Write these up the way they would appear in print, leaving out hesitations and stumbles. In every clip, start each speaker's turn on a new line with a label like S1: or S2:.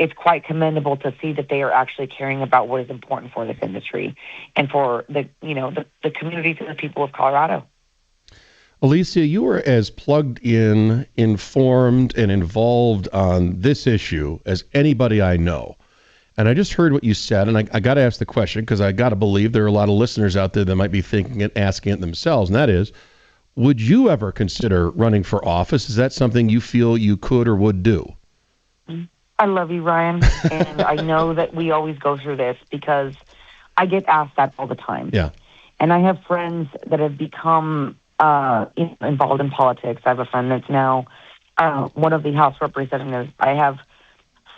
S1: it's quite commendable to see that they are actually caring about what is important for this industry and for the communities and the people of Colorado.
S2: Alicia, you are as plugged in, informed, and involved on this issue as anybody I know. And I just heard what you said, and I got to ask the question because I got to believe there are a lot of listeners out there that might be thinking and asking it themselves, and that is, would you ever consider running for office? Is that something you feel you could or would do?
S1: I love you, Ryan, and I know that we always go through this because I get asked that all the time.
S2: Yeah.
S1: And I have friends that have become involved in politics. I have a friend that's now one of the House representatives. I have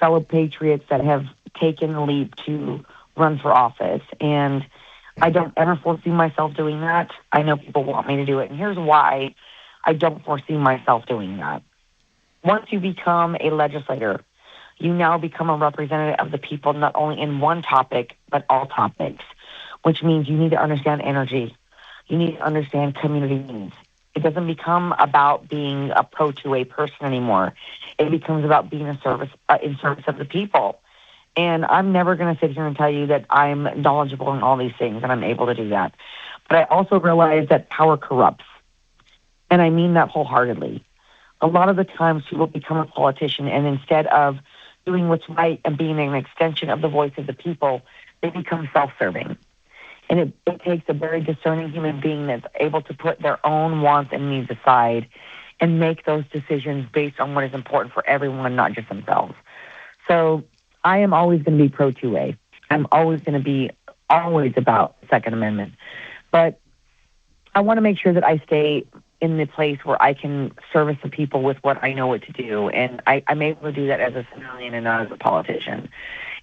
S1: fellow patriots that have taken the leap to run for office, and I don't ever foresee myself doing that. I know people want me to do it, and here's why I don't foresee myself doing that. Once you become a legislator, you now become a representative of the people, not only in one topic, but all topics, which means you need to understand energy. You need to understand community needs. It doesn't become about being a pro-2A person anymore. It becomes about being in service of the people. And I'm never going to sit here and tell you that I'm knowledgeable in all these things and I'm able to do that. But I also realize that power corrupts. And I mean that wholeheartedly. A lot of the times people become a politician, and instead of doing what's right and being an extension of the voice of the people, they become self-serving. And it takes a very discerning human being that's able to put their own wants and needs aside and make those decisions based on what is important for everyone, not just themselves. So I am always going to be pro-2A. I'm always going to be about the Second Amendment. But I want to make sure that I stay in the place where I can service the people with what I know what to do. And I'm able to do that as a civilian and not as a politician.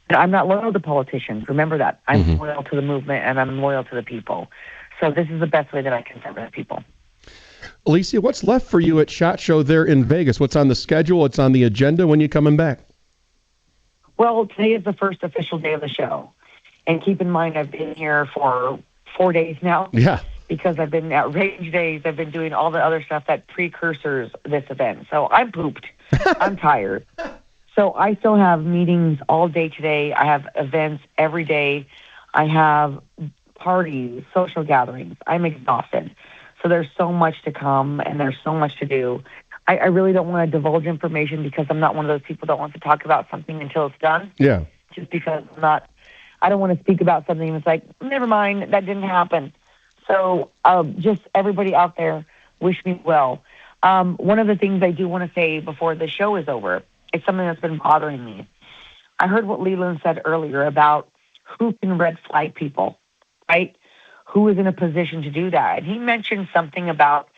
S1: And I'm not loyal to politicians. Remember that. I'm loyal to the movement, and I'm loyal to the people. So this is the best way that I can serve the people.
S2: Alicia, what's left for you at SHOT Show there in Vegas? What's on the schedule? What's on the agenda? When you coming back?
S1: Well, today is the first official day of the show. And keep in mind, I've been here for 4 days now.
S2: Yeah.
S1: Because I've been at range days. I've been doing all the other stuff that precursors this event. So I'm pooped. I'm tired. So I still have meetings all day today. I have events every day. I have parties, social gatherings. I'm exhausted. So there's so much to come, and there's so much to do. I really don't want to divulge information because I'm not one of those people that wants to talk about something until it's done.
S2: Yeah.
S1: Just because I don't want to speak about something that's like, never mind, that didn't happen. So just everybody out there, wish me well. One of the things I do want to say before the show is over, it's something that's been bothering me. I heard what Leland said earlier about who can red flag people, right? Who is in a position to do that? And he mentioned something about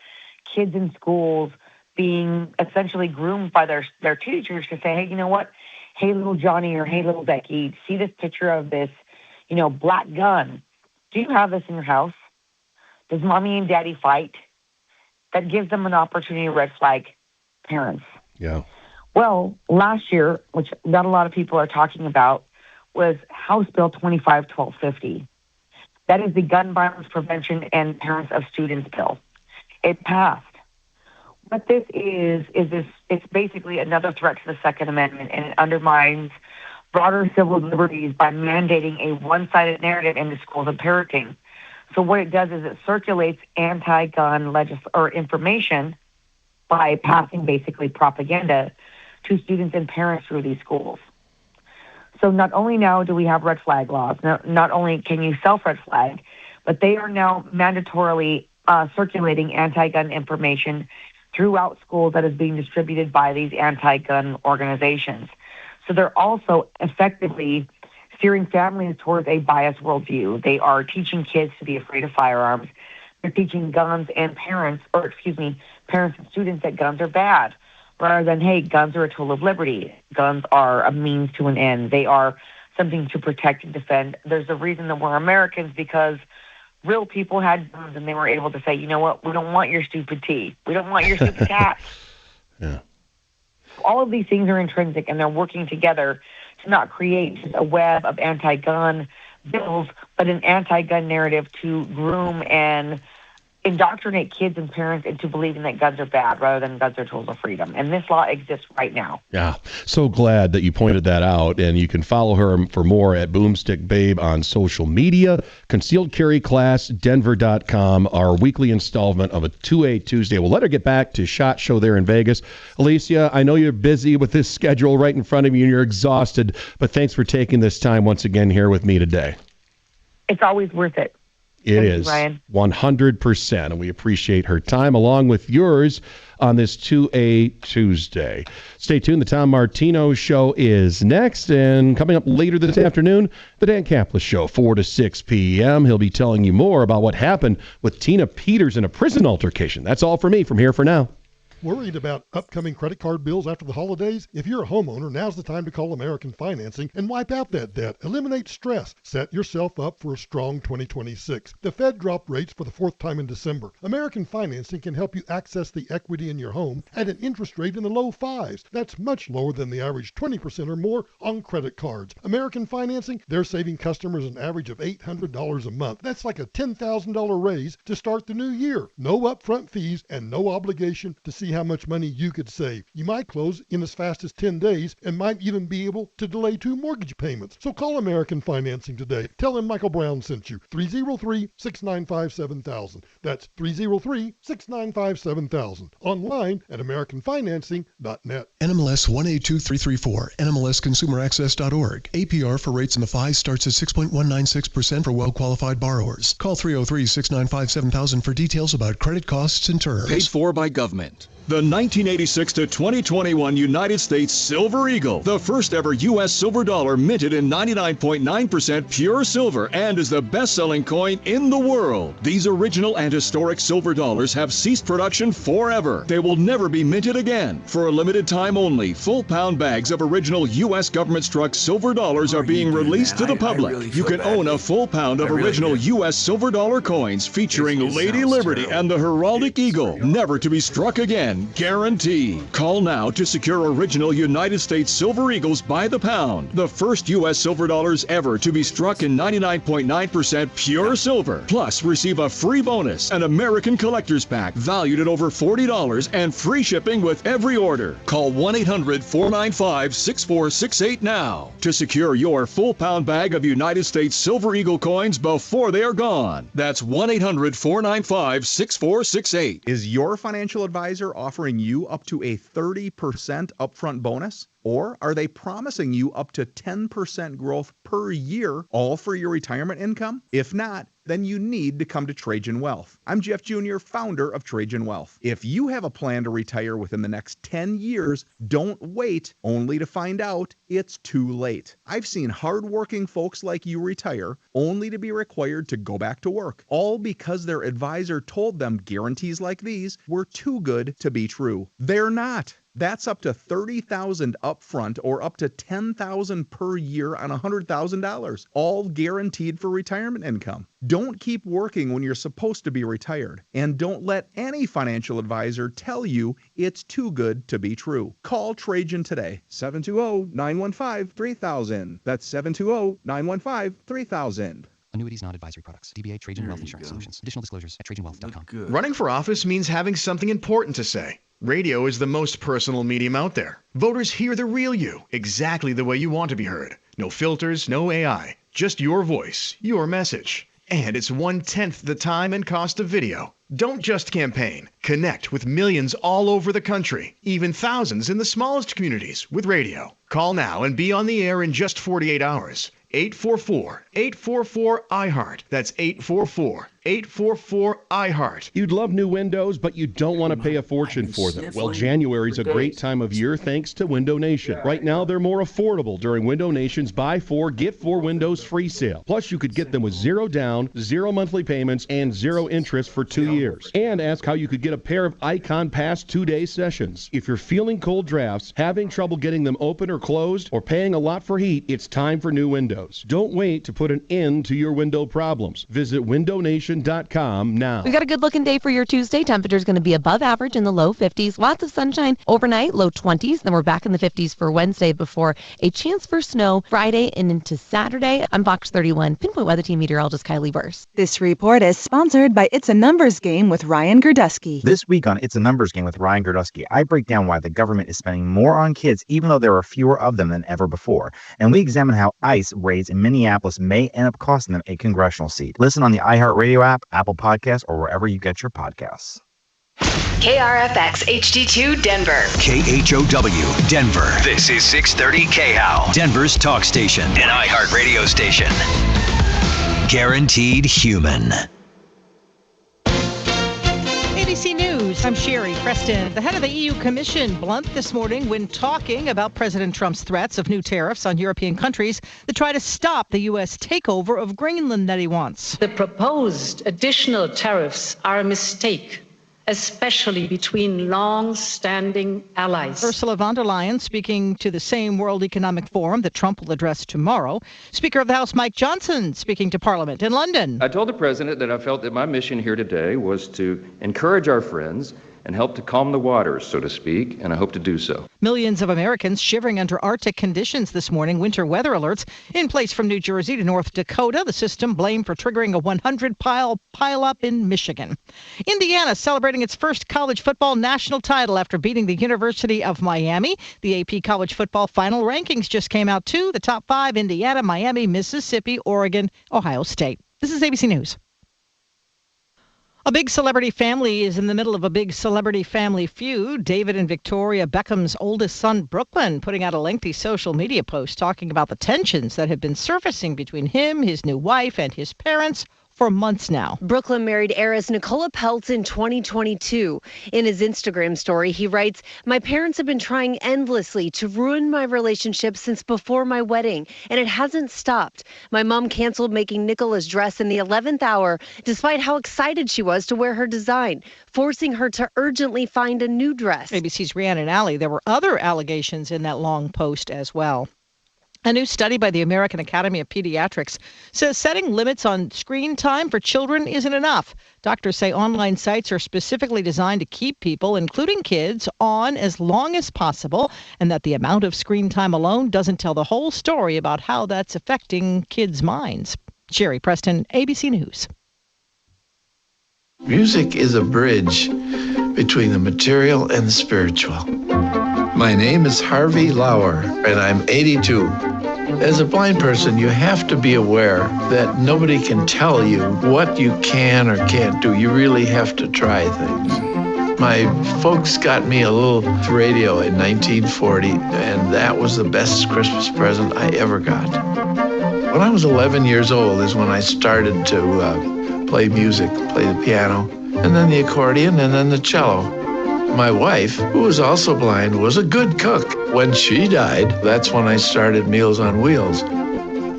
S1: kids in schools being essentially groomed by their teachers to say, hey, you know what? Hey, little Johnny, or hey, little Becky, see this picture of this, black gun. Do you have this in your house? Does mommy and daddy fight? That gives them an opportunity to red flag parents.
S2: Yeah.
S1: Well, last year, which not a lot of people are talking about, was House Bill 25-1250. That is the Gun Violence Prevention and Parents of Students bill. It passed. What this is it's basically another threat to the Second Amendment, and it undermines broader civil liberties by mandating a one-sided narrative into schools and parenting. So what it does is it circulates anti-gun information by passing basically propaganda to students and parents through these schools. So not only now do we have red flag laws, not only can you self-red flag, but they are now mandatorily circulating anti-gun information throughout schools that is being distributed by these anti-gun organizations. So they're also effectively steering families towards a biased worldview. They are teaching kids to be afraid of firearms. They're teaching parents and students that guns are bad, rather than, hey, guns are a tool of liberty. Guns are a means to an end. They are something to protect and defend. There's a reason that we're Americans, because real people had guns and they were able to say, you know what, we don't want your stupid tea. We don't want your stupid cat.
S2: Yeah.
S1: All of these things are intrinsic, and they're working together to not create just a web of anti-gun bills, but an anti-gun narrative to groom and indoctrinate kids and parents into believing that guns are bad rather than guns are tools of freedom. And this law exists right now.
S2: Yeah, so glad that you pointed that out. And you can follow her for more at Boomstick Babe on social media. Concealed Carry Class, Denver.com, our weekly installment of a 2A Tuesday. We'll let her get back to SHOT Show there in Vegas. Alicia, I know you're busy with this schedule right in front of you and you're exhausted, but thanks for taking this time once again here with me today.
S1: It's always worth it.
S2: It is 100%, and we appreciate her time along with yours on this 2A Tuesday. Stay tuned. The Tom Martino Show is next, and coming up later this afternoon, the Dan Kaplis Show, 4 to 6 p.m. He'll be telling you more about what happened with Tina Peters in a prison altercation. That's all for me from here for now.
S3: Worried about upcoming credit card bills after the holidays? If you're a homeowner, now's the time to call American Financing and wipe out that debt. Eliminate stress. Set yourself up for a strong 2026. The Fed dropped rates for the fourth time in December. American Financing can help you access the equity in your home at an interest rate in the low fives. That's much lower than the average 20% or more on credit cards. American Financing, they're saving customers an average of $800 a month. That's like a $10,000 raise to start the new year. No upfront fees and no obligation to see how much money you could save. You might close in as fast as 10 days and might even be able to delay 2 mortgage payments. So call American Financing today. Tell them Michael Brown sent you. 303-695-7000. That's 303-695-7000. Online at AmericanFinancing.net.
S4: NMLS 182334, NMLSConsumerAccess.org. APR for rates in the 5 starts at 6.196% for well-qualified borrowers. Call 303-695-7000 for details about credit costs and terms.
S5: Paid for by government. The 1986 to 2021 United States Silver Eagle, the first ever U.S. silver dollar minted in 99.9% pure silver and is the best-selling coin in the world. These original and historic silver dollars have ceased production forever. They will never be minted again. For a limited time only, full pound bags of original U.S. government-struck silver dollars are being released to the public. You can own a full pound of original U.S. silver dollar coins featuring Lady Liberty and the heraldic eagle, never to be struck again. Guaranteed. Call now to secure original United States Silver Eagles by the pound. The first U.S. silver dollars ever to be struck in 99.9% pure silver. Plus, receive a free bonus, an American Collector's Pack valued at over $40 and free shipping with every order. Call 1-800-495-6468 now to secure your full pound bag of United States Silver Eagle coins before they are gone. That's 1-800-495-6468.
S6: Is your financial advisor offering you up to a 30% upfront bonus? Or are they promising you up to 10% growth per year, all for your retirement income? If not, then you need to come to Trajan Wealth. I'm Jeff Jr., founder of Trajan Wealth. If you have a plan to retire within the next 10 years, don't wait only to find out it's too late. I've seen hardworking folks like you retire only to be required to go back to work, all because their advisor told them guarantees like these were too good to be true. They're not. That's up to $30,000 upfront or up to $10,000 per year on $100,000, all guaranteed for retirement income. Don't keep working when you're supposed to be retired, and don't let any financial advisor tell you it's too good to be true. Call Trajan today, 720-915-3000. That's 720-915-3000.
S7: Annuities, not advisory products. DBA Trajan Wealth Insurance Solutions. Additional disclosures at TrajanWealth.com.
S8: Running for office means having something important to say. Radio is the most personal medium out there. Voters hear the real you, exactly the way you want to be heard. No filters, no AI. Just your voice, your message. And it's 1/10 the time and cost of video. Don't just campaign. Connect with millions all over the country, even thousands in the smallest communities with radio. Call now and be on the air in just 48 hours. 844-844-iHeart. That's 844-844-iHeart.
S2: You'd love new windows, but you don't want to pay a fortune for them. Well, January's a great time of year thanks to Window Nation. Right now, they're more affordable during Window Nation's Buy 4, Get 4 Windows free sale. Plus, you could get them with 0 down, 0 monthly payments, and 0 interest for 2 years. And ask how you could get a pair of Icon Pass 2-day sessions. If you're feeling cold drafts, having trouble getting them open or closed, or paying a lot for heat, it's time for new windows. Don't wait to put an end to your window problems. Visit windownation.com TrumbleStation.com now.
S9: We got a good-looking day for your Tuesday. Temperature's going to be above average in the low 50s. Lots of sunshine overnight, low 20s. Then we're back in the 50s for Wednesday before a chance for snow Friday and into Saturday. I'm Fox 31 Pinpoint Weather Team meteorologist Kylie Burse.
S10: This report is sponsored by It's a Numbers Game with Ryan Gerdusky.
S11: This week on It's a Numbers Game with Ryan Gerdusky, I break down why the government is spending more on kids even though there are fewer of them than ever before. And we examine how ICE raids in Minneapolis may end up costing them a congressional seat. Listen on the iHeartRadio app, Apple Podcasts, or wherever you get your podcasts.
S12: KRFX HD2 Denver.
S13: KHOW Denver. This is 630 KHOW, Denver's talk station, an iHeartRadio station. Guaranteed human.
S14: ABC News, I'm Sherry Preston. The head of the EU Commission blunt this morning when talking about President Trump's threats of new tariffs on European countries that try to stop the U.S. takeover of Greenland that he wants.
S15: The proposed additional tariffs are a mistake, especially between long-standing allies.
S14: Ursula von der Leyen speaking to the same World Economic Forum that Trump will address tomorrow. Speaker of the House Mike Johnson speaking to Parliament in London.
S16: I told the President that I felt that my mission here today was to encourage our friends and help to calm the waters, so to speak, and I hope to do so.
S14: Millions of Americans shivering under Arctic conditions this morning. Winter weather alerts in place from New Jersey to North Dakota. The system blamed for triggering a 100 pile-up in Michigan. Indiana celebrating its first college football national title after beating the University of Miami. The AP College Football final rankings just came out too. The top 5, Indiana, Miami, Mississippi, Oregon, Ohio State. This is ABC News. A big celebrity family is in the middle of a big celebrity family feud. David and Victoria Beckham's oldest son, Brooklyn, putting out a lengthy social media post talking about the tensions that have been surfacing between him, his new wife, and his parents for months now.
S17: Brooklyn married heiress Nicola Peltz in 2022. In his Instagram story, he writes, "My parents have been trying endlessly to ruin my relationship since before my wedding, and it hasn't stopped. My mom canceled making Nicola's dress in the 11th hour, despite how excited she was to wear her design, forcing her to urgently find a new dress."
S14: ABC's Rhiannon Alley. There were other allegations in that long post as well. A new study by the American Academy of Pediatrics says setting limits on screen time for children isn't enough. Doctors say online sites are specifically designed to keep people, including kids, on as long as possible, and that the amount of screen time alone doesn't tell the whole story about how that's affecting kids' minds. Sherry Preston, ABC News.
S18: Music is a bridge between the material and the spiritual. My name is Harvey Lauer, and I'm 82. As a blind person, you have to be aware that nobody can tell you what you can or can't do. You really have to try things. My folks got me a little radio in 1940, and that was the best Christmas present I ever got. When I was 11 years old is when I started to play music, play the piano, and then the accordion, and then the cello. My wife, who was also blind, was a good cook. When she died, that's when I started Meals on Wheels.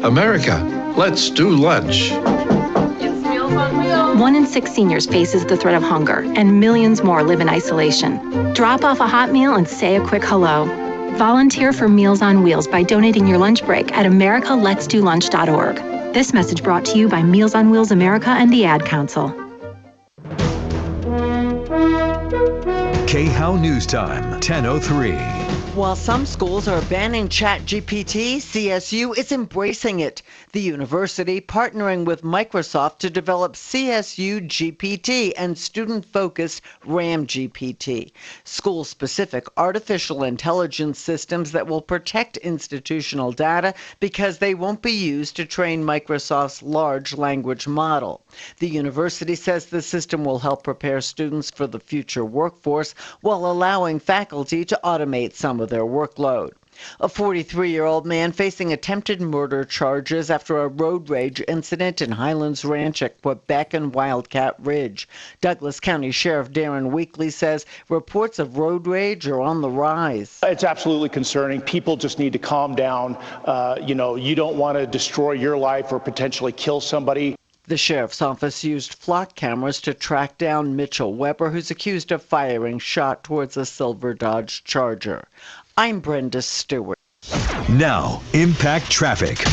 S18: America, let's do lunch.
S19: It's Meals on Wheels. 1 in 6 seniors faces the threat of hunger, and millions more live in isolation. Drop off a hot meal and say a quick hello. Volunteer for Meals on Wheels by donating your lunch break at americaletsdolunch.org. This message brought to you by Meals on Wheels America and the Ad Council.
S13: KHOW News Time, 10:03.
S20: While some schools are banning ChatGPT, CSU is embracing it. The university partnering with Microsoft to develop CSU GPT and student-focused RAM GPT, school-specific artificial intelligence systems that will protect institutional data because they won't be used to train Microsoft's large language model. The university says the system will help prepare students for the future workforce while allowing faculty to automate some of their workload. A 43-year-old man facing attempted murder charges after a road rage incident in Highlands Ranch at Quebec and Wildcat Ridge. Douglas County Sheriff Darren Weekly says reports of road rage are on the rise.
S21: It's absolutely concerning. People just need to calm down. You don't want to destroy your life or potentially kill somebody.
S20: The sheriff's office used flock cameras to track down Mitchell Weber, who's accused of firing shot towards a silver Dodge Charger. I'm Brenda Stewart.
S13: Now, Impact Traffic.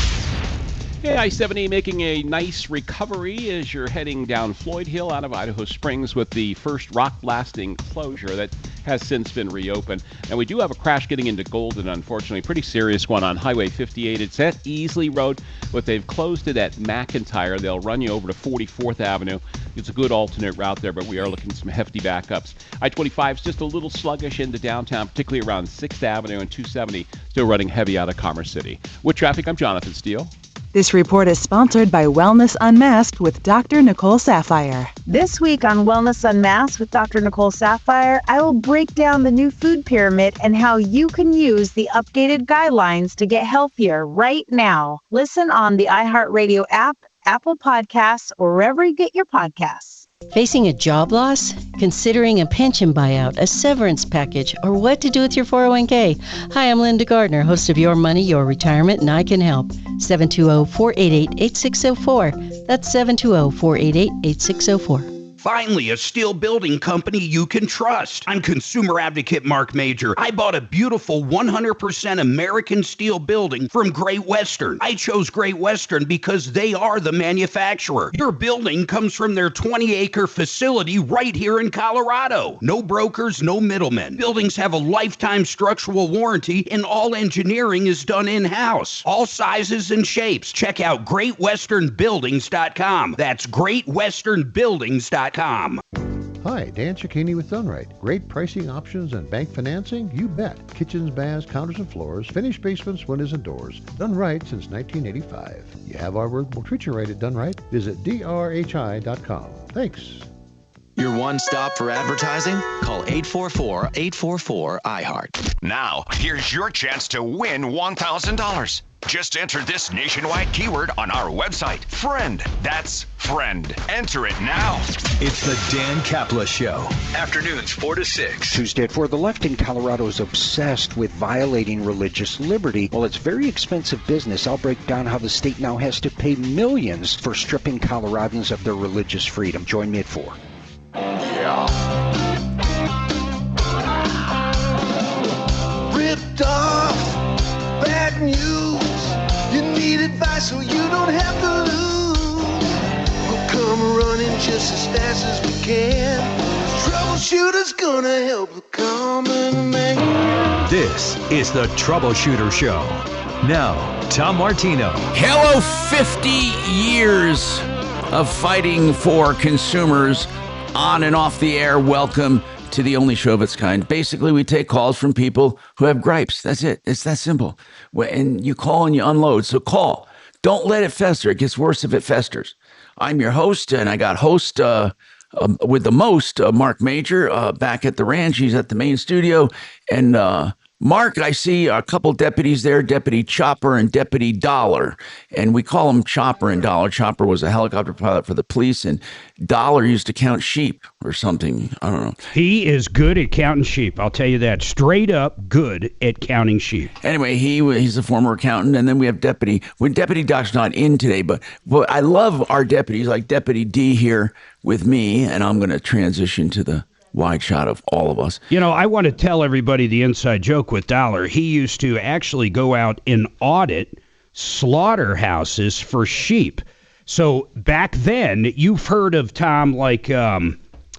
S1: Hey, I-70 making a nice recovery as you're heading down Floyd Hill out of Idaho Springs with the first rock-blasting closure that has since been reopened. And we do have a crash getting into Golden, unfortunately. Pretty serious one on Highway 58. It's at Easley Road, but they've closed it at McIntyre. They'll run you over to 44th Avenue. It's a good alternate route there, but we are looking at some hefty backups. I-25 is just a little sluggish into downtown, particularly around 6th Avenue and 270, still running heavy out of Commerce City. With traffic, I'm Jonathan Steele.
S10: This report is sponsored by Wellness Unmasked with Dr. Nicole Saphier.
S22: This week on Wellness Unmasked with Dr. Nicole Saphier, I will break down the new food pyramid and how you can use the updated guidelines to get healthier right now. Listen on the iHeartRadio app, Apple Podcasts, or wherever you get your podcasts.
S23: Facing a job loss? Considering a pension buyout, a severance package, or what to do with your 401k? Hi, I'm Linda Gardner, host of Your Money, Your Retirement, and I can help. 720-488-8604. That's 720-488-8604.
S24: Finally, a steel building company you can trust. I'm consumer advocate Marc Mager. I bought a beautiful 100% American steel building from Great Western. I chose Great Western because they are the manufacturer. Your building comes from their 20-acre facility right here in Colorado. No brokers, no middlemen. Buildings have a lifetime structural warranty and all engineering is done in-house. All sizes and shapes. Check out GreatWesternBuildings.com. That's GreatWesternBuildings.com.
S25: Hi, Dan Cicchini with Dunright. Great pricing options and bank financing? You bet. Kitchens, baths, counters and floors, finished basements, windows and doors. Dunright since 1985. You have our word, we'll treat you right at Dunright. Visit drhi.com. Thanks.
S13: Your one stop for advertising? Call 844-844-iHeart.
S26: Now, here's your chance to win $1,000. Just enter this nationwide keyword on our website, friend. That's friend. Enter it now.
S13: It's the Dan Kapla Show. Afternoons 4 to 6.
S27: Tuesday at 4, the left in Colorado is obsessed with violating religious liberty. Well, it's very expensive business. I'll break down how the state now has to pay millions for stripping Coloradans of their religious freedom. Join me at 4.
S26: Yeah.
S28: Ripped off, bad news. You need advice so you don't have to lose. We'll come running just as fast as we can. Troubleshooter's gonna help the common man.
S13: This is the Troubleshooter Show. Now, Tom Martino.
S29: Hello, 50 years of fighting for consumers on and off the air. Welcome to the only show of its kind. Basically, we take calls from people who have gripes. That's it. It's that simple. And you call and you unload. So call. Don't let it fester. It gets worse if it festers. I'm your host, and I got host with the most, Marc Mager, back at the ranch. He's at the main studio. And Mark, I see a couple deputies there, Deputy Chopper and Deputy Dollar. And we call them Chopper and Dollar. Chopper was a helicopter pilot for the police, and Dollar used to count sheep or something. I don't know.
S30: He is good at counting sheep. I'll tell you that. Straight up good at counting sheep.
S29: Anyway, he's a former accountant. And then we have Deputy Doc's not in today, but I love our deputies, like Deputy D here with me, and I'm going to transition to the wide shot of all of us.
S30: You know, I want to tell everybody the inside joke with Dollar. He used to actually go out and audit slaughterhouses for sheep. So back then, you've heard of, Tom, like,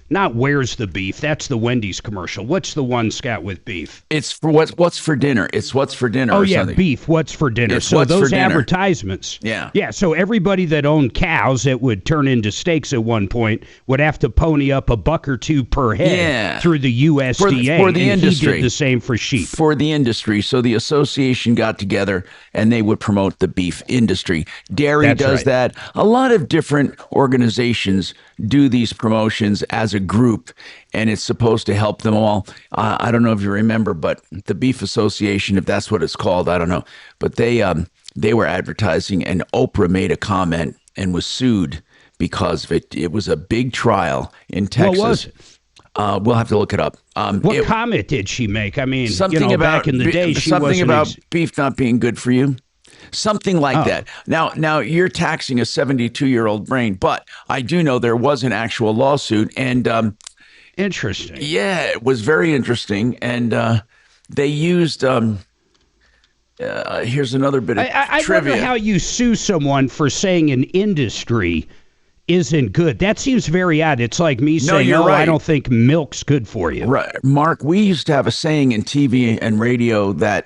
S30: not Where's the Beef? That's the Wendy's commercial. What's the one, Scott, with beef?
S29: It's for what's for dinner. It's what's for dinner.
S30: Oh,
S29: or
S30: yeah,
S29: something.
S30: Beef, what's for dinner.
S29: It's
S30: so
S29: what's
S30: those
S29: for dinner.
S30: advertisements.
S29: Yeah.
S30: Yeah, so everybody that owned cows that would turn into steaks at one point would have to pony up $1 or $2 per head through the USDA.
S29: For the industry.
S30: He did the same for sheep.
S29: For the industry. So the association got together and they would promote the beef industry. Dairy does that. A lot of different organizations do these promotions as a group, and it's supposed to help them all. I don't know if you remember, but the Beef Association, if that's what it's called, I don't know. But they were advertising, and Oprah made a comment and was sued because of it. It was a big trial in Texas.
S30: What was it?
S29: We'll have to look it up.
S30: What comment did she make? I mean,
S29: something about
S30: back in the day, she
S29: something
S30: wasn't
S29: about beef not being good for you. Something like that. Now you're taxing a 72-year-old brain, but I do know there was an actual lawsuit, and
S30: interesting.
S29: Yeah, it was very interesting, and they used Here's another bit of
S30: I
S29: trivia.
S30: wonder how you sue someone for saying an industry isn't good. That seems very odd. It's like me saying,
S29: you're
S30: "Oh,
S29: right.
S30: I don't think milk's good for you."
S29: Right, Mark. We used to have a saying in TV and radio that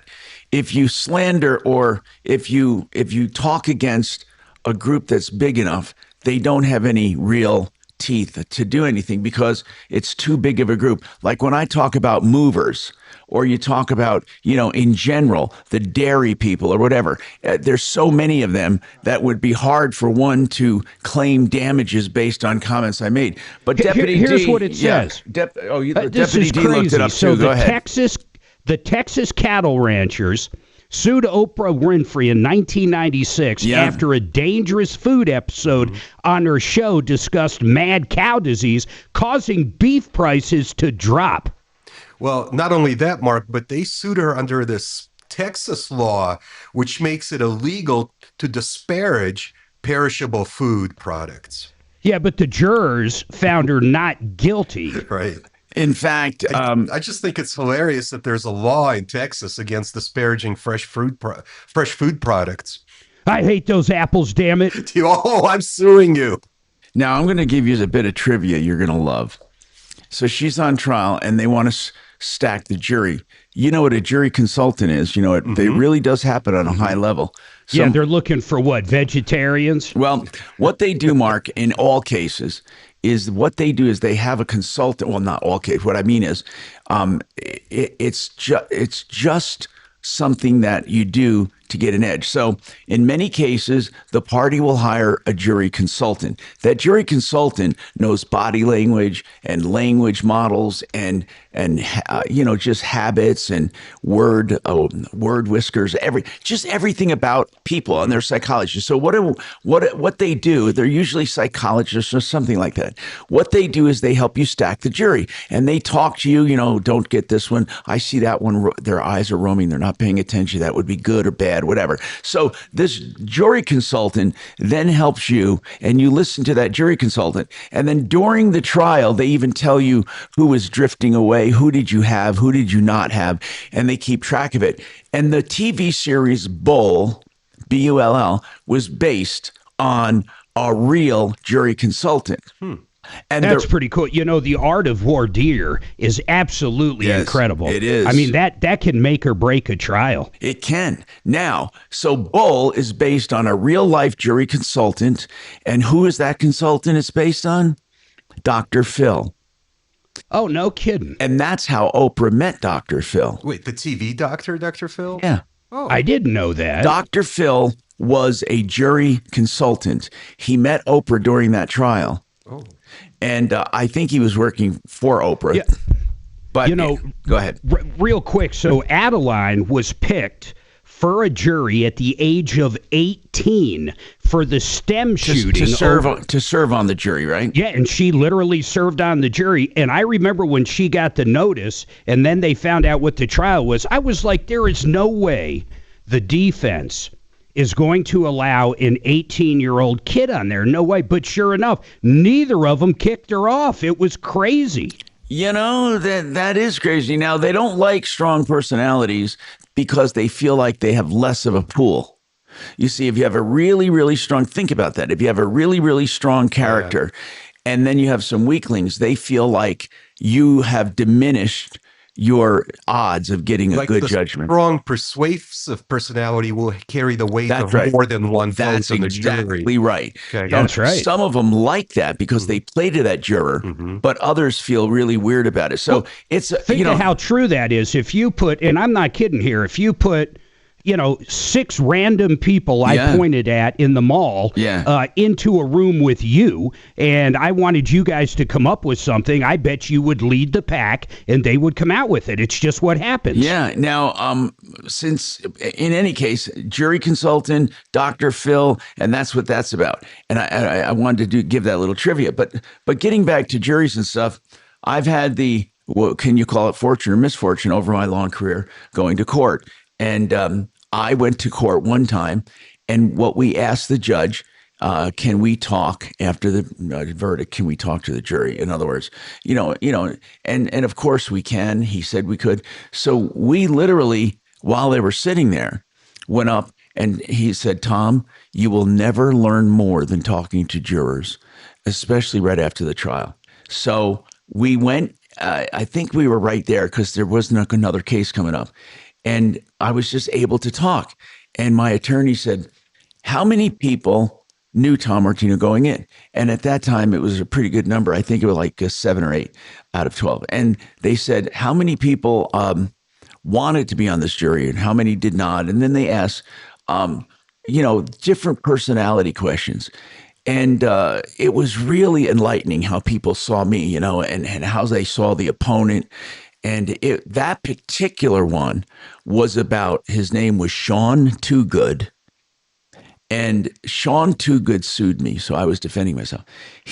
S29: if you slander or if you talk against a group that's big enough, they don't have any real teeth to do anything because it's too big of a group. Like when I talk about movers, or you talk about, in general, the dairy people or whatever, there's so many of them that would be hard for one to claim damages based on comments I made. But Deputy
S30: Here's
S29: D,
S30: what it says.
S29: This
S30: is
S29: Deputy D
S30: crazy.
S29: looked it up
S30: So
S29: too. Go ahead.
S30: The Texas cattle ranchers sued Oprah Winfrey in 1996 after a dangerous food episode on her show discussed mad cow disease causing beef prices to drop.
S2: Well, not only that, Mark, but they sued her under this Texas law, which makes it illegal to disparage perishable food products.
S30: Yeah, but the jurors found her not guilty.
S2: Right.
S29: In fact,
S2: I just think it's hilarious that there's a law in Texas against disparaging fresh food products.
S30: I hate those apples, damn it.
S2: Oh, I'm suing you.
S29: Now, I'm going to give you a bit of trivia you're going to love. So she's on trial, and they want to stack the jury. You know what a jury consultant is. It really does happen on a high level.
S30: Yeah, they're looking for what, vegetarians?
S29: Well, what they do, Mark, in all cases, is they have a consultant. Well, not all cases. What I mean is, it's just something that you do to get an edge. So in many cases, the party will hire a jury consultant. That jury consultant knows body language and language models and just habits and word whiskers, everything about people and their psychologists. So what they do, they're usually psychologists or something like that. What they do is they help you stack the jury and they talk to you, don't get this one. I see that one. Their eyes are roaming. They're not paying attention. That would be good or bad, whatever. So this jury consultant then helps you and you listen to that jury consultant. And then during the trial, they even tell you who was drifting away. Who did you have? Who did you not have? And they keep track of it. And the TV series Bull, Bull, was based on a real jury consultant.
S30: And that's pretty cool. The art of voir dire is absolutely incredible.
S29: It is.
S30: I mean, that can make or break a trial.
S29: It can. Now, so Bull is based on a real life jury consultant. And who is that consultant it's based on? Dr. Phil.
S30: Oh, no kidding.
S29: And that's how Oprah met Dr. Phil.
S2: Wait, the TV doctor, Dr. Phil?
S29: Yeah.
S2: Oh.
S30: I didn't know that.
S29: Dr. Phil was a jury consultant. He met Oprah during that trial.
S2: Oh.
S29: And I think he was working for Oprah.
S30: Yeah.
S29: But, go ahead.
S30: Real quick. So Adeline was picked for a jury at the age of 18 for the STEM shooting.
S29: To serve on the jury, right?
S30: Yeah, and she literally served on the jury. And I remember when she got the notice and then they found out what the trial was, I was like, there is no way the defense is going to allow an 18-year-old kid on there. No way. But sure enough, neither of them kicked her off. It was crazy.
S29: That is crazy. Now, they don't like strong personalities because they feel like they have less of a pool. You see, if you have a really, really strong, think about that. If you have a really, really strong character and then you have some weaklings, they feel like you have diminished your odds of getting a good judgment.
S2: Strong, persuasive personality will carry the weight of more than one vote in the jury.
S29: That's exactly right.
S2: Okay.
S30: That's right.
S29: Some of them like that because they play to that juror, but others feel really weird about it. So
S30: think of how true that is. If you put, and I'm not kidding here, if you put 6 random people I pointed at in the mall into a room with you, and I wanted you guys to come up with something, I bet you would lead the pack, and they would come out with it. It's just what happens.
S29: Yeah. Now, since in any case, jury consultant, Dr. Phil, and that's what that's about. And I wanted to give that little trivia. But getting back to juries and stuff, I've had can you call it fortune or misfortune over my long career going to court. And I went to court one time, and what we asked the judge, can we talk after the verdict? Can we talk to the jury? In other words, and of course we can. He said we could. So we literally, while they were sitting there, went up and he said, Tom, you will never learn more than talking to jurors, especially right after the trial. So we went, I think we were right there because there wasn't another case coming up. And I was just able to talk. And my attorney said, how many people knew Tom Martino going in? And at that time, it was a pretty good number. I think it was like 7 or 8 out of 12. And they said, how many people wanted to be on this jury and how many did not? And then they asked, different personality questions. And it was really enlightening how people saw me, and how they saw the opponent. And that particular one was about, his name was Sean Toogood. And Sean Toogood sued me, so I was defending myself.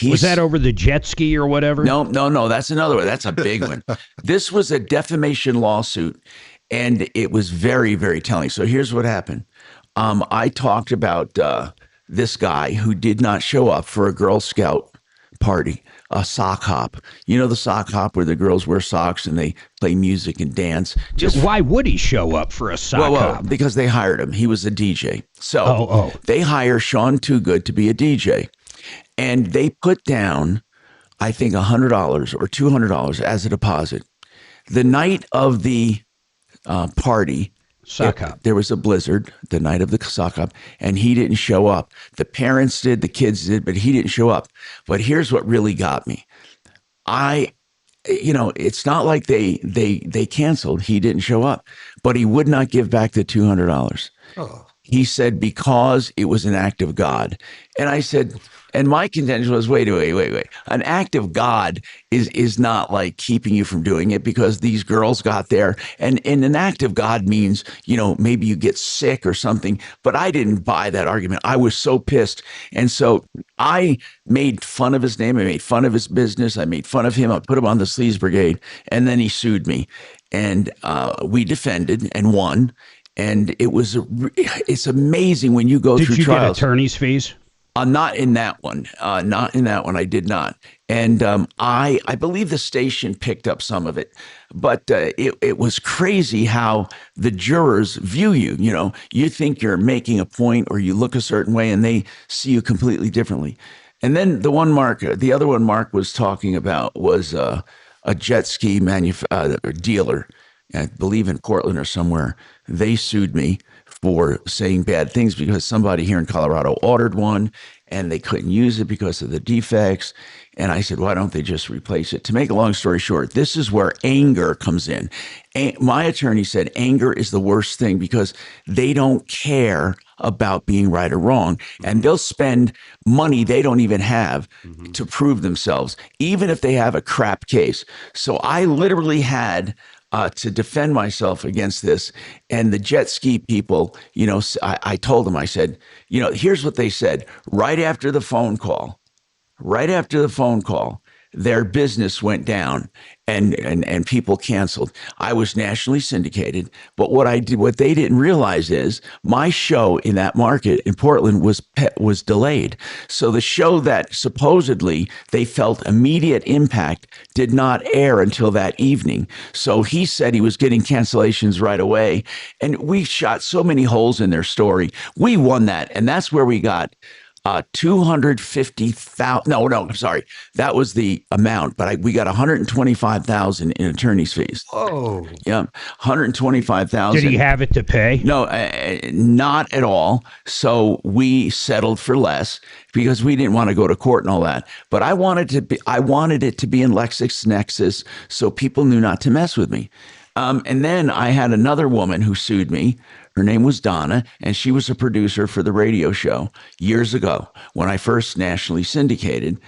S30: Was that over the jet ski or whatever?
S29: No, that's another one. That's a big one. This was a defamation lawsuit, and it was very, very telling. So here's what happened. I talked about this guy who did not show up for a Girl Scout party, a sock hop. You know the sock hop where the girls wear socks and they play music and dance?
S30: Why would he show up for a sock hop?
S29: Because they hired him. He was a DJ. So they hire Sean Toogood to be a DJ. And they put down, I think, $100 or $200 as a deposit. The night of the party,
S30: sock hop.
S29: There was a blizzard the night of the sock hop, and he didn't show up. The parents did, the kids did, but he didn't show up. But here's what really got me. It's not like they canceled. He didn't show up, but he would not give back the $200.
S2: Oh.
S29: He said, because it was an act of God. And I said, and my contention was, wait. An act of God is not like keeping you from doing it because these girls got there. And an act of God means, maybe you get sick or something. But I didn't buy that argument. I was so pissed. And so I made fun of his name. I made fun of his business. I made fun of him. I put him on the Sleaze Brigade. And then he sued me. And we defended and won. And it's amazing when you go through trials.
S30: Did you get attorney's fees?
S29: Not in that one. Not in that one. I did not. And I believe the station picked up some of it. But it was crazy how the jurors view you. You think you're making a point or you look a certain way and they see you completely differently. And then the other one Mark was talking about was a jet ski dealer. I believe in Portland or somewhere. They sued me for saying bad things because somebody here in Colorado ordered one and they couldn't use it because of the defects. And I said, why don't they just replace it? To make a long story short, this is where anger comes in. My attorney said anger is the worst thing because they don't care about being right or wrong. And they'll spend money they don't even have to prove themselves, even if they have a crap case. So I literally had to defend myself against this. And the jet ski people, I told them, I said, here's what they said. Right after the phone call, their business went down and people canceled. I was nationally syndicated, but what they didn't realize is my show in that market in Portland was delayed. So the show that supposedly they felt immediate impact did not air until that evening. So he said he was getting cancellations right away. And we shot so many holes in their story. We won that. And that's where we got $250,000. No, I'm sorry. That was the amount, but we got $125,000 in attorney's fees.
S2: Oh,
S29: yeah, $125,000.
S30: Did he have it to pay?
S29: No, not at all. So we settled for less because we didn't want to go to court and all that. But I wanted it to be in LexisNexis so people knew not to mess with me. And then I had another woman who sued me. Her name was Donna, and she was a producer for the radio show years ago when I first nationally syndicated.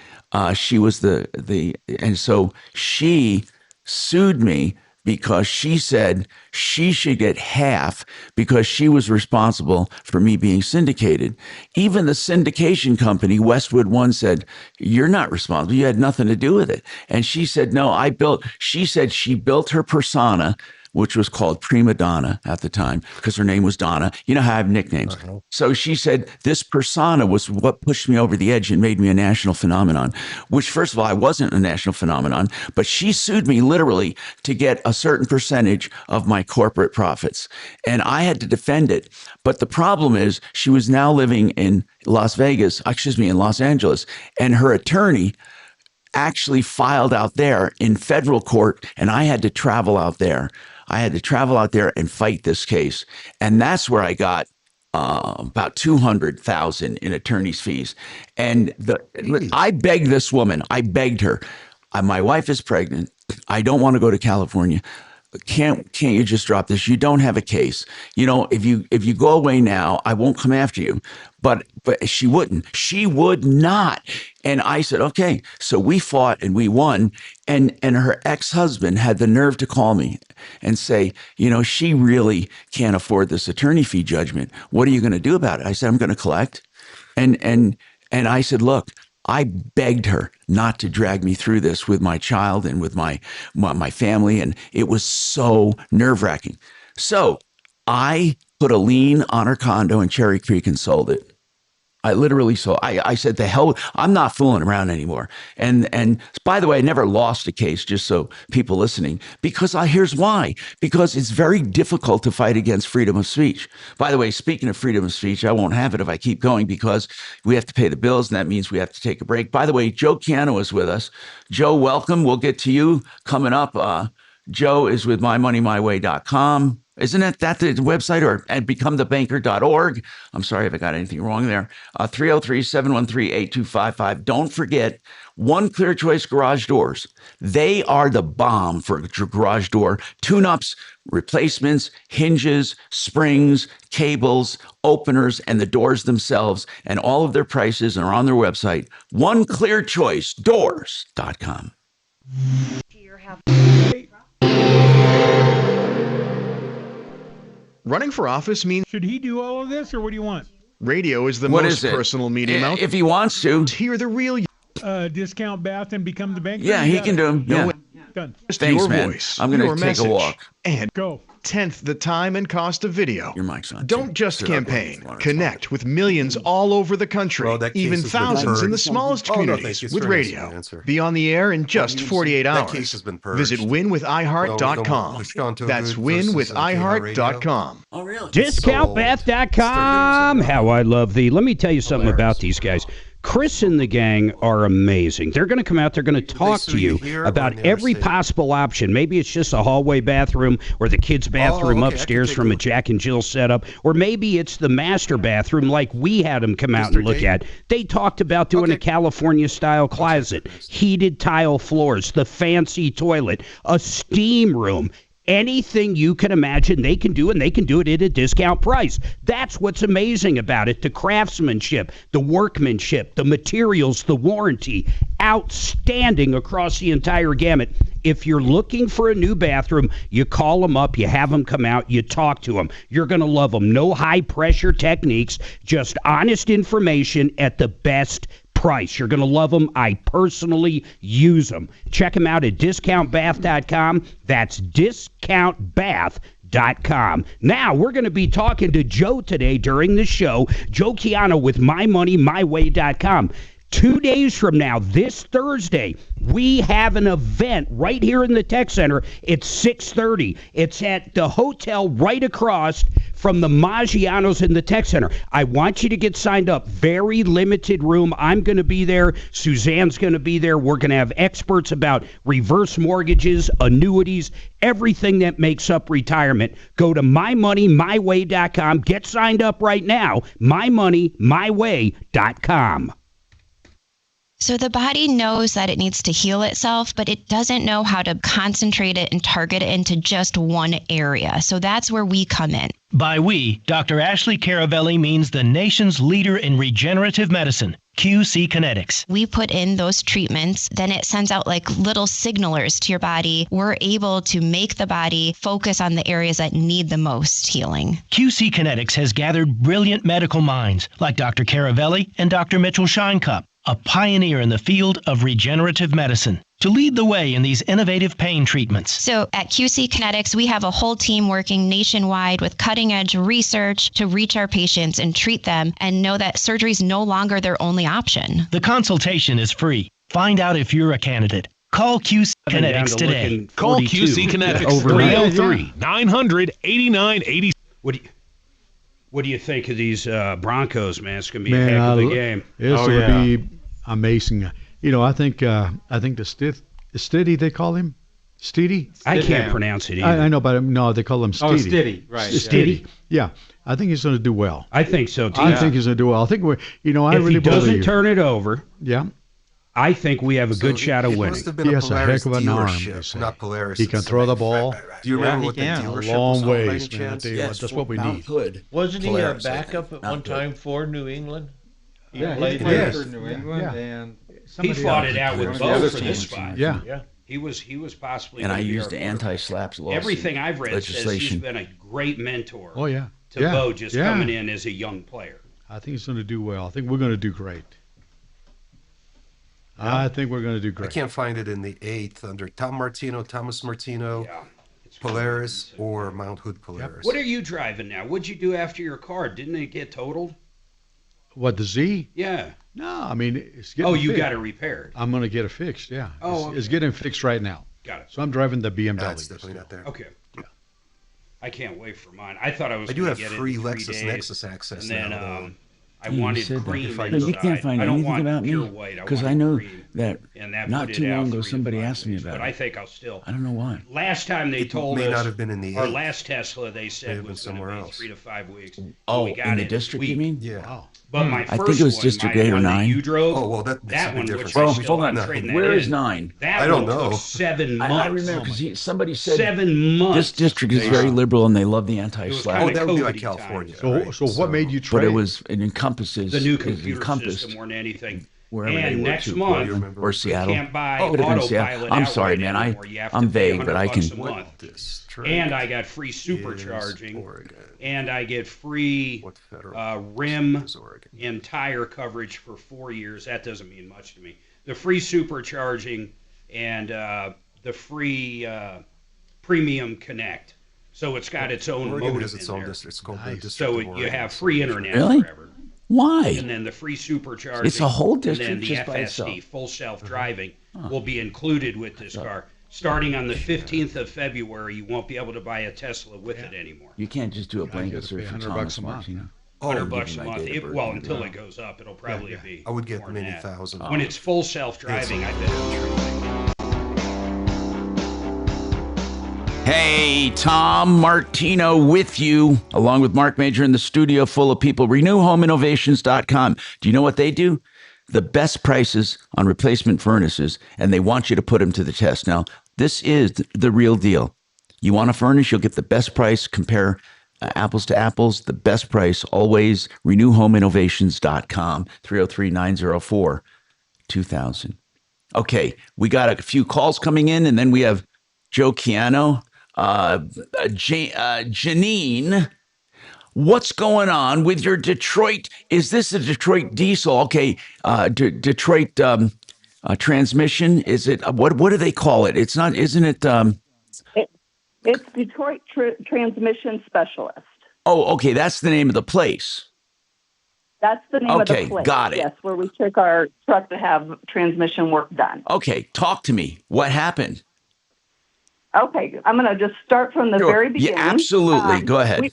S29: She was and so she sued me because she said she should get half because she was responsible for me being syndicated. Even the syndication company, Westwood One, said, you're not responsible. You had nothing to do with it. And she said, no, she said she built her persona which was called Prima Donna at the time because her name was Donna. You know how I have nicknames. So she said this persona was what pushed me over the edge and made me a national phenomenon, which first of all, I wasn't a national phenomenon, but she sued me literally to get a certain percentage of my corporate profits. And I had to defend it. But the problem is she was now living in in Los Angeles, and her attorney actually filed out there in federal court, and I had to travel out there. I had to travel out there and fight this case. And that's where I got about $200,000 in attorney's fees. And I begged this woman. I begged her. My wife is pregnant. I don't want to go to California. Can't you just drop this? You don't have a case. You know, if you go away now, I won't come after you. But she wouldn't. She would not. And I said, okay. So we fought and we won. And her ex-husband had the nerve to call me and say, you know, she really can't afford this attorney fee judgment. What are you going to do about it? I said, I'm going to collect. And I said, look, I begged her not to drag me through this with my child and with my family. And it was so nerve-wracking. So I put a lien on her condo in Cherry Creek and sold it. I literally sold. I said, the hell, I'm not fooling around anymore. And by the way, I never lost a case, just so people listening, because here's why. Because it's very difficult to fight against freedom of speech. By the way, speaking of freedom of speech, I won't have it if I keep going because we have to pay the bills, and that means we have to take a break. By the way, Joe Chiano is with us. Joe, welcome. We'll get to you coming up. Joe is with mymoneymyway.com. Isn't that the website, or at becomethebanker.org? I'm sorry if I got anything wrong there. 303-713-8255. Don't forget, One Clear Choice Garage Doors. They are the bomb for garage door tune-ups, replacements, hinges, springs, cables, openers, and the doors themselves. And all of their prices are on their website, oneclearchoicedoors.com.
S3: Running for office means...
S4: Should he do all of this, or what do you want?
S3: Radio is the most personal medium out there.
S29: If he wants to.
S3: Hear the real...
S4: Discount bath and become the banker?
S29: Yeah, he can do them. Yeah.
S4: Done.
S3: Thanks,
S29: your
S3: man. Voice,
S29: I'm going to take
S3: message,
S29: a walk.
S3: And
S4: go.
S3: 10th the time and cost of video.
S29: Your mic's on.
S3: Don't just campaign. Connect with millions all over the country, even thousands in the smallest communities with radio. Be on the air in just 48 hours. Visit winwithiheart.com. That's winwithiheart.com.
S29: Oh, really?
S30: Discountbath.com. How I love thee. Let me tell you something about these guys. Chris and the gang are amazing. They're going to come out. They're going to talk to you about every possible option. Maybe it's just a hallway bathroom or the kids' bathroom upstairs from a Jack and Jill setup. Or maybe it's the master bathroom like we had them come out and look at. They talked about doing a California-style closet, heated tile floors, the fancy toilet, a steam room. Anything you can imagine they can do, and they can do it at a discount price. That's what's amazing about it. The craftsmanship, the workmanship, the materials, the warranty, outstanding across the entire gamut. If you're looking for a new bathroom, you call them up, you have them come out, you talk to them. You're going to love them. No high-pressure techniques, just honest information at the best price. You're going to love them. I personally use them. Check them out at discountbath.com. That's discountbath.com. Now, we're going to be talking to Joe today during the show. Joe Chiano with mymoneymyway.com. 2 days from now, this Thursday, we have an event right here in the Tech Center. It's 6:30. It's at the hotel right across from the Maggiano's in the Tech Center. I want you to get signed up. Very limited room. I'm going to be there. Suzanne's going to be there. We're going to have experts about reverse mortgages, annuities, everything that makes up retirement. Go to mymoneymyway.com. Get signed up right now. mymoneymyway.com.
S5: So the body knows that it needs to heal itself, but it doesn't know how to concentrate it and target it into just one area. So that's where we come in.
S6: By we, Dr. Ashley Caravelli means the nation's leader in regenerative medicine, QC Kinetics.
S5: We put in those treatments, then it sends out like little signalers to your body. We're able to make the body focus on the areas that need the most healing.
S6: QC Kinetics has gathered brilliant medical minds like Dr. Caravelli and Dr. Mitchell Scheinkup, a pioneer in the field of regenerative medicine. to lead the way in these innovative pain treatments.
S5: So at QC Kinetics, we have a whole team working nationwide with cutting-edge research to reach our patients and treat them and know that surgery is no longer their only option.
S6: The consultation is free. Find out if you're a candidate. Call QC Kinetics today.
S7: Call QC Kinetics 303-900-8980.
S30: What do you think of these Broncos, man? It's going to be a heck of a game.
S7: This will be amazing. You know, I think the Stiddy, they call him? Stiddy?
S30: I can't pronounce it either.
S7: I know, but no, they call him Stiddy.
S8: Oh, Stiddy, right.
S7: Stiddy. Yeah. I think he's going to do well.
S30: I think so, too.
S7: I think he's going to do well. I think I really believe.
S30: If he doesn't turn it over,
S7: yeah,
S30: I think we have a good shot of winning.
S2: He
S7: has a heck of an arm.
S2: Not Polaris.
S7: He can throw the ball.
S2: Do you remember what the dealership
S7: long
S2: was
S7: ways, man. I tell you what, that's what we need.
S9: Wasn't he a backup at one time for New England?
S8: He played for New England, and
S30: he fought it out with Bo for this spot.
S7: Yeah.
S30: He was possibly.
S29: And I used the anti-slaps law.
S30: Everything I've read says he's been a great mentor.
S7: Oh yeah.
S30: To Bo just coming in as a young player.
S7: I think he's going to do well. I think we're going to do great. I think we're going to do great.
S2: I can't find it in the 8th under Thomas Martino, Polaris, or Mount Hood Polaris.
S30: What are you driving now? What'd you do after your car? Didn't it get totaled?
S7: What, the Z?
S30: Yeah.
S7: No, I mean, it's getting
S30: fixed.
S7: You
S30: got it repaired.
S7: I'm going to get it fixed, yeah.
S30: Oh,
S7: it's getting fixed right now.
S30: Got it.
S7: So I'm driving the BMW.
S2: That's definitely not there.
S30: Okay. Yeah. I can't wait for mine. I thought I was.
S2: I do have
S30: get
S2: free
S30: it in
S2: Lexus
S30: 3
S2: Nexus access
S30: and
S2: now.
S30: Then I wanted cream inside.
S29: You can't find anything about me because I know that
S30: that
S29: not too long ago somebody asked me about it.
S30: But I think I'll still.
S29: I don't know why.
S30: Last time they told us,
S2: may not have been in the
S30: our last Tesla, they said was
S2: somewhere else.
S30: 3 to 5 weeks.
S29: Oh, in the district, you mean?
S2: Yeah.
S30: Wow. But my first
S29: I think it was District 8 or 9.
S30: You drove.
S2: Oh well, that
S30: one.
S2: difference.
S30: Well,
S29: hold on. Where is 9?
S30: I
S2: don't know.
S30: Took 7 months.
S29: I remember because somebody said
S30: 7 months.
S29: This district is very liberal and they love the anti-slap.
S2: Oh, that would be like California.
S7: So what made you trade?
S29: But it encompasses
S30: the new computer system more than anything.
S29: Wherever
S30: and
S29: they were
S30: next month,
S29: or Seattle.
S30: You can't buy
S29: autopilot. I'm sorry, man. I'm vague, but I can.
S30: And I got free supercharging, and I get free rim and tire coverage for 4 years. That doesn't mean much to me. The free supercharging and the free premium connect. So it's got its own modem in there. So you have free internet forever.
S29: Why?
S30: And then the free supercharging.
S29: It's a whole district
S30: and then
S29: just
S30: the
S29: by
S30: FSD,
S29: itself.
S30: full self-driving, will be included with this car. Starting on the 15th of February, you won't be able to buy a Tesla with it anymore.
S29: You can't just do a blanket search for Thomas Martino.
S30: $100 a month. Well, until it goes up, it'll probably be.
S2: I would get many thousand.
S30: When it's full self-driving, I bet it's
S29: Hey, Tom Martino with you, along with Marc Mager in the studio full of people. RenewHomeInnovations.com. Do you know what they do? The best prices on replacement furnaces, and they want you to put them to the test. Now, this is the real deal. You want a furnace, you'll get the best price. Compare apples to apples, the best price always. RenewHomeInnovations.com, 303-904-2000. Okay, we got a few calls coming in, and then we have Joe Chiano. Janine, what's going on with your Detroit? Is this a Detroit diesel? Okay, Detroit transmission. Is it what do they call it? It's not, isn't it?
S11: It's Detroit Transmission Specialist.
S29: Oh, okay, that's the name of the place.
S11: That's the name of the place.
S29: Okay, got it.
S11: Yes, where we took our truck to have transmission work done.
S29: Okay, talk to me. What happened?
S11: Okay, I'm going to just start from the very beginning.
S29: Yeah, absolutely. Go ahead.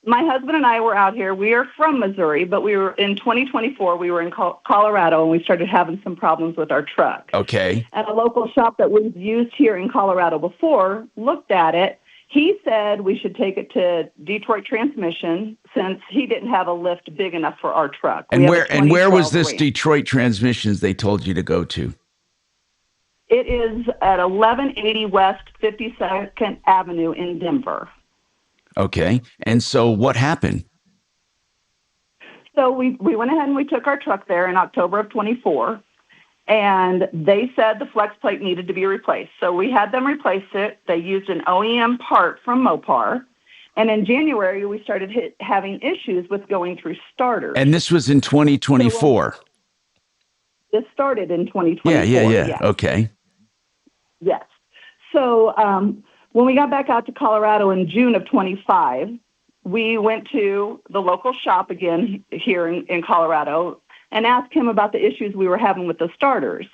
S11: My husband and I were out here. We are from Missouri, but we were in 2024. We were in Colorado, and we started having some problems with our truck.
S29: Okay.
S11: And a local shop that we've used here in Colorado before looked at it. He said we should take it to Detroit Transmission since he didn't have a lift big enough for our truck.
S29: And where was this Detroit Transmissions they told you to go to?
S11: It is at 1180 West 52nd Avenue in Denver.
S29: Okay. And so what happened?
S11: So we went ahead and we took our truck there in October of 24, and they said the flex plate needed to be replaced. So we had them replace it. They used an OEM part from Mopar. And in January, we started having issues with going through starters.
S29: And this was in 2024.
S11: This started in 2024.
S29: Yeah.
S11: Yes.
S29: Okay.
S11: Yes. So when we got back out to Colorado in June of 25, we went to the local shop again here in Colorado and asked him about the issues we were having with the starters.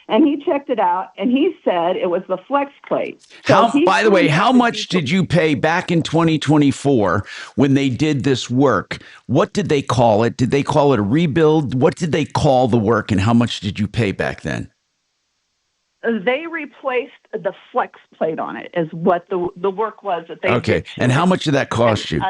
S11: And he checked it out, and he said it was the flex plate.
S29: By the way, how much did you pay back in 2024 when they did this work? What did they call it? Did they call it a rebuild? What did they call the work, and how much did you pay back then?
S11: They replaced the flex plate on it, is what the work was that they
S29: Okay,
S11: did.
S29: And how much did that cost you?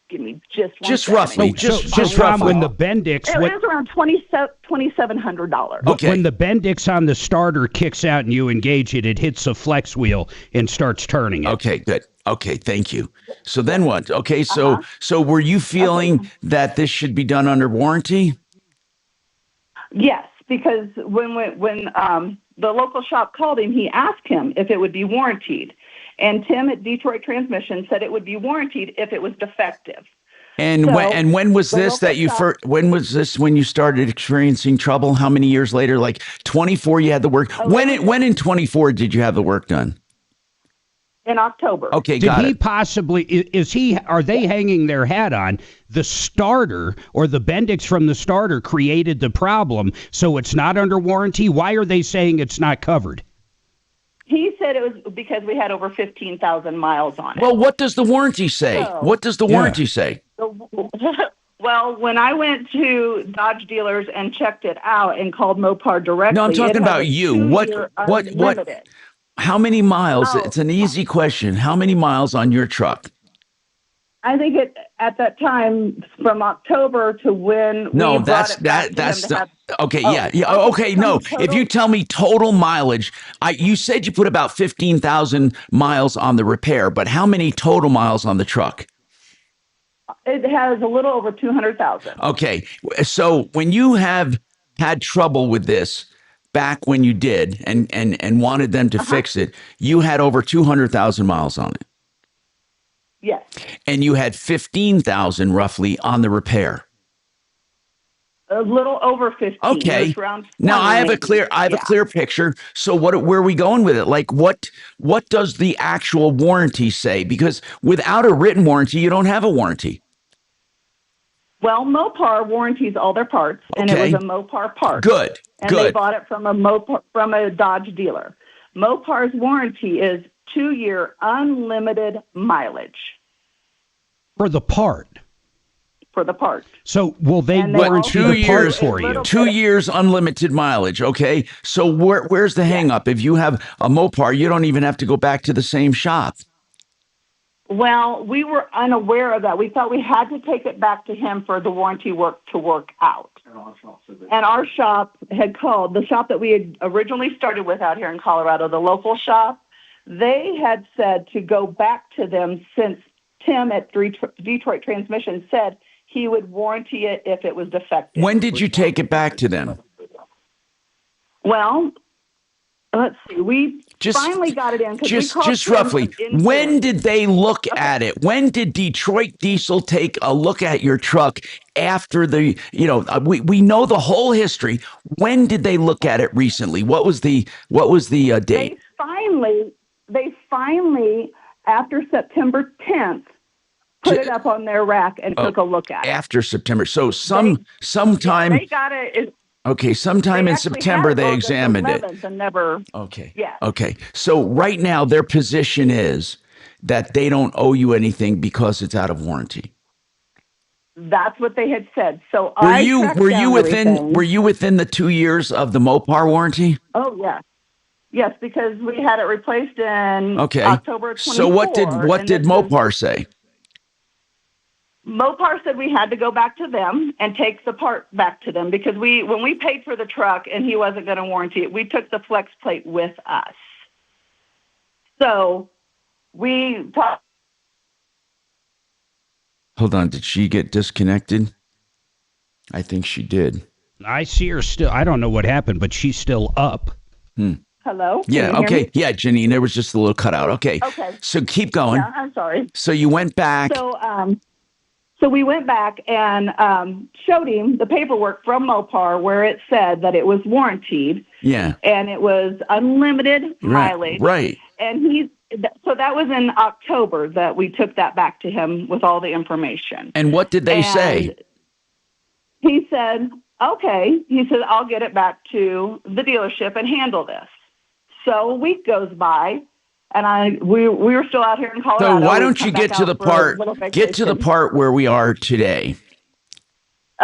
S11: Give me just
S29: roughly. Just roughly.
S30: When the Bendix,
S11: it was around $2,700.
S30: Okay. When the Bendix on the starter kicks out and you engage it, it hits a flex wheel and starts turning it.
S29: Okay, good. Okay, thank you. So then what? Okay, so were you feeling that this should be done under warranty?
S11: Yes, because when the local shop called him, he asked him if it would be warranted. And Tim at Detroit Transmission said it would be warranted if it was defective.
S29: And when was this that you first? When was this when you started experiencing trouble? How many years later? Like 24, you had the work. When in 24 did you have the work done?
S11: In October.
S29: Okay,
S30: Did he possibly? Are they hanging their hat on the starter or the Bendix from the starter created the problem? So it's not under warranty. Why are they saying it's not covered?
S11: He said it was because we had over 15,000 miles on it.
S29: Well, what does the warranty say? What does the warranty say?
S11: Well, when I went to Dodge dealers and checked it out and called Mopar directly.
S29: No, I'm talking about you. What? How many miles? It's an easy question. How many miles on your truck?
S11: I think at that time from October to when
S29: no,
S11: we
S29: that's
S11: brought it
S29: that. Okay, okay, no. If you tell me total mileage, you said you put about 15,000 miles on the repair, but how many total miles on the truck?
S11: It has a little over 200,000.
S29: Okay, so when you have had trouble with this back when you did and wanted them to fix it, you had over 200,000 miles on it.
S11: Yes.
S29: And you had 15,000 roughly on the repair.
S11: A little over 15.
S29: Okay. Now I have a clear picture. So where are we going with it? Like what does the actual warranty say? Because without a written warranty, you don't have a warranty.
S11: Well, Mopar warranties all their parts, and it was a Mopar part.
S29: Good.
S11: And they bought it from a Dodge dealer. Mopar's warranty is 2-year unlimited mileage.
S30: For the part.
S11: For the part.
S30: So will they warranty the part for you?
S29: 2 years unlimited mileage. Okay. So where's the hang up? If you have a Mopar, you don't even have to go back to the same shop.
S11: Well, we were unaware of that. We thought we had to take it back to him for the warranty work to work out. And our shop had called, the shop that we had originally started with out here in Colorado, the local shop, they had said to go back to them since Tim at Detroit Transmission said he would warranty it if it was defective.
S29: When did you take it back to them?
S11: Well, let's see. We finally got it in.
S29: Just roughly. When did they look at it? When did Detroit Diesel take a look at your truck after the, we know the whole history. When did they look at it recently? What was the date?
S11: They finally, after September 10th, put it up on their rack and took a look at it.
S29: After September. So sometime.
S11: They got it.
S29: Okay, sometime in September they examined it.
S11: And never.
S29: Okay.
S11: Yeah.
S29: Okay. So right now their position is that they don't owe you anything because it's out of warranty.
S11: That's what they had said. So
S29: were you within the 2 years of the Mopar warranty?
S11: Oh yeah. Yes, because we had it replaced in October 24.
S29: So what did Mopar say?
S11: Mopar said we had to go back to them and take the part back to them because when we paid for the truck and he wasn't going to warranty it, we took the flex plate with us. So we talked.
S29: Hold on, did she get disconnected? I think she did.
S30: I see her still. I don't know what happened, but she's still up.
S11: Hello?
S29: Yeah, okay. Yeah, Janine, there was just a little cutout. Okay. So keep going.
S11: Yeah, I'm sorry.
S29: So you went back.
S11: So we went back and showed him the paperwork from Mopar where it said that it was warranted.
S29: Yeah.
S11: And it was unlimited mileage.
S29: Right.
S11: And so that was in October that we took that back to him with all the information.
S29: And what did they say?
S11: He said, okay. He said, I'll get it back to the dealership and handle this. So a week goes by. And we were still out here in Colorado.
S29: So why don't you get to the part where we are today?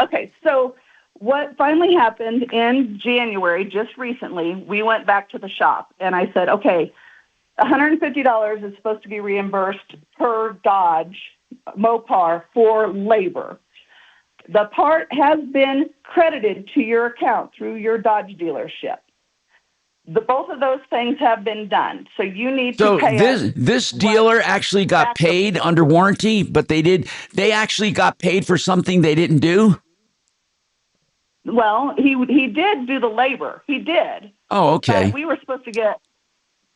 S11: Okay, so what finally happened in January, just recently, we went back to the shop and I said, okay, $150 is supposed to be reimbursed per Dodge Mopar for labor. The part has been credited to your account through your Dodge dealership. Both of those things have been done. So you need to pay.
S29: So this dealer actually got paid under warranty, but they actually got paid for something they didn't do?
S11: Well, he did do the labor. He did.
S29: Oh, okay.
S11: But we were supposed to get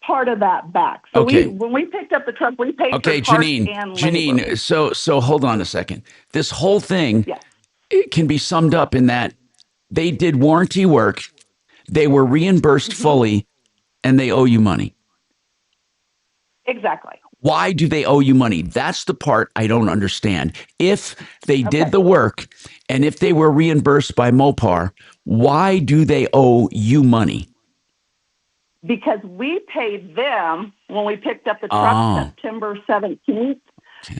S11: part of that back. So when we picked up the truck, we paid for parts and labor.
S29: Janine, so hold on a second. This whole thing it can be summed up in that they did warranty work. They were reimbursed fully, and they owe you money.
S11: Exactly.
S29: Why do they owe you money? That's the part I don't understand. If they did the work, and if they were reimbursed by Mopar, why do they owe you money?
S11: Because we paid them when we picked up the truck September 17th. Okay.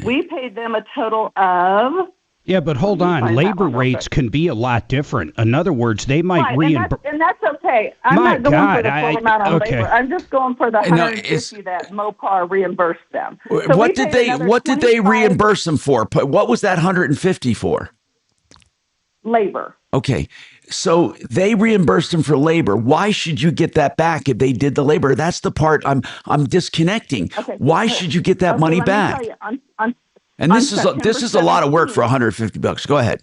S11: We paid them a total of...
S30: Yeah, but hold on. Labor rates can be a lot different. In other words, they might reimburse.
S11: And that's okay. I'm not going for the full amount on labor. I'm just going for the $150 that Mopar reimbursed them.
S29: So what did they reimburse them for? What was that $150 for?
S11: Labor.
S29: Okay. So they reimbursed them for labor. Why should you get that back if they did the labor? That's the part I'm disconnecting. Okay. Why should you get that money back? And this is a lot of work for $150. Go ahead.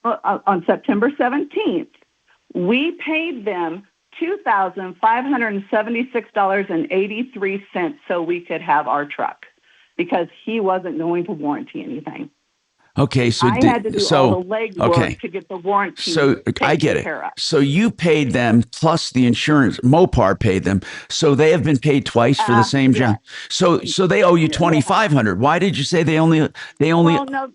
S11: On September 17th, we paid them $2,576.83 so we could have our truck because he wasn't going to warranty anything.
S29: Okay, so
S11: I had to do all the legwork to get the warranty.
S29: So I get it. So you paid them plus the insurance. Mopar paid them, so they have been paid twice for the same job. So they owe you $2,500. Why did you say they only? Well,
S11: no,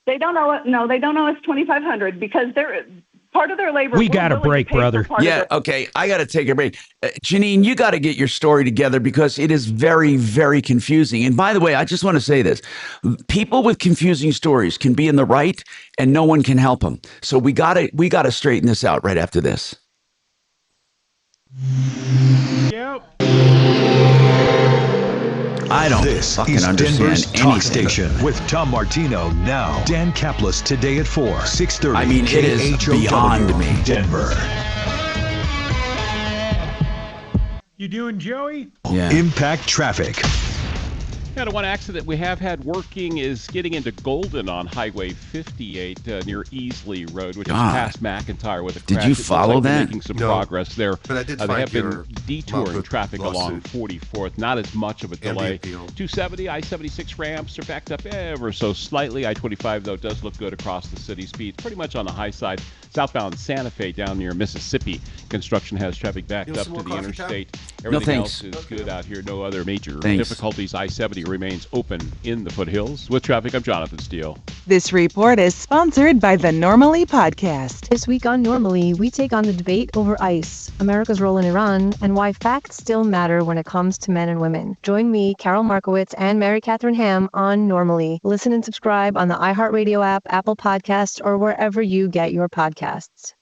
S11: they don't owe it. No, they don't owe us $2,500 because they're part of their labor.
S30: We got a break, brother.
S29: Yeah, okay. I got to take a break. Janine, you got to get your story together because it is very, very confusing. And by the way, I just want to say this. People with confusing stories can be in the right and no one can help them. So we got to straighten this out right after this.
S4: Yep.
S29: I don't
S13: This
S29: fucking
S13: is
S29: understand
S13: Denver's
S29: anything.
S13: Talk Station with Tom Martino now. Dan Kaplis today at 4, 6:30.
S29: I mean, it is beyond me.
S13: Denver.
S4: You doing, Joey?
S29: Yeah.
S13: Impact traffic.
S1: Yeah, the one accident we have had working is getting into Golden on Highway 58 near Easley Road, which is past McIntyre with a crash.
S29: Did you follow that?
S1: Making some progress there.
S2: But I did
S1: they
S2: find
S1: have been detouring traffic along
S2: lawsuit.
S1: 44th. Not as much of a delay. 270, I-76 ramps are backed up ever so slightly. I-25, though, does look good across the city. Speeds pretty much on the high side. Southbound Santa Fe down near Mississippi. Construction has traffic backed up to the interstate. Everything else is good out here. No other major difficulties. I-70 remains open in the foothills. With traffic, I'm Jonathan Steele.
S10: This report is sponsored by the Normally Podcast.
S12: This week on Normally, we take on the debate over ICE, America's role in Iran, and why facts still matter when it comes to men and women. Join me, Carol Markowitz, and Mary Catherine Ham on Normally. Listen and subscribe on the iHeartRadio app, Apple Podcasts, or wherever you get your podcasts.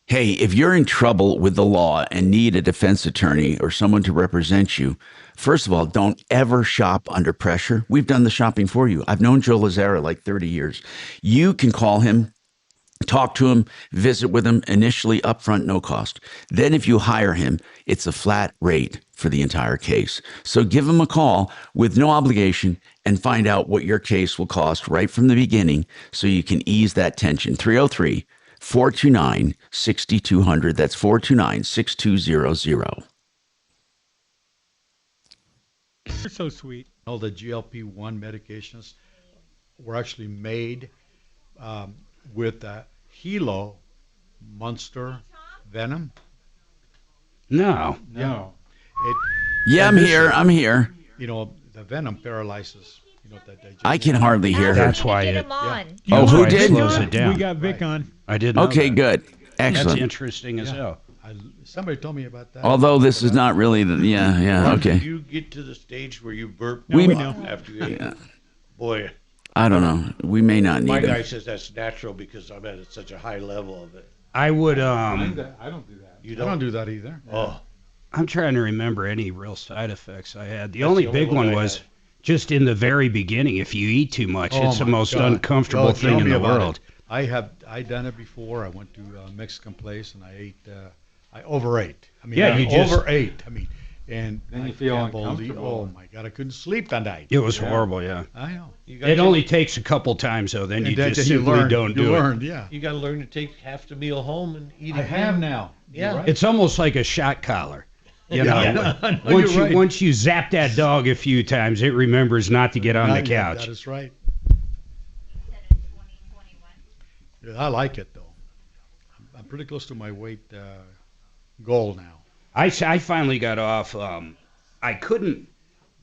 S29: Hey, if you're in trouble with the law and need a defense attorney or someone to represent you, first of all, don't ever shop under pressure. We've done the shopping for you. I've known Joe Lazara like 30 years. You can call him, talk to him, visit with him, initially upfront, no cost. Then if you hire him, it's a flat rate for the entire case. So give him a call with no obligation and find out what your case will cost right from the beginning so you can ease that tension. 303-429-6200. That's 429-6200.
S4: You're so sweet.
S7: All the GLP-1 medications. were actually made with Hilo Monster Venom.
S30: No.
S29: I'm here. I'm here.
S7: You know, the venom paralyzes. You know,
S29: I can hardly hear her.
S30: That's why it.
S29: Oh, who did?
S30: Slows it down.
S4: We got Vic on.
S30: I didn't know
S29: Okay,
S30: that.
S29: good. Excellent.
S30: That's interesting as hell.
S7: Somebody told me about that.
S29: Although this is not really the. Yeah. Okay.
S9: Did you get to the stage where you burp
S29: We
S9: after you ate? Boy.
S29: I don't know. We may not need
S9: My
S29: it.
S9: guy says that's natural because I'm at such a high level of it.
S30: I would.
S8: I don't do that.
S9: You
S7: I don't do that either.
S9: Oh.
S30: I'm trying to remember any real side effects I had. The only big one was just in the very beginning. If you eat too much, it's the most uncomfortable thing in the world.
S7: I done it before. I went to a Mexican place and I ate. I overate. I mean, I overate. I mean, and
S8: then you feel uncomfortable.
S7: Oh my God, I couldn't sleep that night.
S30: It was horrible. Yeah.
S7: I know.
S30: It only takes a couple times, though. Then you just simply don't do it.
S7: Yeah.
S9: You got to learn to take half the meal home and eat it.
S7: I have now.
S9: Yeah.
S7: Right.
S30: It's almost like a shot collar. You know,
S7: I know,
S30: once you zap that dog a few times, it remembers not to get on the couch.
S7: That is right. Yeah, I like it though. I'm pretty close to my weight goal now.
S30: I finally got off. I couldn't.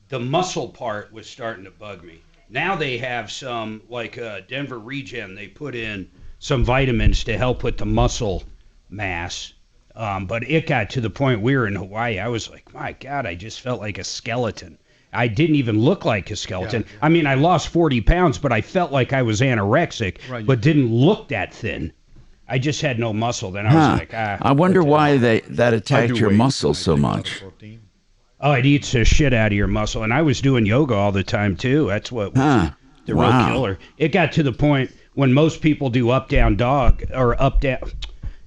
S30: The muscle part was starting to bug me. Now they have some, like Denver Regen, they put in some vitamins to help with the muscle mass. But it got to the point we were in Hawaii. I was like, my God, I just felt like a skeleton. I didn't even look like a skeleton. Yeah. I mean, I lost 40 pounds, but I felt like I was anorexic, but didn't look that thin. I just had no muscle. Then I was like,
S29: I wonder why that attacked your muscles so much.
S30: Oh, it eats the shit out of your muscle. And I was doing yoga all the time, too. That's what was the real killer. It got to the point when most people do up, down, dog, or up,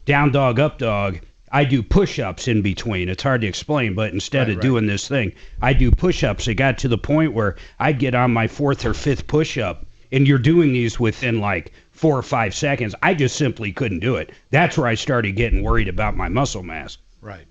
S30: down, dog, up, dog. I do push-ups in between. It's hard to explain, but instead of doing this thing, I do push-ups. It got to the point where I'd get on my fourth or fifth push-up, and you're doing these within like 4 or 5 seconds. I just simply couldn't do it. That's where I started getting worried about my muscle mass.
S7: Right.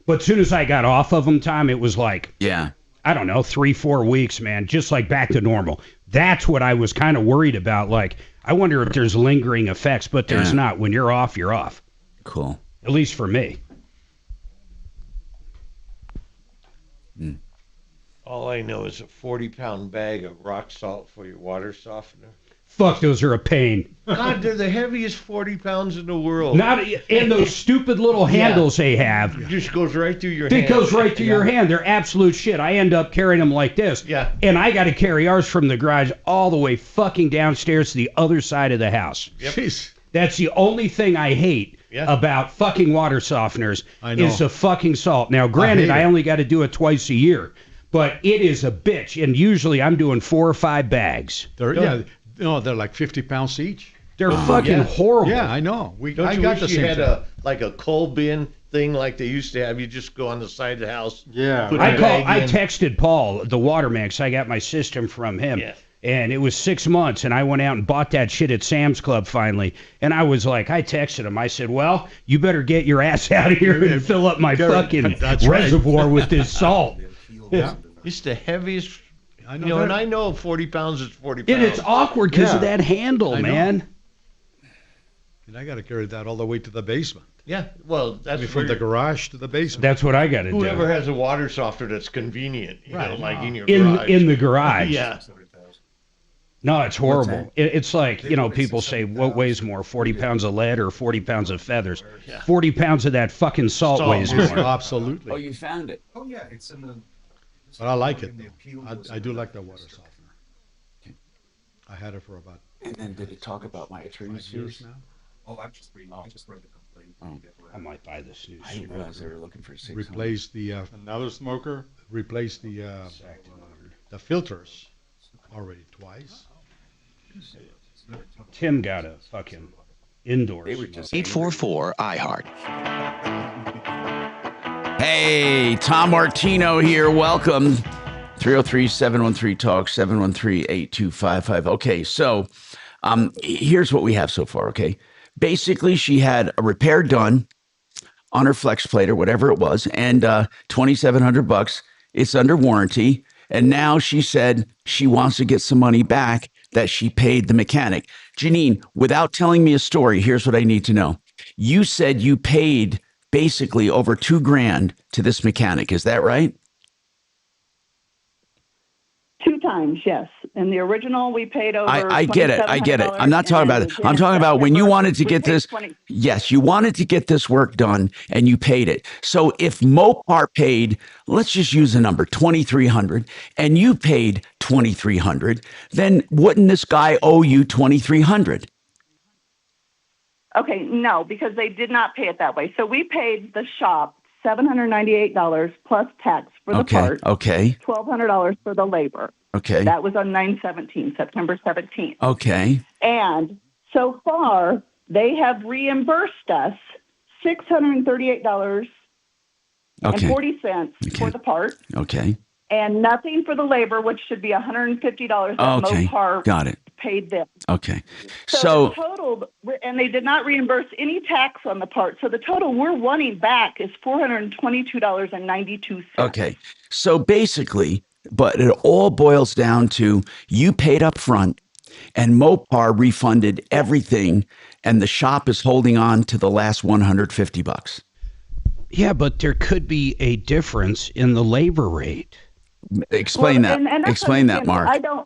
S30: But as soon as I got off of them, Tom, it was like,
S29: I
S30: don't know, 3-4 weeks, man, just like back to normal. That's what I was kind of worried about. Like, I wonder if there's lingering effects, but there's not. When you're off, you're off.
S29: Cool.
S30: At least for me.
S9: All I know is a 40-pound bag of rock salt for your water softener.
S30: Fuck, those are a pain.
S9: God, they're the heaviest 40 pounds in the world.
S30: Not in those stupid little handles they have.
S9: It just goes right through your hand.
S30: It goes right through your hand. They're absolute shit. I end up carrying them like this.
S9: Yeah.
S30: And I got to carry ours from the garage all the way fucking downstairs to the other side of the house.
S9: Yep.
S30: Jeez. That's the only thing I hate about fucking water softeners is the fucking salt. Now, granted, I only got to do it twice a year, but it is a bitch. And usually I'm doing 4 or 5 bags.
S7: They're like 50 pounds each.
S30: They're fucking horrible.
S7: Yeah, I know.
S9: I got the same. You had a coal bin thing like they used to have. You just go on the side of the house.
S8: Yeah.
S30: I texted Paul, the waterman, because I got my system from him. Yeah. And it was 6 months, and I went out and bought that shit at Sam's Club finally. And I was like, I texted him. I said, well, you better get your ass out of here and fill up my fucking reservoir with this salt.
S9: Yeah. It's the heaviest. I know, and I know 40 pounds is 40 pounds.
S30: And it's awkward because of that handle, man.
S7: And I got to carry that all the way to the basement.
S9: Yeah, well, that's
S7: from the garage to the basement.
S30: That's what I got to do.
S9: Whoever has a water softener that's convenient, you know, like in your garage.
S30: In the garage.
S9: Yeah.
S30: No, it's horrible. It's like, you know, people say, what weighs more, 40 pounds of lead or 40 pounds of feathers? Yeah. 40 pounds of that fucking salt weighs more.
S7: Absolutely.
S29: Oh, you found it?
S2: Oh, yeah, it's in the...
S7: But I like it. I do like the water softener. I had it for about.
S29: And then did it talk about my attorney's fees
S7: now?
S2: Oh, I just read the complaint.
S30: I might buy this new.
S29: I didn't realize they were looking for 600.
S7: Replace the
S8: another smoker.
S7: Replace the filters already twice.
S30: Tim got a fucking indoor.
S13: 844 iHeart.
S29: Hey, Tom Martino here. Welcome. 303-713-TALK, 713-8255. Okay, so here's what we have so far, okay? Basically, she had a repair done on her flex plate or whatever it was, and $2,700. It's under warranty, And now she said she wants to get some money back that she paid the mechanic. Janine, without telling me a story, here's what I need to know. You said you paid basically over $2,000 to this mechanic. Is that right?
S11: 2 times, yes. In the original, we paid over.
S29: I get it. I'm not talking about it. I'm talking about when you wanted to get this. Yes, you wanted to get this work done and you paid it. So if Mopar paid, let's just use a number, $2,300, and you paid $2,300, then wouldn't this guy owe you $2,300?
S11: Okay, no, because they did not pay it that way. So we paid the shop $798 plus tax for the part.
S29: Okay.
S11: $1,200 for the labor.
S29: Okay.
S11: That was on 9/17, September 17th.
S29: Okay.
S11: And so far, they have reimbursed us $638 and 40 cents for the part.
S29: Okay.
S11: And nothing for the labor, which should be $150 that Mopar
S29: got it.
S11: paid them.
S29: Okay.
S11: So the total, and they did not reimburse any tax on the part. So the total we're wanting back is $422.92.
S29: Okay. So basically, but it all boils down to you paid up front and Mopar refunded everything and the shop is holding on to the last $150.
S30: Yeah, but there could be a difference in the labor rate.
S29: Explain that. Explain that, Mark.
S11: I don't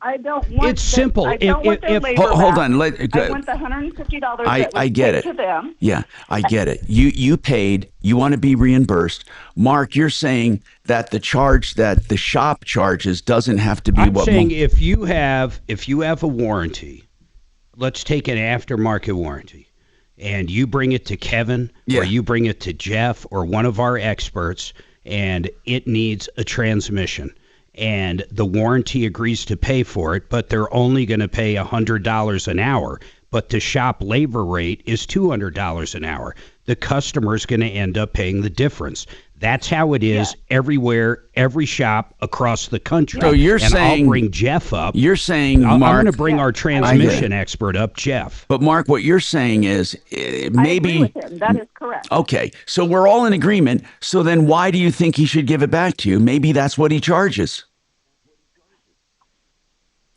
S11: want.
S30: It's simple.
S11: I don't want their labor
S29: hold
S11: back.
S29: on.
S11: I want the $150 that
S29: I
S11: was
S29: get
S11: paid
S29: it.
S11: to them.
S29: Yeah, I get it. You paid. You want to be reimbursed. Mark, you're saying that the charge that the shop charges doesn't have to be
S30: I'm
S29: what.
S30: saying if you have a warranty, let's take an aftermarket warranty, and you bring it to Kevin or you bring it to Jeff or one of our experts, and it needs a transmission. And the warranty agrees to pay for it, but they're only going to pay $100 an hour. But the shop labor rate is $200 an hour. The customer's going to end up paying the difference. That's how it is everywhere, every shop across the country.
S29: So you're saying,
S30: I'll bring Jeff up.
S29: You're saying, Mark,
S30: I'm going to bring our transmission expert up, Jeff.
S29: But Mark, what you're saying is maybe.
S11: I agree with him. That is correct.
S29: Okay, so we're all in agreement. So then why do you think he should give it back to you? Maybe that's what he charges.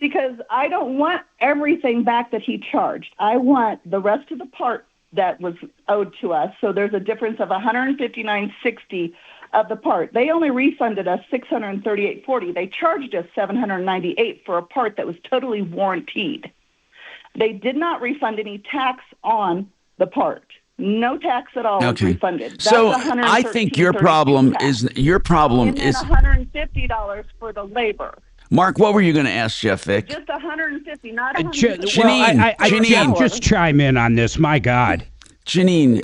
S11: Because I don't want everything back that he charged. I want the rest of the part that was owed to us. So there's a difference of $159.60 of the part. They only refunded us $638.40. They charged us $798 for a part that was totally warranted. They did not refund any tax on the part. No tax at all was refunded. That's
S29: so I think your problem is
S11: and then $150 for the labor.
S29: Mark, what were you going to ask Jeff Vick?
S11: Just $150, not $150.
S30: Janine, just chime in on this. My God.
S29: Janine,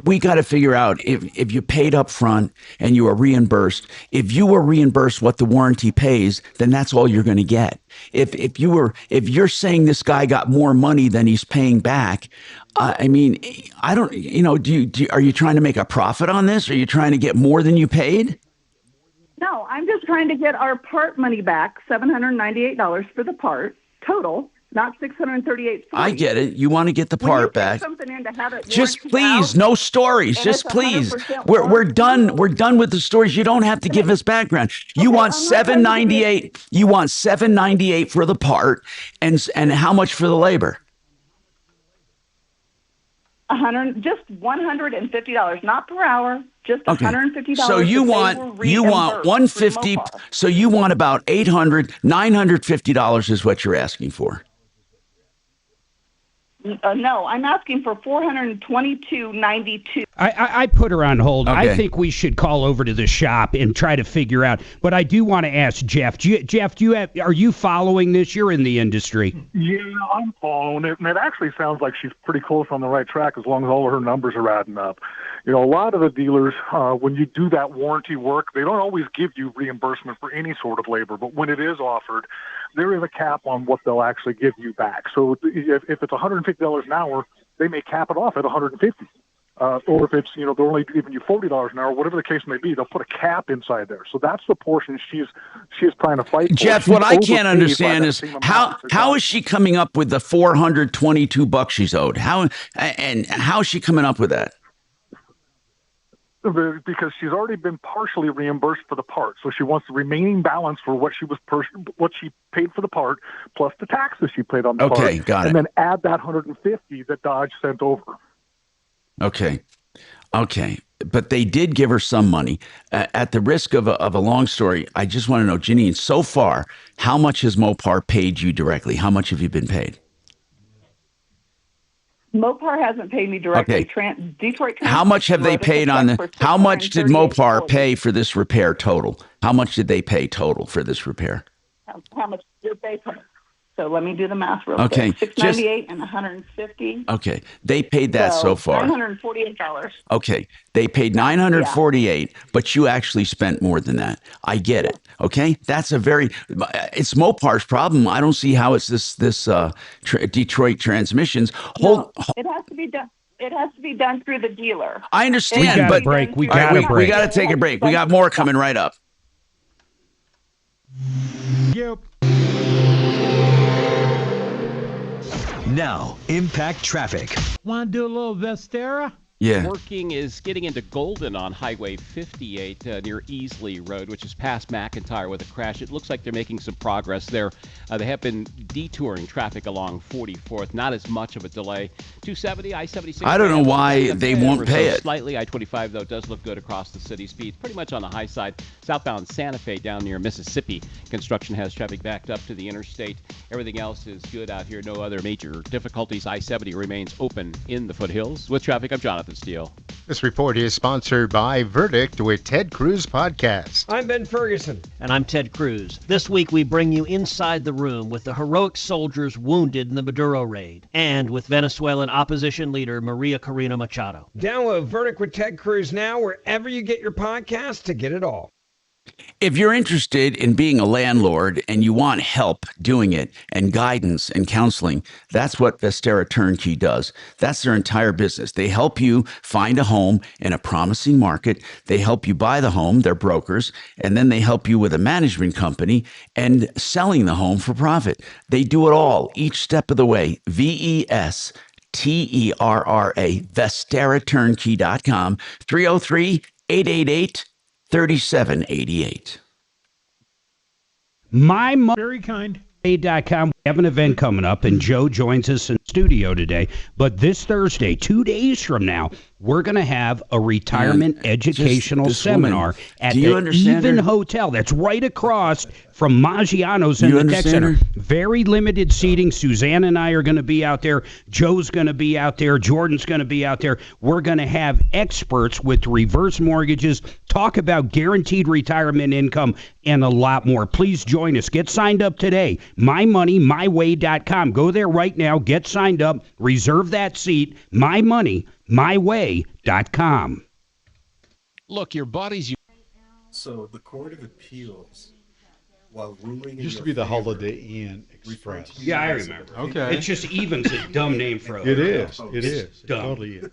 S29: we got to figure out if you paid up front and you were reimbursed. If you were reimbursed what the warranty pays, then that's all you're going to get. If you're saying this guy got more money than he's paying back, I mean, I don't. Are you trying to make a profit on this? Are you trying to get more than you paid?
S11: No, I'm just trying to get our part money back, $798 for the part total, not $638.
S29: I get it. You want to get the part back.
S11: Something in to have it
S29: just please, no stories. Just please. We're done. We're done with the stories. You don't have to give us background. You want $798. You want $798 for the part, and how much for the labor?
S11: Just $150, not per hour. Just $150.
S29: So you want $150. So you want about $950 is what you're asking for.
S11: No, I'm asking for $422.92.
S30: I put her on hold.
S29: Okay.
S30: I think we should call over to the shop and try to figure out. But I do want to ask Jeff. Jeff, are you following this? You're in the industry.
S14: Yeah, I'm following it, and it actually sounds like she's pretty close on the right track as long as all of her numbers are adding up. A lot of the dealers, when you do that warranty work, they don't always give you reimbursement for any sort of labor, but when it is offered, there is a cap on what they'll actually give you back. So if it's $150 an hour, they may cap it off at $150. Or if it's, they're only giving you $40 an hour, whatever the case may be, they'll put a cap inside there. So that's the portion she's trying to fight for.
S29: Jeff, what I can't understand is how is she coming up with the $422 she's owed? How is she coming up with that?
S14: because she's already been partially reimbursed for the part. So she wants the remaining balance for what she paid for the part plus the taxes she paid on the part.
S29: Okay, got it.
S14: And then add that $150 that Dodge sent over.
S29: Okay. But they did give her some money. At the risk of a long story, I just want to know, Janine, so far, how much has Mopar paid you directly? How much have you been paid?
S11: Mopar hasn't paid me directly.
S29: Okay.
S11: Detroit.
S29: How much have they paid on the? How much did Mopar pay for this repair total? How much did they pay total for this repair?
S11: How much did they pay? So let me do the math real
S29: Okay,
S11: quick. $698 and $150.
S29: Okay, they paid that so far.
S11: $948.
S29: Okay, they paid $948, but you actually spent more than that. I get it. Okay, that's it's Mopar's problem. I don't see how it's this Detroit Transmissions.
S11: It has to be done. It has to be done through the dealer.
S29: I understand, but
S30: we got to
S29: take a break. We got more coming right up.
S4: Yep.
S13: Now, impact traffic.
S4: Want to do a little Vestera?
S29: Yeah.
S1: Working is getting into Golden on Highway 58 near Easley Road, which is past McIntyre with a crash. It looks like they're making some progress there. They have been detouring traffic along 44th. Not as much of a delay. 270, I-76.
S29: I don't know why they won't pay it.
S1: Slightly. I-25, though, does look good across the city. Speeds pretty much on the high side. Southbound Santa Fe down near Mississippi. Construction has traffic backed up to the interstate. Everything else is good out here. No other major difficulties. I-70 remains open in the foothills. With traffic, I'm Jonathan Steele.
S15: This report is sponsored by Verdict with Ted Cruz Podcast.
S16: I'm Ben Ferguson.
S17: And I'm Ted Cruz. This week we bring you inside the room with the heroic soldiers wounded in the Maduro raid and with Venezuelan opposition leader Maria Corina Machado.
S16: Download Verdict with Ted Cruz now wherever you get your podcasts to get it all.
S29: If you're interested in being a landlord and you want help doing it and guidance and counseling, that's what Vestera Turnkey does. That's their entire business. They help you find a home in a promising market. They help you buy the home, they're brokers, and then they help you with a management company and selling the home for profit. They do it all, each step of the way. VESTERRA, VesteraTurnkey.com, 303-888 3788.
S4: Very kind.
S30: We have an event coming up, and Joe joins us in studio today. But this Thursday, 2 days from now, we're going to have a retirement educational seminar at the Even Hotel. That's right across from Maggiano's in the Tech Center. Very limited seating. Suzanne and I are going to be out there. Joe's going to be out there. Jordan's going to be out there. We're going to have experts with reverse mortgages, talk about guaranteed retirement income, and a lot more. Please join us. Get signed up today. MyMoneyMyWay.com. Go there right now. Get signed up. Reserve that seat. MyMoneyMyWay.com.
S18: Look, your body's...
S2: So the Court of Appeals, while ruling...
S8: It used to be the Holiday Inn Express.
S30: Yeah, I remember.
S8: Okay.
S30: It's just Even's a dumb name for a
S8: It
S30: hotel.
S8: is. It is.
S30: It's dumb.
S8: It totally is.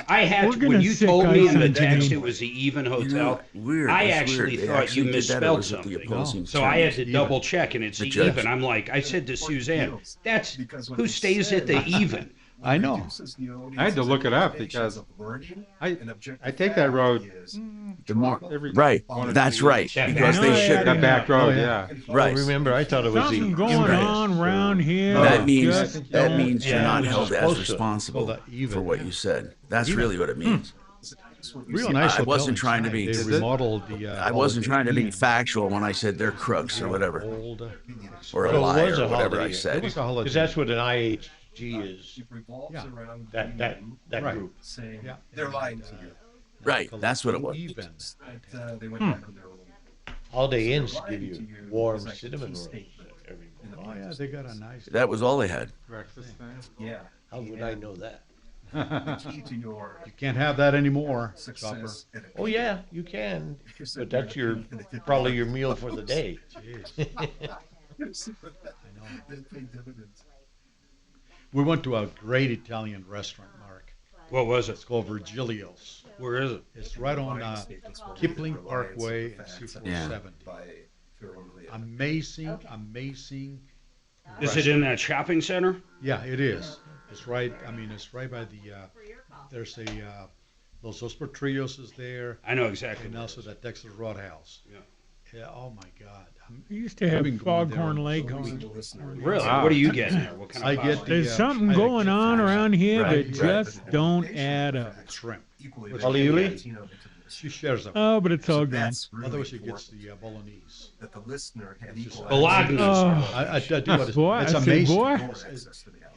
S30: I had to, when you told me in the text it was the Even Hotel, I actually thought you misspelled something. So I had to double check, and it's the Even. I'm like, I said to Suzanne, that's who stays at the Even.
S8: I know. I had to look it up because I take that road.
S29: Right. That's right. Because they should.
S8: That back road, yeah.
S29: Right.
S9: Remember, I thought it was
S4: Something going on around here.
S29: That means you're not held as responsible for what you said. That's really what it means.
S8: Real nice.
S29: I wasn't trying to be. I wasn't trying to be factual when I said they're crooks or whatever, or a liar or whatever I said.
S9: Because that's what an IHG is. That
S8: right.
S9: group.
S2: Yeah. They're lying to you.
S29: Right. That's what it was.
S2: They went back on their own.
S9: Holiday Inns give you warm cinnamon rolls every morning.
S8: Oh yeah, they got a nice.
S29: That was all they had.
S8: Breakfast thing.
S2: Yeah.
S9: How would I know that?
S2: Key to your
S8: You can't have that anymore.
S2: success.
S9: Oh yeah, you can. But that's probably your meal for the day.
S8: We went to a great Italian restaurant, Mark.
S30: What was it?
S8: It's called Virgilio's.
S30: Where is it?
S8: It's right on Kipling Parkway and C470. Amazing.
S30: Is it in that shopping center?
S8: Yeah, it is. It's right. I mean, it's right by the. There's a
S7: Los Portrillos is there.
S30: I know exactly.
S7: And also that Texas Roadhouse.
S30: Yeah.
S7: Yeah. Oh my God.
S4: We used to have Foghorn Leghorn.
S30: Really? Wow. What do you get there? What kind of pasta?
S4: There's something going on around here that just don't add up.
S7: Shrimp.
S9: Aliuli?
S7: She shares them.
S4: Oh, but it's all gone.
S7: Otherwise, she gets the bolognese.
S2: That the listener had
S30: Bolognese.
S7: I do what it's amazing.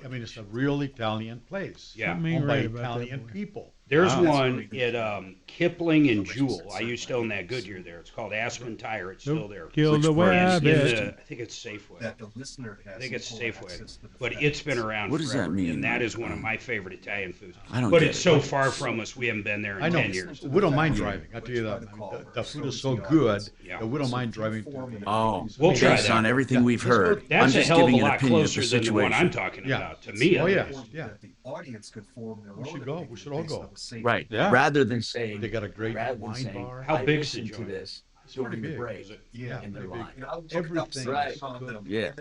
S7: I mean, it's a real Italian place.
S30: Yeah.
S7: Owned by Italian people.
S30: There's one at Kipling and Jewel. I used to own that Goodyear there. It's called Aspen Tire. It's still there.
S4: Kill the rabbit.
S30: I think it's Safeway.
S2: That the listener has
S30: I think it's Safeway. But it's been around
S29: What does
S30: forever.
S29: that mean?
S30: And that is one of my favorite Italian foods.
S29: I don't
S30: But
S29: get
S30: it's
S29: it.
S30: so far from us, we haven't been there in 10 years.
S7: We don't mind driving. I tell you that. The food is so good that we don't mind driving.
S29: Oh,
S30: We'll try
S29: based
S30: that.
S29: on everything we've heard.
S30: That's
S29: I'm
S30: a
S29: just
S30: hell of a
S29: giving an
S30: lot
S29: opinion of the
S30: closer than the one
S29: situation.
S30: I'm talking about. To me,
S7: Oh,
S30: at
S7: yeah.
S30: least.
S7: Yeah.
S2: The audience could form their
S7: We should go. We should all go.
S29: Right.
S7: Yeah.
S29: Rather than saying,
S7: They got a great
S29: rather than
S7: wine
S29: saying,
S7: bar.
S30: How
S29: I
S30: big's the
S29: listened to
S30: joint?
S29: this
S7: It's pretty
S29: during the
S7: big.
S29: break
S7: Yeah,
S29: in their
S7: pretty
S29: line.
S7: big. Everything
S29: Right.
S7: is good.
S29: Yeah.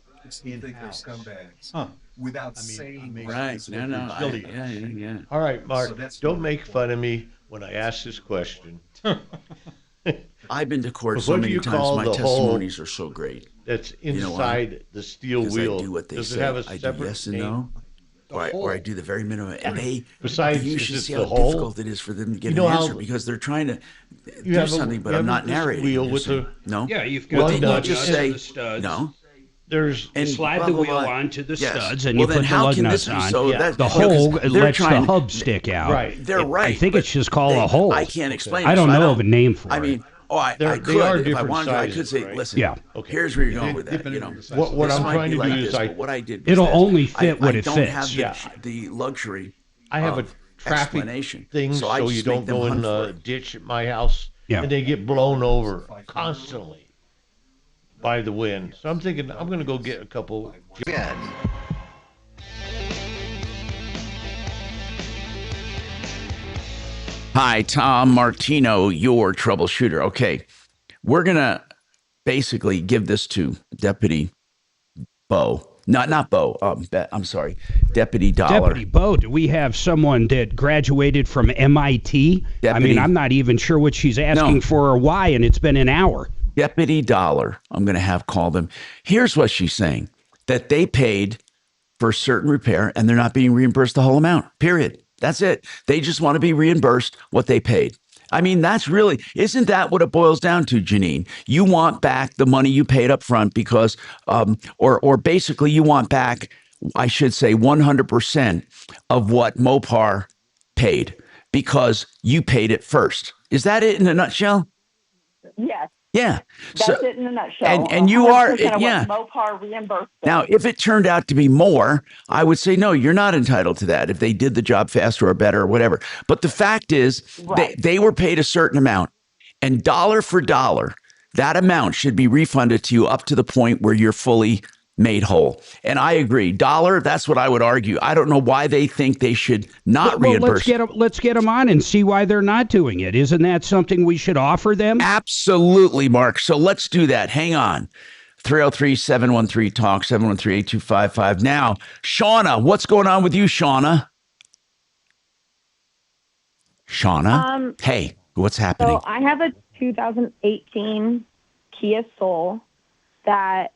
S2: In-house scumbags.
S7: Huh.
S2: Without
S7: I mean,
S2: saying
S7: amazing.
S29: Right. No, no.
S7: Chili.
S29: Yeah.
S9: All right, Mark,
S2: So that's
S9: don't
S2: what-
S9: make fun of me when I ask this question.
S29: I've been to court
S9: But
S29: so
S9: what do
S29: many
S9: you
S29: times.
S9: call
S29: My
S9: the hole
S29: testimonies are so great.
S9: That's
S29: You know why?
S9: inside the steel
S29: 'Cause
S9: wheel.
S29: I do what they
S9: Does
S29: say.
S9: it have a
S29: I do
S9: separate
S29: yes and
S9: name?
S29: no. Or I do the very minimum. And they,
S9: Besides,
S29: you
S9: is
S29: should
S9: it
S29: see
S9: the
S29: how
S9: hole?
S29: difficult it is for them to get
S9: You know
S29: an
S9: how-
S29: answer because they're trying to
S9: You
S29: do
S9: have a-
S29: something, but
S9: you
S29: I'm
S9: have
S29: not
S9: this
S29: narrating.
S9: wheel
S29: You're
S9: with
S29: saying-
S9: the-
S29: no.
S30: Yeah, you've
S29: Well,
S30: got
S29: then
S30: the
S29: you
S30: lug
S29: just
S30: nuts and
S29: say
S30: the studs.
S29: no.
S9: There's
S30: You slide
S29: blah,
S30: the
S29: blah,
S30: wheel
S29: blah.
S30: onto the
S29: Yes.
S30: studs, and
S29: Well,
S30: you
S29: then
S30: put the
S29: how
S30: lug
S29: can
S30: nuts
S29: this be
S30: on.
S29: so?
S9: Yeah.
S29: That,
S30: The
S29: because
S30: hole
S29: they're
S30: lets the
S29: trying-
S30: hub stick out.
S9: Right.
S29: They're right.
S30: I think
S29: but
S30: it's just called a hole.
S29: I can't explain.
S30: I
S29: it,
S30: don't
S29: so
S30: know
S29: don't-
S30: of a name for
S29: I
S30: it.
S29: mean, I
S9: They
S29: could
S9: are
S29: if I
S9: different
S29: wanted to. I could
S9: sizes,
S29: say,
S9: right?
S29: listen.
S30: Yeah.
S29: Okay. Here's where you're going with that.
S7: Depending
S29: You know,
S7: on the size.
S9: What
S29: this
S9: I'm
S29: might
S9: trying
S29: be
S9: to
S29: like
S9: do is
S29: this,
S9: I
S29: but what I did. Was
S30: It'll
S29: this.
S30: only fit what
S29: I
S30: it
S29: don't
S30: fits.
S29: have
S9: Yeah.
S29: the luxury.
S9: I have a
S29: of
S9: traffic
S29: explanation,
S9: thing
S29: so I
S9: so
S29: just
S9: you
S29: make
S9: don't
S29: them
S9: go in
S29: hunt for
S9: the
S29: it.
S9: ditch at my house
S30: Yeah.
S9: and they get blown over constantly by the wind. So I'm thinking I'm going to go get a couple. Yeah.
S29: Hi, Tom Martino, your troubleshooter. Okay, we're gonna basically give this to Deputy Bo. Not Bo. I'm sorry, Deputy Dollar.
S30: Deputy Bo, do we have someone that graduated from MIT? I
S29: Deputy-
S30: mean, I'm not even sure what she's asking for or why, and it's been an hour.
S29: Deputy Dollar. I'm gonna have call them. Here's what she's saying: that they paid for a certain repair and they're not being reimbursed the whole amount. Period. That's it. They just want to be reimbursed what they paid. I mean, isn't that what it boils down to, Janine? You want back the money you paid up front because, or basically you want back, I should say 100% of what Mopar paid because you paid it first. Is that it in a nutshell?
S11: Yes.
S29: Yeah.
S11: That's it in a nutshell.
S29: And you are,
S11: 100% of
S29: yeah.
S11: what Mopar reimbursed.
S29: Now, if it turned out to be more, I would say, no, you're not entitled to that if they did the job faster or better or whatever. But the fact is, they were paid a certain amount, and dollar for dollar, that amount should be refunded to you up to the point where you're fully made whole. And I agree. Dollar, that's what I would argue. I don't know why they think they should not reimburse.
S30: Let's get them on and see why they're not doing it. Isn't that something we should offer them?
S29: Absolutely, Mark. So let's do that. Hang on. 303-713-TALK, 713-8255. Now, Shauna, what's going on with you, Shauna? Shauna? Hey, what's happening?
S19: So I have a 2018 Kia Soul that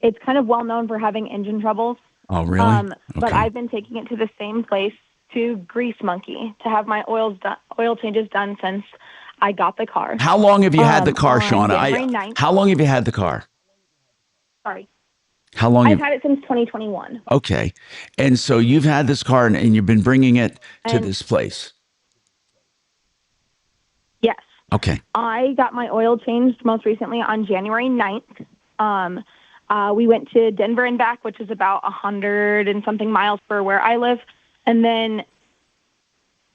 S19: it's kind of well known for having engine troubles.
S29: Oh, really?
S19: But I've been taking it to the same place, to Grease Monkey, to have my oil changes done since I got the car.
S29: How long have you had the car,
S19: on
S29: Shauna?
S19: January 9th.
S29: How long have you had the car?
S19: Sorry.
S29: How long?
S19: I've had it since 2021.
S29: Okay. And so you've had this car and you've been bringing it to this place.
S19: Yes.
S29: Okay.
S19: I got my oil changed most recently on January 9th. We went to Denver and back, which is about 100 and something miles for where I live. And then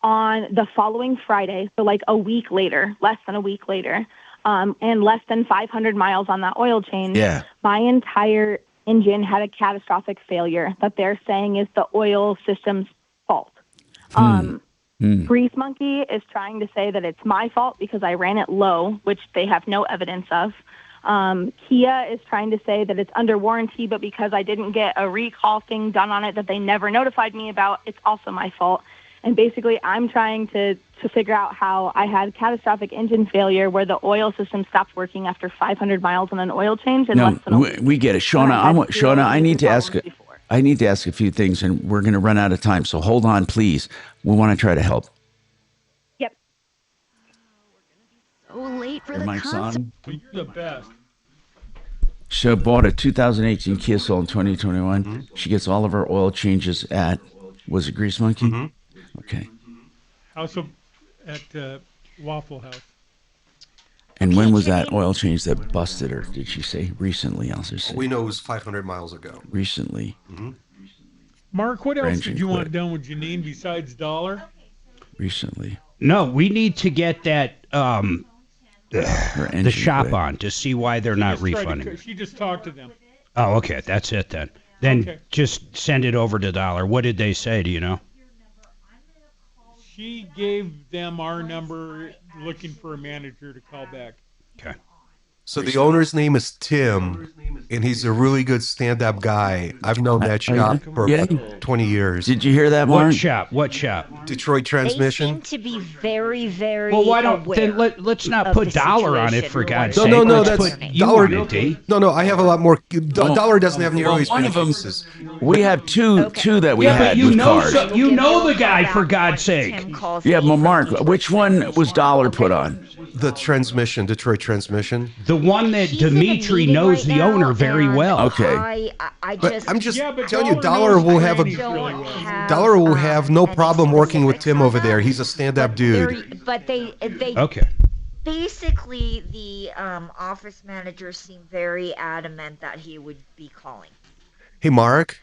S19: on the following Friday, so like a week later, less than a week later, and less than 500 miles on that oil change, my entire engine had a catastrophic failure that they're saying is the oil system's fault. Grease Monkey is trying to say that it's my fault because I ran it low, which they have no evidence of. Kia is trying to say that it's under warranty, but because I didn't get a recall thing done on it that they never notified me about, it's also my fault. And basically, I'm trying to figure out how I had catastrophic engine failure where the oil system stopped working after 500 miles on an oil change in less than a week.
S29: We get it. Shauna, I need to ask a few things, and we're going to run out of time. So hold on, please. We want to try to help.
S19: Yep.
S5: So late for
S29: Your mic's on.
S4: The best.
S29: She bought a 2018 Kia Soul in 2021. Mm-hmm. She gets all of her oil changes at, was it Grease Monkey? Mm-hmm. Okay.
S4: Also at Waffle House.
S29: And when was that oil change that busted her? Did she say recently? I'll just say.
S2: We know it was 500 miles ago.
S29: Recently.
S2: Mm-hmm.
S4: Mark, what else did you want done with Janine besides dollar?
S29: Recently.
S30: No, we need to get that the shop
S29: quit.
S30: on to see why they're not refunding.
S4: She just talked to them.
S30: Oh, okay. That's it then. Then just send it over to Dollar. What did they say? Do you know?
S4: She gave them our number looking for a manager to call back.
S30: Okay.
S2: So the owner's name is Tim, and he's a really good stand-up guy. I've known that shop for about 20 years.
S29: Did you hear that, Mark?
S30: What shop?
S2: Detroit Transmission.
S3: They seem to be very, very
S30: Well, why don't then let's not put Dollar on it for God's sake.
S2: No,
S30: Let's
S2: that's
S30: put you
S2: Dollar.
S30: on it, D.
S2: No, I have a lot more. Dollar doesn't have nearly as many pieces.
S29: We have two that we
S30: Yeah,
S29: had
S30: but you
S29: with
S30: know,
S29: cars.
S30: you know the guy for God's sake.
S29: Yeah, well, Mark, which one was Dollar put on?
S2: The transmission, Detroit Transmission.
S30: The one that Dimitri knows the owner very well.
S29: Okay.
S2: But I'm just telling you, Dollar will have Dollar will have no problem working with Tim over there. He's a stand-up dude.
S3: But they
S30: okay.
S3: Basically, the office manager seemed very adamant that he would be calling.
S2: Hey, Mark.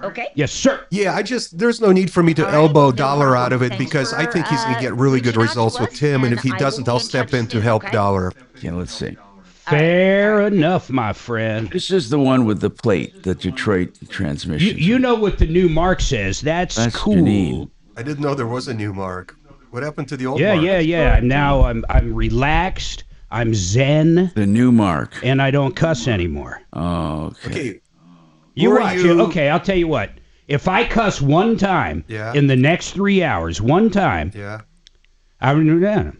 S3: Okay.
S30: Yes, sir.
S2: Yeah, there's no need for me to elbow Dollar out of it because I think he's going to get really good results with Tim, and if he doesn't, I'll step in to help Dollar.
S29: Yeah, let's see.
S30: Fair enough, my friend.
S29: This is the one with the plate, the Detroit Transmission.
S30: You know what the new Mark says. That's cool.
S29: Janine.
S2: I didn't know there was a new Mark. What happened to the old
S30: Yeah,
S2: Mark?
S30: yeah. Now I'm relaxed. I'm zen.
S29: The new Mark.
S30: And I don't cuss anymore.
S29: Oh, okay.
S30: You watch it. Okay, I'll tell you what. If I cuss one time in the next 3 hours, one time, I'm going to do that.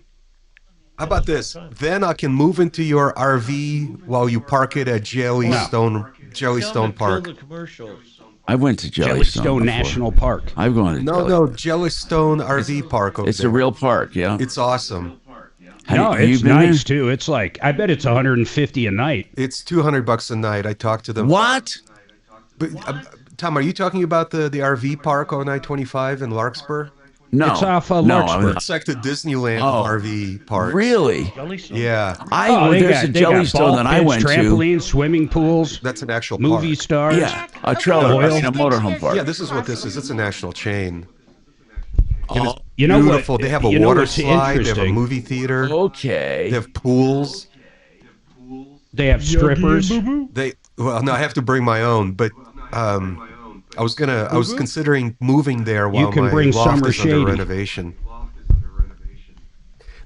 S2: How about this? Then I can move into your RV while you park it at Jellystone Park.
S29: I went to Jellystone
S30: National Park.
S29: I've gone to
S2: Jellystone RV Park.
S29: It's a real park, yeah.
S2: It's awesome.
S30: No, it's nice too. It's like I bet it's $150 a night.
S2: It's $200 a night. I talked to them.
S29: What?
S2: But Tom, are you talking about the RV park on I-25 in Larkspur?
S29: No,
S30: it's off Larkspur.
S2: It's like the Disneyland RV park.
S29: Really?
S2: Yeah.
S29: There's a Jellystone that I went to.
S30: Trampolines, swimming pools.
S2: That's an actual
S30: movie
S2: park.
S30: stars.
S29: Yeah, a trailer, a motorhome park.
S2: Yeah, this is what this is. It's a national chain.
S29: Oh,
S30: you know
S2: beautiful.
S30: What,
S2: they have a water slide. They have a movie theater.
S29: Okay.
S2: They have pools.
S30: They have strippers.
S2: No, I have to bring my own, but I was considering moving there while my loft is under renovation.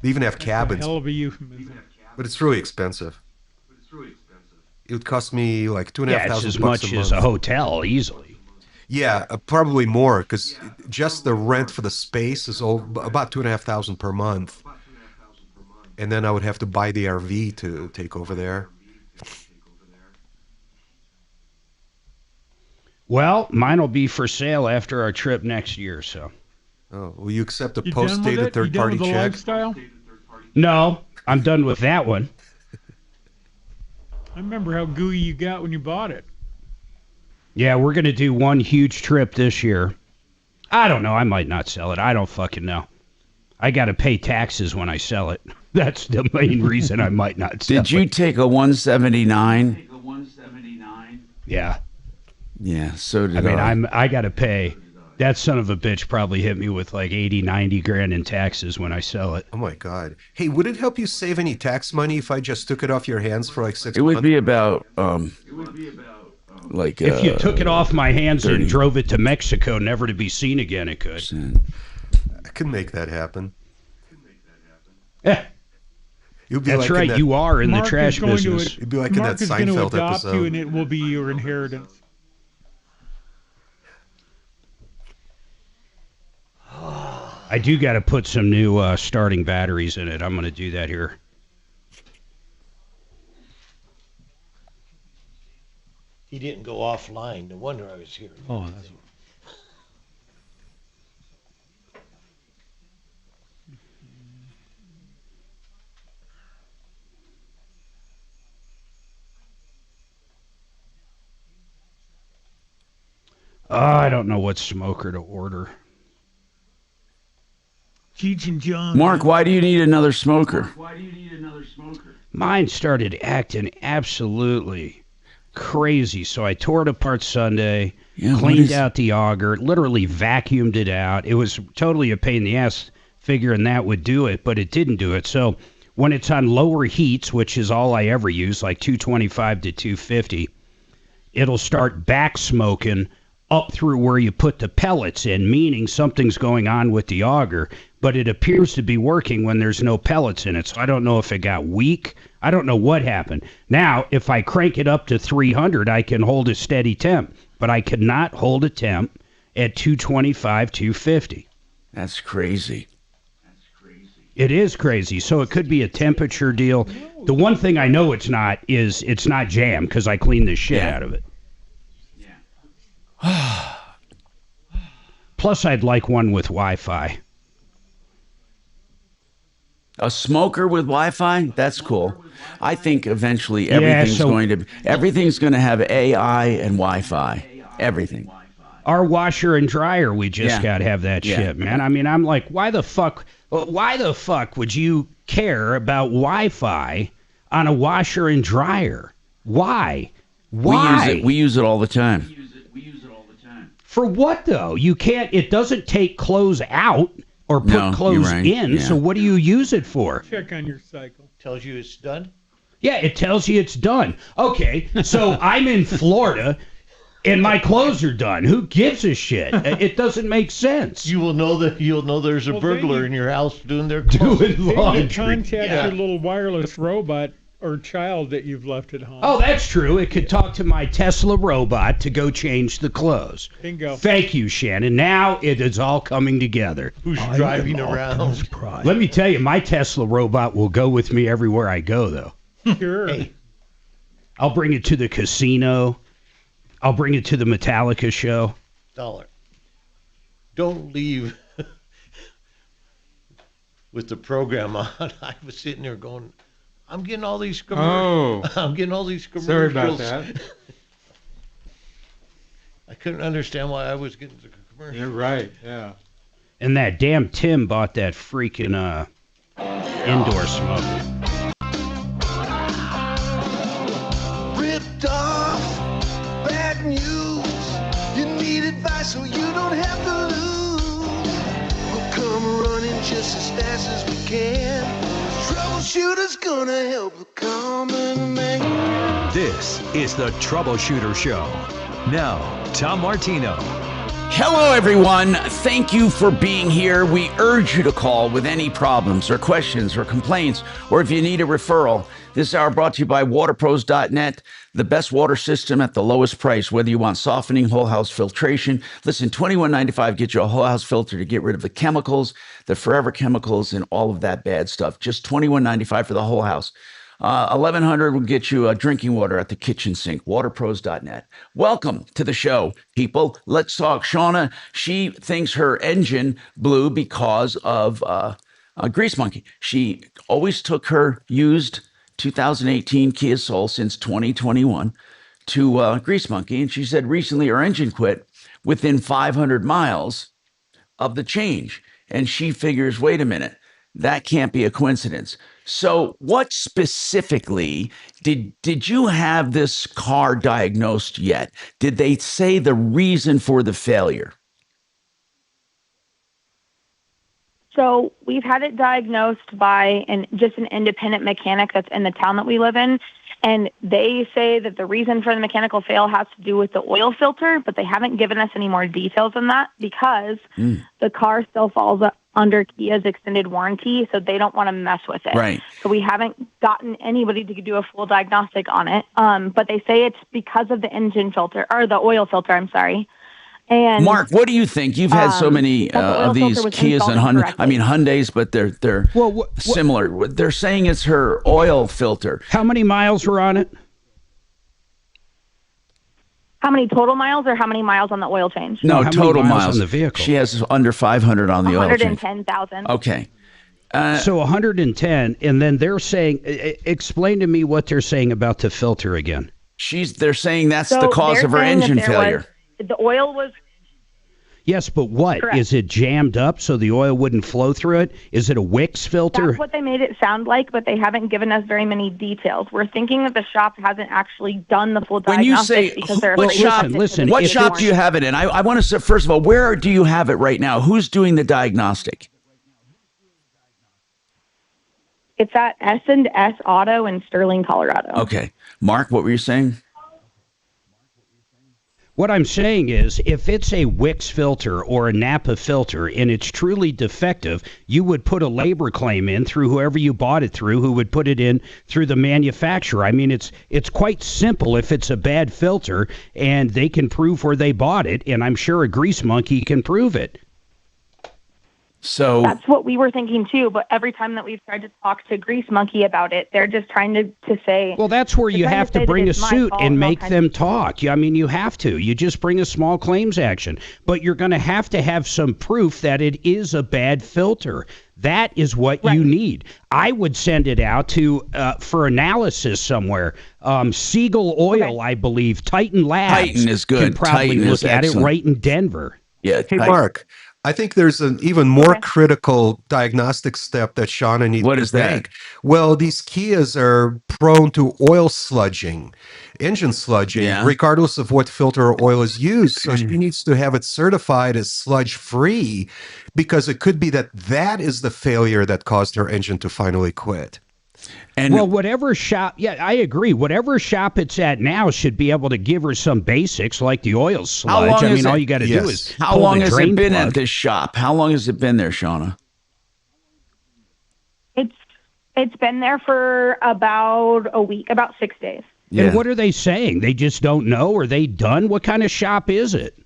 S2: They even have cabins.
S4: Hell of a euphemism.
S2: But it's really expensive. It would cost me like $2,500
S30: Yeah, it's as much as a hotel easily.
S2: Yeah, probably more because just the rent for the space is about $2,500 per month, and then I would have to buy the RV to take over there.
S30: Well, mine will be for sale after our trip next year. So.
S2: Oh, will you accept a post-dated third-party check?
S4: Lifestyle?
S30: No, I'm done with that one.
S4: I remember how gooey you got when you bought it.
S30: Yeah, we're going to do one huge trip this year. I don't know. I might not sell it. I don't fucking know. I got to pay taxes when I sell it. That's the main reason I might not sell it.
S29: Did you take a 179?
S30: Yeah.
S29: Yeah, so did I.
S30: I mean, I got to pay. That son of a bitch probably hit me with like 80, 90 grand in taxes when I sell it.
S2: Oh my God. Hey, would it help you save any tax money if I just took it off your hands for like 6 months?
S29: It would be about like
S30: if you took it off my hands 30. And drove it to Mexico, never to be seen again, it could.
S2: I could make that happen.
S30: Yeah. That's right. You are in the trash business.
S2: You'd be like in that Seinfeld episode.
S4: Mark is going to adopt you, and it will be your inheritance.
S30: I do got to put some new starting batteries in it. I'm going to do that here.
S9: He didn't go offline. No wonder I was here.
S7: Oh, that's.
S30: I don't know what smoker to order.
S4: Cheech and John.
S29: Mark, why do you need another smoker?
S30: Mine started acting absolutely crazy, so I tore it apart Sunday, cleaned out the auger, literally vacuumed it out. It was totally a pain in the ass figuring that would do it, but it didn't do it. So when it's on lower heats, which is all I ever use, like 225 to 250, it'll start back smoking up through where you put the pellets in, meaning something's going on with the auger, but it appears to be working when there's no pellets in it. So I don't know if it got weak. I don't know what happened. Now, if I crank it up to 300, I can hold a steady temp, but I could not hold a temp at 225, 250.
S29: That's crazy.
S30: It is crazy. So it could be a temperature deal. The one thing I know it's not is it's not jam, because I cleaned the shit out of it. Plus, I'd like one with Wi-Fi.
S29: A smoker with Wi-Fi? That's cool. I think eventually everything's going to have AI and Wi-Fi. Everything.
S30: Our washer and dryer, we just got to have that shit, man. I mean, I'm like, why the fuck would you care about Wi-Fi on a washer and dryer? Why?
S29: We use it all the time.
S30: For what, though? You can't, it doesn't take clothes out or put clothes in, so what do you use it for?
S4: Check on your cycle.
S9: Tells you it's done?
S30: Yeah, it tells you it's done. Okay, so I'm in Florida, and my clothes are done. Who gives a shit? It doesn't make sense.
S9: You'll know there's a burglar in your house doing their clothes.
S30: Doing laundry.
S4: You contact your little wireless robot or child that you've left at home.
S30: Oh, that's true. It could talk to my Tesla robot to go change the clothes.
S4: Bingo.
S30: Thank you, Shannon. Now it is all coming together.
S9: Who's driving around?
S30: Let me tell you, my Tesla robot will go with me everywhere I go, though.
S4: Sure.
S30: Hey, I'll bring it to the casino. I'll bring it to the Metallica show.
S9: $1. Don't leave with the program on. I was sitting there going, I'm getting all these commercials. I'm getting all these commercials.
S8: Sorry about that.
S9: I couldn't understand why I was getting the commercials.
S8: You're right, yeah.
S30: And that damn Tim bought that freaking indoor smoker.
S6: Ripped off, bad news. You need advice so you don't have to lose. We'll come running just as fast as we can. Troubleshooter's gonna help the common man.
S13: This is the Troubleshooter Show. Now, Tom Martino.
S29: Hello, everyone. Thank you for being here. We urge you to call with any problems or questions or complaints, or if you need a referral. This hour brought to you by waterpros.net, the best water system at the lowest price. Whether you want softening, whole house filtration, listen, $21.95 get you a whole house filter to get rid of the chemicals, the forever chemicals, and all of that bad stuff. Just $21.95 for the whole house. $1,100 will get you drinking water at the kitchen sink. Waterpros.net. Welcome to the show, people. Let's talk. Shauna, she thinks her engine blew because of a grease monkey. She always took her used 2018 Kia Soul since 2021 to Grease Monkey. And she said recently her engine quit within 500 miles of the change. And she figures, wait a minute, that can't be a coincidence. So what specifically did you have this car diagnosed yet? Did they say the reason for the failure?
S19: So we've had it diagnosed by just an independent mechanic that's in the town that we live in. And they say that the reason for the mechanical fail has to do with the oil filter, but they haven't given us any more details than that because the car still falls under Kia's extended warranty, so they don't want to mess with it.
S29: Right.
S19: So we haven't gotten anybody to do a full diagnostic on it. But they say it's because of the engine filter, or the oil filter, I'm sorry. And
S29: Mark, what do you think? You've had so many of these Kias and Hyundais, but they're similar. They're saying it's her oil filter.
S30: How many miles were on it?
S19: How many total miles or how many miles on the oil change?
S29: No, total miles
S30: on the vehicle.
S29: She has under 500 on the oil change.
S19: 110,000.
S29: Okay.
S30: So 110, and then they're saying, explain to me what they're saying about the filter again.
S29: They're saying that's the cause of her engine failure.
S19: The oil was...
S30: Yes, but what?
S19: Correct.
S30: Is it jammed up so the oil wouldn't flow through it? Is it a Wix filter?
S19: That's what they made it sound like, but they haven't given us very many details. We're thinking that the shop hasn't actually done the full diagnostics because they're afraid
S29: what shop do you have it in? I want to say, first of all, where do you have it right now? Who's doing the diagnostic?
S19: It's at S&S Auto in Sterling, Colorado.
S29: Okay. Mark, what were you saying?
S30: What I'm saying is, if it's a Wix filter or a Napa filter and it's truly defective, you would put a labor claim in through whoever you bought it through, who would put it in through the manufacturer. I mean, it's quite simple if it's a bad filter, and they can prove where they bought it, and I'm sure a grease monkey can prove it.
S29: So
S19: that's what we were thinking too, but every time that we've tried to talk to Grease Monkey about it, they're just trying to say...
S30: Well, that's where you have to bring a suit and make them talk. I mean, you have to. You just bring a small claims action. But you're going to have some proof that it is a bad filter. That is what you need. I would send it out to for analysis somewhere. Siegel Oil, I believe. Titan Labs.
S29: Titan is good.
S30: Can probably
S29: Titan
S30: look
S29: is
S30: at
S29: excellent.
S30: it right in Denver.
S29: Yeah.
S2: Hey, Mark, I think there's an even more critical diagnostic step that Shauna needs to
S29: What is that?
S2: take. Well, these Kias are prone to oil sludging, engine sludging, regardless of what filter or oil is used. So she needs to have it certified as sludge-free, because it could be that is the failure that caused her engine to finally quit.
S30: And well, whatever shop, I agree. Whatever shop it's at now should be able to give her some basics like the oil sludge. I mean, all you got to do is
S29: How long has it been
S30: plug.
S29: at this shop? How long has it been there, Shauna?
S19: It's been there for about a week, about 6 days.
S30: Yeah. And what are they saying? They just don't know? Are they done? What kind of shop is it?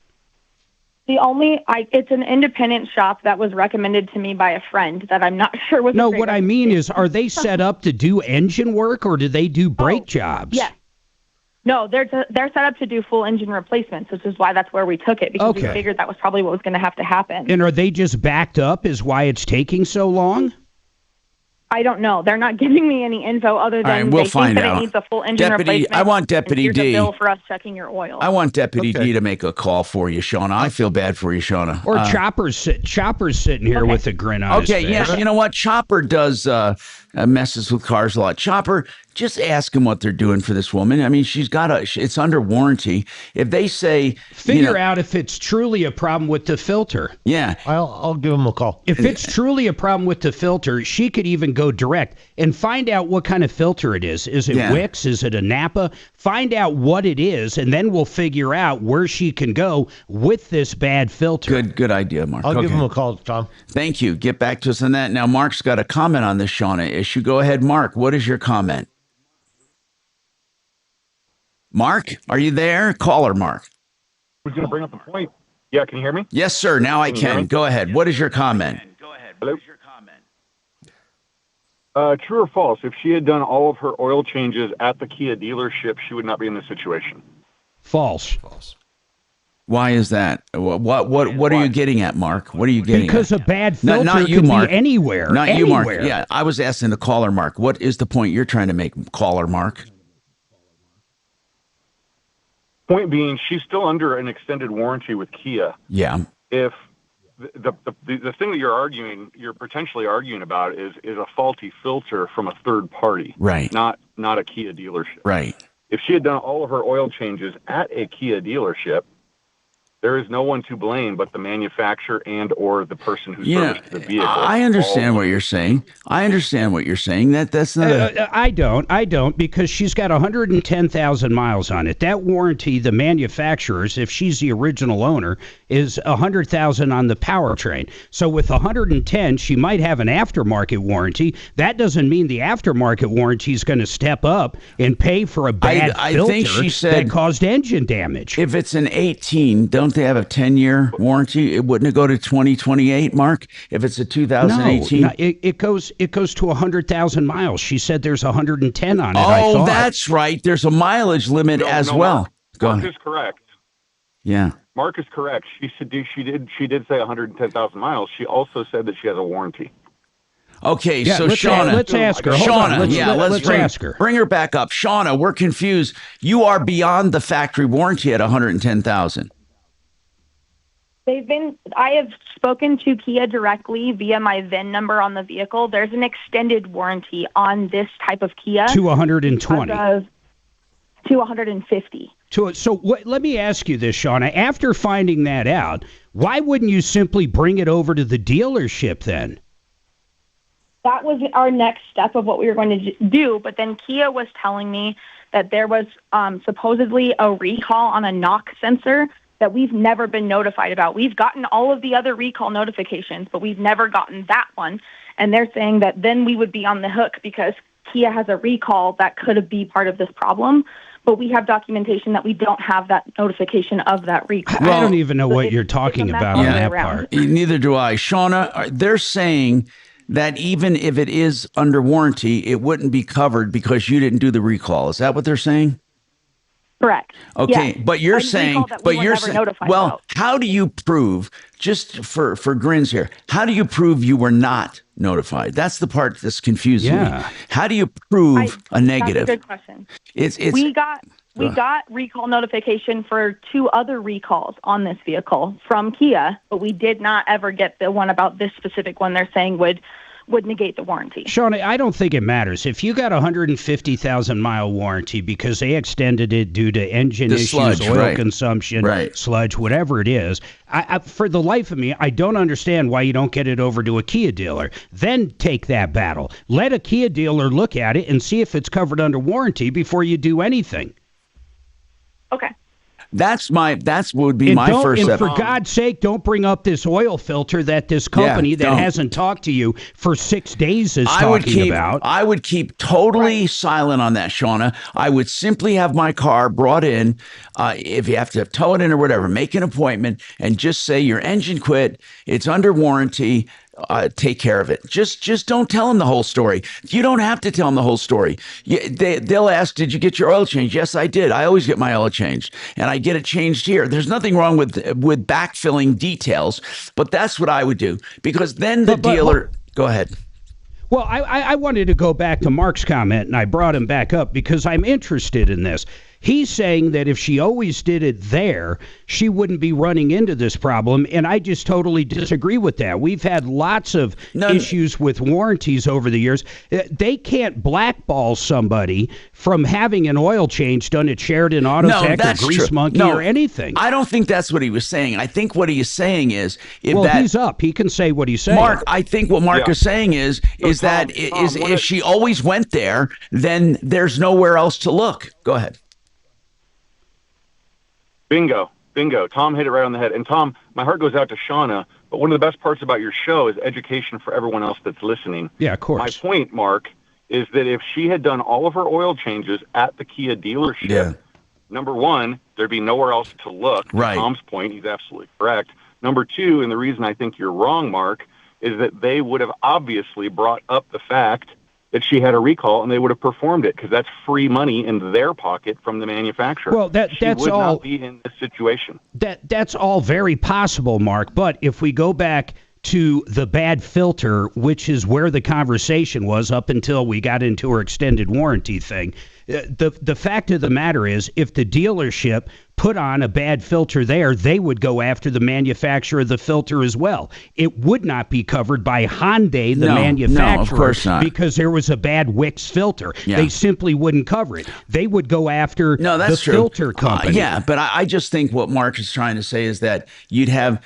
S19: It's an independent shop that was recommended to me by a friend that I'm not sure was.
S30: No, what I mean is, are they set up to do engine work or do they do brake jobs?
S19: Yes. No, they're set up to do full engine replacements, which is why that's where we took it, because we figured that was probably what was going to have to happen.
S30: And are they just backed up is why it's taking so long?
S19: I don't know. They're not giving me any info other than
S29: we'll
S19: they
S29: find
S19: think that
S29: out.
S19: it needs a full engine replacement.
S29: I want Deputy
S19: and here's
S29: D.
S19: a bill for us checking your oil.
S29: I want Deputy D to make a call for you, Shauna. I feel bad for you, Shauna.
S30: Or Chopper's sitting here with a grin on his face.
S29: Okay, yeah, you know what? Chopper does messes with cars a lot. Chopper, just ask them what they're doing for this woman. I mean, it's under warranty. If they say...
S30: Figure out if it's truly a problem with the filter.
S29: Yeah.
S9: I'll give them a call.
S30: If it's truly a problem with the filter, she could even go direct and find out what kind of filter it is. Is it Wix? Is it a Napa? Find out what it is, and then we'll figure out where she can go with this bad filter.
S29: Good idea, Mark.
S9: I'll give him a call, Tom.
S29: Thank you. Get back to us on that. Now, Mark's got a comment on this Shauna issue. Go ahead, Mark. What is your comment? Mark, are you there? Caller, Mark.
S10: Who's going to bring up the point? Yeah, can you hear me?
S29: Yes, sir. Now I can. Go ahead. What is your comment?
S10: Hello? True or false? If she had done all of her oil changes at the Kia dealership, she would not be in this situation.
S30: False.
S29: Why is that? What are you getting at, Mark? What are you getting
S30: because
S29: at?
S30: a bad filter
S29: not you,
S30: could
S29: Mark.
S30: be anywhere.
S29: Not
S30: anywhere.
S29: you, Mark. Yeah, I was asking the caller, Mark. What is the point you're trying to make, caller, Mark?
S10: Point being, she's still under an extended warranty with Kia.
S29: Yeah.
S10: If the thing that you're potentially arguing about is a faulty filter from a third party,
S29: right?
S10: Not a Kia dealership,
S29: right?
S10: If she had done all of her oil changes at a Kia dealership, there is no one to blame but the manufacturer and or the person who serviced the vehicle.
S29: I understand what you're saying. That's not
S30: I don't, because she's got 110,000 miles on it. That warranty, the manufacturers, if she's the original owner, is 100,000 on the powertrain. So with 110, she might have an aftermarket warranty. That doesn't mean the aftermarket warranty is going to step up and pay for a bad filter
S29: think she said
S30: that caused engine damage.
S29: If it's an 18, don't don't they have a 10-year warranty? It wouldn't it go to 2028, Mark, if it's a 2018?
S30: No, it goes to 100,000 miles. She said there's 110 on it.
S29: Oh, that's right. There's a mileage limit as well.
S10: Mark is correct.
S29: Yeah.
S10: Mark is correct. She did say 110,000 miles. She also said that she has a warranty.
S29: Okay,
S30: Yeah,
S29: so
S30: let's
S29: Shauna.
S30: let's ask her. Hold on.
S29: Shauna,
S30: Let's ask her.
S29: Bring her back up. Shauna, we're confused. You are beyond the factory warranty at 110,000.
S19: I have spoken to Kia directly via my VIN number on the vehicle. There's an extended warranty on this type of Kia.
S30: To 120.
S19: To 150.
S30: Let me ask you this, Shauna. After finding that out, why wouldn't you simply bring it over to the dealership then?
S19: That was our next step of what we were going to do, but then Kia was telling me that there was supposedly a recall on a knock sensor that we've never been notified about. We've gotten all of the other recall notifications, but we've never gotten that one. And they're saying that then we would be on the hook because Kia has a recall that could be part of this problem. But we have documentation that we don't have that notification of that recall.
S30: I don't even know what you're talking about on that part.
S29: Neither do I. Shauna, they're saying that even if it is under warranty, it wouldn't be covered because you didn't do the recall. Is that what they're saying?
S19: Correct.
S29: Okay,
S19: yes.
S29: but you're saying, well,
S19: about.
S29: How do you prove, just for grins here, how do you prove you were not notified? That's the part that's confusing me. How do you prove a negative?
S19: That's a good question.
S29: It's
S19: we got recall notification for 2 other recalls on this vehicle from Kia, but we did not ever get the one about this specific one they're saying would negate the warranty.
S30: Shauna, I don't think it matters. If you got a 150,000 mile warranty because they extended it due to engine issues,
S29: sludge,
S30: oil consumption, sludge, whatever it is, I, for the life of me, I don't understand why you don't get it over to a Kia dealer. Then take that battle. Let a Kia dealer look at it and see if it's covered under warranty before you do anything.
S19: Okay.
S29: That would be my first step.
S30: And for God's sake, don't bring up this oil filter that this company that hasn't talked to you for 6 days is talking about.
S29: I would keep totally silent on that, Shauna. I would simply have my car brought in. If you have to tow it in or whatever, make an appointment and just say your engine quit. It's under warranty. Take care of it. Just don't tell them the whole story. You don't have to tell them the whole story. They'll ask, did you get your oil changed? Yes, I did. I always get my oil changed, and I get it changed here. There's nothing wrong with backfilling details, but that's what I would do, because then the dealer. Go ahead.
S30: Well, I wanted to go back to Mark's comment, and I brought him back up because I'm interested in this. He's saying that if she always did it there, she wouldn't be running into this problem, and I just totally disagree with that. We've had lots of issues with warranties over the years. They can't blackball somebody from having an oil change done at Sheridan Autotech or Grease Monkey or anything.
S29: I don't think that's what he was saying. I think what he is saying is...
S30: he's up. He can say what he's saying.
S29: Mark, I think what Mark is saying is that if she always went there, then there's nowhere else to look. Go ahead.
S10: Bingo. Tom hit it right on the head. And Tom, my heart goes out to Shauna, but one of the best parts about your show is education for everyone else that's listening.
S30: Yeah, of course.
S10: My point, Mark, is that if she had done all of her oil changes at the Kia dealership, number one, there'd be nowhere else to look.
S29: Right.
S10: To Tom's point, he's absolutely correct. Number two, and the reason I think you're wrong, Mark, is that they would have obviously brought up the fact that she had a recall, and they would have performed it, because that's free money in their pocket from the manufacturer.
S30: Well, that's
S10: would
S30: all.
S10: Not be in this situation.
S30: That's all very possible, Mark. But if we go back to the bad filter, which is where the conversation was up until we got into her extended warranty thing, the fact of the matter is, if the dealership put on a bad filter there, they would go after the manufacturer of the filter as well. It would not be covered by Hyundai, the manufacturer,
S29: no, of course not,
S30: because there was a bad Wix filter.
S29: Yeah.
S30: They simply wouldn't cover it. They would go after the filter company.
S29: But I just think what Mark is trying to say is that you'd have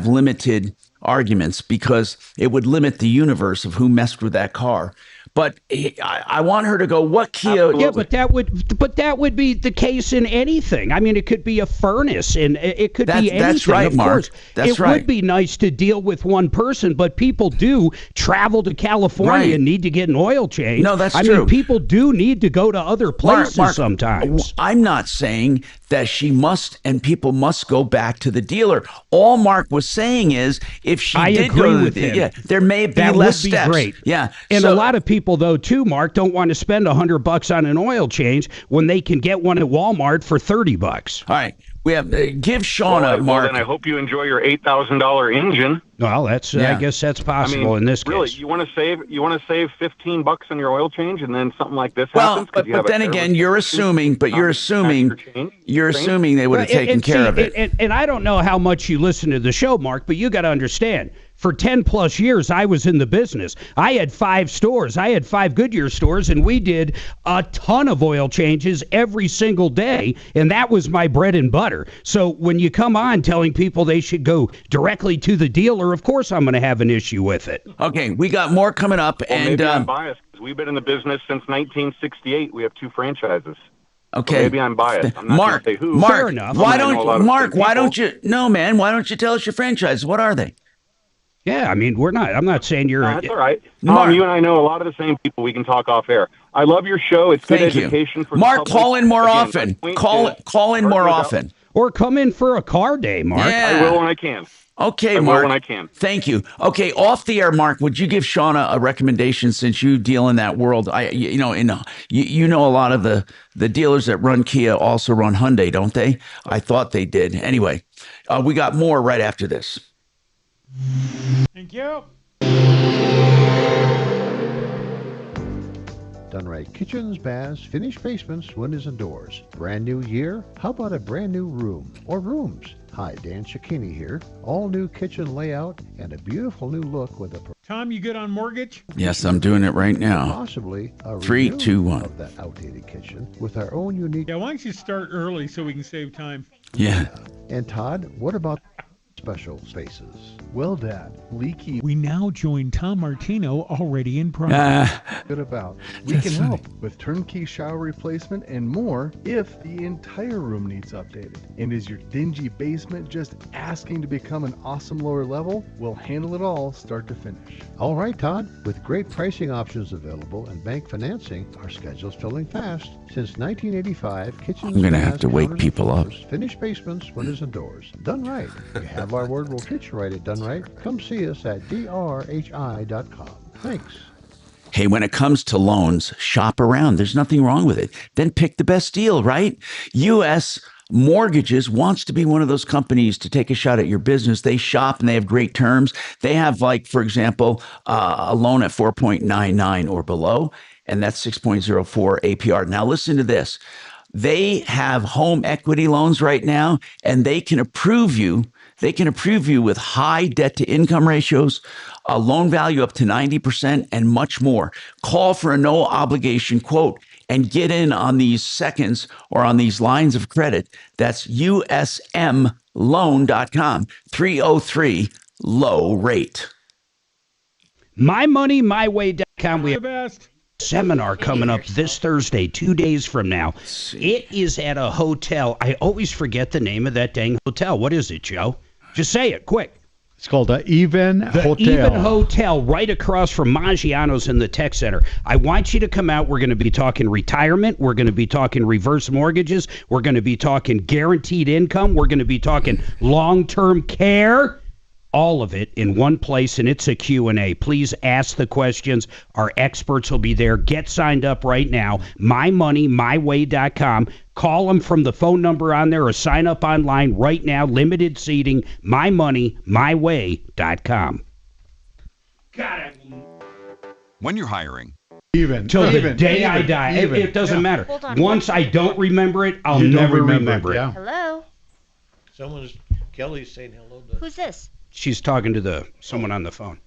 S29: limited arguments, because it would limit the universe of who messed with that car. But I want her to go, what Kia?
S30: Yeah, but that would be the case in anything. I mean, it could be a furnace, and it could be anything. That's right, of
S29: Mark.
S30: Course. It would be nice to deal with one person, but people do travel to California and need to get an oil change.
S29: No, that's
S30: true. I mean, people do need to go to other places sometimes.
S29: I'm not saying that she must and people must go back to the dealer. All Mark was saying is if she did
S30: agree
S29: go to
S30: with
S29: the
S30: him.
S29: yeah, there may be
S30: that
S29: less
S30: would be
S29: steps.
S30: Great.
S29: Yeah.
S30: And a lot of people though too, Mark, don't want to spend $100 on an oil change when they can get one at Walmart for $30.
S29: All right. We have give Shauna, Mark.
S10: Then I hope you enjoy your $8,000 engine.
S30: Well, that's I guess that's possible in this case.
S10: Really, you want to save $15 on your oil change, and then something like this happens.
S29: But then again, you're assuming they would have taken care of it.
S30: And I don't know how much you listen to the show, Mark, but you got to understand. For 10 plus years, I was in the business. I had 5 stores. I had 5 Goodyear stores, and we did a ton of oil changes every single day, and that was my bread and butter. So when you come on telling people they should go directly to the dealer, of course I'm going to have an issue with it.
S29: Okay, we got more coming up.
S10: Well,
S29: and
S10: maybe I'm biased because we've been in the business since 1968. We have 2 franchises.
S29: Okay.
S10: So maybe I'm biased. I'm not
S29: Mark,
S10: going to say who.
S29: Mark,
S30: Fair enough.
S29: Why don't you? No, man. Why don't you tell us your franchises? What are they?
S30: Yeah, I mean, I'm not saying you're...
S10: That's all right. Tom, you and I know a lot of the same people. We can talk off air. I love your show. It's good education for
S29: Mark,
S10: the public.
S29: call in more often. Call in more often.
S30: Or come in for a car day, Mark.
S29: Yeah.
S10: I will when I can.
S29: Okay,
S10: I
S29: Mark.
S10: will when I can.
S29: Thank you. Okay, off the air, Mark, would you give Shauna a recommendation since you deal in that world? You know a lot of the dealers that run Kia also run Hyundai, don't they? I thought they did. Anyway, we got more right after this.
S4: Thank you.
S12: Done right kitchens, baths, finished basements, windows, and doors. Brand new year? How about a brand new room or rooms? Hi, Dan Cicchini here. All new kitchen layout and a beautiful new look with a...
S4: Tom, you good on mortgage?
S29: Yes, I'm doing it right now.
S12: Possibly a
S29: 3, 2, 1.
S12: Of that outdated kitchen with our own unique...
S4: Yeah, why don't you start early so we can save time?
S29: Yeah.
S12: And Todd, what about special spaces?
S20: Well, Dad, leaky.
S4: We now join Tom Martino already in progress.
S20: Good about. We can help with turnkey shower replacement and more if the entire room needs updated. And is your dingy basement just asking to become an awesome lower level? We'll handle it all start to finish.
S12: All right, Todd. With great pricing options available and bank financing, our schedule's filling fast. Since 1985, kitchens...
S29: I'm going to have to wake people up.
S12: Finished basements, windows, and doors. Done right. You have our word, we'll treat you right at Done Right. Come see us at drhi.com. Thanks.
S29: Hey, when it comes to loans, shop around. There's nothing wrong with it. Then pick the best deal, right? U.S. Mortgages wants to be one of those companies to take a shot at your business. They shop and they have great terms. They have, like, for example, a loan at 4.99 or below, and that's 6.04 APR. Now, listen to this. They have home equity loans right now, and they can approve you. They can approve you with high debt to income ratios, a loan value up to 90%, and much more. Call for a no obligation quote and get in on these seconds or on these lines of credit. That's usmloan.com, 303 low rate.
S30: MyMoneyMyWay.com. We have a seminar coming up this Thursday, 2 days from now. It is at a hotel. I always forget the name of that dang hotel. What is it, Joe? Just say it, quick.
S7: It's called the Even Hotel.
S30: The Even Hotel, right across from Maggiano's in the Tech Center. I want you to come out. We're going to be talking retirement. We're going to be talking reverse mortgages. We're going to be talking guaranteed income. We're going to be talking long-term care. All of it in one place, and it's a Q&A. Please ask the questions. Our experts will be there. Get signed up right now. MyMoneyMyWay.com. Call them from the phone number on there or sign up online right now. Limited seating. MyMoneyMyWay.com.
S21: Got it. When you're hiring.
S30: Till the day I die. It doesn't matter. Once I don't remember it, I'll never remember it.
S3: Yeah. Hello?
S9: Kelly's saying hello to...
S3: Who's this?
S30: She's talking to someone on the phone.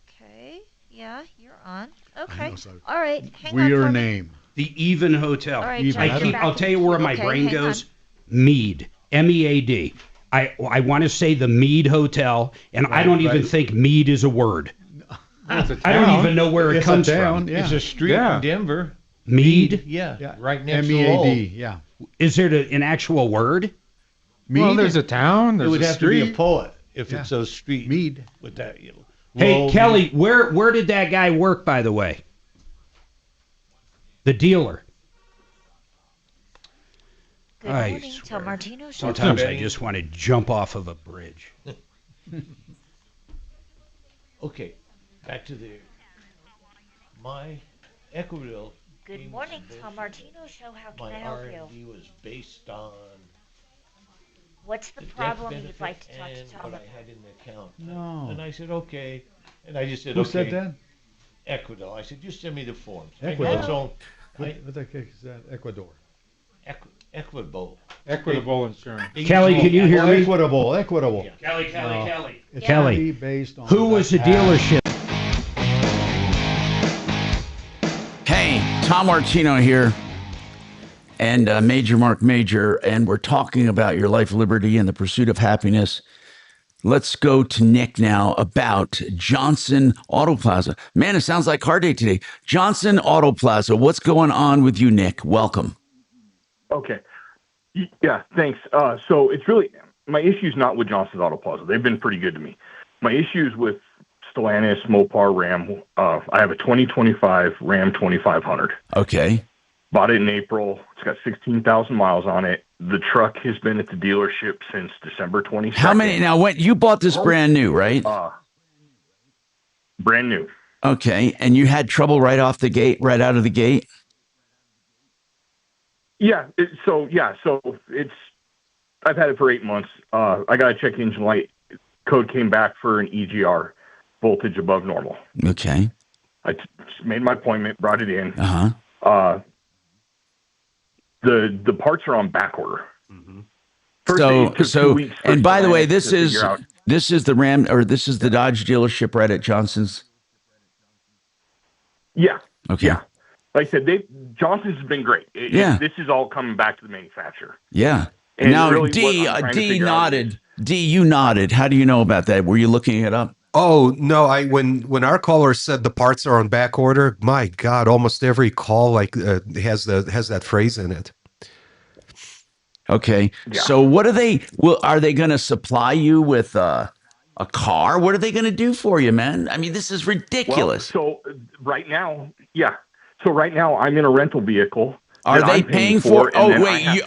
S3: Okay. Yeah, you're on. Okay. All right. Hang
S7: we
S3: on
S7: your
S3: for
S7: name.
S30: The Even Hotel.
S3: All right,
S30: I'll tell you where my brain goes. Mead. MEAD. I want to say the Mead Hotel, and I don't even think Mead is a word. I don't even know where it comes from.
S9: It's a street in Denver.
S30: Mead?
S9: Yeah, right next to
S7: MEAD,
S9: Lowell.
S7: yeah.
S30: Is there an actual word?
S7: Mead?
S8: Well, there's a town, there's
S9: It would
S8: a
S9: have
S8: street.
S9: to be a poet if it's a street.
S7: Mead.
S9: With that,
S30: Hey,
S9: Lowell,
S30: Kelly,
S9: Mead.
S30: where did that guy work, by the way? The dealer.
S3: Good morning, Tom Martino Show.
S30: Sometimes I just want to jump off of a bridge.
S9: Okay, back to my Equaville.
S3: Good morning, Tom Martino Show. How can
S9: My
S3: I help
S9: R&D
S3: you?
S9: was based on
S3: What's the
S9: death
S3: problem you'd
S9: benefit
S3: like to talk
S9: and
S3: to Tom
S9: what
S3: about?
S9: I had in the account.
S7: No.
S9: And I said, okay. And I just said,
S7: Who
S9: okay.
S7: said that?
S9: Ecuador. I said, just send me the forms.
S7: Ecuador.
S9: I know it's all,
S7: What the heck is that? Ecuador.
S9: Equitable.
S8: Equitable insurance.
S30: Kelly, can you hear me?
S7: Equitable. Equitable.
S30: Kelly.
S7: It's
S30: Kelly,
S7: based on
S30: who was the dealership?
S29: Hey, Tom Martino here, and Major Marc Mager, and we're talking about your life, liberty, and the pursuit of happiness. Let's go to Nick now about Johnson Auto Plaza. Man, it sounds like car day today. Johnson Auto Plaza, what's going on with you, Nick? Welcome.
S1: Okay. Yeah, thanks. So it's really, my issue's not with Johnson's Auto Plaza. They've been pretty good to me. My issue's with Stellantis, Mopar, Ram. I have a 2025 Ram 2500.
S29: Okay.
S1: Bought it in April. It's got 16,000 miles on it. The truck has been at the dealership since December 22nd.
S29: How many? Now, when you bought this brand new, right?
S1: Brand new.
S29: Okay. And you had trouble right off the gate, right out of the gate?
S1: Yeah. So it's, I've had it for 8 months. I got to check engine light. Code came back for an EGR, voltage above normal.
S29: Okay.
S1: I made my appointment, brought it in.
S29: Uh-huh.
S1: The parts are on back order.
S29: So, and by the way, this is the Ram, or this is the Dodge dealership right at Johnson's.
S1: Yeah.
S29: Okay.
S1: Yeah. Like I said, Johnson's has been great. This is all coming back to the manufacturer.
S29: Yeah.
S1: And
S29: Now,
S1: really
S29: D
S1: what I'm trying to
S29: D
S1: figure out
S29: nodded. D, you nodded. How do you know about that? Were you looking it up?
S2: Oh no! When our caller said the parts are on back order, my God, almost every call has that phrase in it.
S29: Okay. So what are they? Well, are they going to supply you with a car? What are they going to do for you, man? I mean, this is ridiculous.
S1: Well, so right now, So right now, I'm in a rental vehicle.
S29: Are they paying for? Oh wait,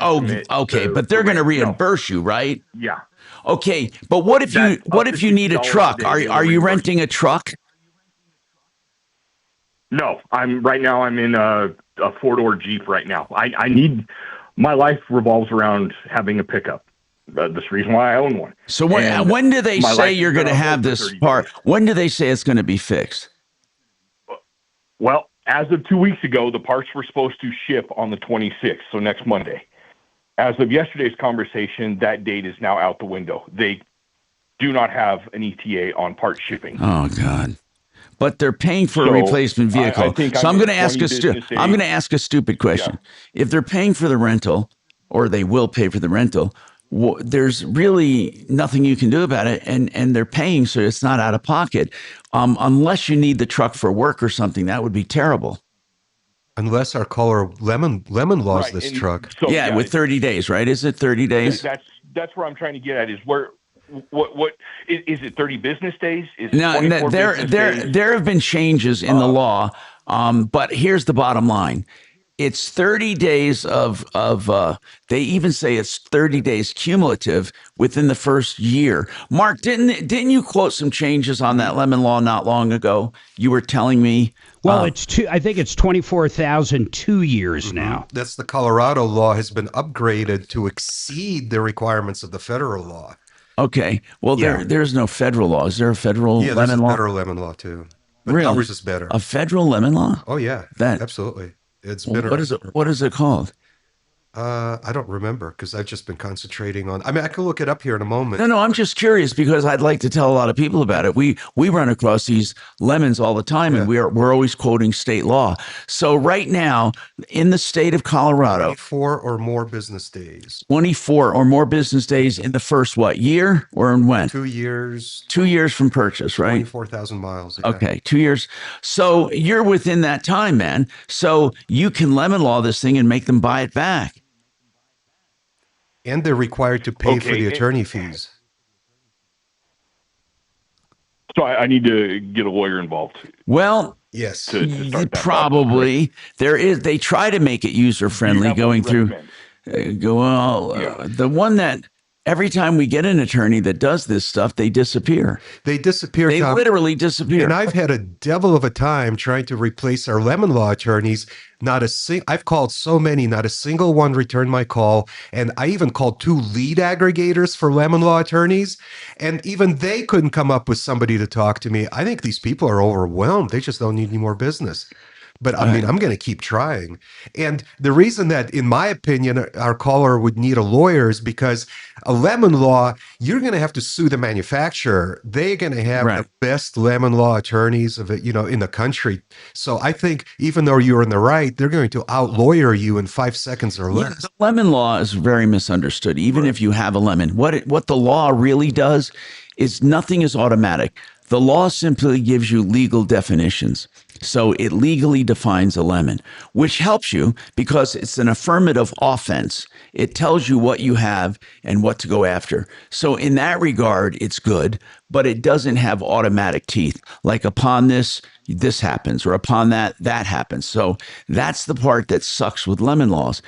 S29: okay, but they're going to reimburse you, right?
S1: Yeah.
S29: Okay, but what if you need a truck? Are you renting a truck?
S1: No, I'm in a 4-door Jeep right now. I need, my life revolves around having a pickup. That's the reason why I own one.
S29: So when do they say you're going to have this part? When do they say it's going to be fixed?
S1: Well, as of 2 weeks ago, the parts were supposed to ship on the 26th, so next Monday. As of yesterday's conversation, that date is now out the window. They do not have an ETA on part shipping.
S29: Oh God! But they're paying for a replacement vehicle. I'm going to ask a stupid question. Yeah. If they're paying for the rental, or they will pay for the rental, there's really nothing you can do about it, and they're paying, so it's not out of pocket, unless you need the truck for work or something. That would be terrible. Unless our caller Lemon lost this truck. So, with 30 days, right? Is it 30 days?
S1: That's where I'm trying to get at. Is what is it? 30 business days?
S29: No, there have been changes in the law, but here's the bottom line. It's 30 days of they even say it's 30 days cumulative within the first year. Mark, didn't you quote some changes on that lemon law not long ago? You were telling me.
S30: Well, I think it's 24,000 2 years now.
S2: That's the Colorado law has been upgraded to exceed the requirements of the federal law.
S29: Okay. Well, there's no federal law. Is there a federal lemon law? Yeah, there's a
S2: federal lemon law too. But
S29: really?
S2: Ours is better.
S29: A federal lemon law?
S2: Oh yeah. Absolutely. It's better.
S29: What is it called?
S2: I don't remember because I've just been concentrating on. I mean, I can look it up here in a moment.
S29: No, I'm just curious because I'd like to tell a lot of people about it. We run across these lemons all the time, and we're always quoting state law. So right now, in the state of Colorado,
S2: 24 or more business days.
S29: 24 or more business days in the first year or in when?
S2: 2 years.
S29: 2 years from purchase, right?
S2: 24,000 miles. Yeah.
S29: Okay, 2 years. So you're within that time, man. So you can lemon law this thing and make them buy it back.
S2: And they're required to pay for the attorney fees.
S1: So I need to get a lawyer involved.
S29: Well,
S2: yes,
S1: to start that
S29: probably
S1: process.
S29: there is. They try to make it user friendly, going through. The one that every time we get an attorney that does this stuff, they disappear.
S2: They disappear.
S29: They literally disappear.
S2: And I've had a devil of a time trying to replace our lemon law attorneys. I've called so many, not a single one returned my call. And I even called 2 lead aggregators for lemon law attorneys. And even they couldn't come up with somebody to talk to me. I think these people are overwhelmed. They just don't need any more business. But I mean, I'm going to keep trying. And the reason that, in my opinion, our caller would need a lawyer is because a lemon law, you're going to have to sue the manufacturer. They're going to have the best lemon law attorneys of it, in the country. So I think even though you're in the right, they're going to out-lawyer you in 5 seconds or less.
S29: The lemon law is very misunderstood. Even if you have a lemon, what the law really does is nothing is automatic. The law simply gives you legal definitions. So it legally defines a lemon, which helps you because it's an affirmative offense. It tells you what you have and what to go after. So in that regard, it's good, but it doesn't have automatic teeth. Like upon this happens, or upon that happens. So that's the part that sucks with lemon laws.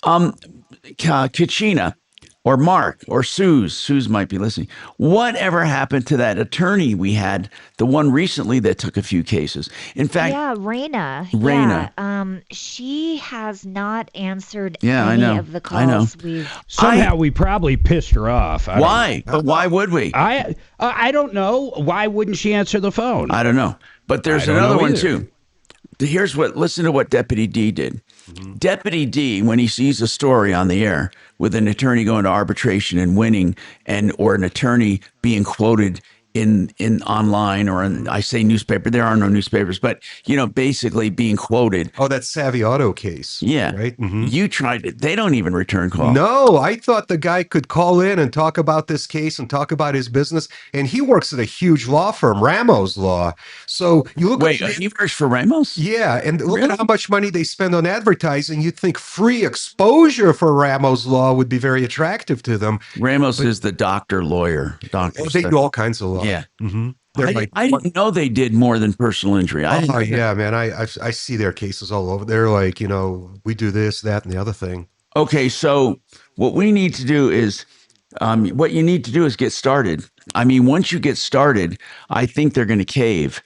S29: Kachina, or Mark, or Suze might be listening. Whatever happened to that attorney we had, the one recently that took a few cases? In fact,
S3: Raina. Yeah, she has not answered any of the calls we've.
S30: Somehow we probably pissed her off.
S29: Why? But why would we?
S30: I don't know. Why wouldn't she answer the phone?
S29: I don't know. But there's another one too. Listen to what Deputy D did. Mm-hmm. Deputy D, when he sees a story on the air with an attorney going to arbitration and winning, or an attorney being quoted in online or in, I say newspaper, there are no newspapers, but basically being quoted.
S2: Oh, that Savvy Auto case.
S29: Yeah.
S2: Right. Mm-hmm.
S29: You tried it. They don't even return calls.
S2: No, I thought the guy could call in and talk about this case and talk about his business. And he works at a huge law firm, Ramos Law. So you look
S29: he works for Ramos?
S2: Yeah. And look at how much money they spend on advertising. You'd think free exposure for Ramos Law would be very attractive to them.
S29: Ramos is the lawyer.
S2: They do all kinds of law.
S29: Yeah.
S2: Mm-hmm.
S29: I didn't know they did more than personal injury.
S2: Yeah, man. I see their cases all over. They're like, we do this, that, and the other thing.
S29: Okay, so what we need to do is, what you need to do is get started. I mean, once you get started, I think they're going to cave.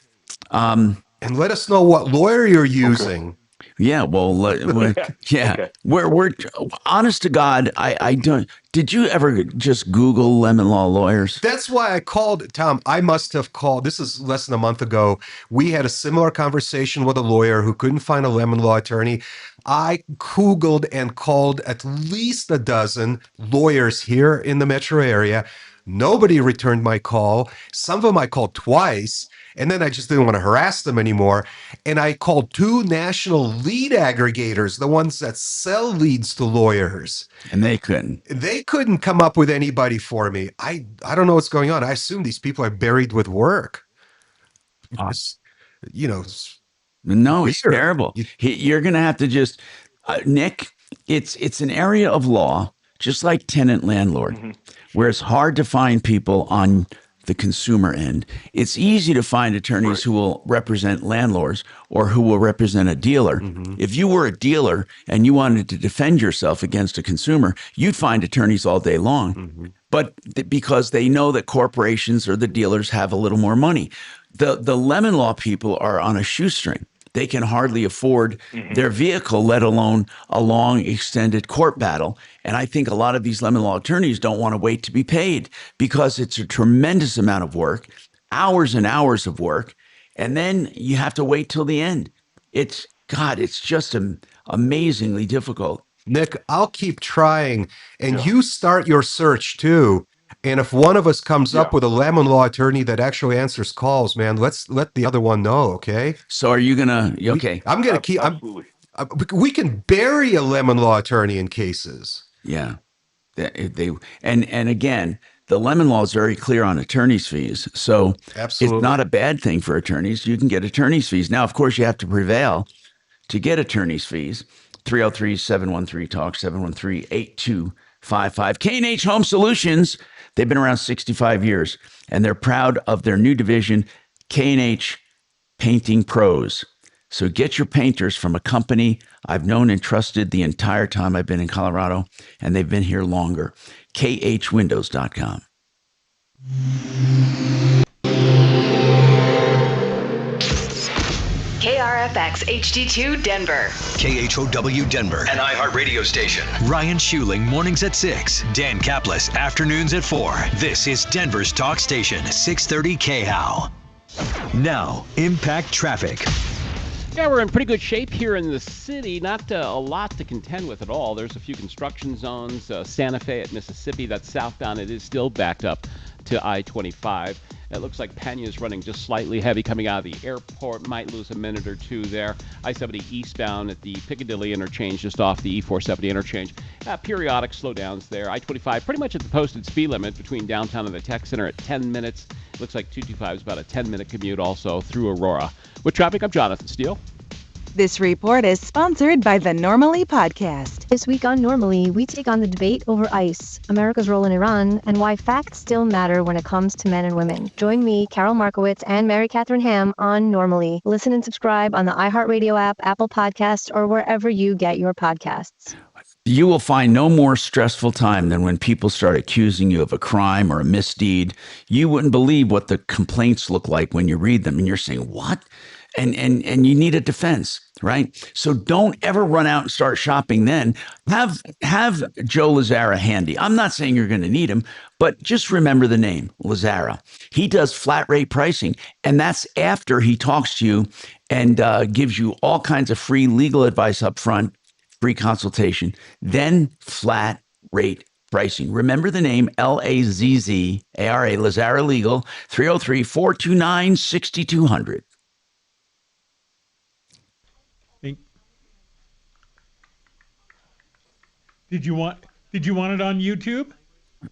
S2: And let us know what lawyer you're using.
S29: Okay. Yeah, yeah. Okay. We're honest to God. I don't. Did you ever just Google lemon law lawyers?
S2: That's why I called Tom. I must have called. This is less than a month ago. We had a similar conversation with a lawyer who couldn't find a lemon law attorney. I Googled and called at least a dozen lawyers here in the metro area. Nobody returned my call. Some of them I called twice. And then I just didn't want to harass them anymore. And I called 2 national lead aggregators, the ones that sell leads to lawyers.
S29: And they couldn't.
S2: They couldn't come up with anybody for me. I don't know what's going on. I assume these people are buried with work.
S29: No, it's terrible. You're going to have to just, Nick, it's an area of law, just like tenant landlord, where it's hard to find people on the consumer end. It's easy to find attorneys who will represent landlords or who will represent a dealer. Mm-hmm. If you were a dealer and you wanted to defend yourself against a consumer, you'd find attorneys all day long. Mm-hmm. But because they know that corporations or the dealers have a little more money. The lemon law people are on a shoestring. They can hardly afford their vehicle, let alone a long, extended court battle. And I think a lot of these lemon law attorneys don't want to wait to be paid because it's a tremendous amount of work, hours and hours of work. And then you have to wait till the end. It's just amazingly difficult.
S2: Nick, I'll keep trying, and you start your search too. And if one of us comes up with a lemon law attorney that actually answers calls, man, let's let the other one know, okay?
S29: So are you gonna? Okay,
S2: I'm gonna keep. We can bury a lemon law attorney in cases.
S29: Yeah, they and again, the lemon law is very clear on attorney's fees. So
S2: Absolutely.
S29: it's not a bad thing for attorneys. You can get attorney's fees. Now, of course, you have to prevail to get attorney's fees. 303-713-TALK, 713-8255. K&H Home Solutions, they've been around 65 years, and they're proud of their new division, K&H Painting Pros. So get your painters from a company I've known and trusted the entire time I've been in Colorado, and they've been here longer. KHWindows.com.
S14: KRFX HD2 Denver.
S13: KHOW Denver, an iHeartRadio station. Ryan Schuling, mornings at 6. Dan Kaplis, afternoons at 4. This is Denver's talk station, 630 KHOW. Now, impact traffic.
S18: Yeah, we're in pretty good shape here in the city. Not a lot to contend with at all. There's a few construction zones. Santa Fe at Mississippi, that's southbound. It is still backed up to I-25. It looks like Pena is running just slightly heavy coming out of the airport. Might lose a minute or two there. I-70 eastbound at the Piccadilly interchange, just off the E-470 interchange. Periodic slowdowns there. I-25 pretty much at the posted speed limit between downtown and the tech center at 10 minutes. Looks like 225 is about a 10-minute commute also through Aurora. With traffic, I'm Jonathan Steele.
S14: This report is sponsored by the Normally Podcast.
S15: This week on Normally, we take on the debate over ICE, America's role in Iran, and why facts still matter when it comes to men and women. Join me, Carol Markowitz, and Mary Catherine Ham on Normally. Listen and subscribe on the iHeartRadio app, Apple Podcasts, or wherever you get your podcasts.
S29: You will find no more stressful time than when people start accusing you of a crime or a misdeed. You wouldn't believe what the complaints look like when you read them, and you're saying, what? And you need a defense, right? So don't ever run out and start shopping then. Have Joe Lazzara handy. I'm not saying you're going to need him, but just remember the name, Lazzara. He does flat rate pricing, and that's after he talks to you and gives you all kinds of free legal advice up front, free consultation, then flat rate pricing. Remember the name, Lazzara, Lazzara Legal, 303-429-6200.
S4: Did you want it on YouTube?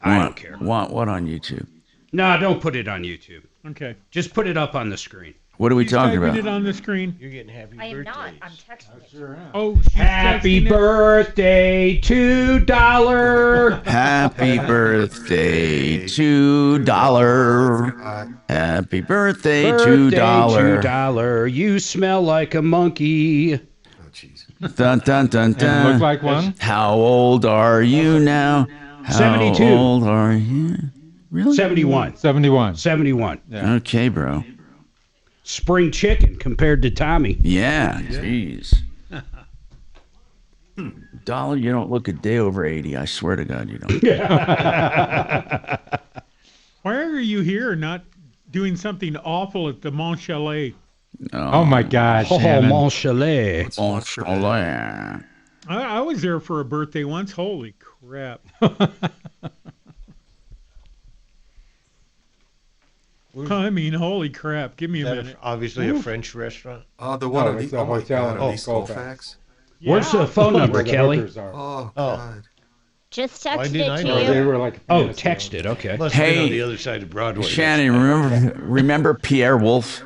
S30: I don't care.
S29: Want what on YouTube?
S30: No, don't put it on YouTube.
S4: Okay.
S30: Just put it up on the screen.
S29: What are we talking about?
S4: It on the screen.
S9: You're getting happy
S3: I am
S9: birthdays.
S3: not. I'm texting it.
S9: Sure am.
S4: Oh, she's
S30: Happy
S4: texting it?
S30: birthday, $2.
S29: Happy birthday, $2. Happy birthday, $2.
S30: $2. You smell like a monkey.
S29: Dun, dun, dun, dun.
S8: And look like one?
S29: How old are you now? How
S30: 72.
S29: old are you? Really?
S30: 71.
S8: 71.
S30: 71.
S8: Yeah.
S29: Okay, bro.
S30: Spring chicken compared to Tommy.
S29: Yeah, jeez. Dollar, you don't look a day over 80. I swear to God, you don't.
S4: Why are you here not doing something awful at the Mont Chalet?
S8: Oh my gosh.
S30: Oh,
S8: Shannon.
S30: Mon Chalet.
S4: I was there for a birthday once. Holy crap. I mean, holy crap. Give me a minute.
S9: Obviously a French restaurant.
S2: Oh, the one on
S8: it's
S2: the
S8: a hotel in
S2: East
S8: Colfax.
S2: Colfax.
S30: Where's the phone number,
S8: Where the
S30: Kelly?
S8: hookers are.
S2: Oh, God.
S3: Just
S9: Why
S3: texted
S9: didn't I
S3: it
S9: know
S3: to
S8: They
S3: you.
S8: were like
S30: Oh,
S8: peanuts,
S30: text it. Okay.
S9: Must have been
S29: Hey,
S9: on the other side of Broadway.
S29: Shannon, remember Pierre Wolf?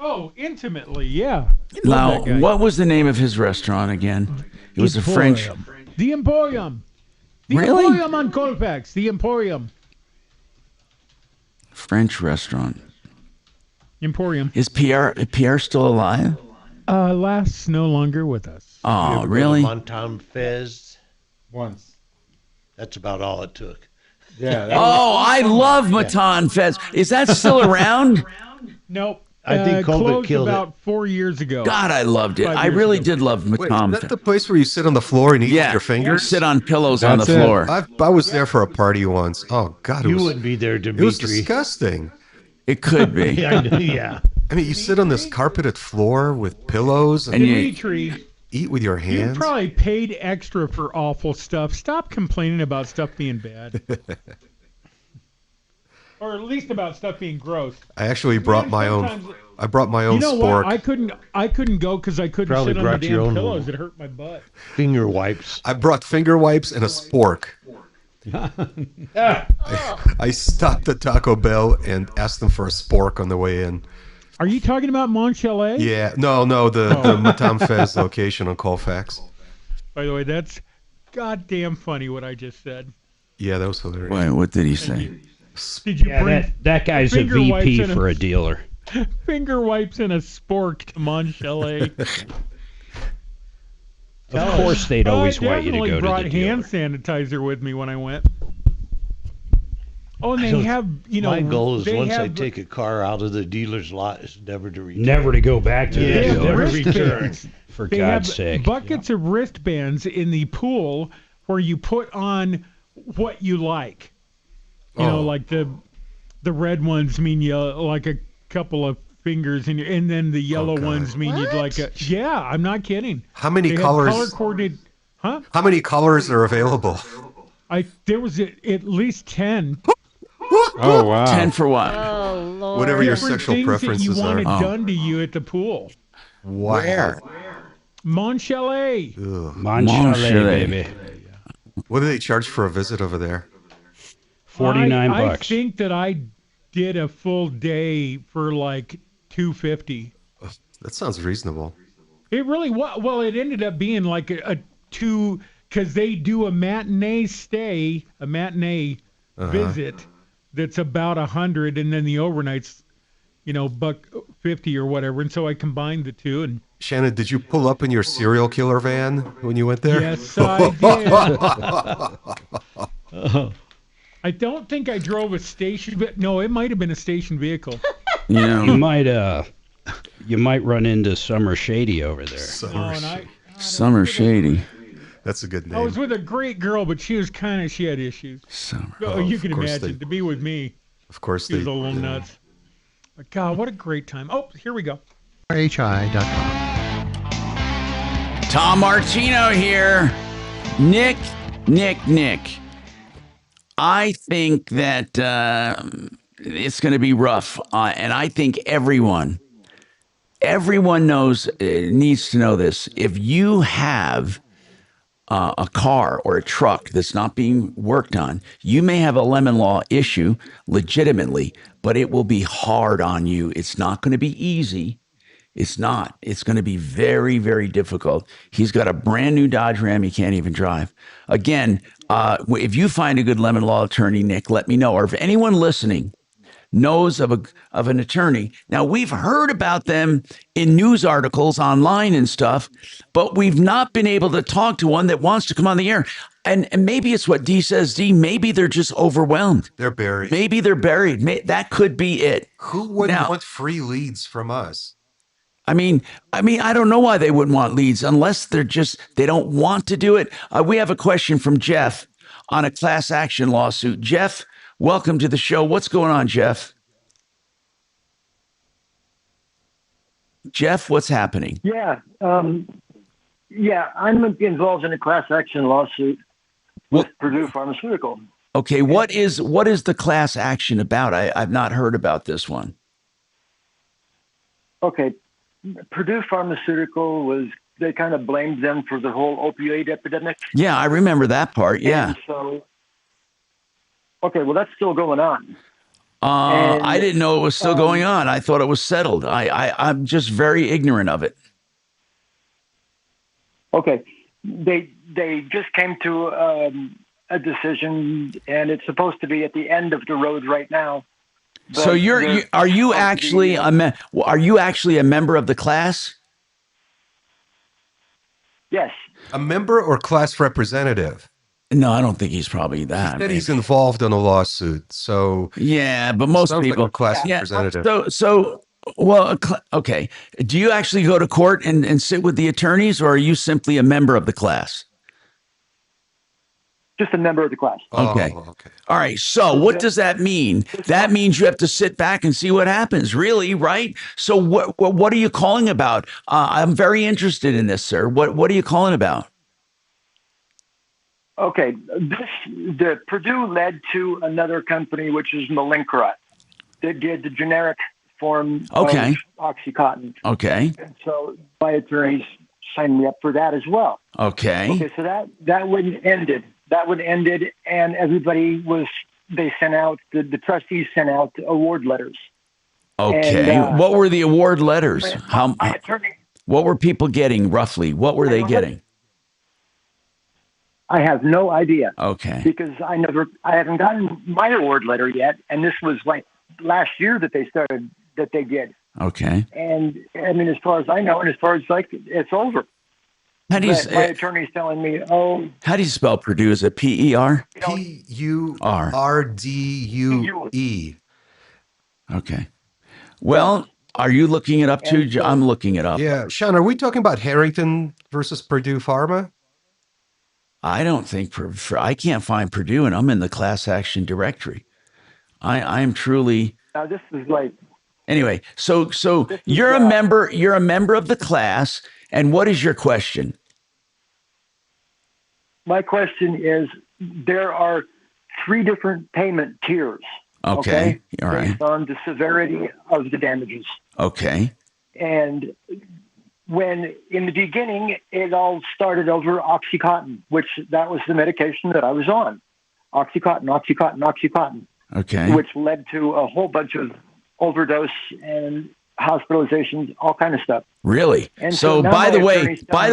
S4: Oh, intimately, yeah.
S29: Now,
S4: Love that guy.
S29: what was the name of his restaurant again? It was a French.
S4: The Emporium. The
S29: Really?
S4: Emporium on Colfax. The Emporium.
S29: French restaurant.
S4: Emporium.
S29: Is Pierre still alive?
S4: Lasts no longer with us.
S29: Oh, really?
S9: Montan Fez.
S8: Once.
S9: That's about all it took.
S8: Yeah.
S29: Oh, I love Matan Fez. Is that still around?
S4: Nope.
S9: I think COVID
S4: closed
S9: killed it.
S4: about 4 years ago.
S29: God, I loved it.
S4: 5
S29: I
S4: years
S29: really
S4: ago.
S29: did love
S2: Wait,
S29: Matan
S2: is that
S29: Fez.
S2: the place where you sit on the floor and eat with
S29: Yeah,
S2: your fingers?
S29: sit on pillows on the
S8: That's it.
S29: floor.
S2: I was there for a party once. Oh, God.
S9: You wouldn't be there,
S2: It was
S9: Dimitri.
S2: disgusting.
S29: It could be.
S9: Yeah.
S2: I mean, you sit on this carpeted floor with pillows. And
S29: And you,
S4: Dimitri,
S2: Eat with your
S4: You
S2: hands?
S4: probably paid extra for awful stuff. Stop complaining about stuff being bad. Or at least about stuff being gross.
S2: I actually brought my own. I brought my own
S4: You know
S2: spork.
S4: what? I couldn't go because I couldn't
S9: Probably
S4: sit on the
S9: brought your
S4: damn
S9: own
S4: pillows. It hurt my butt.
S9: Finger wipes.
S2: I brought finger wipes and a spork. I stopped at Taco Bell and asked them for a spork on the way in.
S4: Are you talking about Mon Chalet?
S2: Yeah, no, the Madame Fez location on Colfax.
S4: By the way, that's goddamn funny what I just said.
S2: Yeah, that was hilarious.
S29: Wait, what did he say?
S4: Did you bring
S30: that guy's a
S4: finger wipes
S30: VP
S4: and
S30: for a dealer.
S4: Finger wipes and a spork to Mon Chalet.
S30: Of course, they'd always want you to
S4: definitely
S30: go to
S4: brought
S30: the dealer.
S4: hand sanitizer with me when I went. Oh, and they have,
S9: My goal is
S4: they
S9: once I
S4: have-
S9: take a car out of the dealer's lot, is never to return.
S30: Never to go back to
S4: They
S30: the
S4: have
S30: dealer.
S4: wristbands.
S30: For
S4: They
S30: God's
S4: have
S30: sake.
S4: buckets of wristbands in the pool where you put on what you like. You know, like the red ones mean you like a couple of fingers, and then the yellow ones mean you'd like a. Yeah, I'm not kidding.
S2: How many
S4: They have
S2: colors?
S4: Color coordinated. Huh?
S2: How many colors are available?
S4: There was at least 10.
S8: Oh, wow.
S29: 10 for what?
S3: Oh, Lord.
S2: Whatever your
S4: Different
S2: sexual
S4: things
S2: preferences
S4: that you wanted
S2: are.
S4: done to you at the pool.
S2: Wow.
S29: Where?
S4: Mon Chalet.
S30: Mon Chalet, baby.
S2: What do they charge for a visit over there?
S30: $49.
S4: I think that I did a full day for like $250.
S2: That sounds reasonable.
S4: It really was. Well, it ended up being like a two, because they do a matinee visit that's about 100, and then the overnight's, $150 or whatever. And so I combined the two. And
S2: Shannon, did you pull up in your serial killer van when you went there?
S4: yes, I did. I don't think I drove a station, but no, it might have been a station vehicle.
S29: Yeah.
S30: You might run into Summer Shady over there.
S29: Summer Shady.
S2: That's a good
S4: I
S2: name.
S4: was with a great girl, but she had issues.
S29: Summer.
S4: Oh, you can
S2: of course
S4: imagine, to be with me.
S2: Of course
S4: She was a little nuts. But God, what a great time. Oh, here we go.
S12: RHI.com.
S29: Tom Martino here. Nick. I think that it's going to be rough. And I think everyone needs to know this. If you have a car or a truck that's not being worked on, you may have a lemon law issue legitimately, but it will be hard on you. It's not going to be easy. It's not. It's going to be very, very difficult. He's got a brand new Dodge Ram he can't even drive. Again, if you find a good lemon law attorney, Nick, let me know. Or if anyone listening knows of an attorney. Now, we've heard about them in news articles online and stuff, but we've not been able to talk to one that wants to come on the air. And maybe it's what D says, D. Maybe they're just overwhelmed.
S2: They're buried.
S29: Maybe they're buried. That could be it.
S2: Who wouldn't want free leads from us?
S29: I mean, I don't know why they wouldn't want leads unless they don't want to do it. We have a question from Jeff on a class action lawsuit. Jeff, welcome to the show. What's going on, Jeff? Jeff, what's happening?
S11: Yeah. I'm involved in a class action lawsuit with Purdue Pharmaceutical.
S29: Okay, what is the class action about? I've not heard about this one.
S11: Okay. Purdue Pharmaceutical they kind of blamed them for the whole opioid epidemic.
S29: Yeah, I remember that part. Yeah.
S11: And so, okay, well, that's still going on.
S29: I didn't know it was still going on. I thought it was settled. I'm just very ignorant of it.
S11: Okay. They just came to a decision, and it's supposed to be at the end of the road right now.
S29: So are you actually a member of the class?
S11: Yes.
S2: A member or class representative?
S29: No, I don't think he's probably that.
S2: He said he's involved in a lawsuit. So
S29: yeah, but most people
S2: like a class representative.
S29: Okay. Do you actually go to court and sit with the attorneys, or are you simply a member of the class?
S11: just a member of the class.
S29: Okay. All right. So what does that mean? That means you have to sit back and see what happens, really, right? So what are you calling about? I'm very interested in this, sir. What are you calling about?
S11: Okay, the Purdue led to another company, which is Malincrot, that did the generic form of OxyContin.
S29: Okay.
S11: And so my attorneys signed me up for that as well.
S29: Okay.
S11: Okay, so that one ended. And everybody they sent out, the trustees sent out award letters.
S29: Okay.
S11: And,
S29: what were the award letters?
S11: My attorney,
S29: what were people getting roughly? What were they getting?
S11: I have no idea.
S29: Okay.
S11: Because I haven't gotten my award letter yet, and this was like last year that they did.
S29: Okay.
S11: And I mean, as far as I know, and as far as it's over.
S29: How do you?
S11: My attorney's telling me,
S29: how do you spell Purdue? Is it PER?
S2: PURDUE.
S29: Okay. Well, are you looking it up too? I'm looking it up.
S2: Yeah, Sean, are we talking about Harrington versus Purdue Pharma?
S29: I don't think I can't find Purdue, and I'm in the class action directory. I am truly.
S11: Now this is like.
S29: Anyway, so you're a member. You're a member of the class, and what is your question?
S11: My question is: there are 3 different payment tiers.
S29: Okay. All right.
S11: Based on the severity of the damages.
S29: Okay.
S11: And when in the beginning, it all started over OxyContin, which that was the medication that I was on. OxyContin.
S29: Okay.
S11: Which led to a whole bunch of overdose and hospitalizations, all kind of stuff.
S29: Really?
S11: And
S29: so by the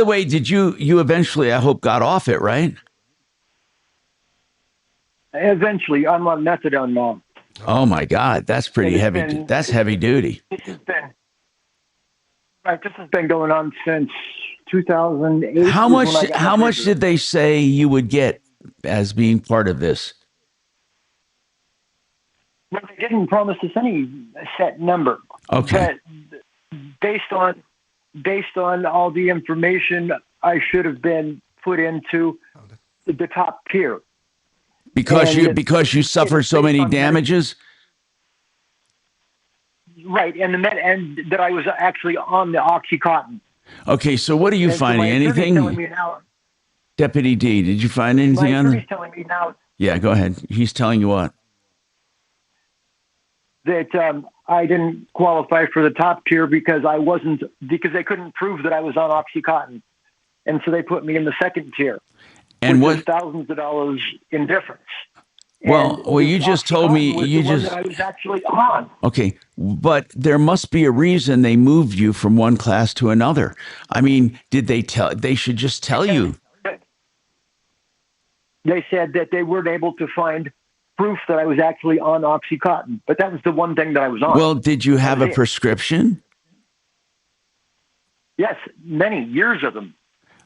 S29: way, did you eventually, I hope, got off it, right?
S11: Eventually, I'm on methadone now.
S29: Oh my God, that's pretty heavy. That's heavy duty.
S11: This has been going on since 2008.
S29: How much did they say you would get as being part of this?
S11: Well, they didn't promise us any set number.
S29: Okay.
S11: But based on all the information, I should have been put into the top tier.
S29: Because you suffered so many damages.
S11: Right, and that I was actually on the OxyContin.
S29: Okay, so what are you finding? Anything? Deputy D, did you find anything on that?
S11: Telling me now.
S29: Yeah, go ahead. He's telling you what?
S11: That I didn't qualify for the top tier because they couldn't prove that I was on OxyContin, and so they put me in the second tier.
S29: And
S11: which was thousands of dollars in difference.
S29: Well, you just told me
S11: I was actually on.
S29: Okay, but there must be a reason they moved you from one class to another. I mean, they should just tell you.
S11: They said that they weren't able to find proof that I was actually on OxyContin, but that was the one thing that I was on.
S29: Well, did you have a prescription?
S11: Yes, many years of them.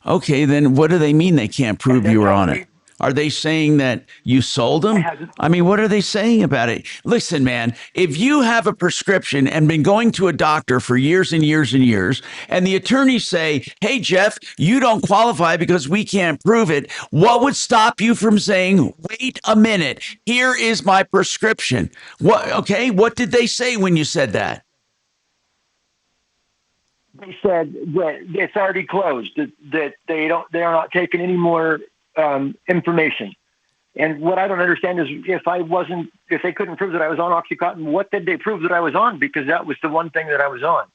S29: Okay, then what do they mean they can't prove you were on it? Are they saying that you sold them? I mean, what are they saying about it? Listen, man, if you have a prescription and been going to a doctor for years and years and years, and the attorneys say, hey, Jeff, you don't qualify because we can't prove it, what would stop you from saying, wait a minute, here is my prescription? What did they say when you said that?
S11: They said that it's already closed, that they are not taking any more information. And what I don't understand is if they couldn't prove that I was on OxyContin, what did they prove that I was on? Because that was the one thing that I was on.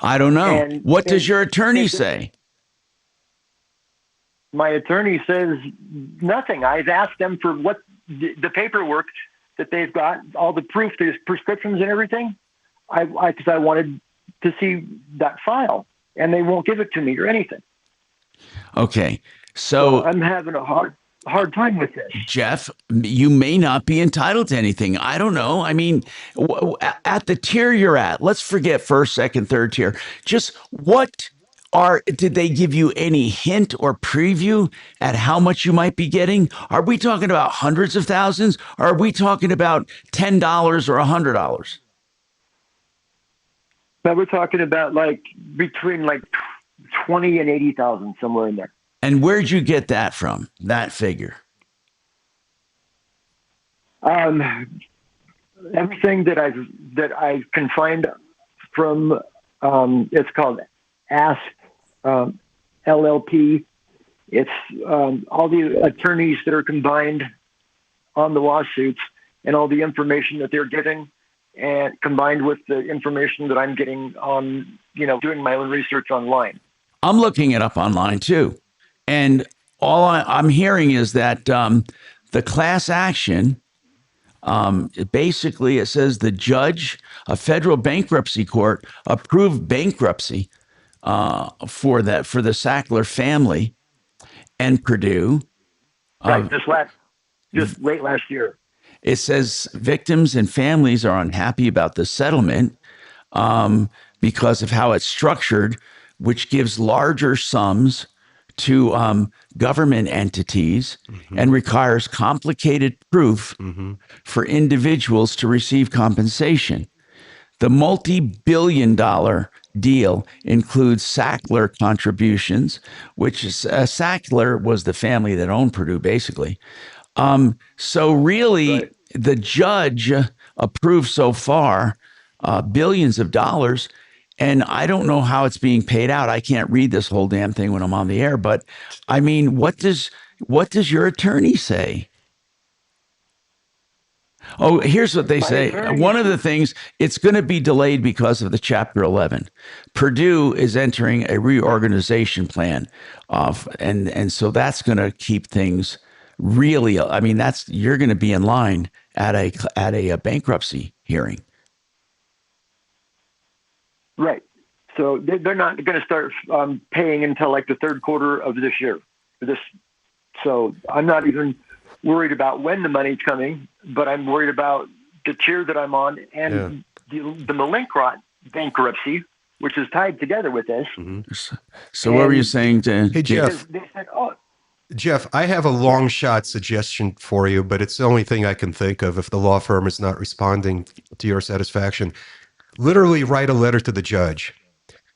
S29: I don't know. What does your attorney say?
S11: My attorney says nothing. I've asked them for what the paperwork that they've got, all the proof, the prescriptions and everything. Because I wanted to see that file, and they won't give it to me or anything.
S29: Okay. So
S11: I'm having a hard time with this.
S29: Jeff, you may not be entitled to anything. I don't know. I mean, at the tier you're at, let's forget first, second, third tier. Just did they give you any hint or preview at how much you might be getting? Are we talking about hundreds of thousands, or are we talking about $10 or $100?
S11: But we're talking about between 20 and 80,000, somewhere in there.
S29: And where'd you get that from, that figure?
S11: Everything that I can find from it's called Ask LLP. It's all the attorneys that are combined on the lawsuits and all the information that they're getting, and combined with the information that I'm getting on, doing my own research online.
S29: I'm looking it up online too. And all I'm hearing is that the class action, basically it says the judge, a federal bankruptcy court, approved bankruptcy for the Sackler family and Purdue.
S11: Right, just late last year.
S29: It says victims and families are unhappy about the settlement because of how it's structured, which gives larger sums to government entities and requires complicated proof for individuals to receive compensation. The multi-billion-dollar deal includes Sackler contributions, which is Sackler was the family that owned Purdue, basically. So really, the judge approved so far billions of dollars, and I don't know how it's being paid out. I can't read this whole damn thing when I'm on the air, but I mean, what does your attorney say? Oh, here's what they say. One of the things, it's going to be delayed because of the Chapter 11. Purdue is entering a reorganization plan, and so that's going to keep things really. I mean, you're going to be in line at a bankruptcy hearing.
S11: Right. So they're not going to start paying until like the third quarter of this year. So I'm not even worried about when the money's coming, but I'm worried about the tier that I'm on and the Malincrot bankruptcy, which is tied together with this.
S29: So what were you saying to
S2: Hey, Jeff?
S11: They said,
S2: Jeff, I have a long shot suggestion for you, but it's the only thing I can think of if the law firm is not responding to your satisfaction. Literally write a letter to the judge.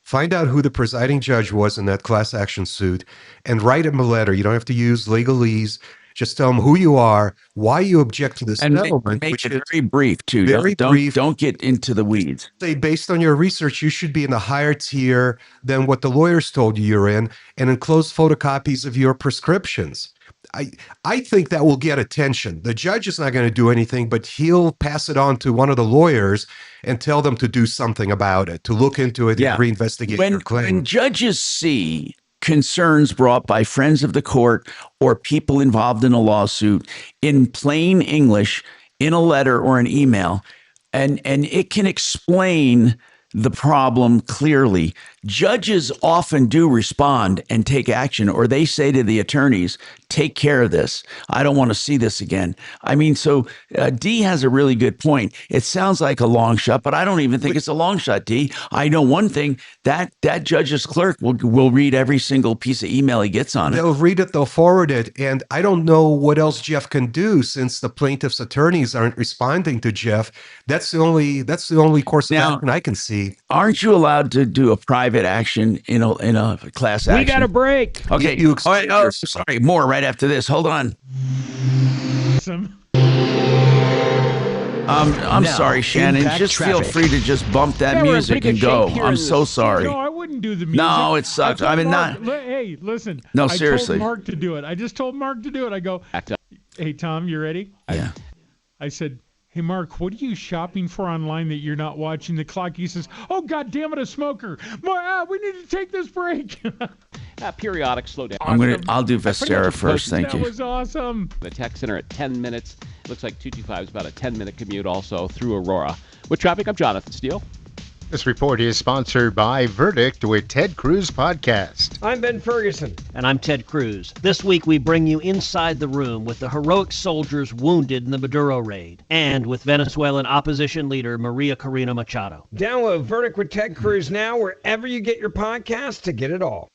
S2: Find out who the presiding judge was in that class action suit and write him a letter. You don't have to use legalese. Just tell him who you are, why you object to this settlement.
S29: Make it very brief, too. Don't get into the weeds.
S2: Say, based on your research, you should be in a higher tier than what the lawyers told you you're in, and enclose photocopies of your prescriptions. I think that will get attention. The judge is not going to do anything, but he'll pass it on to one of the lawyers and tell them to do something about it, to look into it and reinvestigate your claim.
S29: When judges see concerns brought by friends of the court or people involved in a lawsuit in plain English, in a letter or an email, and it can explain the problem clearly, judges often do respond and take action, or they say to the attorneys, take care of this. I don't want to see this again. I mean, so D has a really good point. It sounds like a long shot, but I don't even think it's a long shot, D. I know one thing, that judge's clerk will read every single piece of email he gets on it.
S2: They'll read it, they'll forward it, and I don't know what else Jeff can do since the plaintiff's attorneys aren't responding to Jeff. That's the only course of action I can see.
S29: Aren't you allowed to do a private action in a class action?
S30: We got a break.
S29: Okay. Sorry. More right after this. Hold on. I'm sorry, Shannon. Just feel free to just bump that music and go. I'm so sorry.
S4: No, I wouldn't do the music.
S29: No, it sucks. I mean, not.
S4: Hey, listen.
S29: No, seriously.
S4: I told Mark to do it. I just told Mark to do it. I go, hey, Tom, you ready?
S29: Yeah.
S4: I said, hey, Mark, what are you shopping for online that you're not watching the clock? He says, oh, God damn it, a smoker. We need to take this break.
S18: Periodic slowdown.
S29: I'll do Vestera first. Thank you.
S4: That was awesome.
S18: The tech center at 10 minutes. Looks like 225 is about a 10-minute commute also through Aurora. With traffic, I'm Jonathan Steele.
S5: This report is sponsored by Verdict with Ted Cruz Podcast.
S16: I'm Ben Ferguson.
S17: And I'm Ted Cruz. This week we bring you inside the room with the heroic soldiers wounded in the Maduro raid and with Venezuelan opposition leader Maria Corina Machado.
S16: Download Verdict with Ted Cruz now wherever you get your podcasts to get it all.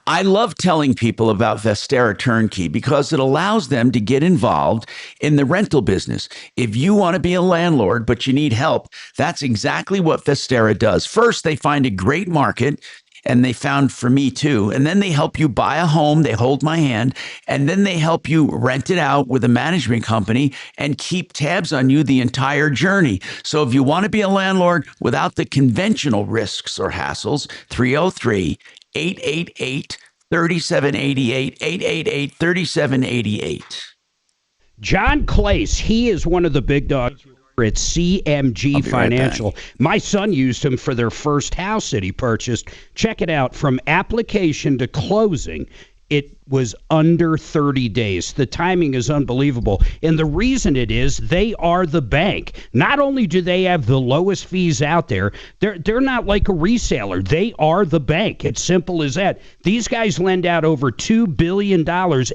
S29: I love telling people about Vestera Turnkey because it allows them to get involved in the rental business. If you want to be a landlord, but you need help, that's exactly what Vestera does. First, they find a great market and they found for me too. And then they help you buy a home. They hold my hand, and then they help you rent it out with a management company and keep tabs on you the entire journey. So if you want to be a landlord without the conventional risks or hassles, 303-888-3788, 888-3788.
S30: John Clace, he is one of the big dogs at CMG Financial.
S29: Right,
S30: my son used him for their first house that he purchased. Check it out. From application to closing, it was under 30 days. The timing is unbelievable. And the reason it is, they are the bank. Not only do they have the lowest fees out there, they're not like a reseller. They are the bank. It's simple as that. These guys lend out over $2 billion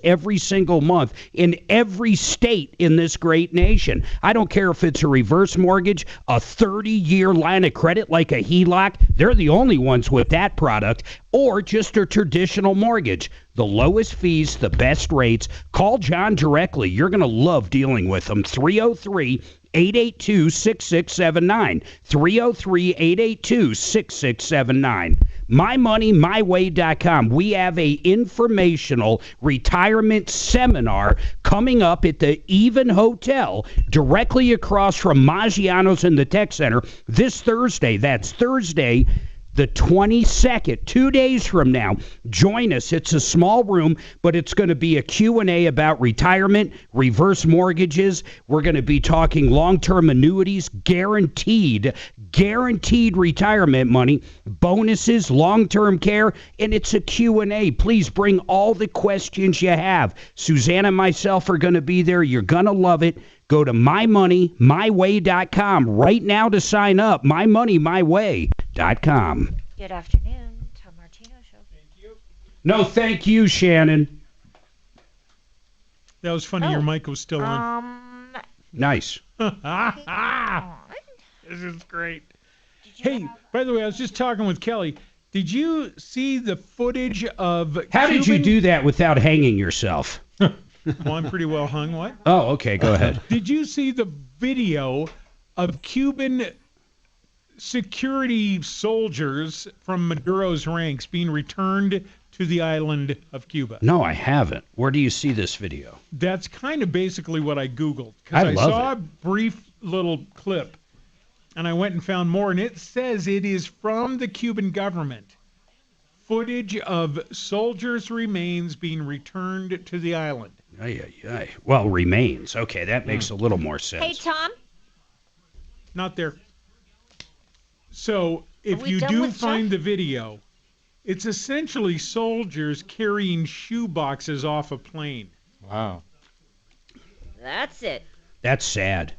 S30: every single month in every state in this great nation. I don't care if it's a reverse mortgage, a 30-year line of credit like a HELOC. They're the only ones with that product, or just a traditional mortgage. The lowest fees, the best rates. Call John directly. You're going to love dealing with him. 303-882-6679. 303-882-6679. MyMoneyMyWay.com. We have a informational retirement seminar coming up at the Even Hotel directly across from Maggiano's in the Tech Center this Thursday. That's Thursday, the 22nd, 2 days from now. Join us. It's a small room, but it's going to be a Q&A about retirement, reverse mortgages. We're going to be talking long-term annuities, guaranteed retirement money, bonuses, long-term care, and it's a Q&A. Please bring all the questions you have. Susanna and myself are going to be there. You're going to love it. Go to mymoneymyway.com right now to sign up. mymoneymyway.com.
S3: Good afternoon, Tom Martino Show. Thank you.
S30: No, thank you, Shannon.
S4: That was funny. Your mic was still on.
S30: Nice.
S4: This is great. Hey, by the way, I was just talking with Kelly. Did you see the footage of
S30: How did you do that without hanging yourself?
S4: Well, I'm pretty well hung. What?
S30: Oh, okay. Go ahead.
S4: Did you see the video of Cuban security soldiers from Maduro's ranks being returned to the island of Cuba?
S30: No, I haven't. Where do you see this video?
S4: That's kind of basically what I Googled.
S30: I
S4: Because I
S30: love
S4: saw
S30: it.
S4: a brief little clip, and I went and found more, and it says it is from the Cuban government. Footage of soldiers' remains being returned to the island.
S30: Well, remains. Okay, that makes a little more sense.
S3: Hey, Tom.
S4: Not there. So, if
S3: we
S4: you
S3: done
S4: do
S3: with
S4: find the video, it's essentially soldiers carrying shoe boxes off a plane.
S8: Wow.
S3: That's it.
S30: That's sad.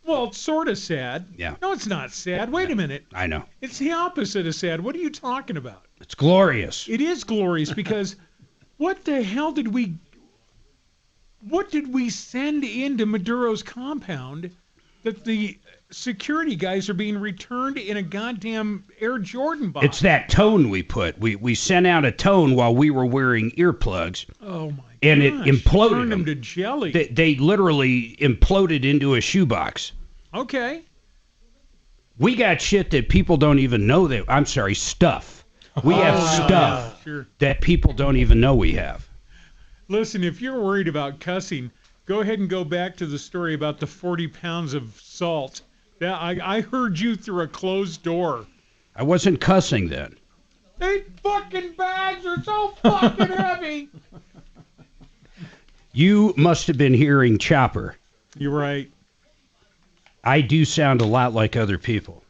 S4: Well, it's sort of sad.
S30: Yeah.
S4: No, it's not sad. Wait a minute.
S30: I know.
S4: It's the opposite of sad. What are you talking about?
S30: It's glorious.
S4: It is glorious because what the hell did we send into Maduro's compound that the security guys are being returned in a goddamn Air Jordan box?
S30: It's that tone we put. We sent out a tone while we were wearing earplugs.
S4: Oh my
S30: And
S4: gosh,
S30: it imploded
S4: turned
S30: them
S4: them to jelly.
S30: They literally imploded into a shoebox.
S4: Okay.
S30: We got shit that people don't even know that. I'm sorry, stuff. We have stuff that people don't even know we have.
S4: Listen, if you're worried about cussing, go ahead and go back to the story about the 40 pounds of salt. I heard you through a closed door.
S30: I wasn't cussing then.
S4: 8 fucking bags are so fucking heavy.
S30: You must have been hearing Chopper.
S4: You're right.
S30: I do sound a lot like other people.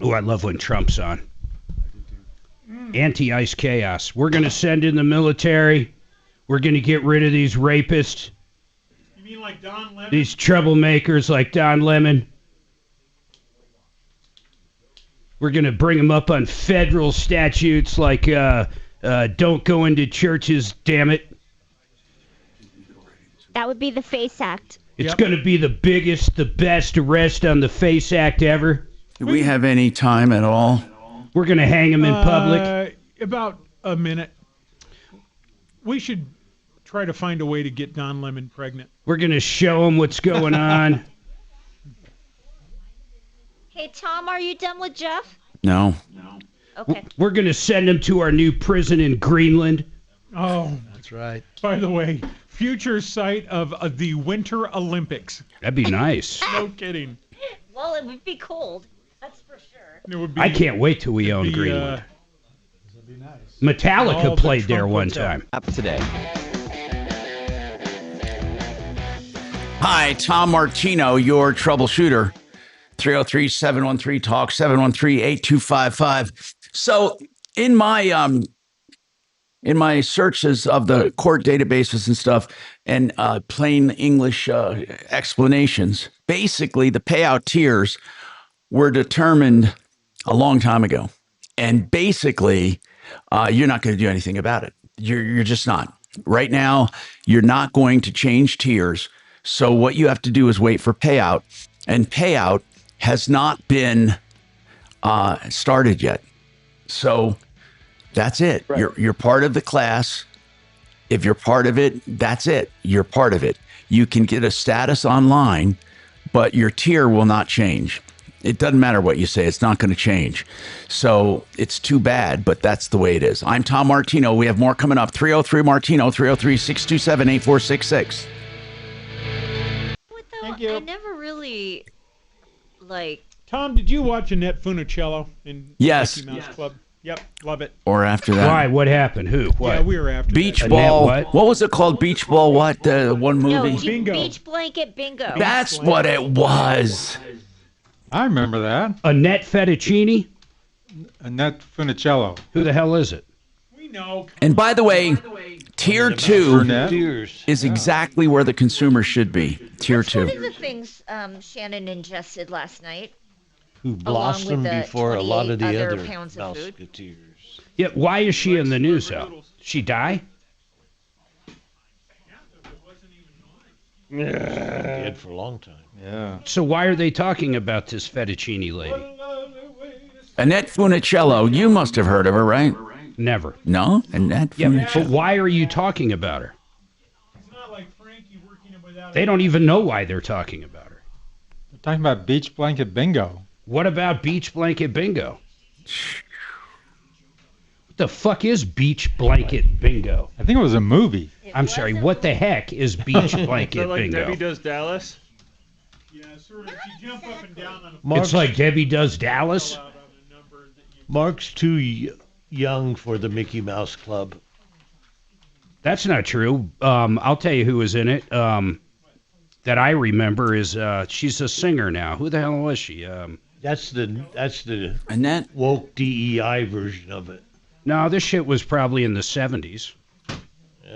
S30: Oh, I love when Trump's on. Anti-ice chaos. We're going to send in the military. We're going to get rid of these rapists.
S4: You mean like Don Lemon?
S30: These troublemakers like Don Lemon. We're going to bring them up on federal statutes like don't go into churches, damn it.
S6: That would be the FACE Act.
S30: It's going to be the biggest, the best arrest on the FACE Act ever.
S29: Do we have any time at all?
S30: We're going to hang him in public.
S4: About a minute. We should try to find a way to get Don Lemon pregnant.
S30: We're going to show him what's going on.
S3: Hey, Tom, are you done with Jeff?
S29: No.
S3: Okay.
S30: We're going to send him to our new prison in Greenland.
S4: Oh,
S7: that's right.
S4: By the way, future site of the Winter Olympics.
S30: That'd be nice.
S4: No kidding.
S3: Well, it would be cold. That's for sure.
S4: It would be,
S30: I can't wait till we own Greenland. Metallica played there one time.
S18: Up today.
S29: Hi, Tom Martino, your troubleshooter. 303-713-TALK, 713-8255. So in my searches of the court databases and stuff and plain English explanations, basically the payout tiers were determined a long time ago. And basically, you're not going to do anything about it. You're just not. Right now, you're not going to change tiers. So what you have to do is wait for payout. And payout has not been started yet. So that's it. Right. You're part of the class. If you're part of it, that's it. You're part of it. You can get a status online, but your tier will not change. It doesn't matter what you say. It's not going to change. So it's too bad, but that's the way it is. I'm Tom Martino. We have more coming up. 303-MARTINO, 303-627-8466.
S3: Thank you. I never really,
S4: Tom, did you watch Annette Funicello in
S29: Yes.
S4: Mickey Mouse Club? Yep, love it.
S29: Or after that.
S30: Why? What happened? Who? What?
S4: Yeah, we were after
S29: Beach
S4: that.
S29: Ball.
S30: What?
S29: What was it called? Beach Ball what? One movie?
S3: No,
S4: Bingo.
S3: Beach Blanket Bingo.
S29: That's what it was.
S8: I remember that.
S30: Annette Fettuccine?
S8: Annette Funicello.
S30: Who the hell is it?
S4: We know.
S29: And by the way, Tier 2
S8: Burnett.
S29: is exactly where the consumer should be. Tier 2.
S3: One of the things Shannon ingested last night.
S9: Who
S3: along with
S9: blossomed
S3: the
S9: before a lot of the
S3: 28
S9: other
S3: pounds of food.
S9: Musketeers.
S30: Yeah, why is she in the news, though? She die?
S9: Yeah. Dead for a long time.
S8: Yeah.
S30: So why are they talking about this fettuccine lady?
S29: Annette Funicello, you must have heard of her, right?
S30: Never.
S29: No? Annette
S30: Yeah,
S29: Funicello.
S30: but why are you talking about her? They don't even know why they're talking about her.
S8: We're talking about Beach Blanket Bingo.
S30: What about Beach Blanket Bingo? What the fuck is Beach Blanket Bingo?
S8: I think it was a movie.
S30: I'm sorry, what the heck is Beach Blanket
S10: like
S30: Bingo?
S10: Debbie Does Dallas?
S4: Yeah, sort of. You jump up and down on a
S30: It's like Debbie Does Dallas?
S9: Mark's too young for the Mickey Mouse Club.
S30: That's not true. I'll tell you who was in it. That I remember is she's a singer now. Who the hell was she?
S9: That's the
S29: Annette
S9: woke DEI version of it.
S30: No, this shit was probably in the 70s.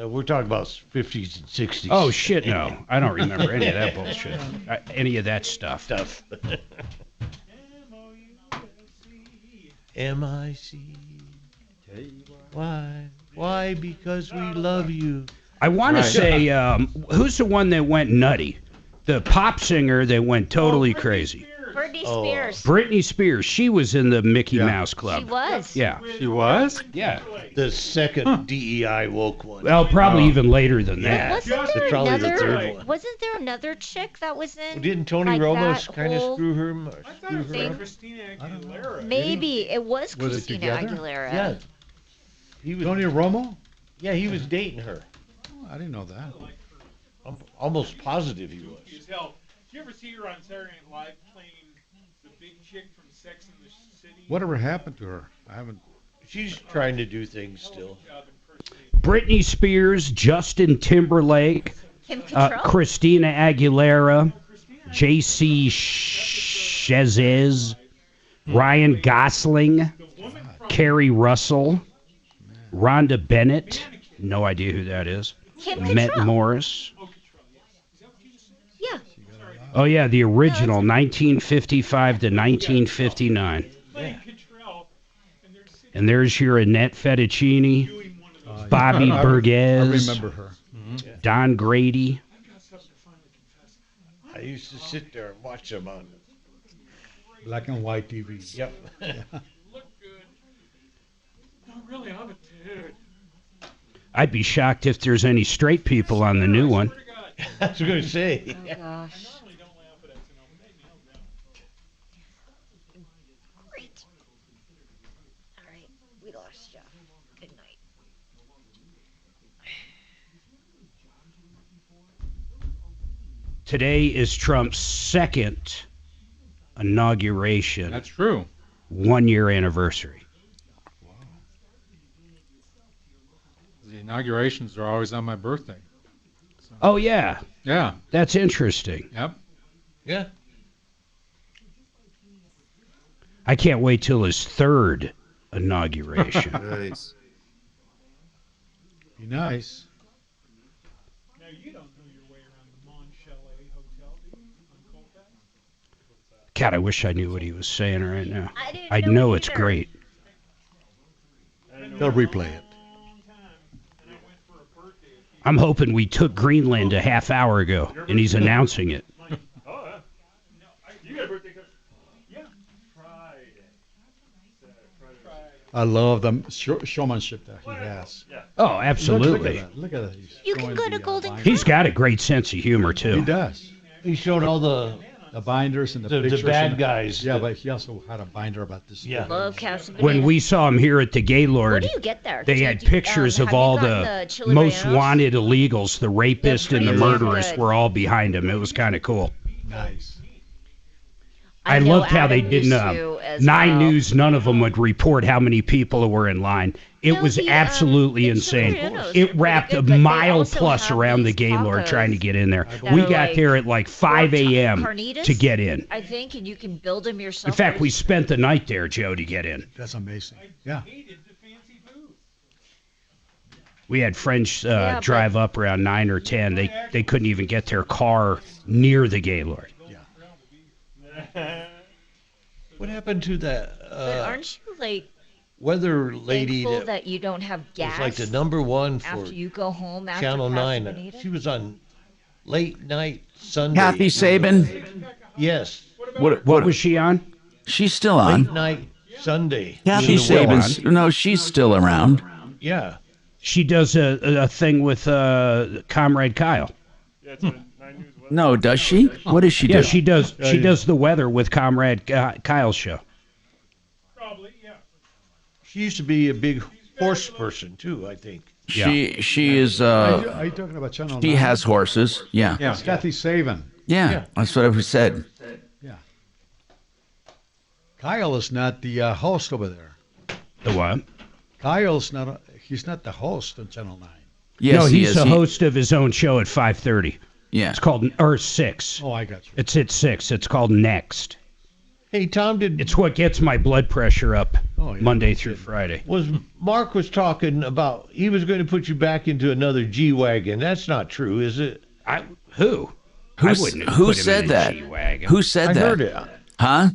S9: We're talking about 50s and 60s.
S30: Oh shit, no, I don't remember any of that bullshit. Any of that stuff.
S9: M-I-C. Why? Because we love you.
S30: I want to say, who's the one that went nutty? The pop singer that went totally crazy.
S3: Britney Spears.
S30: Britney Spears. She was in the Mickey Mouse Club.
S3: She was.
S30: Yeah.
S8: She was?
S30: Yeah.
S9: The second DEI woke one.
S30: Well, probably even later than that.
S3: Wasn't there
S9: Probably the
S3: another?
S9: third one.
S3: Wasn't there another chick that was in?
S9: Didn't Tony
S3: like
S9: Romo
S3: that
S9: kind of
S3: whole
S9: screw her?
S3: thing?
S4: Christina Aguilera.
S3: Maybe it was
S7: Were they
S3: Christina
S7: together?
S3: Aguilera.
S9: Yeah. He was,
S7: Tony Romo?
S9: yeah, he was dating her.
S7: Oh, I didn't know that.
S9: I'm almost positive he was.
S4: As hell. Did you ever see her on Saturday Night Live playing the big chick from Sex and the City?
S7: Whatever happened to her? I haven't.
S9: She's trying to do things still.
S30: Britney Spears, Justin Timberlake,
S3: Kim Cattrall.
S30: Christina Aguilera, J.C. Chazez, Ryan Gosling, Carrie Russell, Rhonda Bennett. No idea who that is.
S3: Kim
S30: Met
S3: Cattrall.
S30: Morris.
S3: Yeah.
S30: Oh yeah, the original, 1955 to 1959. And there's your Annette Fettuccine, Bobby Burgess,
S7: I remember her.
S30: Don Grady.
S9: I used to sit there and watch them on.
S7: Black and white TV.
S9: Yep.
S4: Look good. No, really, I'm a dude.
S30: I'd be shocked if there's any straight people on the new one.
S9: I was going to say.
S3: Oh, gosh. Great. All right. We lost Jeff. Good night.
S30: Today is Trump's second inauguration.
S8: That's true.
S30: 1-year anniversary.
S8: The inaugurations are always on my birthday. So.
S30: Oh, yeah.
S8: Yeah.
S30: That's interesting.
S8: Yep.
S9: Yeah.
S30: I can't wait till his third inauguration.
S2: Nice.
S7: Be nice.
S4: Now, you don't know your way around the Mon Chalet Hotel, do you, on Colfax?
S30: God, I wish I knew what he was saying right now.
S3: I
S30: know it's great.
S7: They'll replay it.
S30: I'm hoping we took Greenland a half hour ago, and he's announcing it.
S4: You got a birthday card? Yeah.
S7: I love the showmanship that he has.
S30: Oh, absolutely.
S7: Look at that. He's
S3: You can
S7: showing
S3: go to
S7: the,
S3: Golden
S7: binder.
S30: He's got a great sense of humor, too.
S7: He does.
S9: He showed all the
S7: binders and the pictures.
S9: bad
S7: and
S9: guys.
S7: Yeah, but he also had a binder about this.
S9: Yeah.
S3: Love Casa
S30: When we saw him here at the Gaylord,
S3: What do you get there?
S30: they
S3: Do
S30: had
S3: you-
S30: pictures
S3: have
S30: of
S3: you
S30: all
S3: gotten
S30: the
S3: chili
S30: most
S3: rellenos?
S30: wanted illegals. The rapist and the
S3: pretty
S30: murderers
S3: good.
S30: were all behind him. It was kind of cool.
S7: Nice.
S30: I
S3: know
S30: loved how they
S3: Adam
S30: didn't.
S3: used to as
S30: Nine
S3: well.
S30: News, none of them would report how many people were in line. It
S3: No,
S30: was
S3: the,
S30: absolutely
S3: the
S30: insane.
S3: Chilianos are
S30: It
S3: pretty
S30: wrapped
S3: good,
S30: a
S3: but they
S30: mile
S3: also
S30: plus
S3: have
S30: around the
S3: these
S30: Gaylord
S3: tacos
S30: trying to get in there.
S3: that
S30: We
S3: are
S30: got
S3: like
S30: there at like 5 a.m.
S3: carnitas,
S30: to get in.
S3: I think, and you can build them yourself.
S30: In fact, we spent the night there, Joe, to get in.
S7: That's amazing. Yeah.
S30: We had friends
S3: but-
S30: drive up around 9 or 10. They couldn't even get their car near the Gaylord.
S9: What happened to that
S3: But aren't you like
S9: weather lady
S3: thankful
S9: that
S3: that you don't have
S9: was
S3: gas
S9: like the number one for
S3: after you go home after
S9: Channel
S3: Casa
S9: 9?
S3: Bonita?
S9: She was on late night Sunday.
S29: Kathy Sabin.
S9: Yes.
S30: What was she on?
S29: She's still on.
S9: Late night Sunday.
S30: She's
S29: Kathy
S9: Doing the
S30: still
S9: weather.
S29: Sabin's. No, she's still around.
S9: Yeah.
S30: She does a thing with Comrade Kyle.
S29: No, does she? What does she do?
S30: Yeah, she does. She does the weather with Comrade Kyle's show.
S4: Probably, yeah.
S9: She used to be a big horse person too, I think.
S29: She is.
S7: Are you talking about Channel 9?
S29: She has horses. Yeah.
S7: It's Kathy Sabin.
S29: Yeah, that's what I said.
S7: Yeah. Kyle is not the host over there.
S30: The what?
S7: Kyle's not. He's not the host on Channel 9.
S29: Yes,
S30: no,
S29: he
S30: he's
S29: is.
S30: the host of his own show at 5:30.
S29: Yeah.
S30: It's called 6.
S7: Oh, I got you.
S30: It's at 6. It's called Next.
S9: Hey, Tom,
S30: It's what gets my blood pressure up Monday through Friday.
S9: Mark was talking about he was going to put you back into another G-Wagon. That's not true, is it?
S30: Who?
S29: Who
S30: I wouldn't have
S29: who
S30: put him
S29: said
S30: in a
S29: that?
S30: G-Wagon.
S29: Who said
S9: I
S29: that?
S9: heard it.
S29: Huh?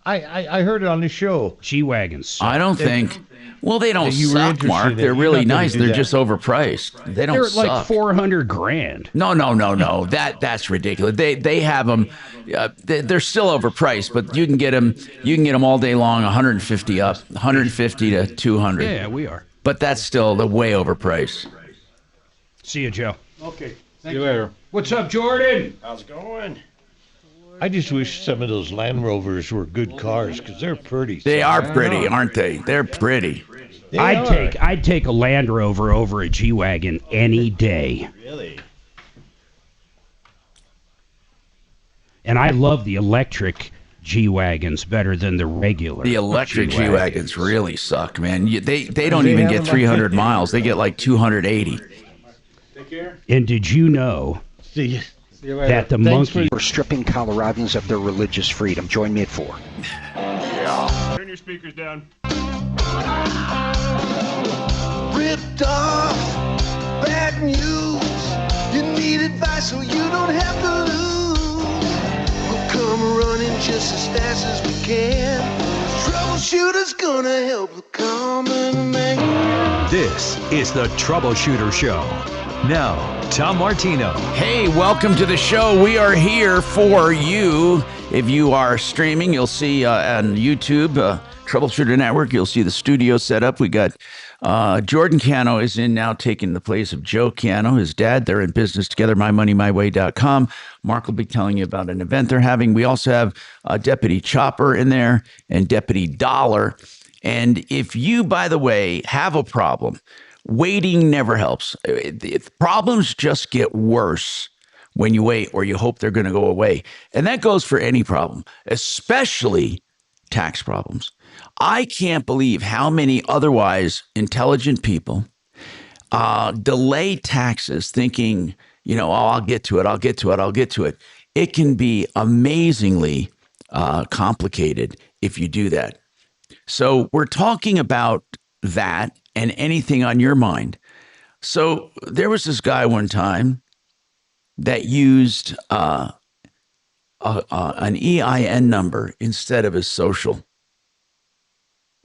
S9: I heard it on the show.
S30: G-Wagons.
S29: I don't think. Well, they don't
S9: That you were
S29: suck,
S9: interested
S29: Mark.
S9: in.
S29: They're
S9: You're
S29: really
S9: not gonna
S29: nice.
S9: do
S29: They're
S9: that.
S29: just overpriced. They don't
S30: They're
S29: suck.
S30: like $400,000.
S29: No. That's ridiculous. They have them. They're still overpriced, but you can get them. You can get them all day long. 150 up, 150 to 200.
S30: Yeah, we are.
S29: But that's still the way overpriced.
S30: See you, Joe.
S7: Okay.
S8: See you later.
S30: What's up, Jordan?
S9: How's it going? I just wish some of those Land Rovers were good cars because they're pretty.
S29: They are pretty, aren't they? They're pretty.
S30: I'd take a Land Rover over a G-Wagon any day.
S9: Really?
S30: And I love the electric G-Wagons better than the regular.
S29: The electric
S30: G-Wagons.
S29: G-Wagons really suck, man. They don't even get 300 miles. They get like 280.
S8: Take care.
S30: And did you know
S9: See you later.
S30: that the
S9: Thanks
S30: monkey...
S10: for stripping Coloradans of their religious freedom? Join me at 4.
S19: Turn your speakers down.
S20: Ripped off, bad news. You need advice so you don't have to lose. We'll come running just as fast as we can. Troubleshooter's gonna help the common man.
S13: This is the Troubleshooter Show. Now, Tom Martino.
S29: Hey, welcome to the show. We are here for you. If you are streaming, you'll see on YouTube, Troubleshooter Network, you'll see the studio set up. We got Jordan Cano is in now, taking the place of Joe Cano, his dad. They're in business together, mymoneymyway.com. Mark will be telling you about an event they're having. We also have Deputy Chopper in there and Deputy Dollar. And if you, by the way, have a problem, waiting never helps. Problems just get worse when you wait or you hope they're going to go away. And that goes for any problem, especially tax problems. I can't believe how many otherwise intelligent people delay taxes thinking, I'll get to it. It can be amazingly complicated if you do that. So we're talking about that and anything on your mind. So there was this guy one time that used an EIN number instead of his social.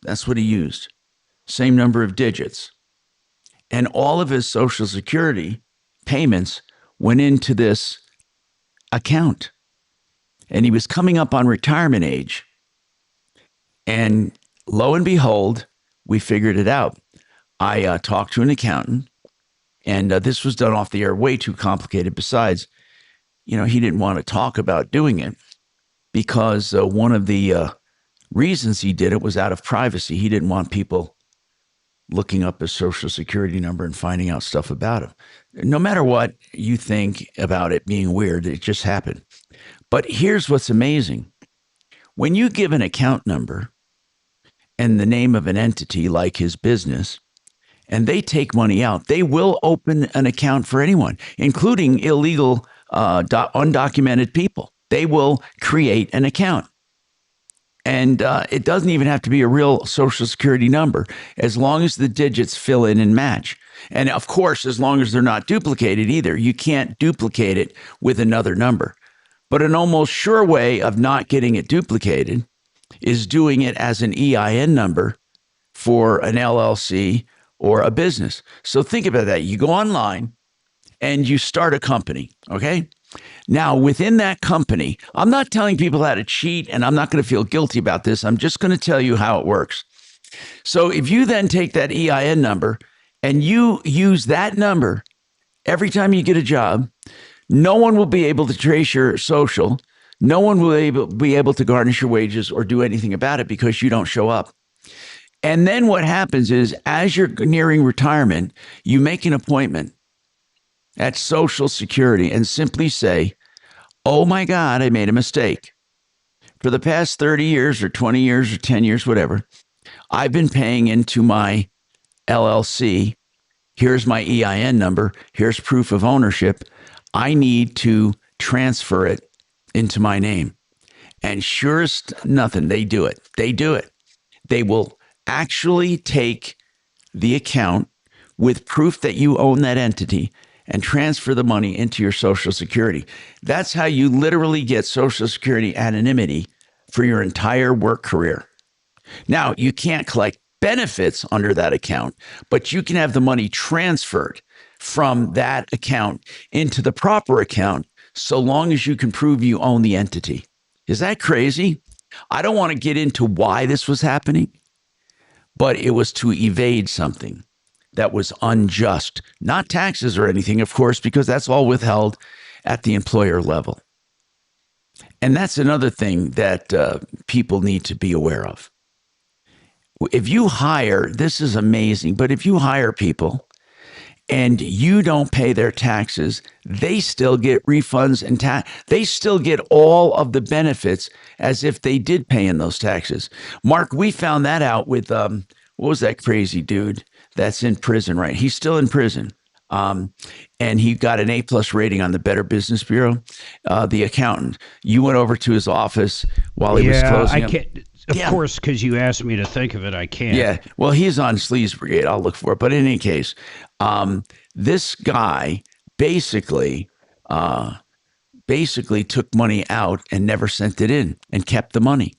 S29: That's what he used. Same number of digits. And all of his Social Security payments went into this account. And he was coming up on retirement age. And lo and behold, we figured it out. I talked to an accountant, and this was done off the air, way too complicated. Besides, he didn't want to talk about doing it because one of the reasons he did it was out of privacy. He didn't want people looking up his Social Security number and finding out stuff about him. No matter what you think about it being weird, it just happened. But here's what's amazing. When you give an account number and the name of an entity like his business, and they take money out, they will open an account for anyone, including illegal, undocumented people. They will create an account. And it doesn't even have to be a real Social Security number, as long as the digits fill in and match. And of course, as long as they're not duplicated either. You can't duplicate it with another number. But an almost sure way of not getting it duplicated is doing it as an EIN number for an LLC or a business. So think about that. You go online and you start a company, okay? Now, within that company, I'm not telling people how to cheat, and I'm not going to feel guilty about this. I'm just going to tell you how it works. So if you then take that EIN number and you use that number every time you get a job, no one will be able to trace your social. No one will be able to garnish your wages or do anything about it because you don't show up. And then what happens is, as you're nearing retirement, you make an appointment at Social Security and simply say, oh my God, I made a mistake. For the past 30 years or 20 years or 10 years, whatever, I've been paying into my LLC. Here's my EIN number. Here's proof of ownership. I need to transfer it into my name. And sure as nothing, they do it. They will actually take the account with proof that you own that entity and transfer the money into your Social Security. That's how you literally get Social Security anonymity for your entire work career. Now, you can't collect benefits under that account, but you can have the money transferred from that account into the proper account so long as you can prove you own the entity. Is that crazy? I don't want to get into why this was happening, but it was to evade something that was unjust. Not taxes or anything, of course, because that's all withheld at the employer level. And that's another thing that people need to be aware of. If you hire, this is amazing, but if you hire people and you don't pay their taxes, they still get refunds and they still get all of the benefits as if they did pay in those taxes. Mark, we found that out with, what was that crazy dude that's in prison, right? He's still in prison. And he got an A+ rating on the Better Business Bureau. The accountant, you went over to his office while he was closing. Of course, because you asked me to think of it, I can't. Yeah, well, he's on Sleaze Brigade. I'll look for it. But in any case, this guy basically took money out and never sent it in and kept the money.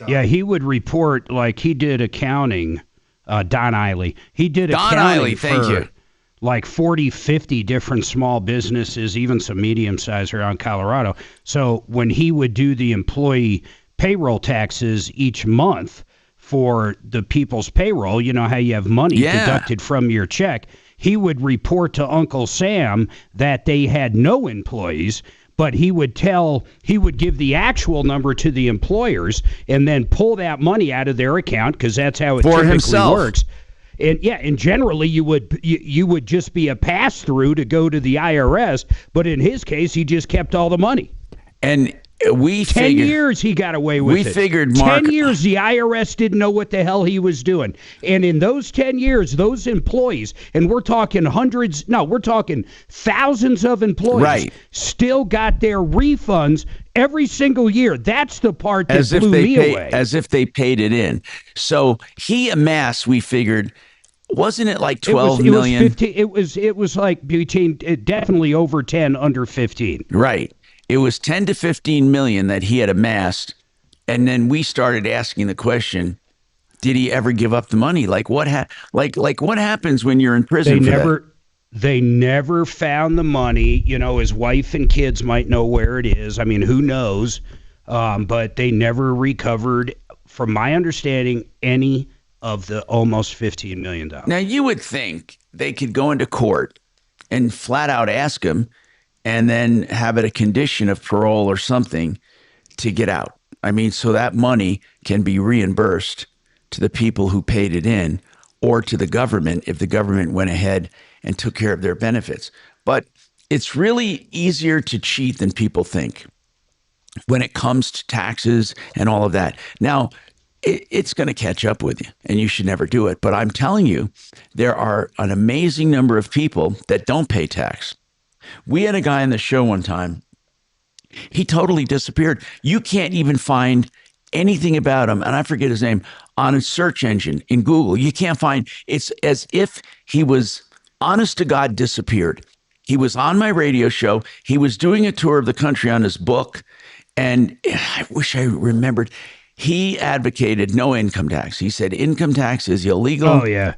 S30: Yeah, he would report, like he did accounting, Don Eiley. He did accounting for like 40, 50 different small businesses, even some medium-sized around Colorado. So when he would do the employee payroll taxes each month for the people's payroll. You know how you have money deducted from your check. He would report to Uncle Sam that they had no employees, but he would give the actual number to the employers and then pull that money out of their account, because that's how it typically works. And generally you would just be a pass through to go to the IRS, but in his case he just kept all the money.
S29: And we
S30: 10 years he got away with it.
S29: We figured, Mark,
S30: 10 years the IRS didn't know what the hell he was doing. And in those 10 years, those employees, and we're talking we're talking thousands of employees, still got their refunds every single year. That's the part that blew me away.
S29: As if they paid it in. So he amassed, we figured, wasn't it like 12 million?
S30: It was like between definitely over 10, under 15.
S29: Right. It was 10 to 15 million that he had amassed, and then we started asking the question: did he ever give up the money? Like what happens when you're in prison?
S30: They never found the money. You know, his wife and kids might know where it is. I mean, who knows? But they never recovered, from my understanding, any of the almost $15 million.
S29: Now, you would think they could go into court and flat out ask him, and then have it a condition of parole or something to get out. I mean, so that money can be reimbursed to the people who paid it in, or to the government if the government went ahead and took care of their benefits. But it's really easier to cheat than people think when it comes to taxes and all of that. Now, it's going to catch up with you, and you should never do it. But I'm telling you, there are an amazing number of people that don't pay tax. We had a guy on the show one time. He totally disappeared. You can't even find anything about him, and I forget his name, on a search engine in Google. You can't find. It's as if he was, honest to God, disappeared. He was on my radio show. He was doing a tour of the country on his book, and I wish I remembered. He advocated no income tax. He said income tax is illegal.
S30: Oh, yeah.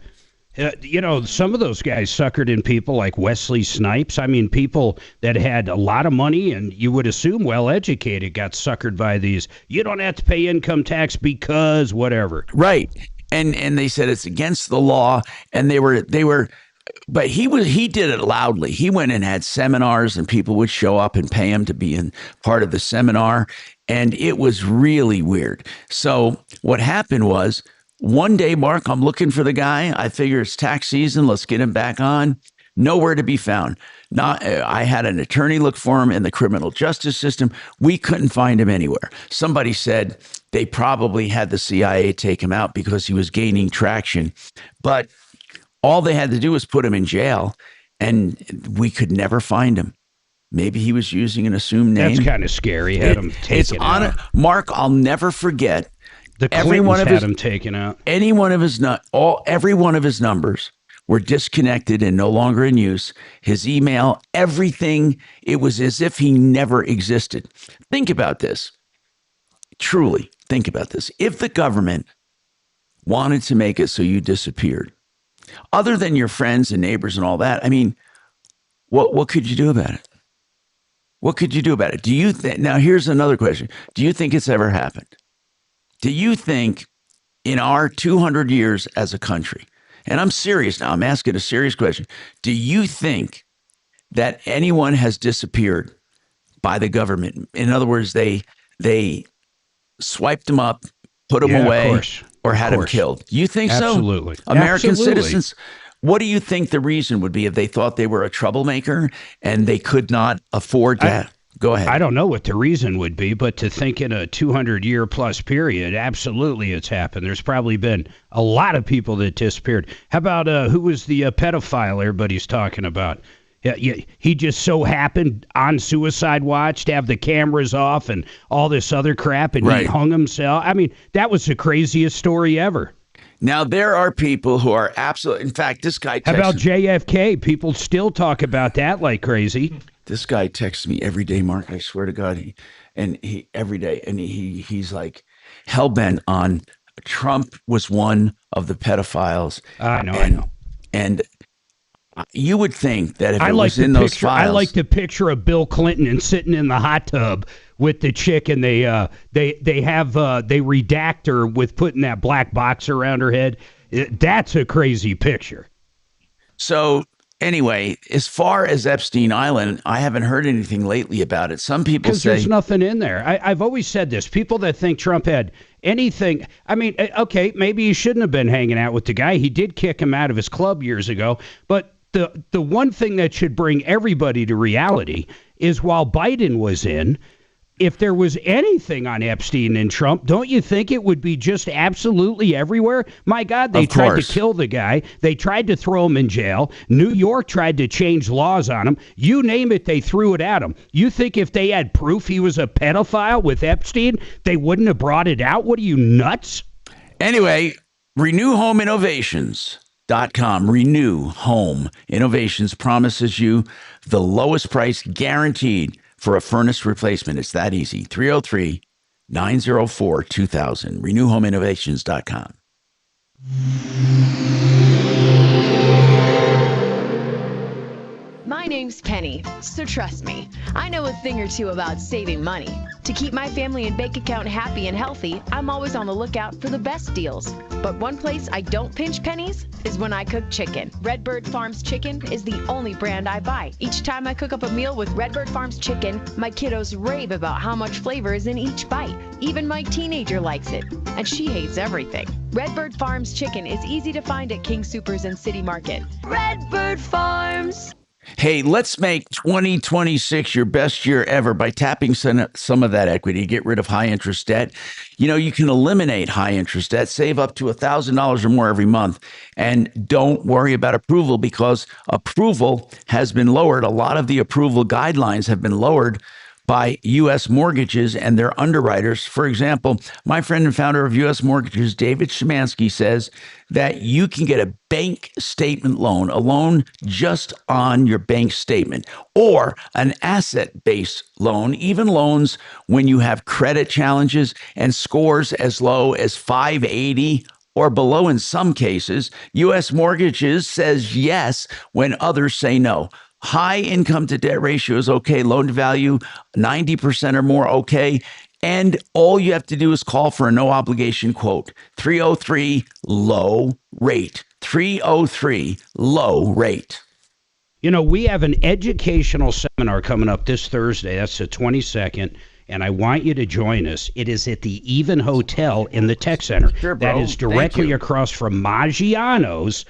S30: You know, some of those guys suckered in people like Wesley Snipes. I mean, people that had a lot of money and you would assume well-educated got suckered by these. You don't have to pay income tax because whatever.
S29: Right. And they said it's against the law. And they were, but he did it loudly. He went and had seminars, and people would show up and pay him to be in part of the seminar. And it was really weird. So what happened was, one day, Mark, I'm looking for the guy. I figure it's tax season. Let's get him back on. Nowhere to be found. I had an attorney look for him in the criminal justice system. We couldn't find him anywhere. Somebody said they probably had the CIA take him out because he was gaining traction. But all they had to do was put him in jail, and we could never find him. Maybe he was using an assumed name.
S30: That's kind of scary. Had him taken out.
S29: Mark, I'll never forget.
S30: Every one of him taken out.
S29: Every one of his numbers were disconnected and no longer in use. His email, everything. It was as if he never existed. Think about this. Truly, think about this. If the government wanted to make it so you disappeared, other than your friends and neighbors and all that, I mean, what could you do about it? What could you do about it? Do you think? Now, here's another question. Do you think it's ever happened? Do you think in our 200 years as a country, and I'm serious now, I'm asking a serious question. Do you think that anyone has disappeared by the government? In other words, they swiped them up, put them away, or had them killed. Do you think so?
S30: Absolutely.
S29: American citizens, what do you think the reason would be if they thought they were a troublemaker and they could not afford to? Go ahead.
S30: I don't know what the reason would be, but to think in a 200-year plus period, absolutely it's happened. There's probably been a lot of people that disappeared. How about who was the pedophile everybody's talking about? Yeah, he just so happened on suicide watch to have the cameras off and all this other crap, and he hung himself. I mean, that was the craziest story ever.
S29: Now, there are people who are absolutely, in fact, this guy
S30: How about JFK? People still talk about that like crazy.
S29: This guy texts me every day, Mark. I swear to God, every day, and he's like hell-bent on Trump was one of the pedophiles.
S30: I know.
S29: And You would think that if
S30: I
S29: it
S30: like
S29: was in those
S30: picture,
S29: files.
S30: I like to picture a Bill Clinton and sitting in the hot tub with the chick, and they redact her with putting that black box around her head. That's a crazy picture.
S29: So anyway, as far as Epstein Island, I haven't heard anything lately about it. Some people
S30: Because
S29: say
S30: there's nothing in there. I've always said this. People that think Trump had anything, I mean, okay, maybe he shouldn't have been hanging out with the guy. He did kick him out of his club years ago. But the one thing that should bring everybody to reality is while Biden was in, if there was anything on Epstein and Trump, don't you think it would be just absolutely everywhere? My God, they tried to kill the guy. They tried to throw him in jail. New York tried to change laws on him. You name it, they threw it at him. You think if they had proof he was a pedophile with Epstein, they wouldn't have brought it out? What are you, nuts?
S29: Anyway, Renew Home Innovations.com. Renew Home Innovations promises you the lowest price guaranteed for a furnace replacement. It's that easy. 303-904-2000. RenewHomeInnovations.com.
S1: My name's Penny, so trust me, I know a thing or two about saving money. To keep my family and bank account happy and healthy, I'm always on the lookout for the best deals. But one place I don't pinch pennies is when I cook chicken. Redbird Farms Chicken is the only brand I buy. Each time I cook up a meal with Redbird Farms Chicken, my kiddos rave about how much flavor is in each bite. Even my teenager likes it, and she hates everything. Redbird Farms Chicken is easy to find at King Soopers and City Market. Redbird Farms!
S29: Hey, let's make 2026 your best year ever by tapping some of that equity, get rid of high interest debt. You know, you can eliminate high interest debt, save up to $1,000 or more every month. And don't worry about approval because approval has been lowered. A lot of the approval guidelines have been lowered by U.S. Mortgages and their underwriters. For example, my friend and founder of U.S. Mortgages, David Szymanski, says that you can get a bank statement loan, a loan just on your bank statement, or an asset-based loan, even loans when you have credit challenges and scores as low as 580 or below in some cases. U.S. Mortgages says yes when others say no. High income to debt ratio is okay. Loan to value, 90% or more, okay. And all you have to do is call for a no obligation quote. 303 low rate. 303 low rate.
S30: You know, we have an educational seminar coming up this Thursday. That's the 22nd. And I want you to join us. It is at the Even Hotel in the Tech Center.
S29: Sure, bro.
S30: That is directly across from Maggiano's.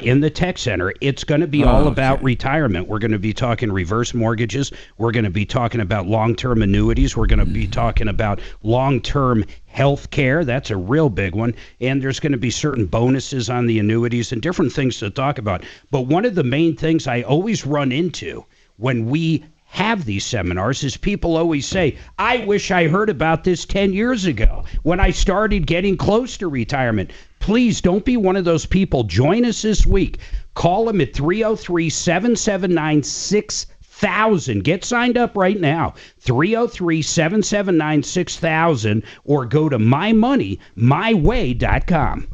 S30: In the Tech Center. It's going to be all about retirement. We're going to be talking reverse mortgages. We're going to be talking about long-term annuities. We're going to be talking about long-term health care. That's a real big one. And there's going to be certain bonuses on the annuities and different things to talk about. But one of the main things I always run into when we have these seminars is people always say, I wish I heard about this 10 years ago when I started getting close to retirement. Please don't be one of those people. Join us this week. Call them at 303-779-6000. Get signed up right now. 303-779-6000 or go to mymoneymyway.com.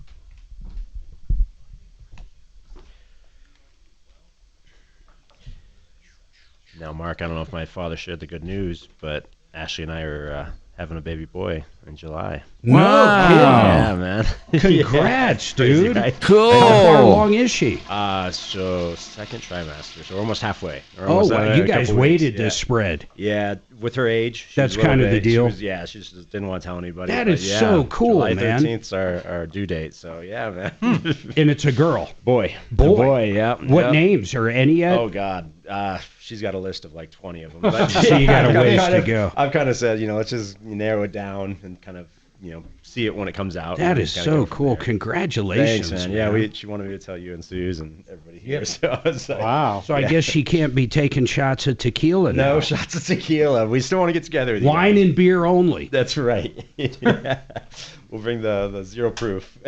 S14: Now, Mark, I don't know if my father shared the good news, but Ashley and I are having a baby boy in July.
S30: No,
S14: yeah, man.
S30: Congrats, dude.
S14: Crazy, right?
S30: Cool. How far along is she?
S14: So second trimester, so we're almost halfway.
S30: Oh, wow. You guys waited to spread.
S14: Yeah, with her age.
S30: That's kind of the deal.
S14: She just didn't want to tell anybody.
S30: That is so cool,
S14: July
S30: man.
S14: 13th's our due date, so yeah, man.
S30: And it's a girl.
S14: Boy, yeah.
S30: What names? Or any yet?
S14: Oh, God. She's got a list of like 20 of them. But
S30: So you got a ways to go.
S14: I've kind of said, let's just narrow it down and kind of, see it when it comes out.
S30: That is so cool. Congratulations,
S14: Thanks, man. Yeah, she wanted me to tell you and Suze and everybody here. So it's like,
S30: wow. So I guess she can't be taking shots of tequila now.
S14: No shots of tequila. We still want to get together with you
S30: Wine
S14: guys.
S30: and beer only.
S14: That's right. Yeah. We'll bring the zero proof.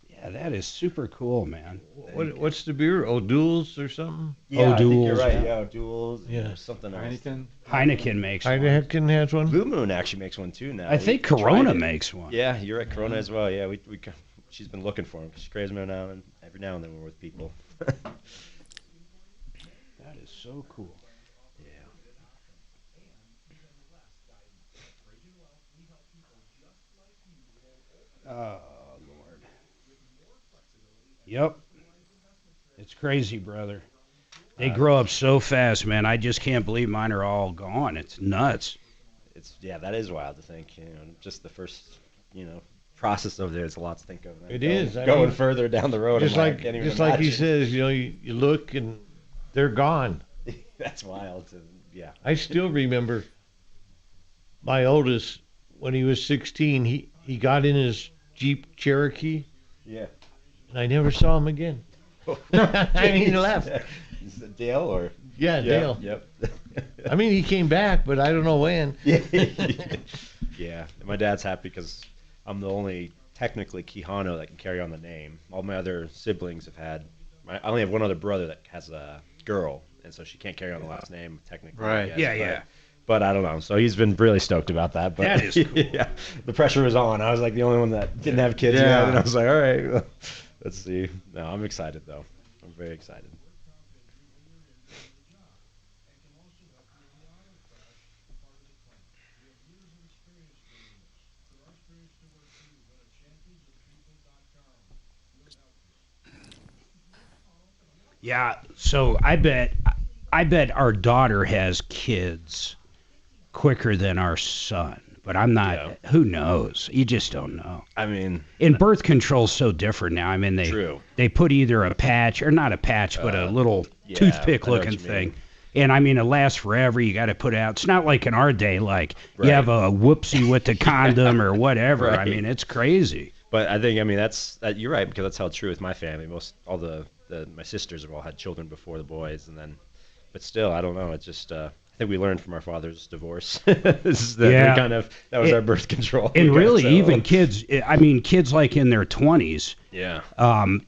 S30: Yeah, that is super cool, man.
S9: What's the beer? O'Doul's or something?
S14: Yeah, I think you're
S30: O'Doul's,
S14: right.
S30: yeah.
S14: Yeah, O'Doul's.
S9: Yeah.
S14: Something else.
S30: Heineken makes one.
S9: Heineken has one?
S14: Blue Moon actually makes one too now.
S30: I think
S14: We tried
S30: Corona
S14: it.
S30: makes one.
S14: Yeah, you're at Corona as well. Yeah, she's been looking for them. She's crazy now, and every now and then we're with people.
S30: That is so cool. Oh, Lord. Yep. It's crazy, brother. They grow up so fast, man. I just can't believe mine are all gone. It's nuts.
S14: That is wild to think. Just the first, process of there's a lot to think of.
S9: It is
S14: going further down the road.
S9: Just like he says, you look and they're gone.
S14: That's wild. Yeah.
S9: I still remember my oldest when he was 16. He got in his Jeep Cherokee.
S14: Yeah.
S9: And I never saw him again. I mean, he left.
S14: Is it Dale or?
S9: Yeah, Dale.
S14: Yep.
S9: I mean, he came back, but I don't know when.
S14: Yeah. My dad's happy because I'm the only technically Quijano that can carry on the name. All my other siblings have had. I only have one other brother that has a girl, and so she can't carry on the last name technically.
S30: Right. Yeah.
S14: But I don't know. So he's been really stoked about that. But
S30: that is cool.
S14: Yeah, the pressure was on. I was like the only one that didn't have kids yet, and I was like, all right, let's see. No, I'm excited though. I'm very excited.
S30: Yeah, so I bet our daughter has kids quicker than our son, but I'm not. Yeah. Who knows? You just don't know.
S14: I mean,
S30: and birth control's so different now. I mean, they put either a patch or not a patch, but a little toothpick-looking thing. And I mean, it lasts forever. You got to put out. It's not like in our day, like you have a whoopsie with the condom or whatever. Right. I mean, it's crazy.
S14: But I think, you're right, because that's held true with my family. My sisters have all had children before the boys, but still, I don't know. It's just, I think we learned from our father's divorce. That was our birth control.
S30: And really, even kids, kids like in their 20s,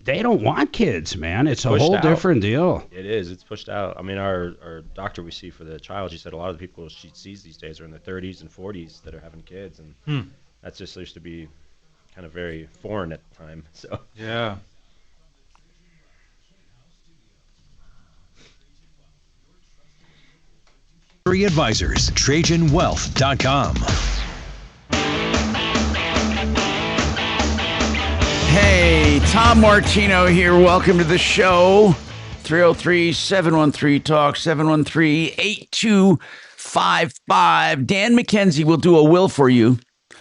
S30: they don't want kids, man. It's a whole different deal.
S14: It is. It's pushed out. I mean, our doctor we see for the child, she said a lot of the people she sees these days are in their 30s and 40s that are having kids, and that's just used to be kind of very foreign at the time. So
S8: yeah.
S13: Advisors, TrajanWealth.com.
S29: Hey, Tom Martino here. Welcome to the show. 303-713-TALK, 713-8255. Dan McKenzie will do a will for you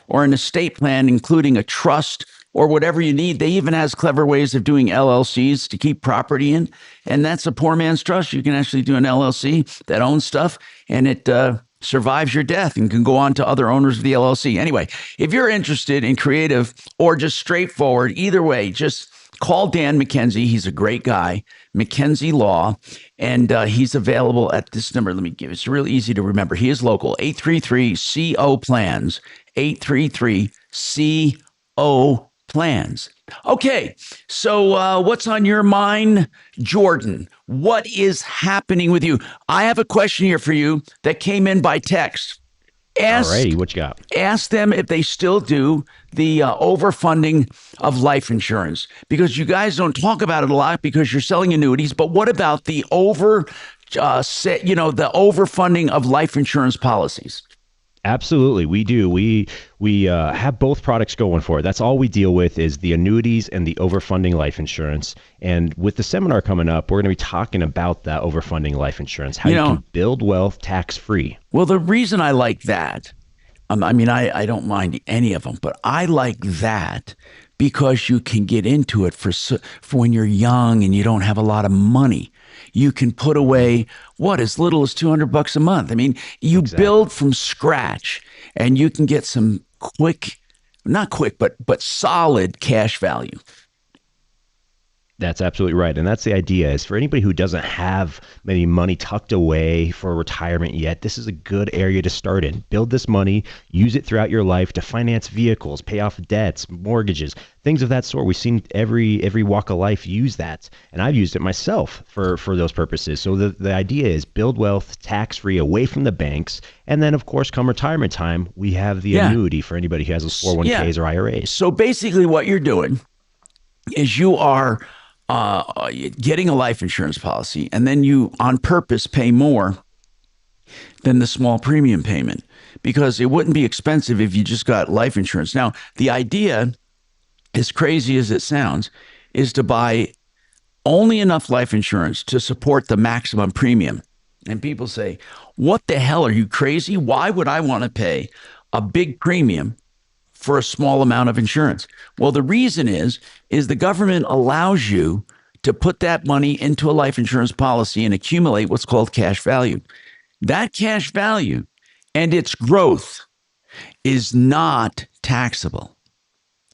S29: or an estate plan, including a trust or whatever you need. They even has clever ways of doing LLCs to keep property in. And that's a poor man's trust. You can actually do an LLC that owns stuff, and it survives your death and can go on to other owners of the LLC. Anyway, if you're interested in creative or just straightforward, either way, just call Dan McKenzie. He's a great guy, McKenzie Law, and he's available at this number. Let me give it. It's really easy to remember. He is local, 833-CO-PLANS, 833-CO plans. Okay, so what's on your mind, Jordan? What is happening with you? I have a question here for you that came in by text.
S14: Alrighty, what you got?
S29: Ask them if they still do the overfunding of life insurance, because you guys don't talk about it a lot because you're selling annuities. But what about the the overfunding of life insurance policies?
S14: Absolutely, we do. We have both products going for it. That's all we deal with is the annuities and the overfunding life insurance. And with the seminar coming up, we're going to be talking about that overfunding life insurance, how you can build wealth tax-free.
S29: Well, the reason I like that, I don't mind any of them, but I like that because you can get into it for when you're young and you don't have a lot of money. You can put away as little as $200 a month. I mean, you build from scratch, and you can get some but solid cash value.
S14: That's absolutely right. And that's the idea, is for anybody who doesn't have maybe money tucked away for retirement yet, this is a good area to start in. Build this money, use it throughout your life to finance vehicles, pay off debts, mortgages, things of that sort. We've seen every walk of life use that. And I've used it myself for those purposes. So the idea is build wealth tax-free away from the banks. And then, of course, come retirement time, we have the annuity for anybody who has those 401ks or IRAs.
S29: So basically what you're doing is you are getting a life insurance policy, and then you on purpose pay more than the small premium payment, because it wouldn't be expensive if you just got life insurance. Now, the idea, as crazy as it sounds, is to buy only enough life insurance to support the maximum premium. And people say, what the hell, are you crazy? Why would I want to pay a big premium for a small amount of insurance? Well, the reason is the government allows you to put that money into a life insurance policy and accumulate what's called cash value. That cash value and its growth is not taxable.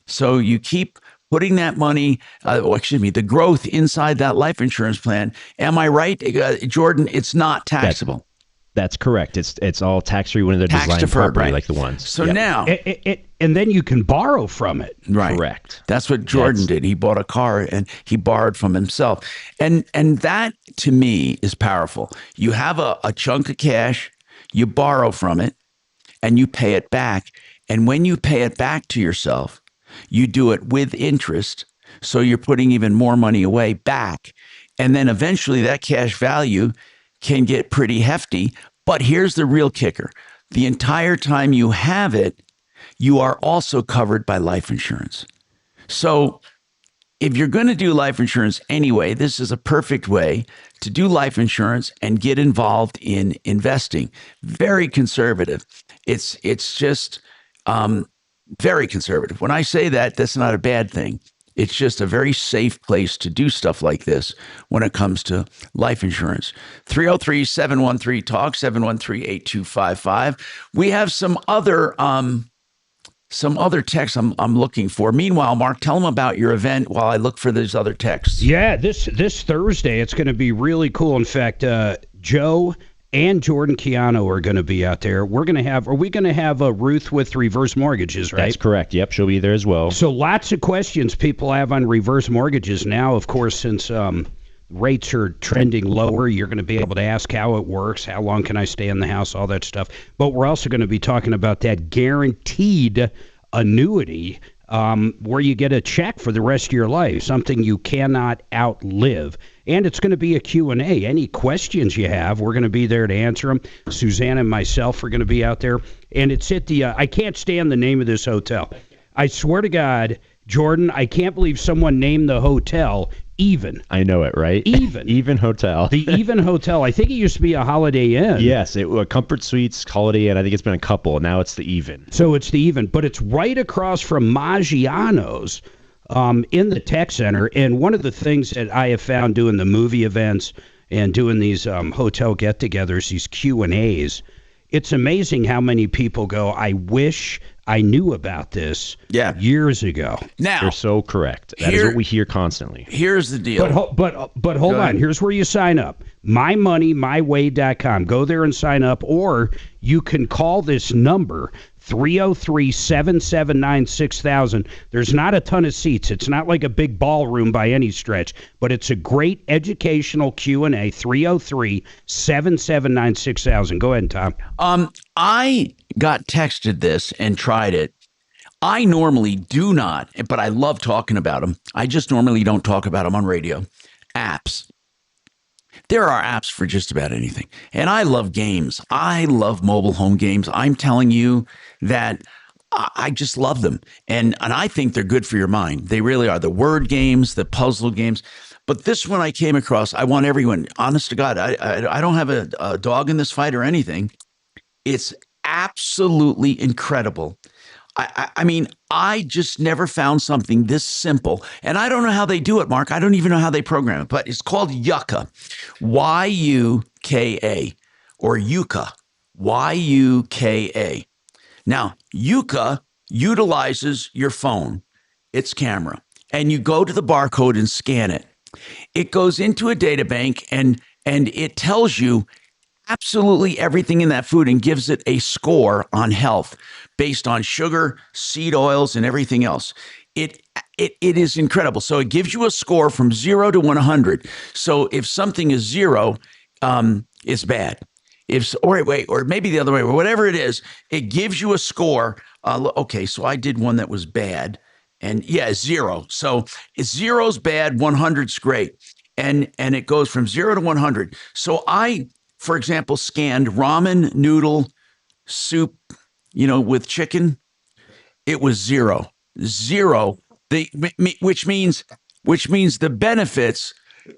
S29: So you keep putting that money, the growth inside that life insurance plan. Am I right, Jordan? It's not taxable.
S14: That's correct. It's all tax-free when they're designed
S29: deferred,
S14: properly,
S29: right?
S14: like the ones.
S29: So now,
S30: and then you can borrow from it.
S29: Right.
S14: Correct.
S29: That's what Jordan did. He bought a car and he borrowed from himself. And that, to me, is powerful. You have a chunk of cash, you borrow from it, and you pay it back. And when you pay it back to yourself, you do it with interest. So you're putting even more money away back. And then eventually that cash value can get pretty hefty. But here's the real kicker. The entire time you have it, you are also covered by life insurance. So if you're going to do life insurance anyway, this is a perfect way to do life insurance and get involved in investing. Very conservative. It's just very conservative. When I say that, that's not a bad thing. It's just a very safe place to do stuff like this when it comes to life insurance. 303-713-TALK, 713-8255. We have some other texts I'm looking for. Meanwhile, Mark, tell them about your event while I look for these other texts.
S30: Yeah, this Thursday, it's going to be really cool. In fact, Joe and Jordan Keanu are going to be out there. Are we going to have Ruth with reverse mortgages, right?
S14: That's correct. Yep, she'll be there as well.
S30: So lots of questions people have on reverse mortgages now. Of course, since rates are trending lower, you're going to be able to ask how it works, how long can I stay in the house, all that stuff. But we're also going to be talking about that guaranteed annuity where you get a check for the rest of your life, something you cannot outlive. And it's going to be a Q&A. Any questions you have, we're going to be there to answer them. Suzanne and myself are going to be out there. And it's at the, I can't stand the name of this hotel. I swear to God, Jordan, I can't believe someone named the hotel Even.
S14: I know it, right?
S30: Even.
S14: Even Hotel.
S30: The Even Hotel. I think it used to be a Holiday Inn.
S14: Yes, it was Comfort Suites, Holiday Inn. I think it's been a couple. Now it's the Even.
S30: So it's the Even. But it's right across from Maggiano's in the tech center. And one of the things that I have found doing the movie events and doing these hotel get-togethers, these Q&As, it's amazing how many people go, I wish I knew about this years ago.
S29: Now,
S14: you're so correct. That is what we hear constantly.
S29: Here's the deal.
S30: But hold on. Here's where you sign up. MyMoneyMyWay.com. Go there and sign up, or you can call this number, 303-779-6000. There's not a ton of seats. It's not like a big ballroom by any stretch, but it's a great educational Q&A, 303-779-6000. Go ahead, Tom.
S29: I got texted this and tried it. I normally do not, but I love talking about them. I just normally don't talk about them on radio. Apps. There are apps for just about anything. And I love games. I love mobile home games. I'm telling you that I just love them. And I think they're good for your mind. They really are. The word games, the puzzle games. But this one I came across, I want everyone, honest to God, I don't have a dog in this fight or anything. It's absolutely incredible. I mean, I just never found something this simple. And I don't know how they do it, Mark. I don't even know how they program it, but it's called Yucca. Y-U-K-A or Yucca. Y-U-K-A. Now, Yucca utilizes your phone, its camera, and you go to the barcode and scan it. It goes into a data bank and it tells you absolutely everything in that food and gives it a score on health based on sugar, seed oils, and everything else. It is incredible. So it gives you a score from 0 to 100. So if something is 0, it's bad. Or maybe the other way, or whatever it is, it gives you a score. Okay, so I did one that was bad, And yeah, 0. So 0's bad, 100's great. And it goes from 0 to 100. So I, for example, scanned ramen noodle soup, with chicken. It was 0. Which means the benefits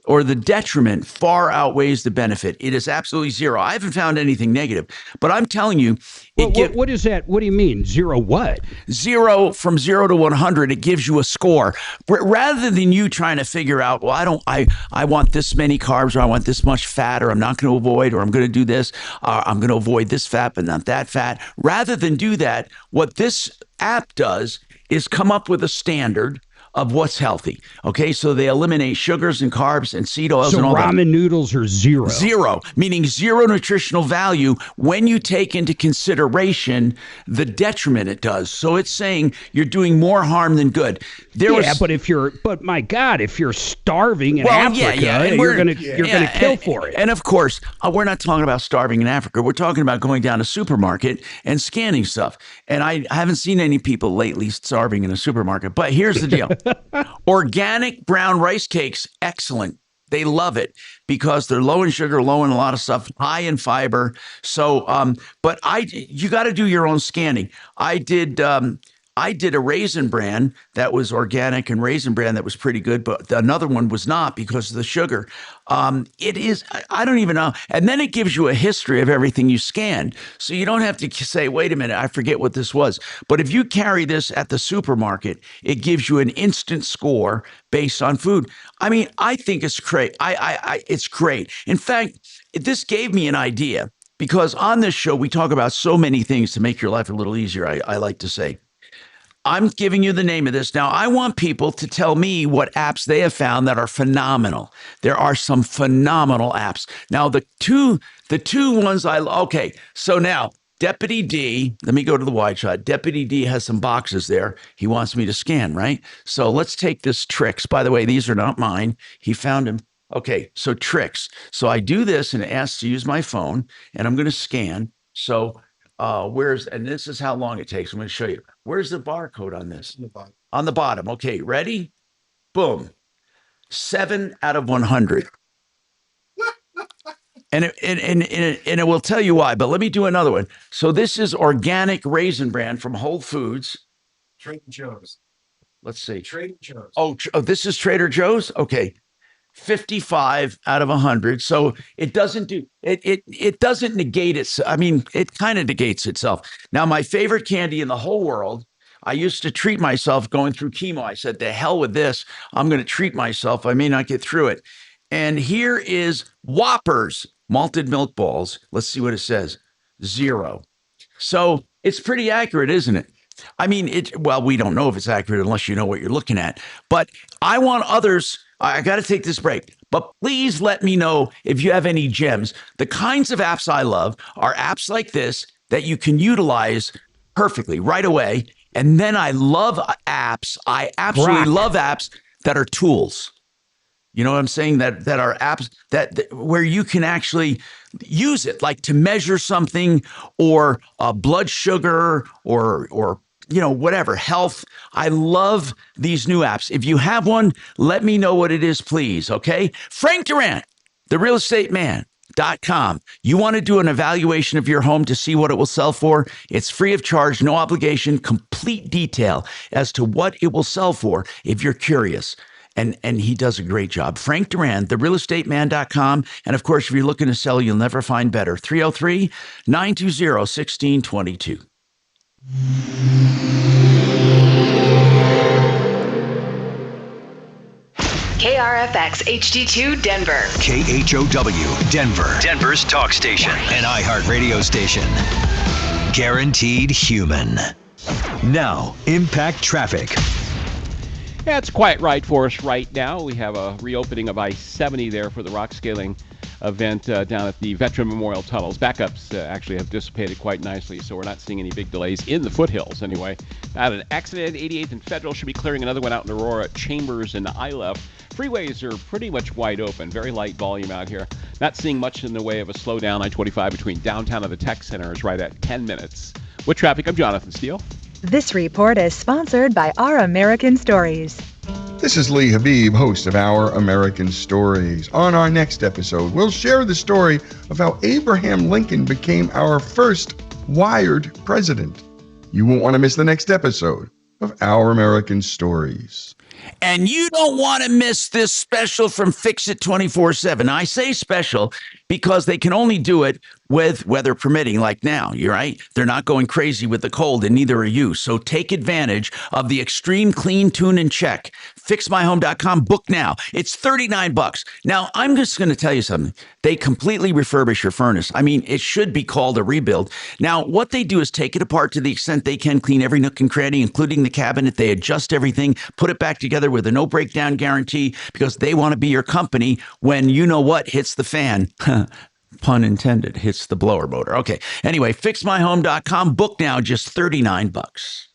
S29: or the detriment far outweighs the benefit. It is absolutely 0. I haven't found anything negative, but I'm telling you,
S30: what is that? What do you mean 0? What
S29: 0 from 0 to 100? It gives you a score rather than you trying to figure out. Well, I want this many carbs, or I want this much fat, or I'm not going to avoid, or I'm going to do this. I'm going to avoid this fat, but not that fat. Rather than do that, what this app does is come up with a standard of what's healthy. Okay, so they eliminate sugars and carbs and seed oils and all that.
S30: So ramen noodles are 0.
S29: 0, meaning 0 nutritional value when you take into consideration the detriment it does. So it's saying you're doing more harm than good.
S30: But my God, if you're starving in Africa, you're gonna kill for it.
S29: And of course, we're not talking about starving in Africa. We're talking about going down a supermarket and scanning stuff. And I haven't seen any people lately starving in a supermarket. But here's the deal. Organic brown rice cakes, excellent. They love it because they're low in sugar, low in a lot of stuff, high in fiber. So, but you got to do your own scanning. I did a Raisin Bran that was organic and Raisin Bran that was pretty good, but another one was not because of the sugar. It is, I don't even know. And then it gives you a history of everything you scanned. So you don't have to say, wait a minute, I forget what this was. But if you carry this at the supermarket, it gives you an instant score based on food. I mean, I think it's great. It's great. In fact, this gave me an idea because on this show, we talk about so many things to make your life a little easier, I like to say. I'm giving you the name of this. Now, I want people to tell me what apps they have found that are phenomenal. There are some phenomenal apps. Now, the two ones okay, so now Deputy D, let me go to the wide shot. Deputy D has some boxes there. He wants me to scan, right? So let's take this Tricks. By the way, these are not mine. He found them. Okay, so Tricks. So I do this and it asks to use my phone, and I'm going to scan. So and this is how long it takes. I'm going to show you. Where's the barcode on this? On the bottom. Okay, ready? Boom. 7 out of 100. And it will tell you why, but let me do another one. So this is organic Raisin Bran from Whole Foods.
S2: Trader Joe's.
S29: Let's see.
S2: Trader Joe's.
S29: Oh, this is Trader Joe's? Okay. 55 out of 100. So it doesn't do it doesn't negate it. I mean, it kind of negates itself. Now, my favorite candy in the whole world, I used to treat myself going through chemo. I said, the hell with this. I'm going to treat myself. I may not get through it. And here is Whoppers malted milk balls. Let's see what it says. 0. So it's pretty accurate, isn't it? I mean, we don't know if it's accurate unless you know what you're looking at. But I want others. I got to take this break, but please let me know if you have any gems. The kinds of apps I love are apps like this that you can utilize perfectly right away. And then I love apps. I absolutely love apps that are tools. You know what I'm saying? That are apps that where you can actually use it, like to measure something or blood sugar or whatever, health. I love these new apps. If you have one, let me know what it is, please. Okay. Frank Durant, therealestateman.com. You want to do an evaluation of your home to see what it will sell for? It's free of charge, no obligation, complete detail as to what it will sell for if you're curious. And he does a great job. Frank Durant, therealestateman.com. And of course, if you're looking to sell, you'll never find better. 303-920-1622.
S1: KRFX HD2 Denver.
S13: KHOW Denver. Denver's talk station. An iHeart radio station. Guaranteed human. Now, impact traffic.
S18: Yeah, it's quite right for us right now. We have a reopening of I-70 there for the rock scaling event down at the Veteran Memorial Tunnels. Backups actually have dissipated quite nicely, so we're not seeing any big delays in the foothills anyway. Had an accident, 88th and Federal, should be clearing another one out in Aurora, Chambers and Iliff. Freeways are pretty much wide open, very light volume out here. Not seeing much in the way of a slowdown. I-25 between downtown and the Tech Center is right at 10 minutes. With traffic, I'm Jonathan Steele.
S12: This report is sponsored by Our American Stories.
S15: This is Lee Habib, host of Our American Stories. On our next episode, we'll share the story of how Abraham Lincoln became our first wired president. You won't want to miss the next episode of Our American Stories.
S29: And you don't want to miss this special from Fix It 24/7. I say special because they can only do it with weather permitting, like now. You're right. They're not going crazy with the cold, and neither are you. So take advantage of the extreme clean tune and check. FixMyHome.com. Book now. It's $39. Now, I'm just going to tell you something. They completely refurbish your furnace. I mean, it should be called a rebuild. Now, what they do is take it apart to the extent they can, clean every nook and cranny, including the cabinet. They adjust everything, put it back together with a no breakdown guarantee, because they want to be your company when you know what hits the fan. Pun intended, hits the blower motor. Okay. Anyway, fixmyhome.com. Book now, just $39.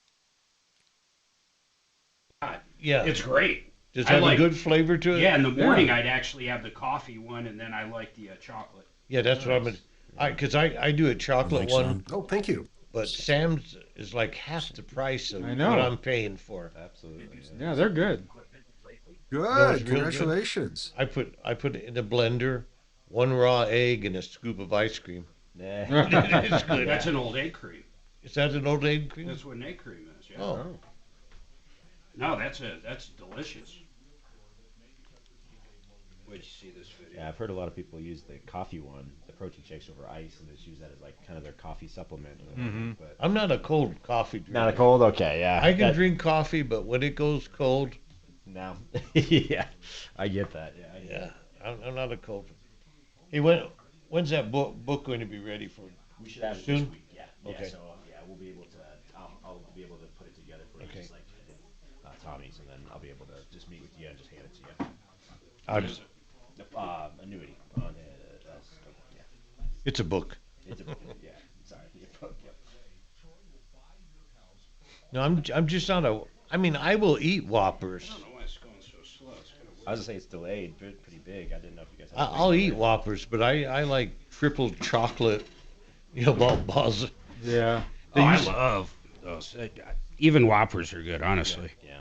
S30: Yeah, it's great.
S9: Does it have a good flavor to it?
S30: Yeah, in the morning I'd actually have the coffee one, and then I like the chocolate.
S9: Yeah, that's what because I do a chocolate one.
S2: Oh, thank you.
S9: But Sam's is like half the price of
S8: I know.
S9: what I'm paying for.
S8: Absolutely. Yeah, they're good.
S2: Good.
S9: No, it's real
S2: Congratulations.
S9: good. I put it in a blender, one raw egg, and a scoop of ice cream.
S30: It's good. That's an old egg cream.
S9: Is that an old egg cream?
S30: That's what an egg cream is. Yeah.
S9: Oh.
S30: No, that's delicious. Wait, you see this video?
S14: Yeah, I've heard a lot of people use the coffee one, the protein shakes over ice, and just use that as like kind of their coffee supplement. But
S9: I'm not a cold coffee drinker.
S14: not a cold? Okay, yeah.
S9: I can drink coffee, but when it goes cold,
S14: no. Yeah, I get that.
S9: Yeah, I'm not a cold. Hey, when's that book going to be ready for?
S14: We should have it
S9: soon.
S14: this week. Yeah.
S9: Okay.
S14: So we'll be able to. I'll be able to put it together for you, just like Tommy's, and then I'll be able to just meet with you and just hand it to you.
S9: I'll just
S14: annuity on yeah.
S9: It's a book.
S14: It's a book. Yeah. Sorry. Yep.
S9: No, I'm just not a. I mean, I will eat Whoppers.
S30: I don't know why it's going so slow. It's gonna
S14: I was gonna say it's delayed, but pretty big. I didn't know if you guys.
S9: I'll eat Whoppers, but I like triple chocolate. Balls.
S8: Yeah.
S30: I love those. Even Whoppers are good, honestly.
S14: Yeah.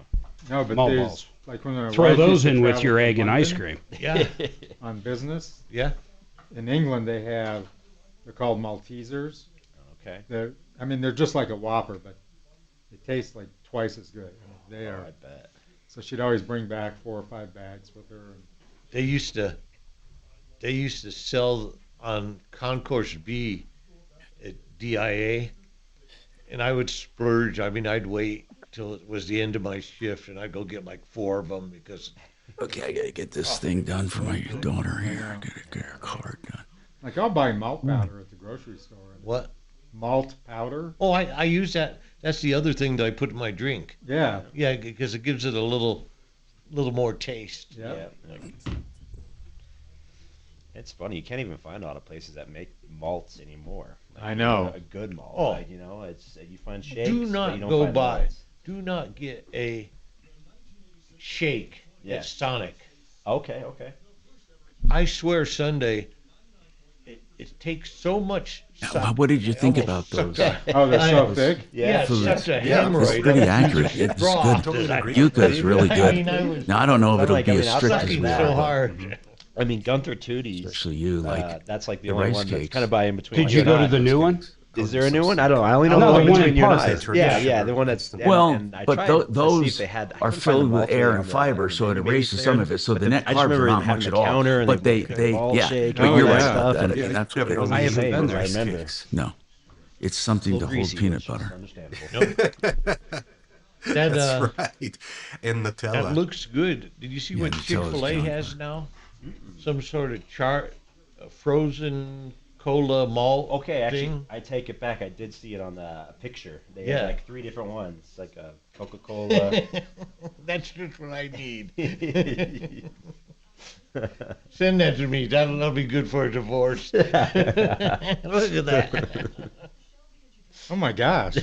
S8: No, but
S30: Mall
S8: there's
S30: balls.
S8: like when
S30: Throw those in with your egg and ice cream.
S9: Yeah.
S8: On business.
S9: Yeah.
S8: In England, they're called Maltesers.
S14: Okay.
S8: They're just like a Whopper, but they taste like twice as good. They are.
S14: I bet.
S8: So she'd always bring back 4 or 5 bags with her.
S9: They used to sell on Concourse B at DIA, and I would splurge. I mean, I'd wait till it was the end of my shift, and I'd go get like 4 of them because.
S29: Okay, I gotta get this thing done for my daughter here. I gotta get her card done.
S8: Like I'll buy malt powder at the grocery store.
S9: What?
S8: Malt powder?
S9: Oh, I use that. That's the other thing that I put in my drink.
S8: Yeah.
S9: Yeah, because it gives it a little more taste.
S8: Yeah.
S14: It's funny. You can't even find a lot of places that make malts anymore. Like,
S8: I know.
S14: A good malt.
S9: Oh.
S14: Like, it's you find shakes.
S9: Do
S14: but
S9: not
S14: you don't
S9: go
S14: find
S9: by.
S14: malts.
S9: Do not get a shake at Sonic.
S14: Okay.
S9: I swear, Sunday, it takes so much.
S29: What did you think about those?
S8: Oh, they're so thick?
S9: Yeah, it's such a hemorrhoid.
S29: It's pretty accurate. It's good. Yuca's really good. Now, I don't know if it'll be as strict as we
S9: so hard.
S14: I mean, Gunther Tootie's.
S29: Especially you,
S14: that's like the
S29: the
S14: only
S29: rice
S14: one that's
S29: cakes.
S14: kind of by in between.
S30: Did you go to the new one?
S14: Is there a new one? I don't know. I only know the one between you and I. Yeah, the one that's.
S29: Those are filled with air and fiber, so it erases some of it. So the net carbs are not much at all. But but you're right about that. That's what it is.
S30: I haven't been there. I remember.
S29: No, it's something to hold peanut butter.
S2: That's right. And Nutella.
S9: That looks good. Did you see what Chick-fil-A has now? Some sort of frozen cola malt.
S14: Okay, actually,
S9: thing?
S14: I take it back. I did see it on the picture. They had like 3 different ones. It's like a Coca-Cola.
S9: That's just what I need. Send that to me. That'll be good for a divorce. Look at that.
S8: Oh my gosh.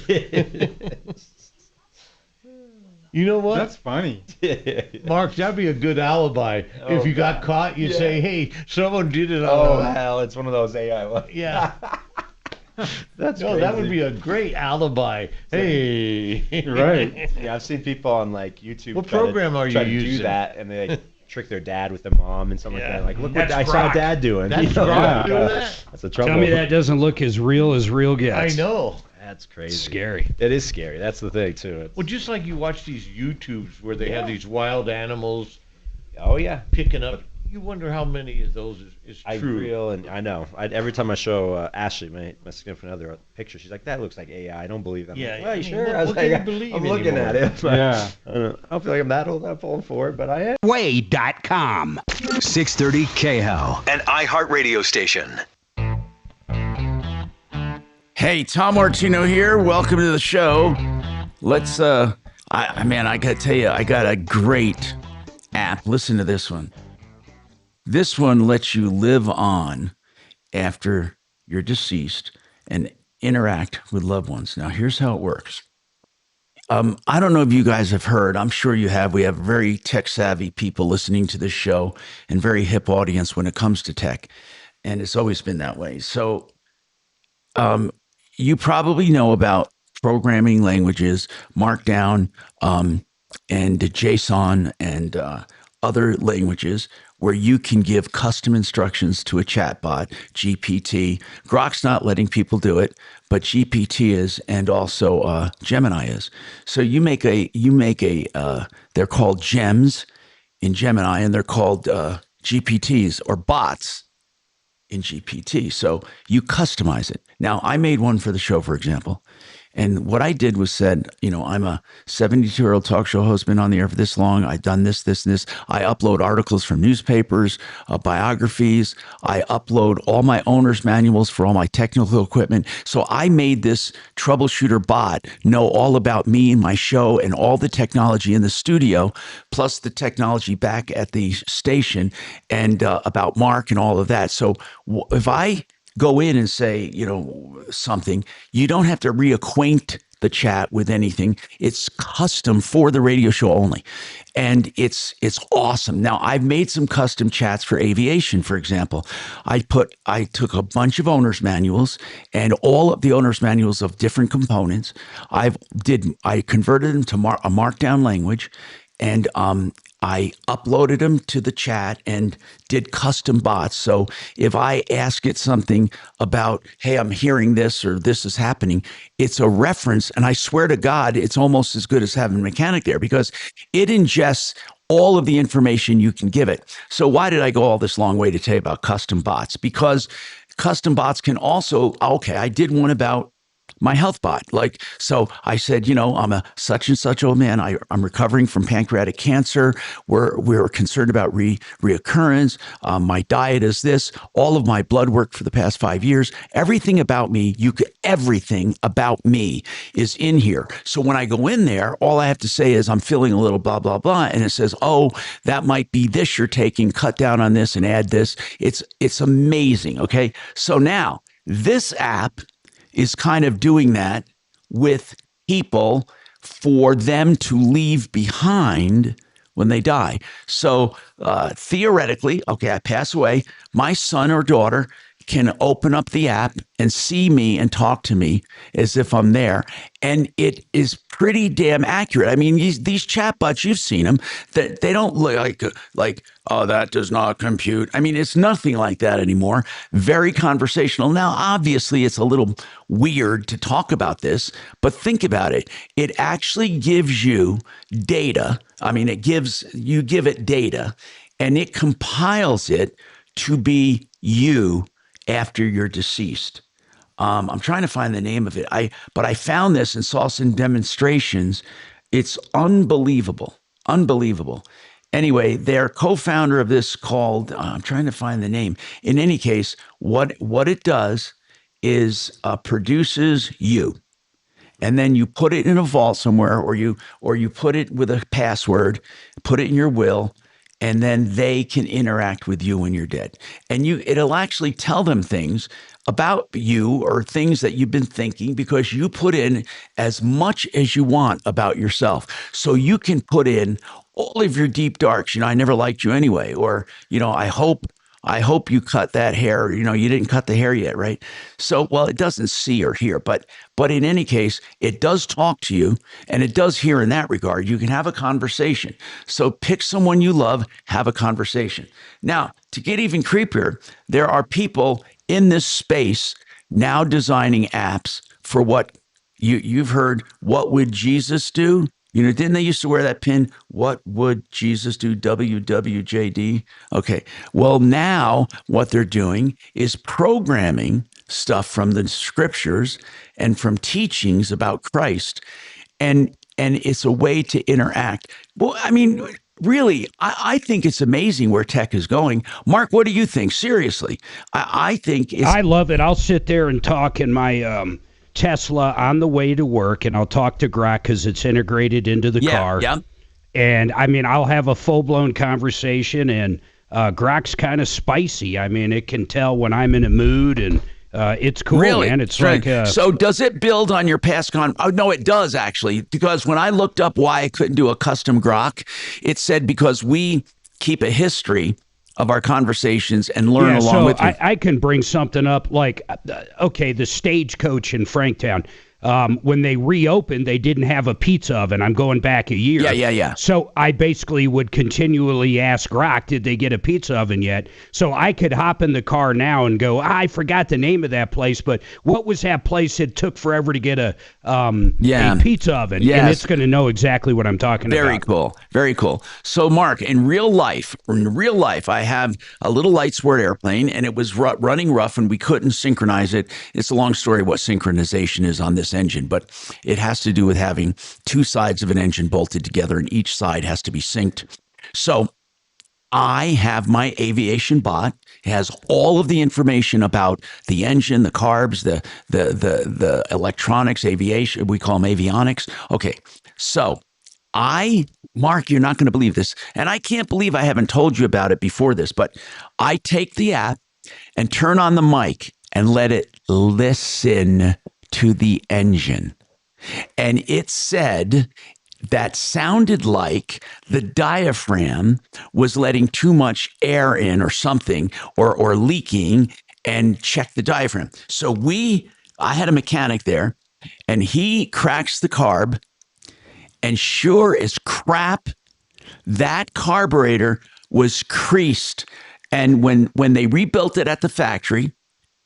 S9: You know what?
S8: That's funny.
S9: Mark, that'd be a good alibi. If you got caught, you'd say, hey, someone did it on
S14: hell, it's one of those AI ones.
S9: Yeah.
S14: That's
S9: that would
S14: crazy.
S9: be a great alibi. Hey,
S8: Right.
S14: Yeah, I've seen people on like YouTube.
S9: What
S14: try to-
S9: program are you
S14: try to
S9: using?
S14: do that, and they like trick their dad with their mom and something like that. Like, look what
S9: That's
S14: I saw
S9: Grok.
S14: Dad doing.
S9: That's
S14: You know?
S9: Grok doing that?
S14: That's the trouble.
S30: Tell me that doesn't look as real gets.
S9: I know.
S14: That's crazy.
S30: Scary.
S14: It is scary. That's the thing too.
S9: Well, just like you watch these YouTubes where they have these wild animals.
S14: Oh yeah,
S9: picking up. You wonder how many of those is true.
S14: I know. Every time I show Ashley, my significant other, a picture, she's like, "That looks like AI." I don't believe that.
S9: Yeah,
S14: I'm like, well,
S9: I
S14: you
S9: mean,
S14: sure?
S9: what-
S14: I was
S9: what
S14: like,
S9: can you believe
S14: I'm looking
S9: anymore?
S14: at it. But
S8: Yeah.
S14: I don't feel like I'm that old, that falling for it, but I am.
S30: Way.com.
S13: 630 KHOW, an iHeartRadio station.
S29: Hey, Tom Martino here. Welcome to the show. Let's I gotta tell you, I got a great app. Listen to this one. This one lets you live on after you're deceased and interact with loved ones. Now, here's how it works. I don't know if you guys have heard. I'm sure you have. We have very tech savvy people listening to this show and very hip audience when it comes to tech. And it's always been that way. So you probably know about programming languages, Markdown, and JSON and other languages where you can give custom instructions to a chatbot, GPT. Grok's not letting people do it, but GPT is, and also Gemini is. So you make a they're called gems in Gemini, and they're called GPTs or bots in GPT. So you customize it. Now, I made one for the show, for example. And what I did was said, I'm a 72-year-old talk show host, been on the air for this long. I've done this, this, and this. I upload articles from newspapers, biographies. I upload all my owner's manuals for all my technical equipment. So I made this troubleshooter bot know all about me and my show and all the technology in the studio, plus the technology back at the station and about Mark and all of that. So if I go in and say, something, you don't have to reacquaint the chat with anything. It's custom for the radio show only. And it's awesome. Now, I've made some custom chats for aviation, for example. I took a bunch of owner's manuals and all of the owner's manuals of different components. I converted them to a markdown language, and I uploaded them to the chat and did custom bots. So if I ask it something about, hey, I'm hearing this or this is happening, it's a reference. And I swear to God, it's almost as good as having a mechanic there because it ingests all of the information you can give it. So why did I go all this long way to tell you about custom bots? Because custom bots can also, I did one about my health bot. So I said, I'm a such and such old man. I'm recovering from pancreatic cancer. We're concerned about reoccurrence. My diet is this. All of my blood work for the past 5 years. Everything about me, everything about me is in here. So when I go in there, all I have to say is I'm feeling a little blah, blah, blah. And it says, oh, that might be this you're taking. Cut down on this and add this. It's amazing. Okay. So now this app is kind of doing that with people for them to leave behind when they die. So theoretically, I pass away, my son or daughter can open up the app and see me and talk to me as if I'm there. And it is pretty damn accurate. I mean, these chatbots, you've seen them, they don't look like, oh, that does not compute. I mean, it's nothing like that anymore. Very conversational. Now, obviously, it's a little weird to talk about this, but think about it. It actually gives you data. I mean, you give it data, and it compiles it to be you after you're deceased. I'm trying to find the name of it. But I found this and saw some demonstrations. It's unbelievable. Unbelievable. Anyway, their co-founder of this called, I'm trying to find the name. In any case, what it does is produces you. And then you put it in a vault somewhere, or you put it with a password, put it in your will, and then they can interact with you when you're dead. And it'll actually tell them things about you or things that you've been thinking because you put in as much as you want about yourself. So you can put in all of your deep darks. I never liked you anyway. Or, I hope I hope you cut that hair. You didn't cut the hair yet, right? So, well, it doesn't see or hear, but in any case, it does talk to you, and it does hear in that regard. You can have a conversation. So pick someone you love, have a conversation. Now, to get even creepier, there are people in this space now designing apps for what you've heard. What would Jesus do? Didn't they used to wear that pin? What would Jesus do? WWJD. Okay. Well, now what they're doing is programming stuff from the scriptures and from teachings about Christ. And it's a way to interact. Well, I mean, really, I think it's amazing where tech is going. Mark, what do you think? Seriously, I think
S30: I love it. I'll sit there and talk in my Tesla on the way to work, and I'll talk to Grok because it's integrated into the car.
S29: Yeah.
S30: And I mean, I'll have a full-blown conversation, and Grok's kind of spicy. I mean, it can tell when I'm in a mood, and it's cool,
S29: really?
S30: Man. It's
S29: right.
S30: like
S29: so does it build on your past Oh, no, it does actually, because when I looked up why I couldn't do a custom Grok, it said because we keep a history of our conversations and learn along with you.
S30: I can bring something up like, okay, the Stagecoach in Franktown. When they reopened, they didn't have a pizza oven. I'm going back a year.
S29: Yeah.
S30: So I basically would continually ask Grok, did they get a pizza oven yet? So I could hop in the car now and go, I forgot the name of that place, but what was that place it took forever to get a pizza oven?
S29: Yes.
S30: And it's going to know exactly what I'm talking
S29: Very
S30: about.
S29: cool. Very cool. So, Mark, in real life, I have a little light sport airplane, and it was running rough, and we couldn't synchronize it. It's a long story what synchronization is on this engine, but it has to do with having two sides of an engine bolted together, and each side has to be synced. So I have my aviation bot. It has all of the information about the engine, the carbs, the electronics, aviation. We call them avionics. Okay. So Mark, you're not going to believe this, and I can't believe I haven't told you about it before this, but I take the app and turn on the mic and let it listen to the engine. And it said that sounded like the diaphragm was letting too much air in or something, or leaking, and check the diaphragm. So I had a mechanic there, and he cracks the carb, and sure as crap, that carburetor was creased. And when they rebuilt it at the factory,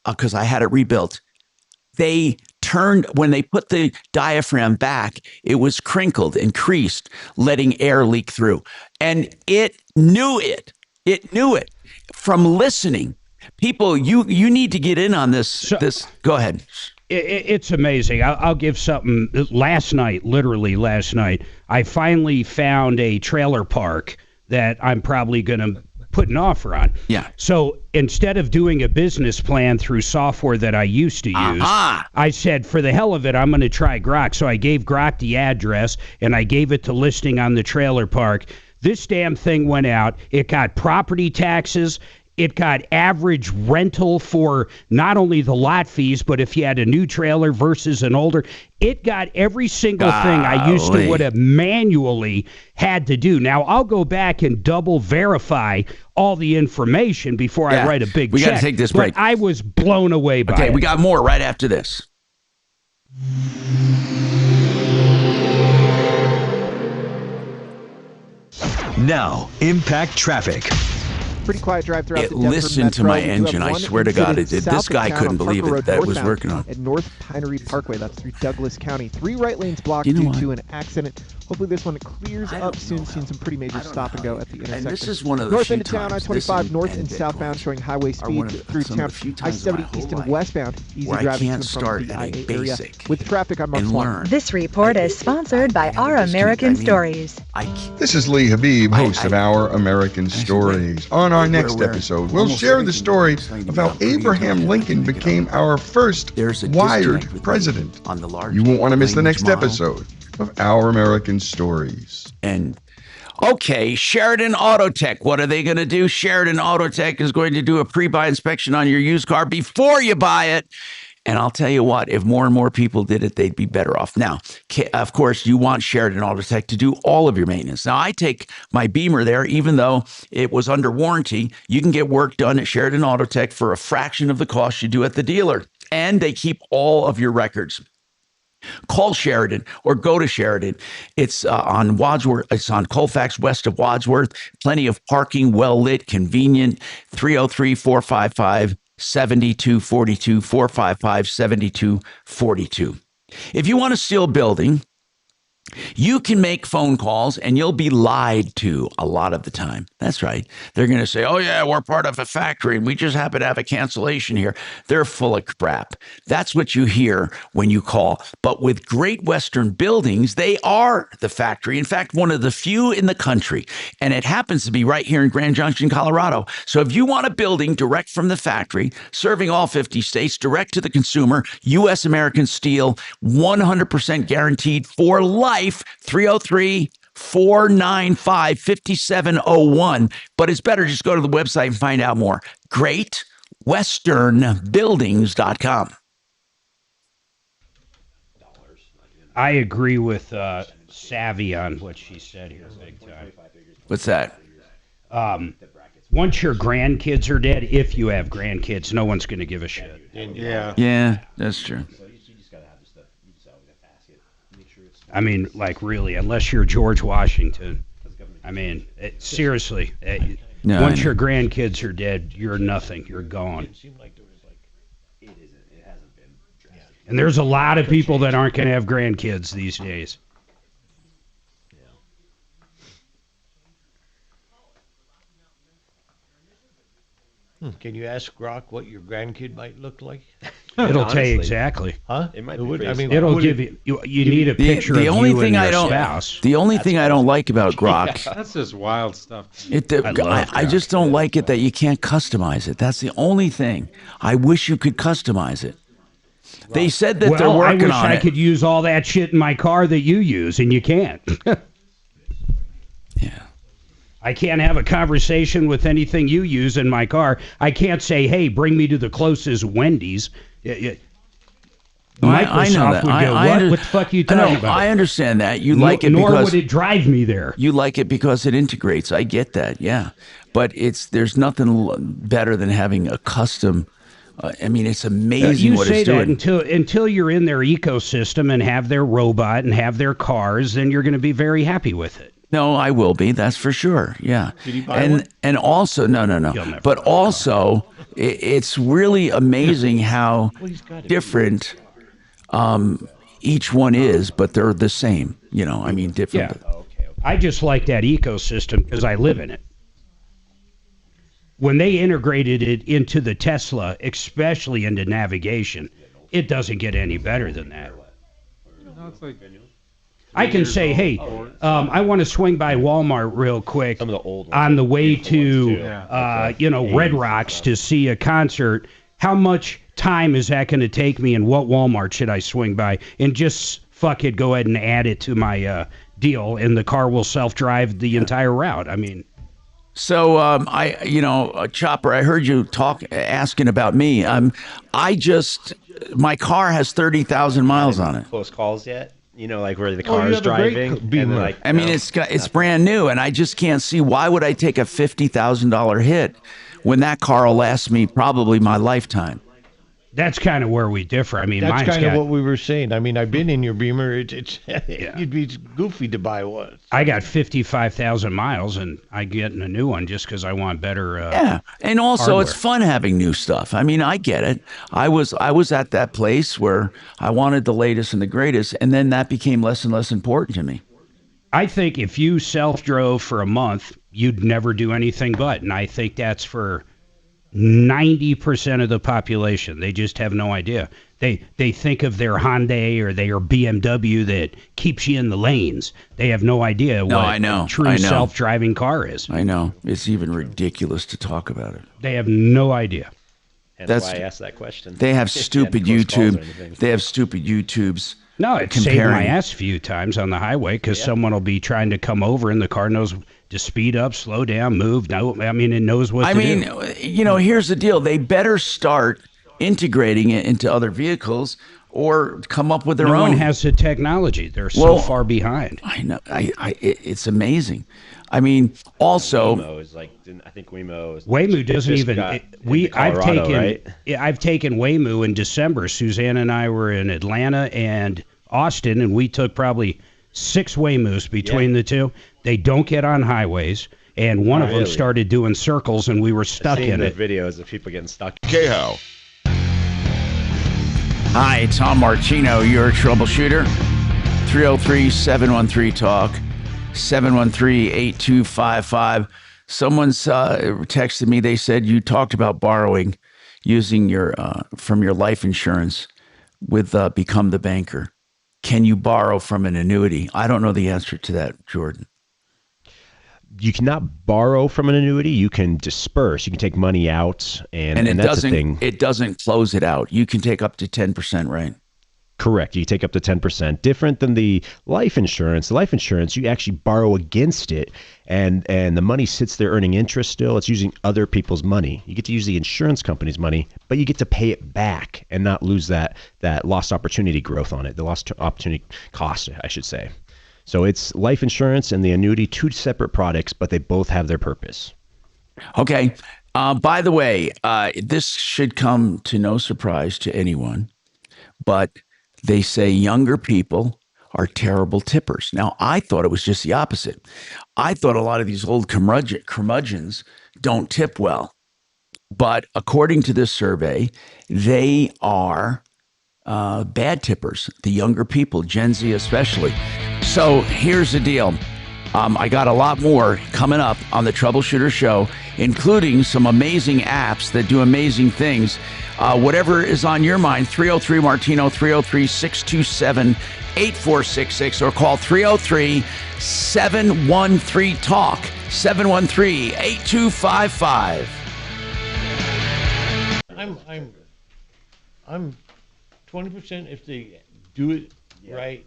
S29: because I had it rebuilt, when they put the diaphragm back, it was crinkled and creased, letting air leak through. And it knew it. It knew it from listening. People, you need to get in on this. Go ahead.
S30: It's amazing. I'll give something. Literally last night, I finally found a trailer park that I'm probably going to put an offer on.
S29: Yeah.
S30: So instead of doing a business plan through software that I used to use, I said, for the hell of it, I'm going to try Grok. So I gave Grok the address, and I gave it to listing on the trailer park. This damn thing went out. It got property taxes. It got average rental for not only the lot fees, but if you had a new trailer versus an older. It got every single thing I used to would have manually had to do. Now, I'll go back and double verify all the information before I write a big check.
S29: We got to take this break.
S30: But I was blown away by it.
S29: Okay, we got more right after this.
S13: Now, impact traffic.
S5: Pretty quiet drive throughout
S29: it
S5: the Denver
S29: listened
S5: Metro.
S29: to my engine. I swear to God, it did. This guy couldn't believe it. That was working on.
S5: At North Pinery Parkway, that's through Douglas County. 3 right lanes blocked due to an accident. Hopefully this one clears up soon. Seen some pretty major stop and go at the intersection.
S29: And this is one of the
S5: north
S29: few
S5: into town, I-25 north and southbound, showing highway speed through town. I-70 east and westbound, easy driving to and from the IA area. With traffic, I'm Mark Mager.
S12: This report is sponsored by Our American Stories.
S15: This is Lee Habib, host of Our American Stories. On our next episode, we'll share the story of how Abraham Lincoln became our first wired president. You won't want to miss the next episode of Our American Stories.
S29: And okay, Sheridan Auto Tech. What are they going to do? Sheridan Auto Tech is going to do a pre-buy inspection on your used car before you buy it. And I'll tell you what, if more and more people did it, they'd be better off. Now, of course, you want Sheridan Auto Tech to do all of your maintenance. Now, I take my Beamer there, even though it was under warranty. You can get work done at Sheridan Auto Tech for a fraction of the cost you do at the dealer. And they keep all of your records. Call Sheridan or go to Sheridan. It's on Wadsworth. It's on Colfax west of Wadsworth. Plenty of parking, well lit, convenient. 303-455-7242, 455-7242. If you want to steal a building, you can make phone calls and you'll be lied to a lot of the time. That's right. They're going to say, oh, yeah, we're part of a factory and we just happen to have a cancellation here. They're full of crap. That's what you hear when you call. But with Great Western Buildings, they are the factory. In fact, one of the few in the country. And it happens to be right here in Grand Junction, Colorado. So if you want a building direct from the factory, serving all 50 states, direct to the consumer, U.S. American Steel, 100% guaranteed for life. 303-495-5701. But it's better just go to the website and find out more. GreatWesternBuildings.com.
S30: I agree with Savvy on what she said here big time.
S29: What's that?
S30: Once your grandkids are dead, if you have grandkids, no one's going to give a shit.
S29: Yeah, that's true.
S30: I mean, like, really, unless you're George Washington. I mean, seriously, once your grandkids are dead, you're nothing. You're gone. And there's a lot of people that aren't going to have grandkids these days.
S9: Can you ask Grok what your grandkid might look like?
S30: It'll tell you exactly.
S9: Huh?
S30: It might be. I mean, it'll give you. You need a picture of you and your spouse.
S29: The only thing I don't like about Grok.
S8: That's just wild stuff.
S29: I just don't like it that you can't customize it. That's the only thing. I wish you could customize it. They said that they're working on it.
S30: I wish I could use all that shit in my car that you use, and you can't.
S29: Yeah.
S30: I can't have a conversation with anything you use in my car. I can't say, hey, bring me to the closest Wendy's. Microsoft would go, what the fuck are you talking about?
S29: I understand that. You like it
S30: nor
S29: because...
S30: would it drive me there.
S29: You like it because it integrates. I get that, yeah. But there's nothing better than having a custom... I mean, it's amazing what it's doing.
S30: You say that until you're in their ecosystem and have their robot and have their cars, then you're going to be very happy with it.
S29: No, I will be. That's for sure. Yeah.
S30: Did you buy one?
S29: And also, no. But also, it's really amazing how different each one is, but they're the same. You know, I mean, different.
S30: Yeah. Okay. I just like that ecosystem because I live in it. When they integrated it into the Tesla, especially into navigation, it doesn't get any better than that.
S8: No, it's like
S30: I can say, hey, I want to swing by Walmart real quick on the way to, Red Rocks to see a concert. How much time is that going to take me, and what Walmart should I swing by? And just fuck it, go ahead and add it to my deal, and the car will self-drive the entire route. I mean...
S29: So, Chopper, I heard you asking about me. My car has 30,000 miles on it.
S14: Close calls yet? You know, like where the car is driving.
S29: It's brand new, and I just can't see why would I take a $50,000 hit when that car will last me probably my lifetime.
S30: That's kind of where we differ. I mean,
S9: that's kind of what we were saying. I mean, I've been in your Beamer. It'd be goofy to buy one.
S30: I got 55,000 miles, and I get a new one just because I want better.
S29: And also
S30: hardware.
S29: It's fun having new stuff. I mean, I get it. I was at that place where I wanted the latest and the greatest, and then that became less and less important to me.
S30: I think if you self-drove for a month, you'd never do anything but, and I think that's for 90% of the population. They just have no idea. They think of their Hyundai or their BMW that keeps you in the lanes. They have no idea what a true self-driving car is.
S29: I know. It's even ridiculous to talk about it.
S30: They have no idea.
S14: That's why I asked that question.
S29: They have stupid YouTube. They have stupid YouTubes.
S30: No, it saved my ass a few times on the highway because someone will be trying to come over and the car knows to speed up, slow down, move. No, I mean, it knows what to do.
S29: Here's the deal. They better start integrating it into other vehicles or come up with their
S30: no
S29: own.
S30: one has the technology. They're so far behind.
S29: I know. It's amazing. I mean, also,
S14: Waymo is like, I think Waymo is.
S30: Waymo doesn't even. I've taken Waymo in December. Suzanne and I were in Atlanta and Austin, and we took probably 6 Waymos between the two. They don't get on highways, and one of them started doing circles, and we were stuck in it.
S14: Videos of people getting stuck.
S15: K-How.
S29: Hi, Tom Martino, your troubleshooter. 303-713-TALK, 713-8255. Someone's texted me. They said you talked about borrowing using your from your life insurance with Become the Banker. Can you borrow from an annuity? I don't know the answer to that, Jordan.
S14: You cannot borrow from an annuity. You can disperse. You can take money out, and that's the thing.
S29: It doesn't close it out. You can take up to 10%, right?
S14: Correct. You take up to 10%. Different than the life insurance. The life insurance, you actually borrow against it, and the money sits there earning interest still. It's using other people's money. You get to use the insurance company's money, but you get to pay it back and not lose that lost opportunity growth on it, the lost opportunity cost, I should say. So it's life insurance and the annuity, 2 separate products, but they both have their purpose.
S29: Okay. By the way, this should come to no surprise to anyone, but they say younger people are terrible tippers. Now, I thought it was just the opposite. I thought a lot of these old curmudgeons don't tip well. But according to this survey, they are bad tippers, the younger people, Gen Z especially. So here's the deal. I got a lot more coming up on the Troubleshooter Show, including some amazing apps that do amazing things. Whatever is on your mind, 303-MARTINO, 303-627-8466, or call 303-713-TALK, 713-8255.
S9: I'm 20% if they do it right.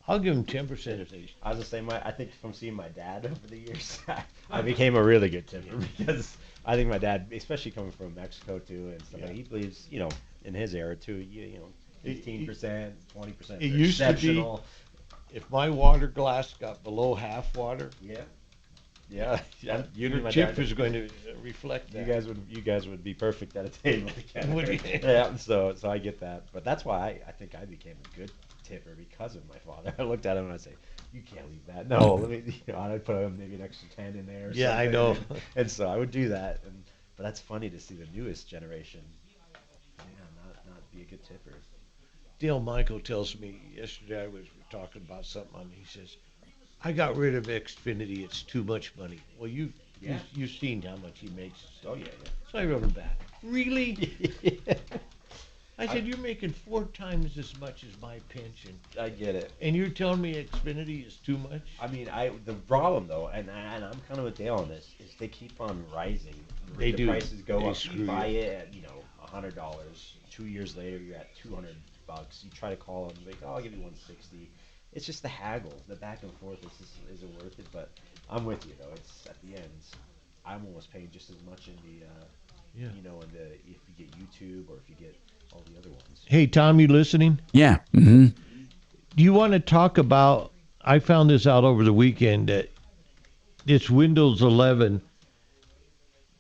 S9: I'll give them 10% if they.
S14: I was gonna say, I think from seeing my dad over the years, I became a really good tipper because I think my dad, especially coming from Mexico too, and stuff, he believes, in his era too, 18%, 20%.
S9: It used to be, if my water glass got below half water.
S14: Yeah,
S9: your tip is going to reflect that.
S14: You guys would be perfect at a table.
S9: Would you?
S14: Yeah, so I get that, but that's why I think I became a good tipper because of my father. I looked at him and I say, "You can't leave that." No, let me. I'd put maybe an extra 10 in there. Or
S9: yeah,
S14: something.
S9: I know.
S14: And so I would do that, but that's funny to see the newest generation, not be a good tipper.
S9: Dale Michael tells me yesterday we were talking about something, and he says, I got rid of Xfinity. It's too much money. Well, you've seen how much he makes.
S14: Oh, yeah.
S9: So I wrote him back. Really? I said, you're making 4 times as much as my pension.
S14: I get it.
S9: And you're telling me Xfinity is too much?
S14: I mean, the problem, though, and I'm kind of with Dale on this, is they keep on rising.
S9: They
S14: the
S9: do.
S14: Prices go
S9: they
S14: up. You buy it at, $100. 2 years later, you're at $200. You try to call them, like, I'll give you 160. It's just the haggle, the back and forth isn't worth it. But I'm with you, though. It's at the end, I'm almost paying just as much in the, if you get YouTube or if you get all the other ones.
S9: Hey, Tom, you listening?
S29: Yeah. Mm-hmm.
S9: Do you want to talk about? I found this out over the weekend that it's Windows 11.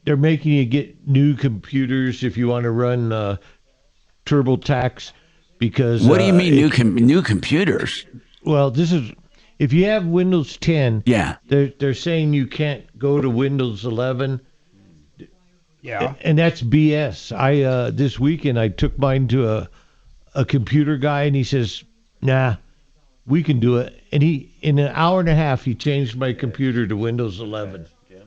S9: They're making you get new computers if you want to run TurboTax. Because
S29: what do you mean new computers?
S9: Well, this is if you have Windows 10.
S29: Yeah,
S9: they're saying you can't go to Windows 11.
S30: Yeah,
S9: and that's BS. I this weekend I took mine to a computer guy, and he says, "Nah, we can do it." And in an hour and a half he changed my computer to Windows 11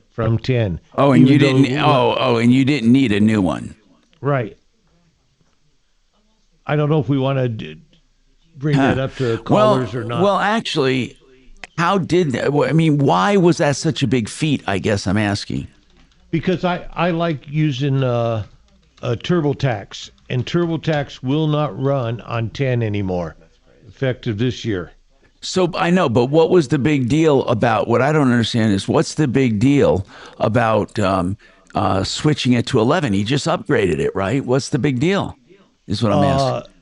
S9: from 10.
S29: Oh, and you didn't. And you didn't need a new one.
S9: Right. I don't know if we want to bring that up to callers or not.
S29: Well, actually, how did that? I mean, why was that such a big feat? I guess I'm asking.
S9: Because I like using TurboTax, and TurboTax will not run on 10 anymore, effective this year.
S29: So I know, but what was the big deal about? What I don't understand is what's the big deal about switching it to 11. He just upgraded it, right? What's the big deal? Is what I'm asking.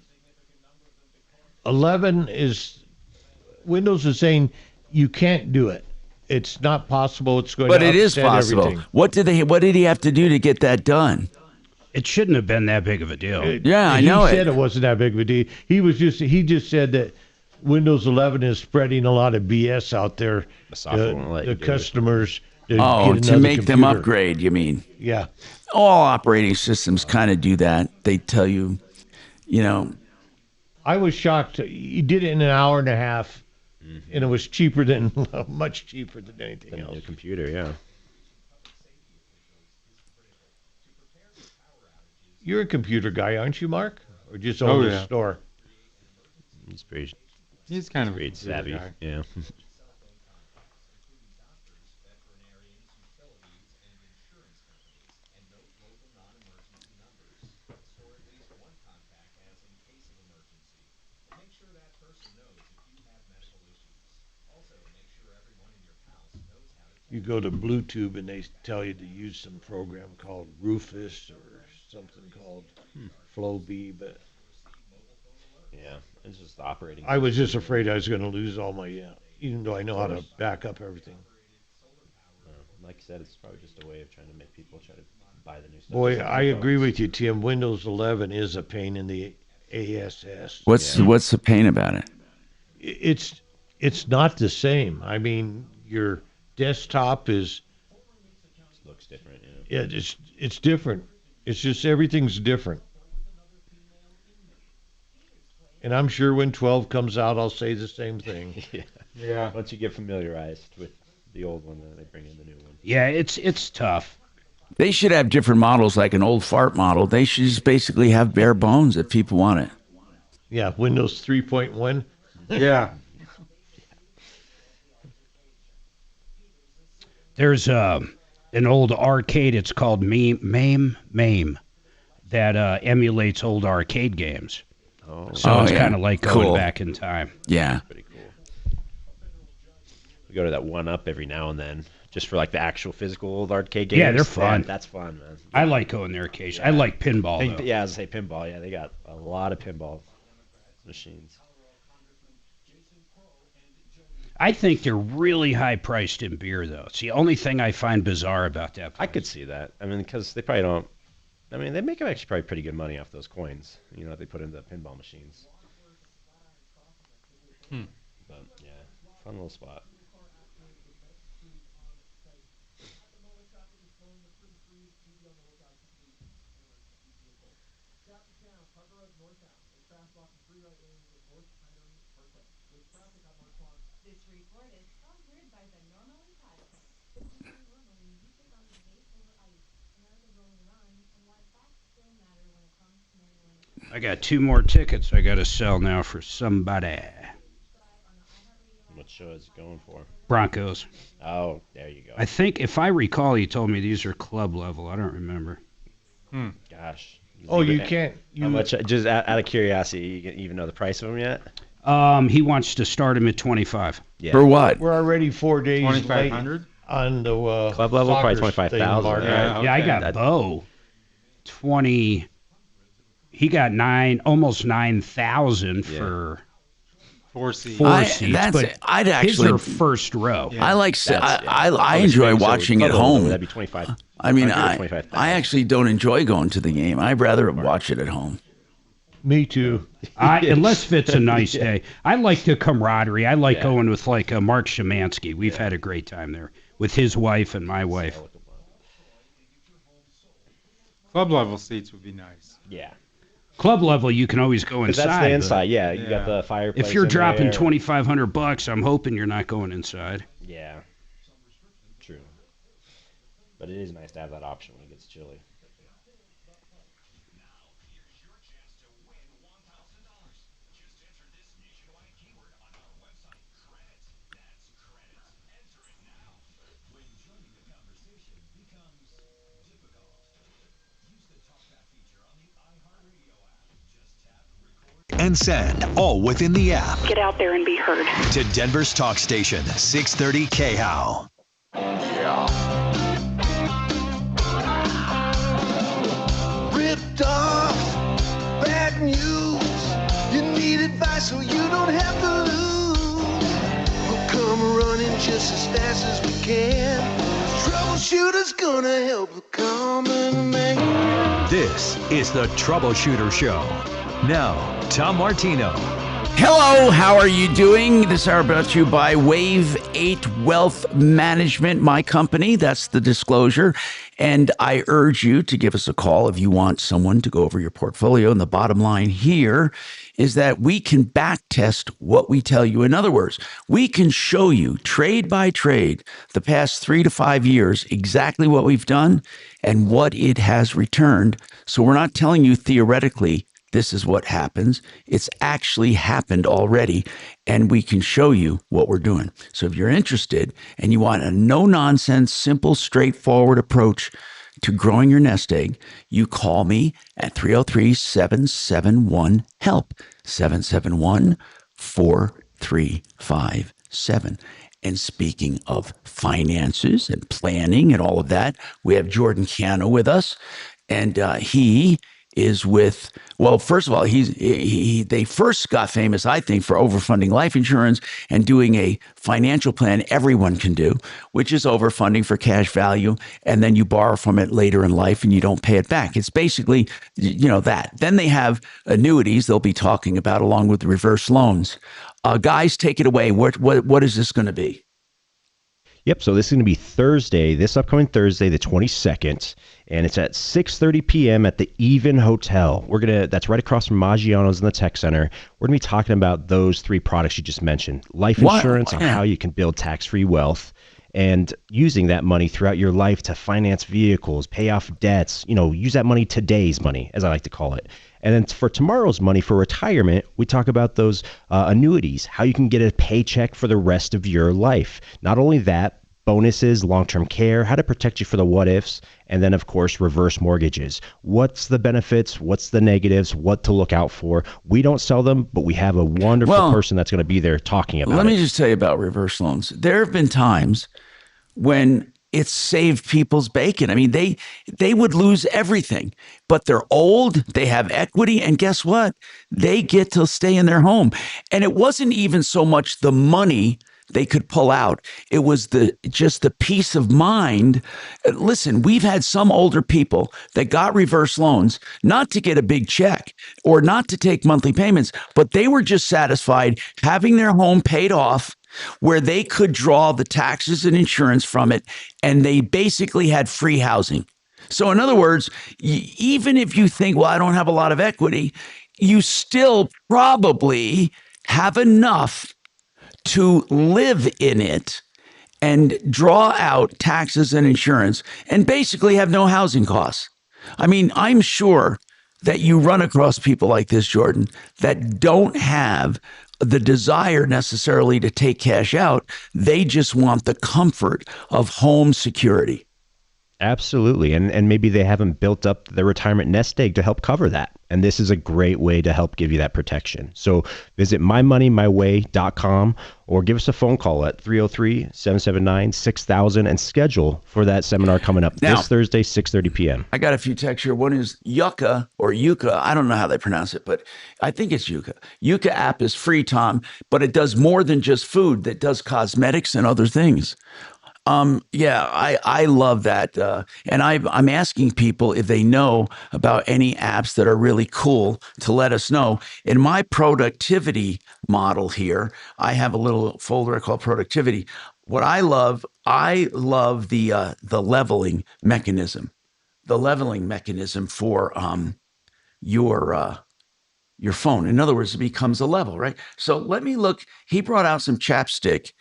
S9: 11 is Windows is saying you can't do it. It's not possible. It's going
S29: But
S9: to
S29: it is
S9: upset
S29: possible.
S9: everything.
S29: What did he have to do to get that done?
S30: It shouldn't have been that big of a deal.
S29: I know
S9: He said it wasn't that big of a deal. He just said that Windows 11 is spreading a lot of BS out there. The customers
S29: to make them upgrade, you mean?
S9: Yeah.
S29: All operating systems kind of do that. They tell you,
S9: I was shocked. He did it in an hour and a half, and it was cheaper than much cheaper than anything else.
S14: A computer, yeah.
S9: You're a computer guy, aren't you, Mark? Or just own the store?
S8: He's kind of
S14: pretty savvy.
S8: Guy.
S14: Yeah.
S9: You go to Bluetooth and they tell you to use some program called Rufus or something called Flowbee, but
S14: yeah, it's just operating.
S9: I was just afraid I was going to lose all my, even though I know how to back up everything.
S14: Like I said, it's probably just a way of trying to make people try to buy the new stuff.
S9: Boy, I agree with you, Tim. Windows 11 is a pain in the ASS.
S29: What's the pain about it?
S9: It's not the same. I mean, your desktop looks
S14: different.
S9: Yeah, it's different. It's just everything's different. And I'm sure when 12 comes out, I'll say the same thing.
S14: Yeah. Once you get familiarized with the old one, then they bring in the new one.
S30: Yeah, it's tough.
S29: They should have different models, like an old fart model. They should just basically have bare bones if people want it.
S9: Yeah, Windows 3.1.
S8: Yeah.
S30: There's an old arcade. It's called MAME, that emulates old arcade games. So it's kind of like going back in time.
S29: Yeah.
S14: Pretty cool. We go to that One Up every now and then, just for like the actual physical old arcade games.
S30: Yeah, they're fun.
S14: That's fun, man.
S30: I like going there occasionally. I like pinball, though.
S14: Yeah, I was going to say pinball. Yeah, they got a lot of pinball machines.
S30: I think they're really high priced in beer, though. It's the only thing I find bizarre about that place.
S14: I could see that. I mean, because they probably don't. I mean, they make actually probably pretty good money off those coins. That they put into pinball machines. But yeah, fun little spot.
S30: I got 2 more tickets I got to sell now for somebody.
S14: What show is it going for?
S30: Broncos.
S14: Oh, there you go.
S30: I think, if I recall, he told me these are club level. I don't remember.
S14: Gosh.
S9: You can't.
S14: How much? Just out of curiosity, you even know the price of them yet?
S30: He wants to start him at 25.
S29: Yeah. For what?
S9: We're already 4 days late
S8: 2,500
S9: on the
S14: club level. Probably 25,000.
S30: Yeah, I got Bo. 20. He got almost 9,000 for
S8: 4 seats.
S30: But
S29: I'd actually
S30: his are first row.
S29: Yeah. I enjoy watching at home.
S14: That'd be 25.
S29: I mean, I actually don't enjoy going to the game. I'd rather watch it at home.
S9: Me too.
S30: Unless it's a nice day. I like the camaraderie. I like going with Mark Szymanski. We've had a great time there with his wife and my wife.
S8: Club level seats would be nice.
S14: Yeah.
S30: Club level, you can always go inside.
S14: That's the inside, yeah. You got the fireplace.
S30: If you're dropping
S14: there.
S30: $2,500, I'm hoping you're not going inside.
S14: Yeah. True. But it is nice to have that option when it gets chilly.
S13: And send, all within the app.
S11: Get out there and be heard.
S13: To Denver's talk station, 630 KHOW.
S20: ripped off. Bad news. You need advice so you don't have to lose. We'll come running just as fast as we can. Troubleshooter's gonna help the common man.
S13: This is the Troubleshooter Show. Now, Tom Martino.
S29: Hello, how are you doing? This hour brought to you by Wave 8 Wealth Management, my company. That's the disclosure. And I urge you to give us a call if you want someone to go over your portfolio. And the bottom line here is that we can back test what we tell you. In other words, we can show you trade by trade the past 3 to 5 years exactly what we've done and what it has returned. So we're not telling you theoretically this is what happens. It's actually happened already, and we can show you what we're doing. So if you're interested and you want a no-nonsense, simple, straightforward approach to growing your nest egg, you call me at 303-771-HELP, 771-4357. And speaking of finances and planning and all of that, we have Jordan Chiano with us, and he is with, well, first of all, they first got famous, I think, for overfunding life insurance and doing a financial plan everyone can do, which is overfunding for cash value, and then you borrow from it later in life and you don't pay it back. It's basically, that. Then they have annuities they'll be talking about along with reverse loans. Guys, take it away. What is this going to be?
S14: Yep, so this is going to be Thursday, this upcoming Thursday, the 22nd, and it's at 6:30 p.m. at the Even Hotel. That's right across from Maggiano's in the Tech Center. We're going to be talking about those 3 products you just mentioned. Life insurance on how you can build tax-free wealth, and using that money throughout your life to finance vehicles, pay off debts, use that money, today's money, as I like to call it. And then for tomorrow's money, for retirement, we talk about those annuities, how you can get a paycheck for the rest of your life. Not only that, bonuses, long-term care, how to protect you for the what-ifs, and then, of course, reverse mortgages. What's the benefits? What's the negatives? What to look out for? We don't sell them, but we have a wonderful person that's going to be there talking about it.
S29: Let me just tell you about reverse loans. There have been times when it's saved people's bacon. I mean, they would lose everything, but they're old, they have equity, and guess what? They get to stay in their home. And it wasn't even so much the money they could pull out. It was just the peace of mind. Listen, we've had some older people that got reverse loans, not to get a big check or not to take monthly payments, but they were just satisfied having their home paid off where they could draw the taxes and insurance from it, and they basically had free housing. So in other words, even if you think, well, I don't have a lot of equity, you still probably have enough to live in it and draw out taxes and insurance and basically have no housing costs. I mean, I'm sure that you run across people like this, Jordan, that don't have the desire necessarily to take cash out. They just want the comfort of home security.
S14: Absolutely. And maybe they haven't built up their retirement nest egg to help cover that. And this is a great way to help give you that protection. So visit mymoneymyway.com or give us a phone call at 303-779-6000 and schedule for that seminar coming up this Thursday, 6:30 p.m.
S29: I got a few texts here. One is Yucca or Yucca. I don't know how they pronounce it, but I think it's Yucca. Yucca app is free, Tom, but it does more than just food. It does cosmetics and other things. I love that. And I'm asking people if they know about any apps that are really cool to let us know. In my productivity model here, I have a little folder called productivity. What I love the leveling mechanism, for your phone. In other words, it becomes a level, right? So let me look. He brought out some chapstick,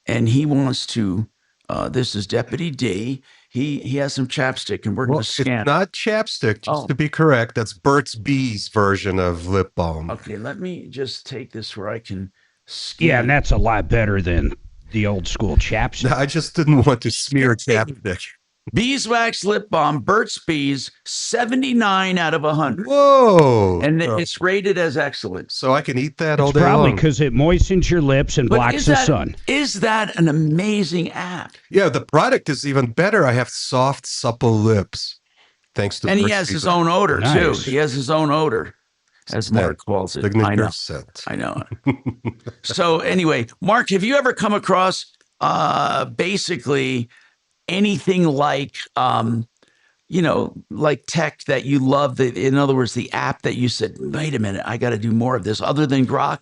S29: and he wants to. This is Deputy D. He has some chapstick, and we're going to scan.
S2: It's not chapstick, just to be correct. That's Burt's Bees version of lip balm.
S29: Okay, let me just take this where I can scan.
S30: Yeah, and that's a lot better than the old school chapstick.
S2: I just didn't want to smear chapstick.
S29: Beeswax lip balm, Burt's Bees, 79 out of 100.
S2: Whoa!
S29: And it's rated as excellent.
S2: So I can eat that all day
S30: probably
S2: long.
S30: because it moistens your lips and blocks the sun.
S29: Is that an amazing app?
S2: Yeah, the product is even better. I have soft, supple lips. Thanks to
S29: and he has his own odor too. He has his own odor, as Mark calls it.
S2: Signature scent.
S29: I know. So anyway, Mark, have you ever come across basically anything like like tech that you love? In other words, the app that you said, wait a minute, I got to do more of this other than Grok?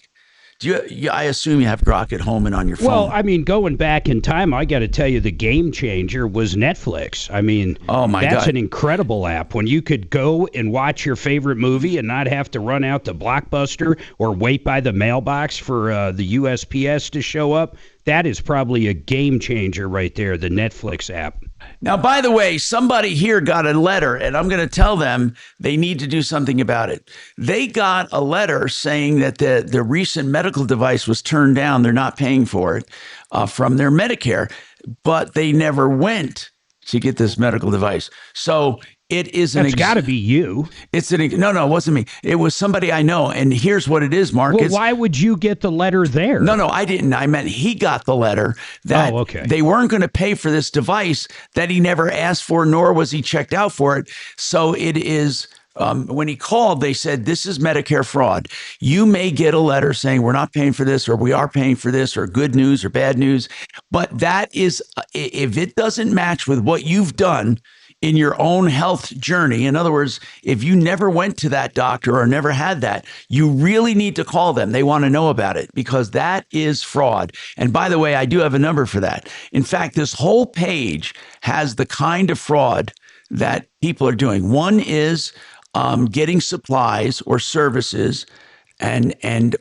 S29: I assume you have Grok at home and on your phone.
S30: Well, I mean, going back in time, I got to tell you, the game changer was Netflix. I mean, that's an incredible app. When you could go and watch your favorite movie and not have to run out to Blockbuster or wait by the mailbox for the USPS to show up, that is probably a game changer right there, the Netflix app.
S29: Now, by the way, somebody here got a letter, and I'm going to tell them they need to do something about it. They got a letter saying that the recent medical device was turned down. They're not paying for it from their Medicare, but they never went to get this medical device. So it is
S30: That's got to be you.
S29: No, it wasn't me. It was somebody I know. And here's what it is, Mark.
S30: Well, why would you get the letter there?
S29: No, I didn't. I meant he got the letter that they weren't going to pay for this device that he never asked for, nor was he checked out for it. So it is. When he called, they said, this is Medicare fraud. You may get a letter saying we're not paying for this, or we are paying for this, or good news or bad news. But that is, if it doesn't match with what you've done in your own health journey, in other words, if you never went to that doctor or never had that, you really need to call them. They want to know about it, because that is fraud. And by the way, I do have a number for that. In fact, this whole page has the kind of fraud that people are doing. One is getting supplies or services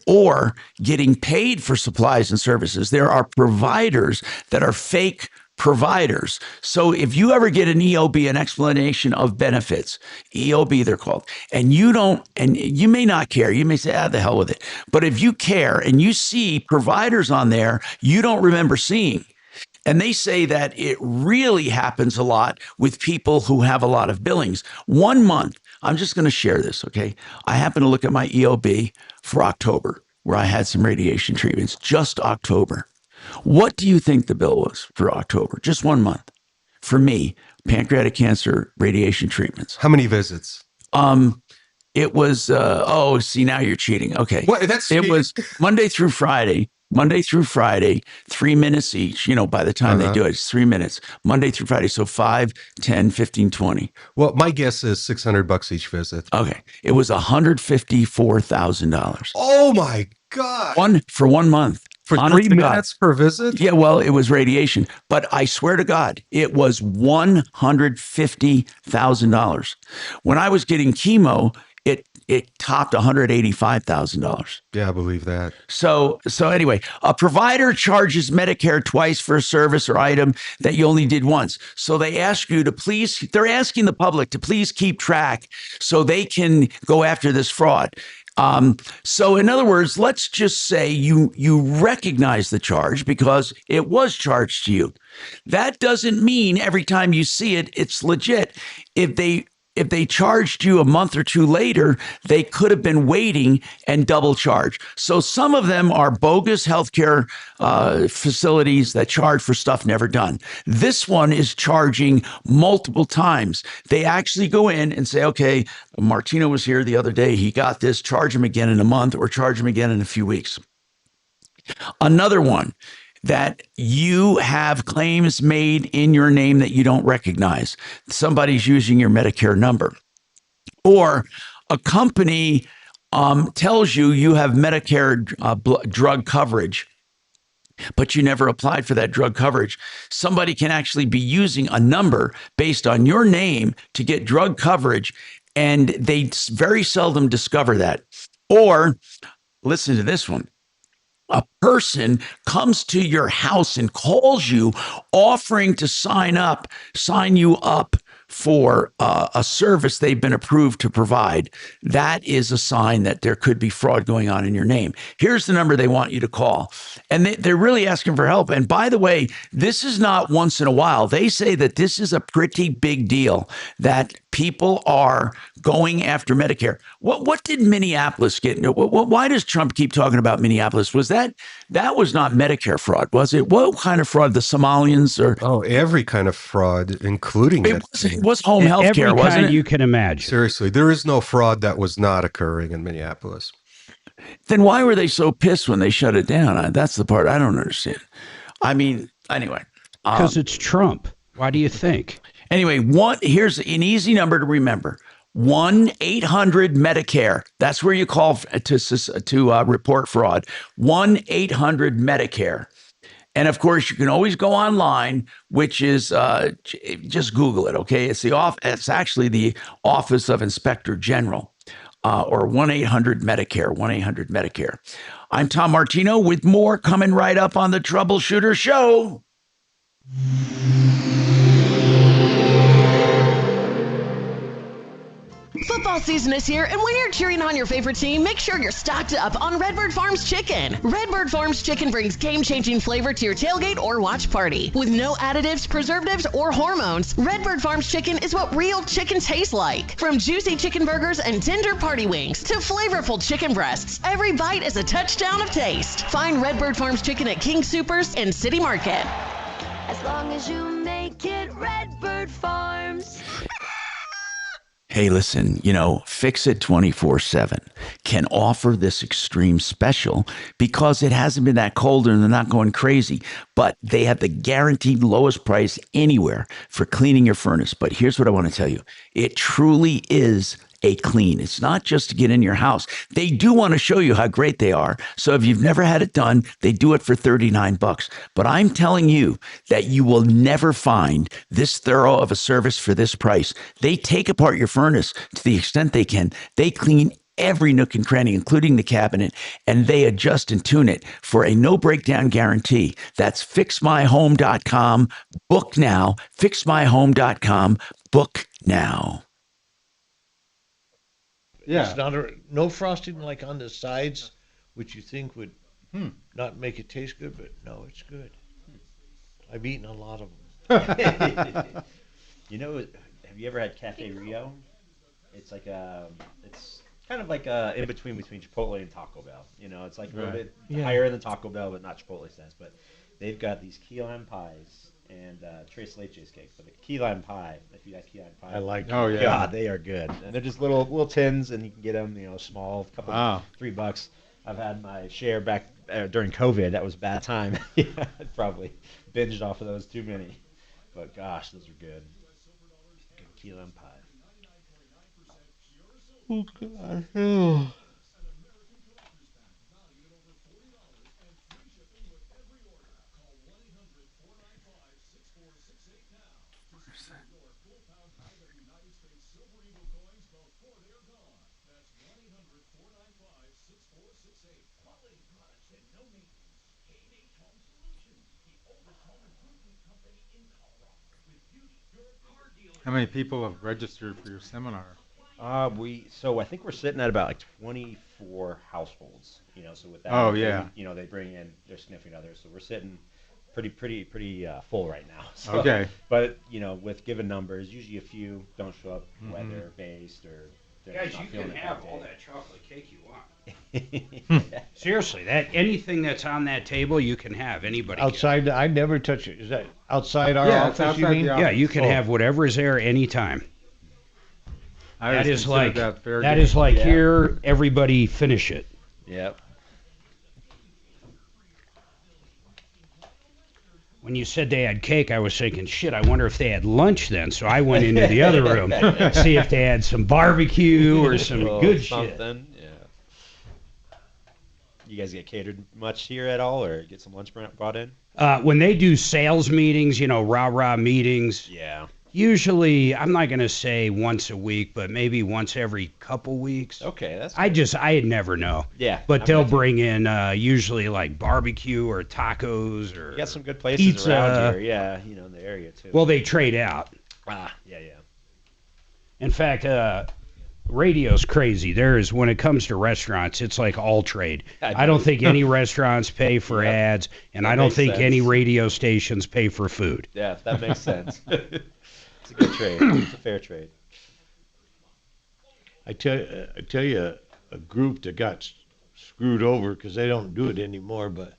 S29: or getting paid for supplies and services. There are providers that are fake providers. So if you ever get an EOB, an explanation of benefits, EOB they're called, and you may not care, you may say, the hell with it. But if you care and you see providers on there you don't remember seeing, and they say that it really happens a lot with people who have a lot of billings. 1 month, I'm just going to share this, okay? I happen to look at my EOB for October, where I had some radiation treatments, just October. What do you think the bill was for October? Just 1 month. For me, pancreatic cancer radiation treatments.
S2: How many visits?
S29: It was, see, now you're cheating. Okay.
S2: What? That's
S29: cheating? It was Monday through Friday, 3 minutes each. By the time they do it, it's 3 minutes. Monday through Friday. So 5, 10, 15, 20.
S2: Well, my guess is $600 each visit.
S29: Okay. It was $154,000.
S2: Oh my God.
S29: For 1 month.
S2: For 3 minutes per visit?
S29: Yeah, well, it was radiation. But I swear to God, it was $150,000. When I was getting chemo, it topped $185,000.
S2: Yeah, I believe that.
S29: So anyway, a provider charges Medicare twice for a service or item that you only did once. So they ask you to they're asking the public to please keep track so they can go after this fraud. So in other words, let's just say you recognize the charge because it was charged to you. That doesn't mean every time you see it, it's legit. If they charged you a month or two later, they could have been waiting and double charge. So some of them are bogus healthcare facilities that charge for stuff never done. This one is charging multiple times. They actually go in and say, okay, Martino was here the other day. He got this, charge him again in a month or charge him again in a few weeks. Another one, that you have claims made in your name that you don't recognize. Somebody's using your Medicare number. Or a company tells you have Medicare drug coverage, but you never applied for that drug coverage. Somebody can actually be using a number based on your name to get drug coverage, and they very seldom discover that. Or, listen to this one. A person comes to your house and calls you offering to sign you up for a service they've been approved to provide. That is a sign that there could be fraud going on in your name. Here's the number they want you to call. And they're really asking for help. And by the way, this is not once in a while. They say that this is a pretty big deal, that people are going after Medicare. What did Minneapolis get? Why does Trump keep talking about Minneapolis? That was not Medicare fraud, was it? What kind of fraud? The Somalians or?
S2: Oh, every kind of fraud, including
S29: it. was home health
S30: every
S29: care, wasn't
S30: kind
S29: it?
S30: you can imagine.
S2: Seriously, there is no fraud that was not occurring in Minneapolis.
S29: Then why were they so pissed when they shut it down? That's the part I don't understand. I mean, anyway.
S30: Because it's Trump. Why do you think?
S29: Anyway, here's an easy number to remember. 1-800-Medicare. That's where you call to report fraud. 1-800-Medicare. And of course, you can always go online, which is just Google it. Okay, it's actually the Office of Inspector General, or 1-800-Medicare. 1-800-Medicare. I'm Tom Martino with more coming right up on the Troubleshooter Show.
S11: Football season is here, and when you're cheering on your favorite team, make sure you're stocked up on Redbird Farms chicken. Redbird Farms chicken brings game-changing flavor to your tailgate or watch party. With no additives, preservatives, or hormones, Redbird Farms chicken is what real chicken tastes like. From juicy chicken burgers and tender party wings to flavorful chicken breasts, every bite is a touchdown of taste. Find Redbird Farms chicken at King Soopers and City Market.
S17: As long as you make it Redbird Farms.
S29: Hey, listen, Fix It 24/7 can offer this extreme special because it hasn't been that cold and they're not going crazy. But they have the guaranteed lowest price anywhere for cleaning your furnace. But here's what I want to tell you. It truly is a clean. It's not just to get in your house. They do want to show you how great they are. So if you've never had it done, they do it for $39. But I'm telling you that you will never find this thorough of a service for this price. They take apart your furnace to the extent they can. They clean every nook and cranny, including the cabinet, and they adjust and tune it for a no breakdown guarantee. That's fixmyhome.com. Book now. Fixmyhome.com. Book now.
S7: Yeah.
S9: It's not no frosting like on the sides, which you think would not make it taste good, but no, it's good. I've eaten a lot of them.
S14: Have you ever had Cafe Rio? It's like it's kind of like in between Chipotle and Taco Bell. It's like a little bit higher than Taco Bell, but not Chipotle sense. But they've got these key lime pies and tres leches cakes. But the key lime pie, if you like key lime pie,
S9: I like.
S14: Oh yeah, God, they are good. And they're just little tins, and you can get them, small, couple $3. I've had my share back during COVID. That was a bad time. Yeah, I probably binged off of those too many. But gosh, those are good. Good key lime pie.
S9: Oh God. Oh.
S8: How many people have registered for your seminar?
S14: I think we're sitting at about 24 households. So with that, they bring in their significant others. So we're sitting pretty full right now. So,
S8: okay.
S14: But with given numbers, usually a few don't show up, weather based or.
S30: Guys, you can have all that chocolate cake you want. Seriously, anything that's on that table, you can have. Anybody
S9: outside? I never touch it. Is that outside our
S30: office?
S9: Outside you mean?
S30: Yeah, you can have whatever is there anytime. That is like here. Everybody finish it.
S14: Yep.
S30: When you said they had cake, I was thinking, shit, I wonder if they had lunch then. So I went into the other room to see if they had some barbecue or some good shit.
S14: Yeah. You guys get catered much here at all, or get some lunch brought in?
S30: When they do sales meetings, rah-rah meetings.
S14: Yeah.
S30: Usually, I'm not going to say once a week, but maybe once every couple weeks.
S14: Okay, that's
S30: good. I'd never know.
S14: Yeah.
S30: But they'll bring in usually like barbecue or tacos or
S14: you got some good places
S30: pizza.
S14: Around here, yeah, in the area too.
S30: Well, they trade out.
S14: Yeah.
S30: In fact, radio's crazy. When it comes to restaurants, it's like all trade. I don't think any restaurants pay for ads, and I don't think any radio stations pay for food.
S14: Yeah, that makes sense. It's a good trade. It's a fair trade.
S9: I tell you, a group that got screwed over because they don't do it anymore. But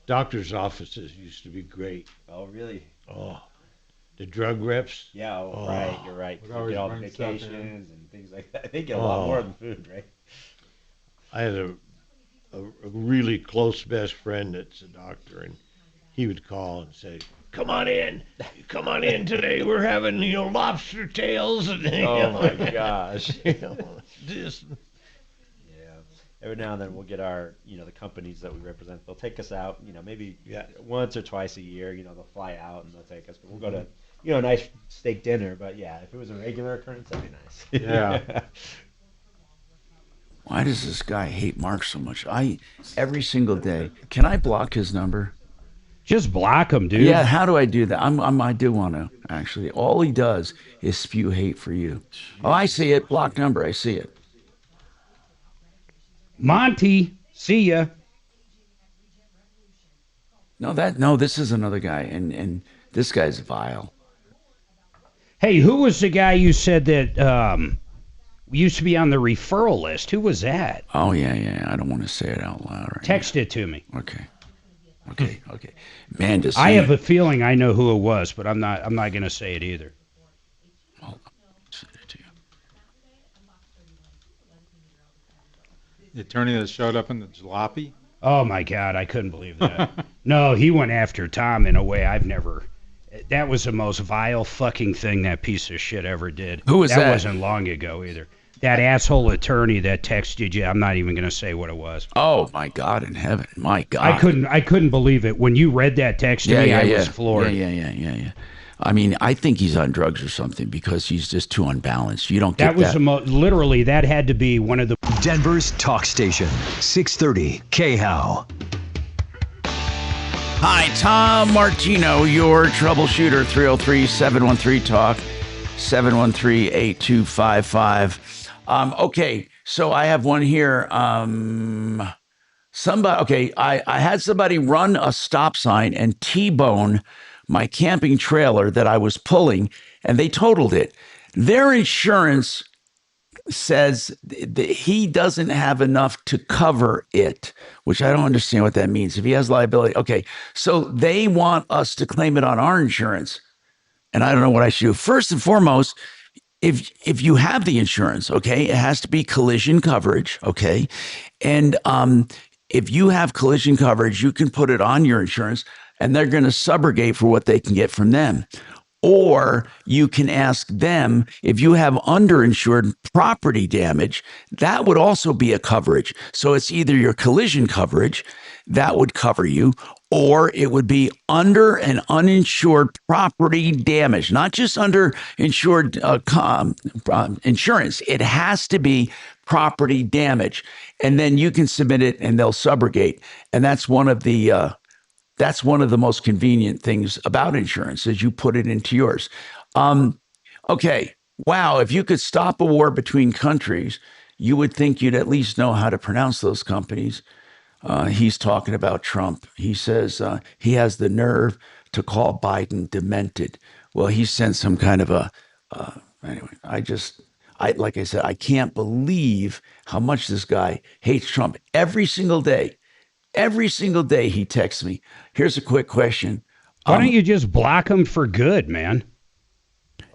S9: doctors' offices used to be great.
S14: Oh, really?
S9: Oh, the drug reps.
S14: Yeah, right. You're right. You get all the vacations and things like that. They get a lot more than food, right?
S9: I had a really close best friend that's a doctor, and he would call and say, come on in today. We're having, lobster tails. And,
S14: my gosh.
S9: Just.
S14: Every now and then we'll get our, the companies that we represent, they'll take us out, maybe once or twice a year, they'll fly out and they'll take us, but we'll go to, a nice steak dinner. But yeah, if it was a regular occurrence, that'd be nice.
S8: Yeah.
S29: Why does this guy hate Mark so much? Every single day. Can I block his number?
S30: Just block him, dude.
S29: Yeah, how do I do that? I do want to, actually. All he does is spew hate for you. Oh, I see it. Block number. I see it.
S30: Monty, see ya.
S29: No, this is another guy, and this guy's vile.
S30: Hey, who was the guy you said that used to be on the referral list? Who was that?
S29: Oh, yeah. I don't want to say it out loud. Right
S30: Text it to me.
S29: Okay. Man,
S30: I have a feeling I know who it was, but I'm not going to say it either.
S29: Hold on. Send it to you.
S8: The attorney that showed up in the jalopy?
S30: Oh, my God. I couldn't believe that. No, he went after Tom in a way I've never. That was the most vile fucking thing that piece of shit ever did.
S29: Who was that?
S30: That wasn't long ago either. That asshole attorney that texted you. I'm not even going to say what it was.
S29: Oh, my God in heaven. My God.
S30: I couldn't believe it. When you read that text to me, I was floored.
S29: Yeah. I mean, I think he's on drugs or something because he's just too unbalanced. You don't get that.
S30: That was literally, that had to be one of the...
S13: Denver's talk station, 630 KHOW.
S29: Hi, Tom Martino, your troubleshooter, 303-713-TALK, 713-8255. Okay, so I have one here. I had somebody run a stop sign and T-bone my camping trailer that I was pulling, and they totaled it. Their insurance says that he doesn't have enough to cover it, which I don't understand what that means. If he has liability, okay. So they want us to claim it on our insurance, and I don't know what I should do. First and foremost, if you have the insurance, okay, it has to be collision coverage, okay? And if you have collision coverage, you can put it on your insurance, and they're going to subrogate for what they can get from them. Or you can ask them if you have underinsured property damage, that would also be a coverage. So it's either your collision coverage that would cover you, or it would be under and uninsured property damage, not just underinsured insurance. It has to be property damage. And then you can submit it and they'll subrogate. And that's one of the most convenient things about insurance is you put it into yours. Okay. Wow. If you could stop a war between countries, you would think you'd at least know how to pronounce those companies. He's talking about Trump. He says he has the nerve to call Biden demented. Well, he sent some kind of anyway, like I said, I can't believe how much this guy hates Trump. Every single day he texts me. Here's a quick question.
S30: Why don't you just block him for good, man?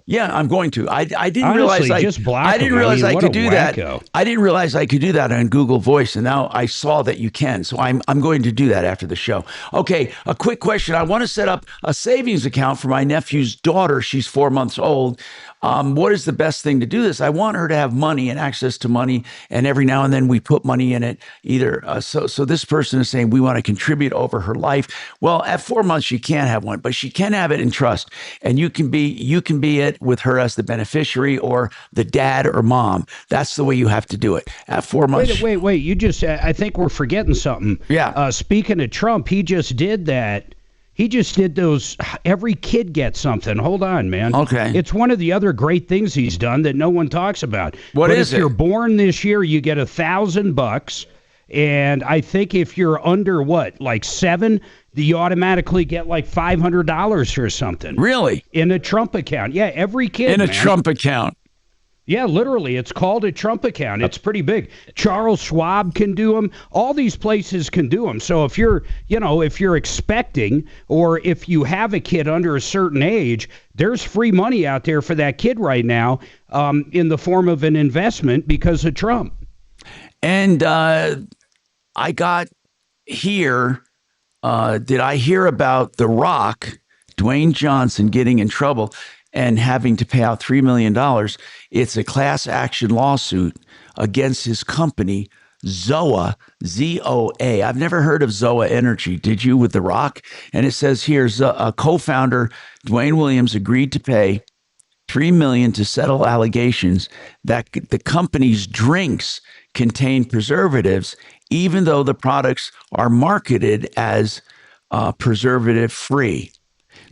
S29: Yeah, I'm going to. I didn't
S30: Honestly,
S29: realize
S30: just block him.
S29: I didn't realize I
S30: what
S29: could
S30: a
S29: do
S30: wacko.
S29: that. I didn't realize I could do that on Google Voice, and now I saw that you can. So I'm going to do that after the show. Okay, a quick question. I want to set up a savings account for my nephew's daughter. She's 4 months old. What is the best thing to do this? I want her to have money and access to money, and every now and then we put money in it. Either so this person is saying we want to contribute over her life. Well, at 4 months she can't have one, but she can have it in trust, and you can be it with her as the beneficiary or the dad or mom. That's the way you have to do it at 4 months.
S30: Wait! You just I think we're forgetting something.
S29: Yeah.
S30: Speaking of Trump, he just did that. He just did those. Every kid gets something. Hold on, man.
S29: Okay.
S30: It's one of the other great things he's done that no one talks about.
S29: What is it?
S30: If you're born this year, you get $1,000, and I think if you're under like 7, you automatically get like $500 or something.
S29: Really?
S30: In a Trump account. Yeah, every kid.
S29: In a Trump account.
S30: Yeah, literally, it's called a Trump account. It's pretty big. Charles Schwab can do them. All these places can do them. So if you're expecting, or if you have a kid under a certain age, there's free money out there for that kid right now, in the form of an investment because of Trump.
S29: And I got here. Did I hear about The Rock, Dwayne Johnson, getting in trouble and having to pay out $3 million? It's a class action lawsuit against his company, Zoa, Z-O-A. I've never heard of Zoa Energy. Did you, with The Rock? And it says here, a co-founder, Dwayne Williams, agreed to pay $3 million to settle allegations that the company's drinks contain preservatives, even though the products are marketed as preservative free.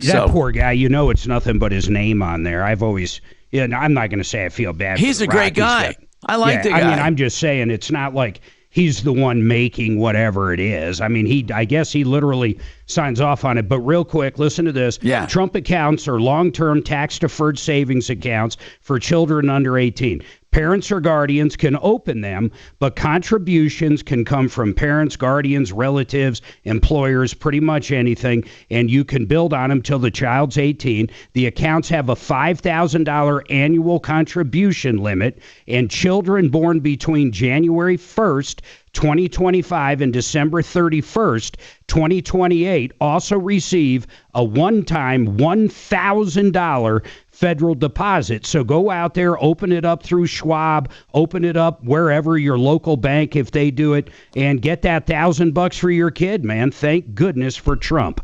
S30: That poor guy, it's nothing but his name on there. I'm not going to say I feel bad.
S29: He's
S30: for
S29: a
S30: The
S29: great
S30: Rock.
S29: guy. I like the guy.
S30: I mean, I'm just saying it's not like he's the one making whatever it is. I mean, I guess he literally signs off on it. But real quick, listen to this.
S29: Yeah.
S30: Trump accounts are long-term tax-deferred savings accounts for children under 18. Parents or guardians can open them, but contributions can come from parents, guardians, relatives, employers, pretty much anything, and you can build on them till the child's 18. The accounts have a $5,000 annual contribution limit, and children born between January 1st, 2025 and December 31st, 2028 also receive a one-time $1,000 federal deposit. So go out there, open it up through Schwab, open it up wherever, your local bank if they do it, and get that $1,000 for your kid, man. Thank goodness for Trump.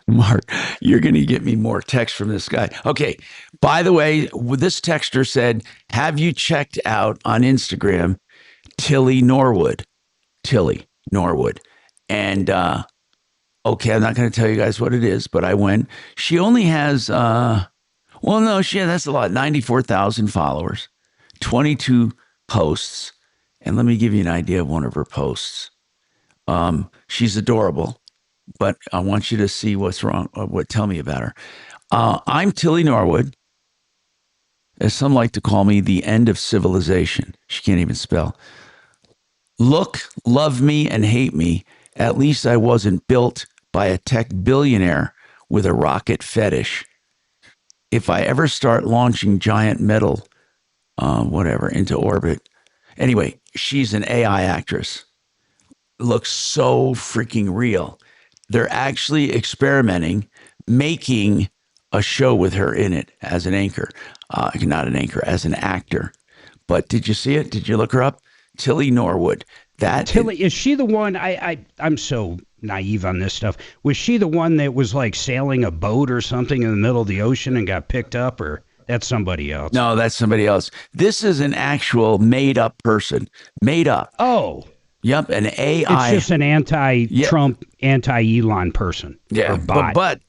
S29: Mark, you're going to get me more text from this guy. Okay. By the way, this texter said, have you checked out on Instagram Tilly Norwood? And, okay, I'm not going to tell you guys what it is, but I went. She only has, that's a lot, 94,000 followers, 22 posts. And let me give you an idea of one of her posts. She's adorable, but I want you to see what's wrong. Tell me about her. I'm Tilly Norwood, as some like to call me, the end of civilization. She can't even spell. Look, love me and hate me. At least I wasn't built by a tech billionaire with a rocket fetish. If I ever start launching giant metal, into orbit. Anyway, she's an AI actress. Looks so freaking real. They're actually experimenting, making a show with her in it as an anchor. Not an anchor, as an actor. But did you see it? Did you look her up? Tilly Norwood.
S30: Is she the one? I'm so naive on this stuff. Was she the one that was like sailing a boat or something in the middle of the ocean and got picked up, or that's somebody else?
S29: No, that's somebody else. This is an actual made up person. Made up.
S30: Oh.
S29: Yep, an AI.
S30: It's just an anti-Trump, anti-Elon person.
S29: Yeah,
S30: or bot.
S29: but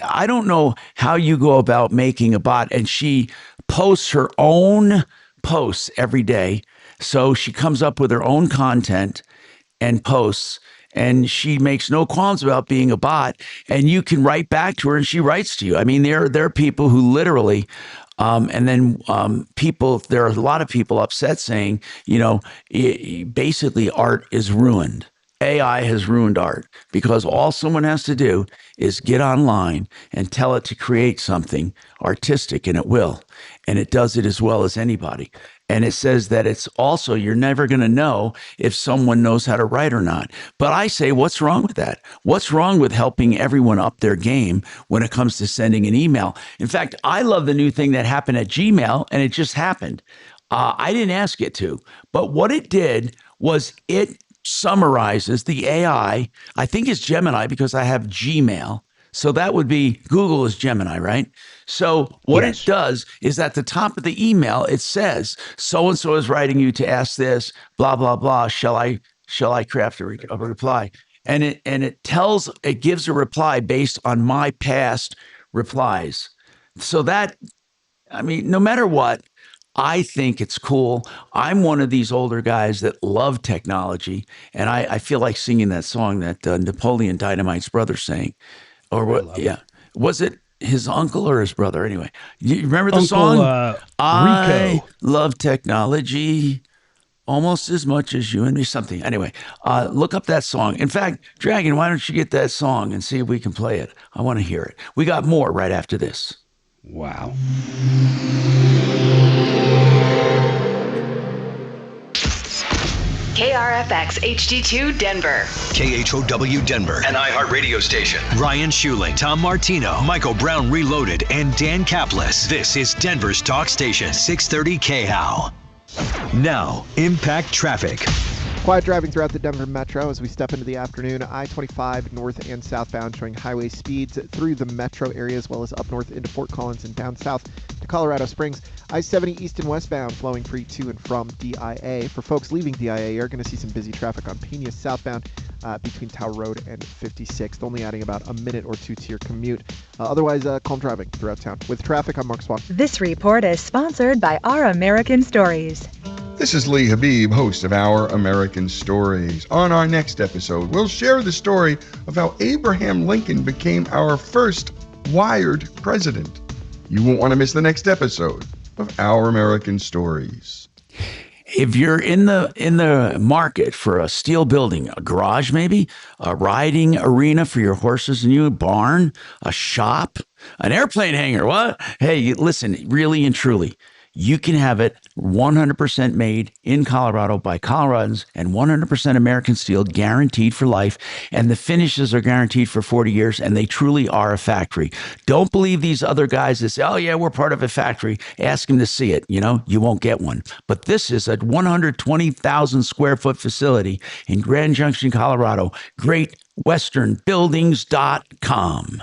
S29: I don't know how you go about making a bot, and she posts her own posts every day. So she comes up with her own content and posts, and she makes no qualms about being a bot. And you can write back to her, and she writes to you. I mean, there are people who literally, there are a lot of people upset saying, basically art is ruined. AI has ruined art because all someone has to do is get online and tell it to create something artistic, and it will. And it does it as well as anybody. And it says that it's also, you're never going to know if someone knows how to write or not. But I say, what's wrong with that? What's wrong with helping everyone up their game when it comes to sending an email? In fact, I love the new thing that happened at Gmail, and it just happened. I didn't ask it to, but what it did was it summarizes the AI. I think it's Gemini because I have Gmail. So that would be, Google is Gemini, right? So what it does is at the top of the email, it says, so-and-so is writing you to ask this, blah, blah, blah. Shall I craft a reply? And it gives a reply based on my past replies. So that, no matter what, I think it's cool. I'm one of these older guys that love technology. And I feel like singing that song that Napoleon Dynamite's brother sang. Or what? Yeah. Was it his uncle or his brother. Anyway, you remember the
S30: Uncle,
S29: song? I
S30: Rico.
S29: love technology almost as much as you and me. Something. Anyway, look up that song. In fact, Dragon, why don't you get that song and see if we can play it? I want to hear it. We got more right after this.
S30: Wow.
S12: KRFX HD2 Denver.
S13: KHOW Denver, an iHeart radio station. Ryan Schuling, Tom Martino, Michael Brown Reloaded, and Dan Kaplis. This is Denver's talk station, 630 KHOW. Now, impact traffic.
S5: Quiet driving throughout the Denver metro as we step into the afternoon. I-25 north and southbound showing highway speeds through the metro area as well as up north into Fort Collins and down south to Colorado Springs. I-70 east and westbound flowing free to and from DIA. For folks leaving DIA, you're going to see some busy traffic on Pena southbound between Tower Road and 56th, only adding about a minute or two to your commute. Otherwise, calm driving throughout town. With traffic, I'm Mark Swan.
S12: This report is sponsored by Our American Stories.
S15: This is Lee Habib, host of Our American Stories. On our next episode, we'll share the story of how Abraham Lincoln became our first wired president. You won't want to miss the next episode of Our American Stories.
S29: If you're in the market for a steel building, a garage maybe, a riding arena for your horses and you, a barn, a shop, an airplane hangar, what? Hey, listen, really and truly, you can have it 100% made in Colorado by Coloradans and 100% American steel, guaranteed for life. And the finishes are guaranteed for 40 years, and they truly are a factory. Don't believe these other guys that say, oh, yeah, we're part of a factory. Ask them to see it. You know, you won't get one. But this is a 120,000 square foot facility in Grand Junction, Colorado. GreatWesternBuildings.com.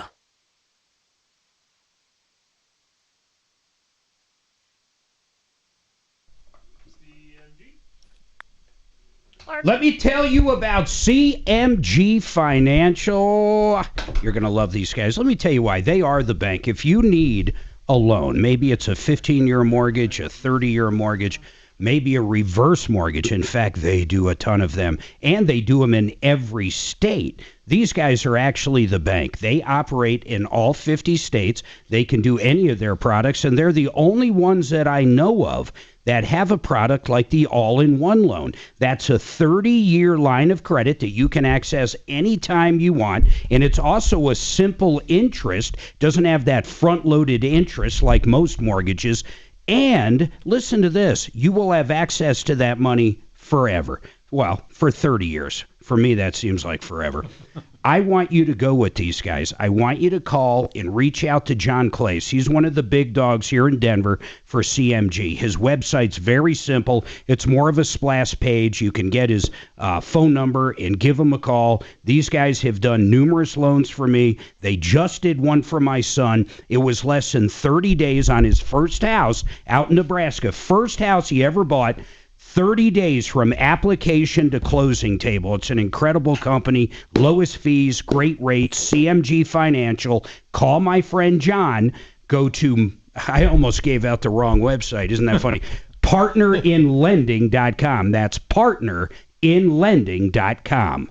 S30: Let me tell you about CMG Financial. You're going to love these guys. Let me tell you why. They are the bank. If you need a loan, maybe it's a 15-year mortgage, a 30-year mortgage, maybe a reverse mortgage. In fact, they do a ton of them, and they do them in every state. These guys are actually the bank. They operate in all 50 states. They can do any of their products, and they're the only ones that I know of that have a product like the all-in-one loan. That's a 30-year line of credit that you can access anytime you want, and it's also a simple interest. Doesn't have that front-loaded interest like most mortgages. And listen to this, you will have access to that money forever. Well, for 30 years. For me, that seems like forever. I want you to go with these guys. I want you to call and reach out to John Clace. He's one of the big dogs here in Denver for CMG. His website's very simple. It's more of a splash page. You can get his phone number and give him a call. These guys have done numerous loans for me. They just did one for my son. It was less than 30 days on his first house out in Nebraska. First house he ever bought. 30 days from application to closing table. It's an incredible company, lowest fees, great rates, CMG Financial. Call my friend John. Go to, I almost gave out the wrong website. Isn't that funny? partnerinlending.com. That's partnerinlending.com.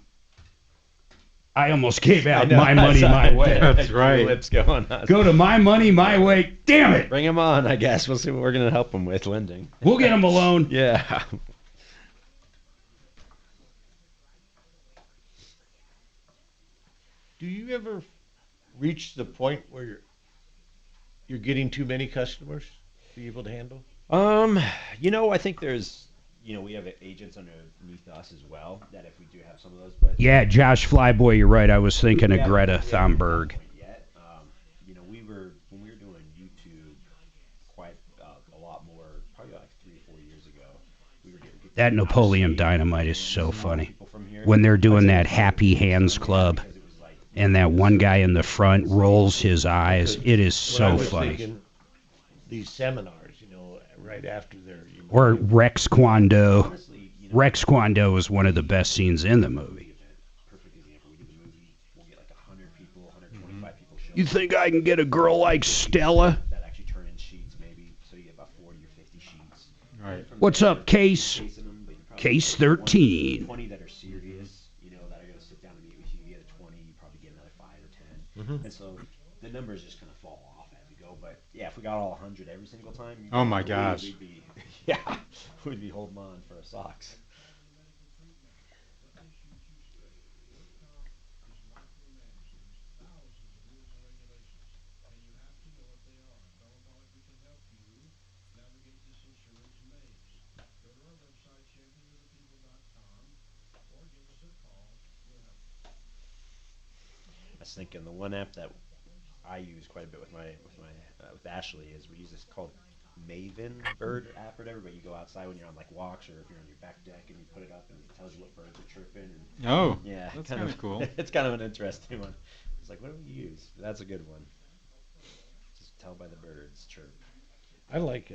S30: I almost gave out my money my way.
S14: That's right. Lips going on.
S30: Go to my money my way. Damn it.
S14: Bring him on, I guess. We'll see what we're going to help him with lending.
S30: We'll get him a loan.
S14: Yeah.
S9: Do you ever reach the point where you're getting too many customers to be able to handle?
S14: I think there's, we have agents underneath us as well, that if we do have some of those. But
S30: yeah, Josh Flyboy, you're right. I was thinking of Greta Thunberg.
S14: When we were doing YouTube quite a lot more, probably like 3 or 4 years ago, we were getting people.
S30: That Napoleon Dynamite is so funny. When they're doing that Happy Hands Club, and that one guy in the front rolls his eyes, it is so funny.
S9: These seminars, right after their...
S30: Or Rex Kwando. Rex Kwando is one of the best scenes in the movie. You think I can get a girl like Stella? What's up, Case? Case 13.
S14: 20 that are serious, that are going to sit down and meet with you. You get a 20, you probably get another 5 or 10. And so the numbers just kind of fall but yeah, if we got all 100 every single time,
S8: oh my gosh,
S14: we'd be, yeah, we'd be holding on for our socks. I was thinking the one app that I use quite a bit with with Ashley is we use this called Maven Bird app or whatever. But you go outside when you're on like walks or if you're on your back deck and you put it up and it tells you what birds are chirping. And,
S8: oh,
S14: yeah,
S8: that's kind of cool.
S14: It's kind of an interesting one. It's like, what do we use? That's a good one. Just tell by the birds chirp.
S9: I like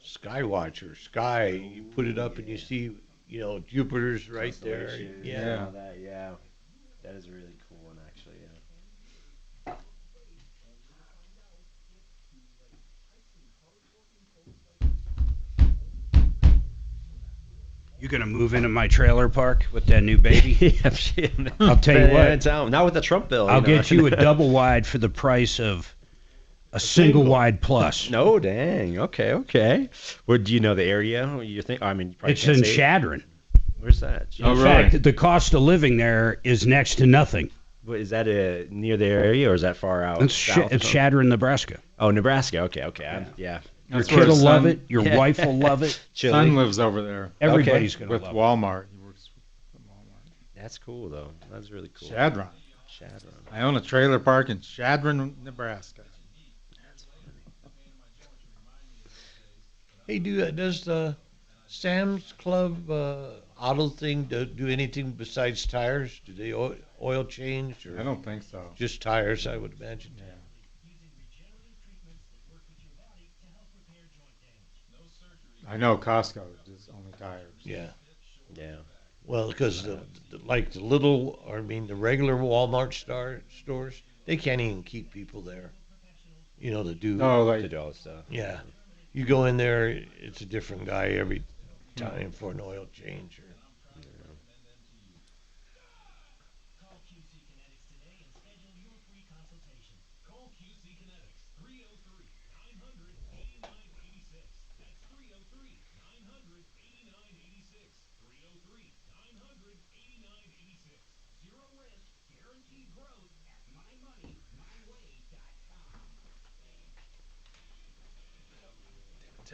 S9: Skywatcher. Sky, you put it up and you see, Jupiter's right there.
S14: Yeah. That is a really cool one, actually. Yeah.
S30: You gonna move into my trailer park with that new baby? I'll tell you what.
S14: Not with the Trump bill.
S30: I'll get you a double wide for the price of a single wide plus.
S14: No, dang. Okay. Well, do you know the area? You think? I mean, you
S30: it's in Shadron.
S14: Where's that?
S30: In fact, the cost of living there is next to nothing.
S14: Is that near the area or is that far out?
S30: It's Shadron, Nebraska.
S14: Oh, Nebraska. Okay. Yeah.
S30: Your kid will love it. Your wife will love it.
S8: Son lives over there.
S30: Everybody's going to
S8: love
S30: it.
S8: With Walmart. He works with Walmart.
S14: That's cool, though. That's really cool.
S8: Shadron. I own a trailer park in Shadron, Nebraska.
S14: That's funny.
S9: Hey, does the Sam's Club auto thing do anything besides tires? Do they oil change? Or
S8: I don't think so.
S9: Just tires, I would imagine.
S8: Yeah. I know Costco is only tires.
S9: Yeah.
S14: Yeah.
S9: Well, because the regular Walmart stores, they can't even keep people there. To do
S14: to do all the stuff.
S9: Yeah. You go in there, it's a different guy every time for an oil change.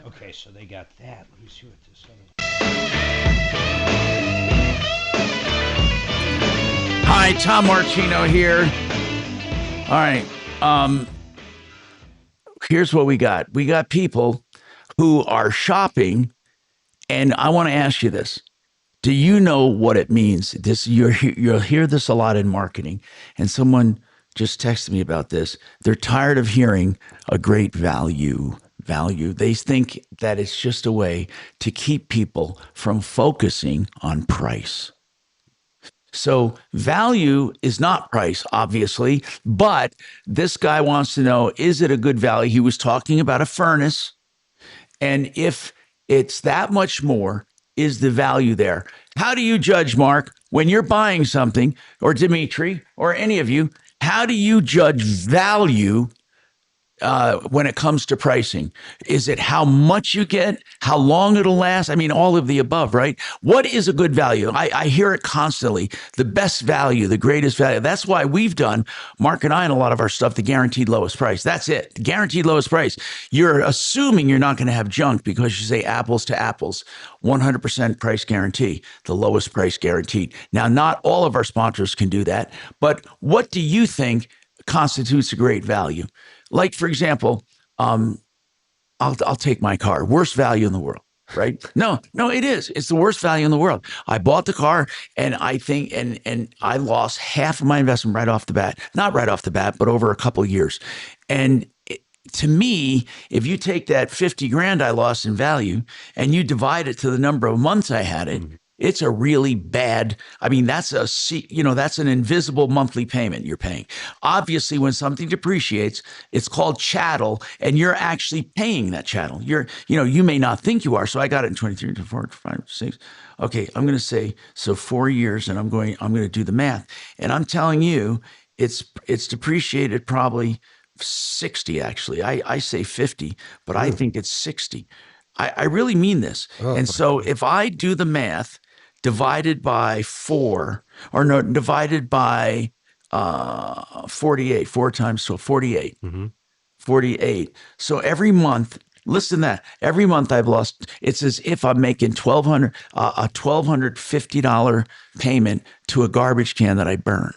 S30: Okay, so they got that. Let me see what this other.
S29: Hi, Tom Martino here. All right. Here's what we got. We got people who are shopping, and I want to ask you this. Do you know what it means? You'll hear this a lot in marketing, and someone just texted me about this. They're tired of hearing a great value. They think that it's just a way to keep people from focusing on price. So value is not price, obviously, but this guy wants to know, is it a good value? He was talking about a furnace. And if it's that much more, is the value there? How do you judge, Mark, when you're buying something, or Dimitri, or any of you, how do you judge value when it comes to pricing? Is it how much you get, how long it'll last? I mean, all of the above, right? What is a good value? I hear it constantly. The best value, the greatest value. That's why we've done, Mark and I, and a lot of our stuff, the guaranteed lowest price. That's it. Guaranteed lowest price. You're assuming you're not going to have junk because you say apples to apples. 100% price guarantee, the lowest price guaranteed. Now, not all of our sponsors can do that, but what do you think constitutes a great value? Like, for example, I'll take my car, worst value in the world, right? No, it is. It's the worst value in the world. I bought the car and I think, and I lost half of my investment right off the bat, not right off the bat, but over a couple of years. And to me, if you take that 50 grand I lost in value and you divide it to the number of months I had it, it's a really bad, I mean, that's an invisible monthly payment you're paying. Obviously, when something depreciates, it's called chattel, and you're actually paying that chattel. You may not think you are. So I got it in 23, 24, 25, 6. Okay, I'm going to say, so 4 years, and I'm going to do the math. And I'm telling you, it's depreciated probably 60 actually. I say 50, but I think it's 60. I really mean this. And so if I do the math, divided by 4, or no, divided by 48, 4 times 12, 48. 48. So every month, listen to that. Every month I've lost, it's as if I'm making a $1,250 payment to a garbage can that I burn.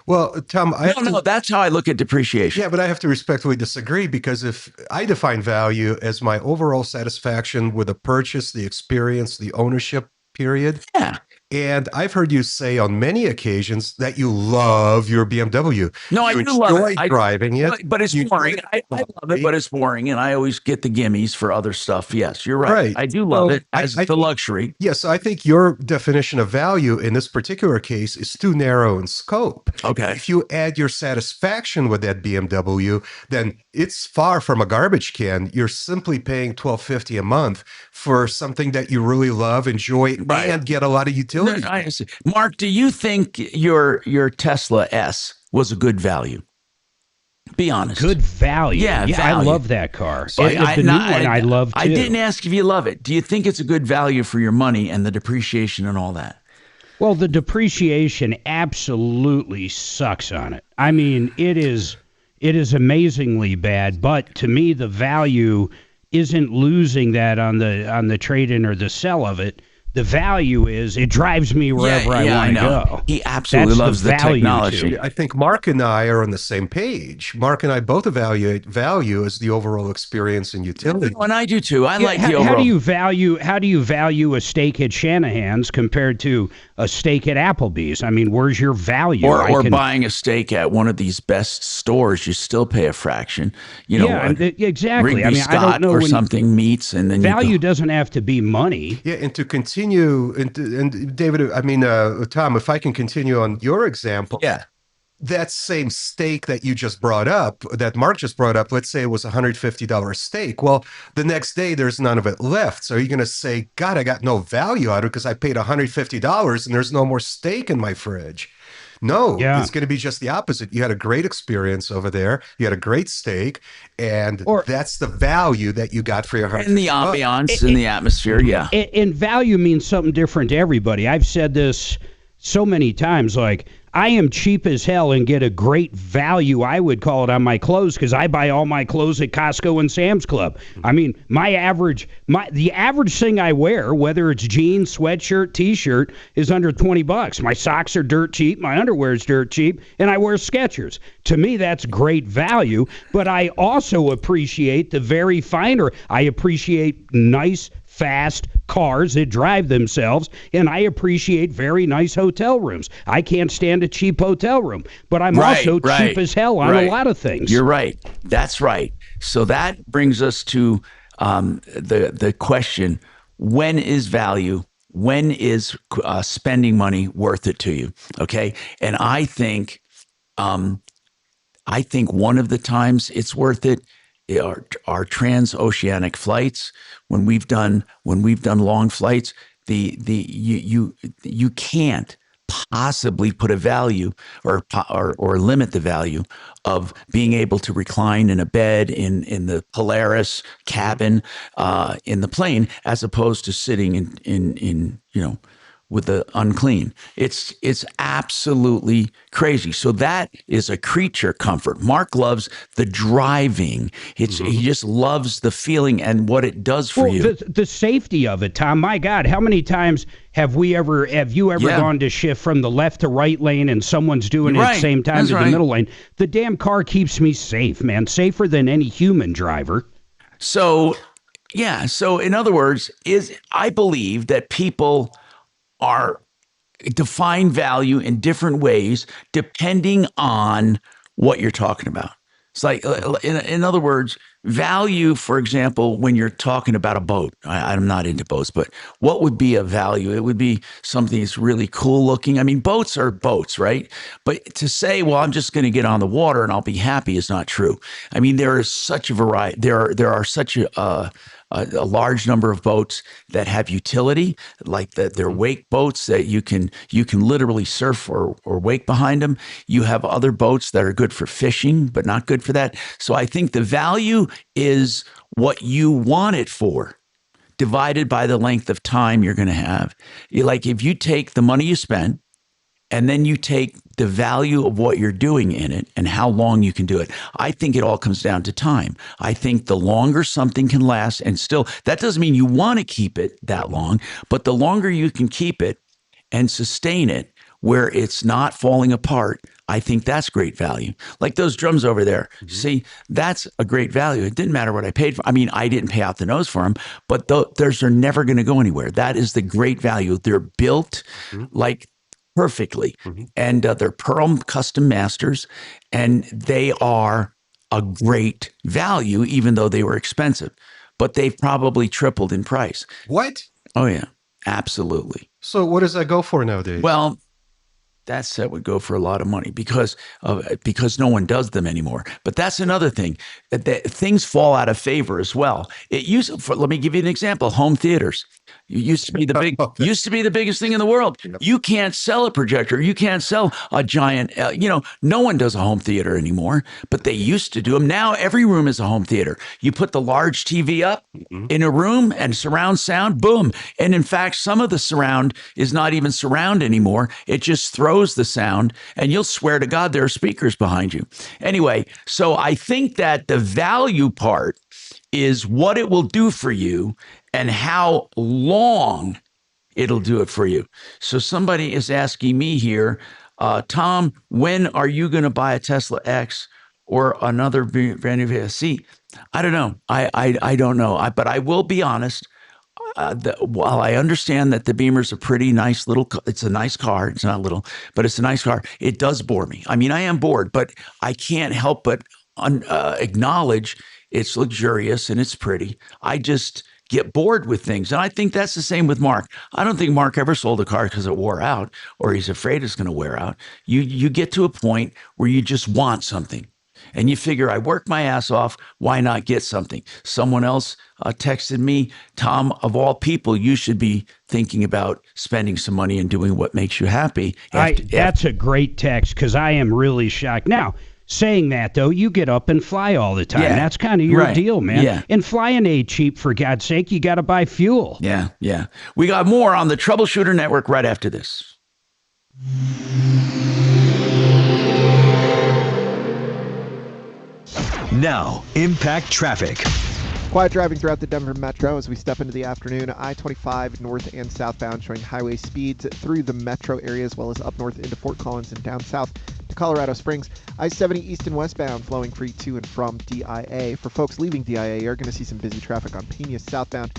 S2: Well, Tom,
S29: no, that's how I look at depreciation.
S2: Yeah, but I have to respectfully disagree, because if I define value as my overall satisfaction with a purchase, the experience, the ownership period.
S29: Yeah.
S2: And I've heard you say on many occasions that you love your BMW.
S29: No, I
S2: you
S29: do love it.
S2: enjoy driving it.
S29: But it's boring. I love it, but it's boring. And I always get the gimmies for other stuff. Yes, you're right. I do love it as the luxury.
S2: Yes, I think your definition of value in this particular case is too narrow in scope.
S29: Okay.
S2: If you add your satisfaction with that BMW, then it's far from a garbage can. You're simply paying $1,250 a month for something that you really love, enjoy, and get a lot of utility.
S29: No, I see. Mark, do you think your Tesla S was a good value? Be honest.
S30: Good value.
S29: Yeah,
S30: I
S29: value.
S30: love that car. The new one I love too.
S29: I didn't ask if you love it. Do you think it's a good value for your money and the depreciation and all that?
S30: Well, the depreciation absolutely sucks on it. I mean, it is amazingly bad, but to me the value isn't losing that on the trade-in or the sell of it. The value is it drives me wherever I want to go.
S29: He absolutely loves the technology.
S2: I think Mark and I are on the same page. Mark and I both evaluate value as the overall experience and utility.
S29: And I do too. I like the overall.
S30: How do you value a steak at Shanahan's compared to a steak at Applebee's? I mean, where's your value?
S29: Or buying a steak at one of these best stores, you still pay a fraction. You know,
S30: exactly.
S29: Rigby
S30: I mean,
S29: Scott
S30: I don't know
S29: or something meats, and then
S30: value doesn't have to be money.
S2: Yeah, and to continue, and David, I mean, Tom, if I can continue on your example.
S29: Yeah.
S2: That same steak that you just brought up, that Mark just brought up, let's say it was a $150 steak. Well, the next day there's none of it left. So you're going to say, God, I got no value out of it because I paid $150 and there's no more steak in my fridge. No, it's going to be just the opposite. You had a great experience over there. You had a great steak, and that's the value that you got for your $150.
S29: And the ambiance and the atmosphere, yeah.
S30: And value means something different to everybody. I've said this so many times, like, I am cheap as hell and get a great value, I would call it, on my clothes because I buy all my clothes at Costco and Sam's Club. I mean, the average thing I wear, whether it's jeans, sweatshirt, T-shirt, is under $20. My socks are dirt cheap, my underwear is dirt cheap, and I wear Skechers. To me, that's great value, but I also appreciate the very finer. I appreciate nice, fast cars that drive themselves, and I appreciate very nice hotel rooms. I can't stand a cheap hotel room, but I'm also cheap as hell on a lot of things.
S29: You're right. That's right. So that brings us to the question, when is value, when is spending money worth it to you? Okay. And I think one of the times it's worth it our transoceanic flights. When we've done long flights, you can't possibly put a value or limit the value of being able to recline in a bed in the Polaris cabin in the plane, as opposed to sitting in with the unclean. It's absolutely crazy. So that is a creature comfort. Mark loves the driving. He just loves the feeling and what it does for you.
S30: The safety of it, Tom. My God, how many times have you ever gone to shift from the left to right lane and someone's doing it at the same time to the middle lane? The damn car keeps me safe, man. Safer than any human driver.
S29: So in other words, I believe that people are define value in different ways depending on what you're talking about. It's like, in other words, value, for example, when you're talking about a boat, I'm not into boats, but what would be a value? It would be something that's really cool looking. I mean, boats are boats, right? But to say, well, I'm just going to get on the water and I'll be happy is not true. I mean, there is such a variety. There are such a large number of boats that have utility, like they're wake boats that you can literally surf or wake behind them. You have other boats that are good for fishing, but not good for that. So I think the value is what you want it for, divided by the length of time you're going to have. Like if you take the money you spend and then you take the value of what you're doing in it and how long you can do it, I think it all comes down to time. I think the longer something can last, and still, that doesn't mean you want to keep it that long, but the longer you can keep it and sustain it where it's not falling apart, I think that's great value. Like those drums over there. See, that's a great value. It didn't matter what I paid for. I mean, I didn't pay out the nose for them, but those are never going to go anywhere. That is the great value. They're built like perfectly, and they're Pearl custom masters, and they are a great value, even though they were expensive. But they've probably tripled in price.
S2: What?
S29: Oh yeah, absolutely.
S2: So what does that go for nowadays?
S29: Well, that set would go for a lot of money because no one does them anymore. But that's another thing. Things fall out of favor as well. Let me give you an example. Home theaters. It used to be the biggest thing in the world. You can't sell a projector. You can't sell a giant. No one does a home theater anymore. But they used to do them. Now every room is a home theater. You put the large TV up in a room and surround sound. Boom. And in fact, some of the surround is not even surround anymore. It just throws the sound, and you'll swear to God there are speakers behind you. Anyway, so I think that the value part is what it will do for you and how long it'll do it for you. So somebody is asking me here, Tom, when are you going to buy a Tesla X or another brand new VSC? I don't know. I don't know. But I will be honest. While I understand that the Beamer's a pretty nice it's a nice car. It's not little, but it's a nice car. It does bore me. I mean, I am bored, but I can't help but acknowledge it's luxurious and it's pretty. I just get bored with things. And I think that's the same with Mark. I don't think Mark ever sold a car because it wore out or he's afraid it's going to wear out. You get to a point where you just want something. And you figure, I work my ass off, why not get something? Someone else texted me, Tom, of all people, you should be thinking about spending some money and doing what makes you happy.
S30: That's a great text, because I am really shocked. Now, saying that, though, you get up and fly all the time. That's kind of your deal, man.
S29: Yeah.
S30: And flying ain't cheap, for God's sake. You got to buy fuel.
S29: Yeah. We got more on the Troubleshooter Network right after this.
S13: Now, impact traffic.
S5: Quiet driving throughout the Denver Metro as we step into the afternoon. I-25 north and southbound showing highway speeds through the metro area as well as up north into Fort Collins and down south to Colorado Springs. I-70 east and westbound flowing free to and from DIA. For folks leaving DIA, you're going to see some busy traffic on Pena southbound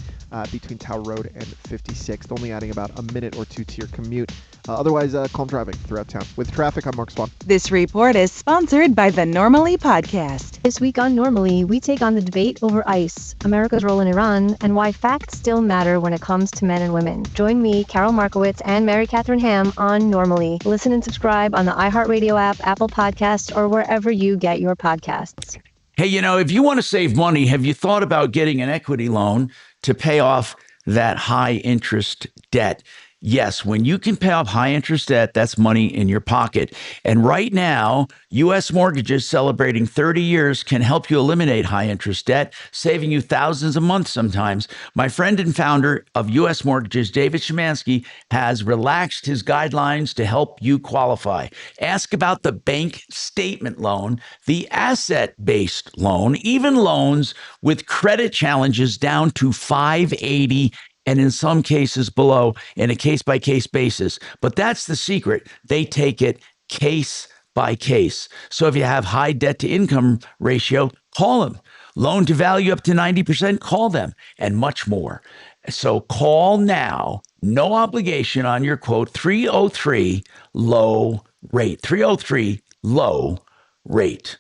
S5: between Tower Road and 56th, only adding about a minute or two to your commute. Otherwise, calm driving throughout town. With traffic, I'm Mark Swan.
S12: This report is sponsored by the Normally Podcast.
S6: This week on Normally, we take on the debate over ICE, America's role in Iran, and why facts still matter when it comes to men and women. Join me, Carol Markowitz, and Mary Catherine Ham on Normally. Listen and subscribe on the iHeartRadio app, Apple Podcasts, or wherever you get your podcasts.
S29: Hey, if you want to save money, have you thought about getting an equity loan to pay off that high interest debt? Yes, when you can pay off high interest debt, that's money in your pocket. And right now, U.S. Mortgages celebrating 30 years can help you eliminate high interest debt, saving you thousands a month sometimes. My friend and founder of U.S. Mortgages, David Szymanski, has relaxed his guidelines to help you qualify. Ask about the bank statement loan, the asset-based loan, even loans with credit challenges down to 580 and in some cases below in a case-by-case basis. But that's the secret. They take it case by case. So if you have high debt-to-income ratio, call them. Loan to value up to 90%, call them, and much more. So call now. No obligation on your quote, 303 low rate. 303 low rate.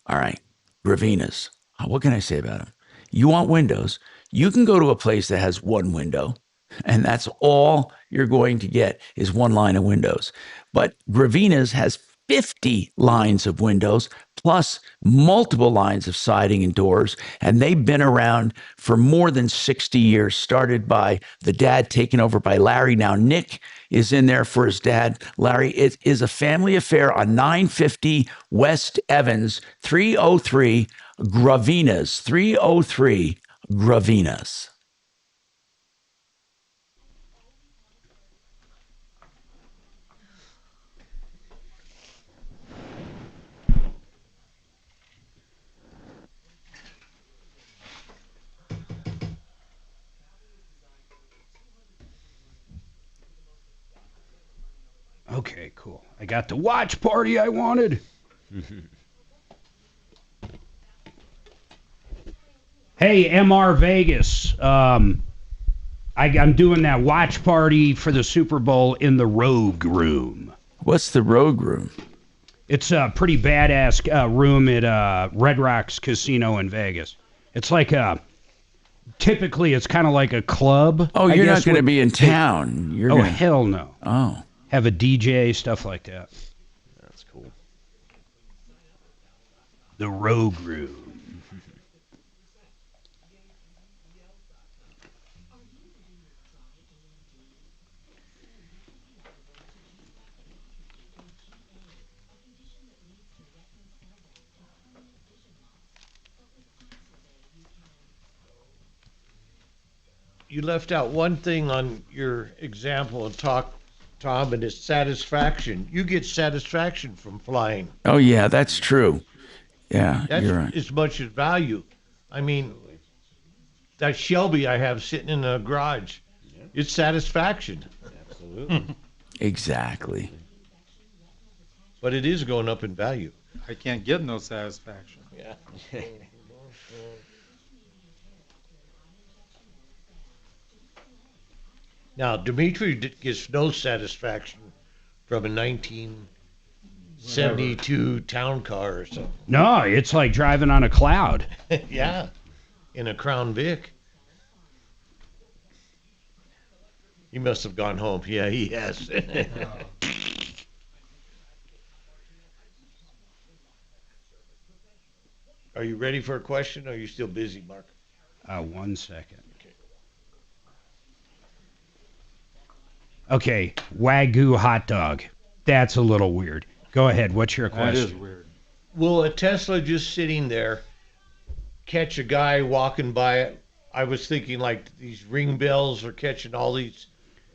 S29: All right, Gravina's. What can I say about them? You want windows. You can go to a place that has one window, and that's all you're going to get is one line of windows. But Gravina's has 50 lines of windows, plus multiple lines of siding and doors. And they've been around for more than 60 years, started by the dad, taken over by Larry. Now, Nick is in there for his dad. Larry, it is a family affair on 950 West Evans, 303 Gravinas, 303 Gravinas.
S30: Okay, cool. I got the watch party I wanted. Hey, MR Vegas. I'm doing that watch party for the Super Bowl in the Rogue Room.
S29: What's the Rogue Room?
S30: It's a pretty badass room at Red Rocks Casino in Vegas. It's like typically it's kind of like a club.
S29: Oh, you're not going to be in town. You're gonna...
S30: hell no.
S29: Oh.
S30: Have a DJ, stuff like that.
S9: That's cool.
S30: The Rogue Room.
S9: You left out one thing on your example and talk, Tom, and it's satisfaction. You get satisfaction from flying.
S29: Oh, yeah, that's true. Yeah,
S9: That's
S29: you're right.
S9: as much as value. I mean, that Shelby I have sitting in the garage, it's satisfaction.
S8: Absolutely.
S29: Exactly.
S9: But it is going up in value.
S8: I can't get no satisfaction.
S9: Yeah. Now, Dimitri gets no satisfaction from a 1972 town car or something.
S30: No, it's like driving on a cloud.
S9: Yeah, in a Crown Vic. He must have gone home. Yeah, he has. Are you ready for a question, or are you still busy, Mark?
S30: 1 second. Okay, Wagyu hot dog. That's a little weird. Go ahead. What's your question?
S8: That is weird.
S9: Will a Tesla just sitting there catch a guy walking by it? I was thinking like these ring bells are catching all these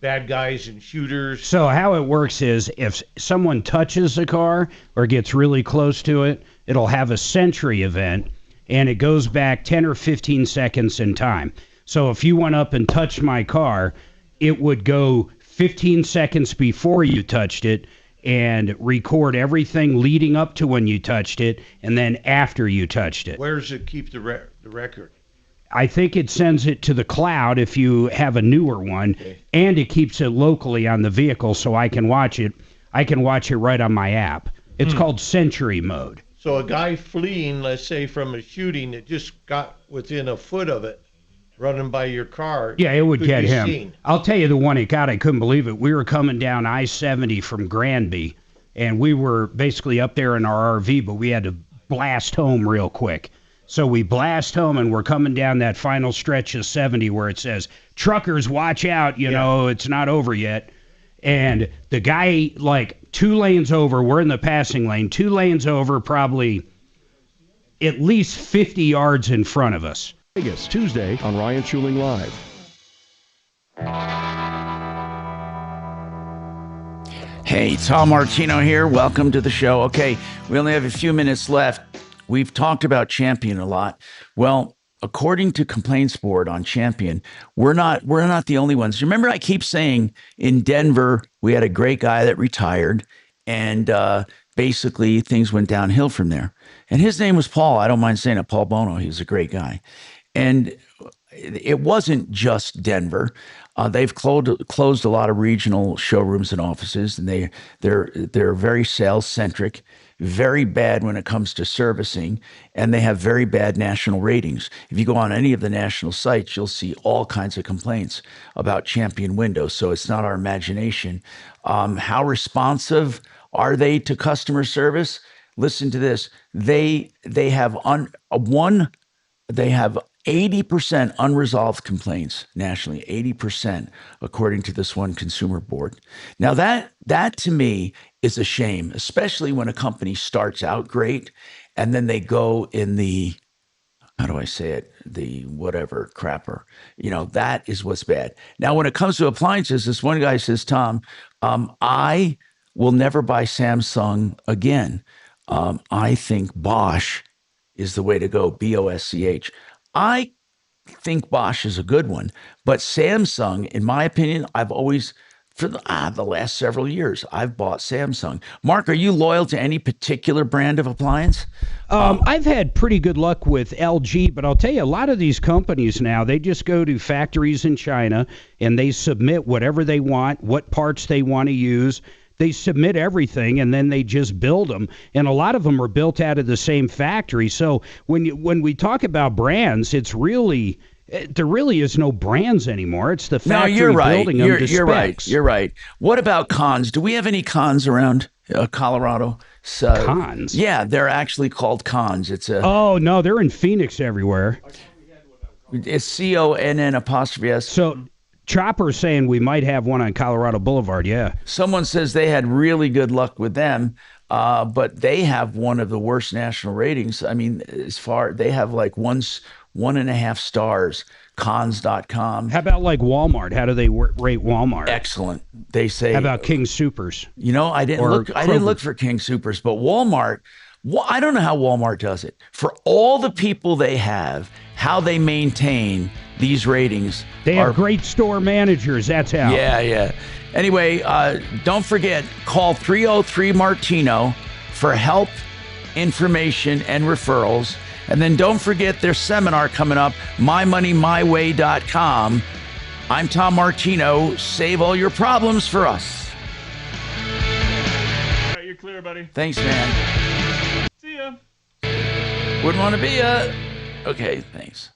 S9: bad guys and shooters.
S30: So how it works is if someone touches a car or gets really close to it, it'll have a sentry event, and it goes back 10 or 15 seconds in time. So if you went up and touched my car, it would go 15 seconds before you touched it and record everything leading up to when you touched it and then after you touched it.
S9: Where does it keep the record?
S30: I think it sends it to the cloud if you have a newer one, okay. And it keeps it locally on the vehicle so I can watch it. I can watch it right on my app. It's called Sentry Mode.
S9: So a guy fleeing, let's say, from a shooting that just got within a foot of it, running by your car.
S30: Yeah, it would get him.
S9: Seen.
S30: I'll tell you the one it got. I couldn't believe it. We were coming down I-70 from Granby, and we were basically up there in our RV, but we had to blast home real quick. So we blast home, and we're coming down that final stretch of 70 where it says, truckers, watch out, you know, it's not over yet. And the guy, like, 2 lanes over, we're in the passing lane, 2 lanes over, probably at least 50 yards in front of us.
S3: Vegas, Tuesday on Ryan Schuling Live.
S29: Hey, Tom Martino here. Welcome to the show. Okay, we only have a few minutes left. We've talked about Champion a lot. Well, according to Complaints Board on Champion, we're not the only ones. Remember, I keep saying in Denver, we had a great guy that retired, and basically things went downhill from there. And his name was Paul. I don't mind saying it, Paul Bono. He was a great guy. And it wasn't just Denver. They've closed a lot of regional showrooms and offices, and they're very sales centric, very bad when it comes to servicing, and they have very bad national ratings. If you go on any of the national sites, you'll see all kinds of complaints about Champion windows. So it's not our imagination. How responsive are they to customer service? Listen to this. They have 80% unresolved complaints nationally, 80%, according to this one consumer board. Now that to me is a shame, especially when a company starts out great and then they go in the, how do I say it? The whatever crapper, that is what's bad. Now, when it comes to appliances, this one guy says, Tom, I will never buy Samsung again. I think Bosch is the way to go, Bosch. I think Bosch is a good one, but Samsung, in my opinion, I've always, for the last several years, I've bought Samsung. Mark, are you loyal to any particular brand of appliance?
S30: I've had pretty good luck with LG, but I'll tell you, a lot of these companies now, they just go to factories in China and they submit whatever they want, what parts they want to use. They submit everything and then they just build them. And a lot of them are built out of the same factory. So when we talk about brands, there really is no brands anymore. It's the factory building them to specs.
S29: You're right. What about cons? Do we have any cons around Colorado?
S30: Cons?
S29: Yeah, they're actually called cons.
S30: Oh, no, they're in Phoenix everywhere.
S29: It's CONN''S.
S30: So Chopper's saying we might have one on Colorado Boulevard, yeah.
S29: Someone says they had really good luck with them, but they have one of the worst national ratings. I mean, they have like 1.5 stars, cons.com.
S30: How about like Walmart? How do they rate Walmart?
S29: Excellent. They say.
S30: How about King Soopers?
S29: I didn't look for King Soopers, but Walmart, I don't know how Walmart does it. For all the people they have, how they maintain these ratings.
S30: They have great store managers, that's how.
S29: Yeah. Anyway, don't forget, call 303-MARTINO for help, information, and referrals. And then don't forget their seminar coming up, mymoneymyway.com. I'm Tom Martino. Save all your problems for us.
S19: All right, you're clear, buddy.
S29: Thanks, man.
S19: See ya.
S29: Wouldn't want to be a... Okay, thanks.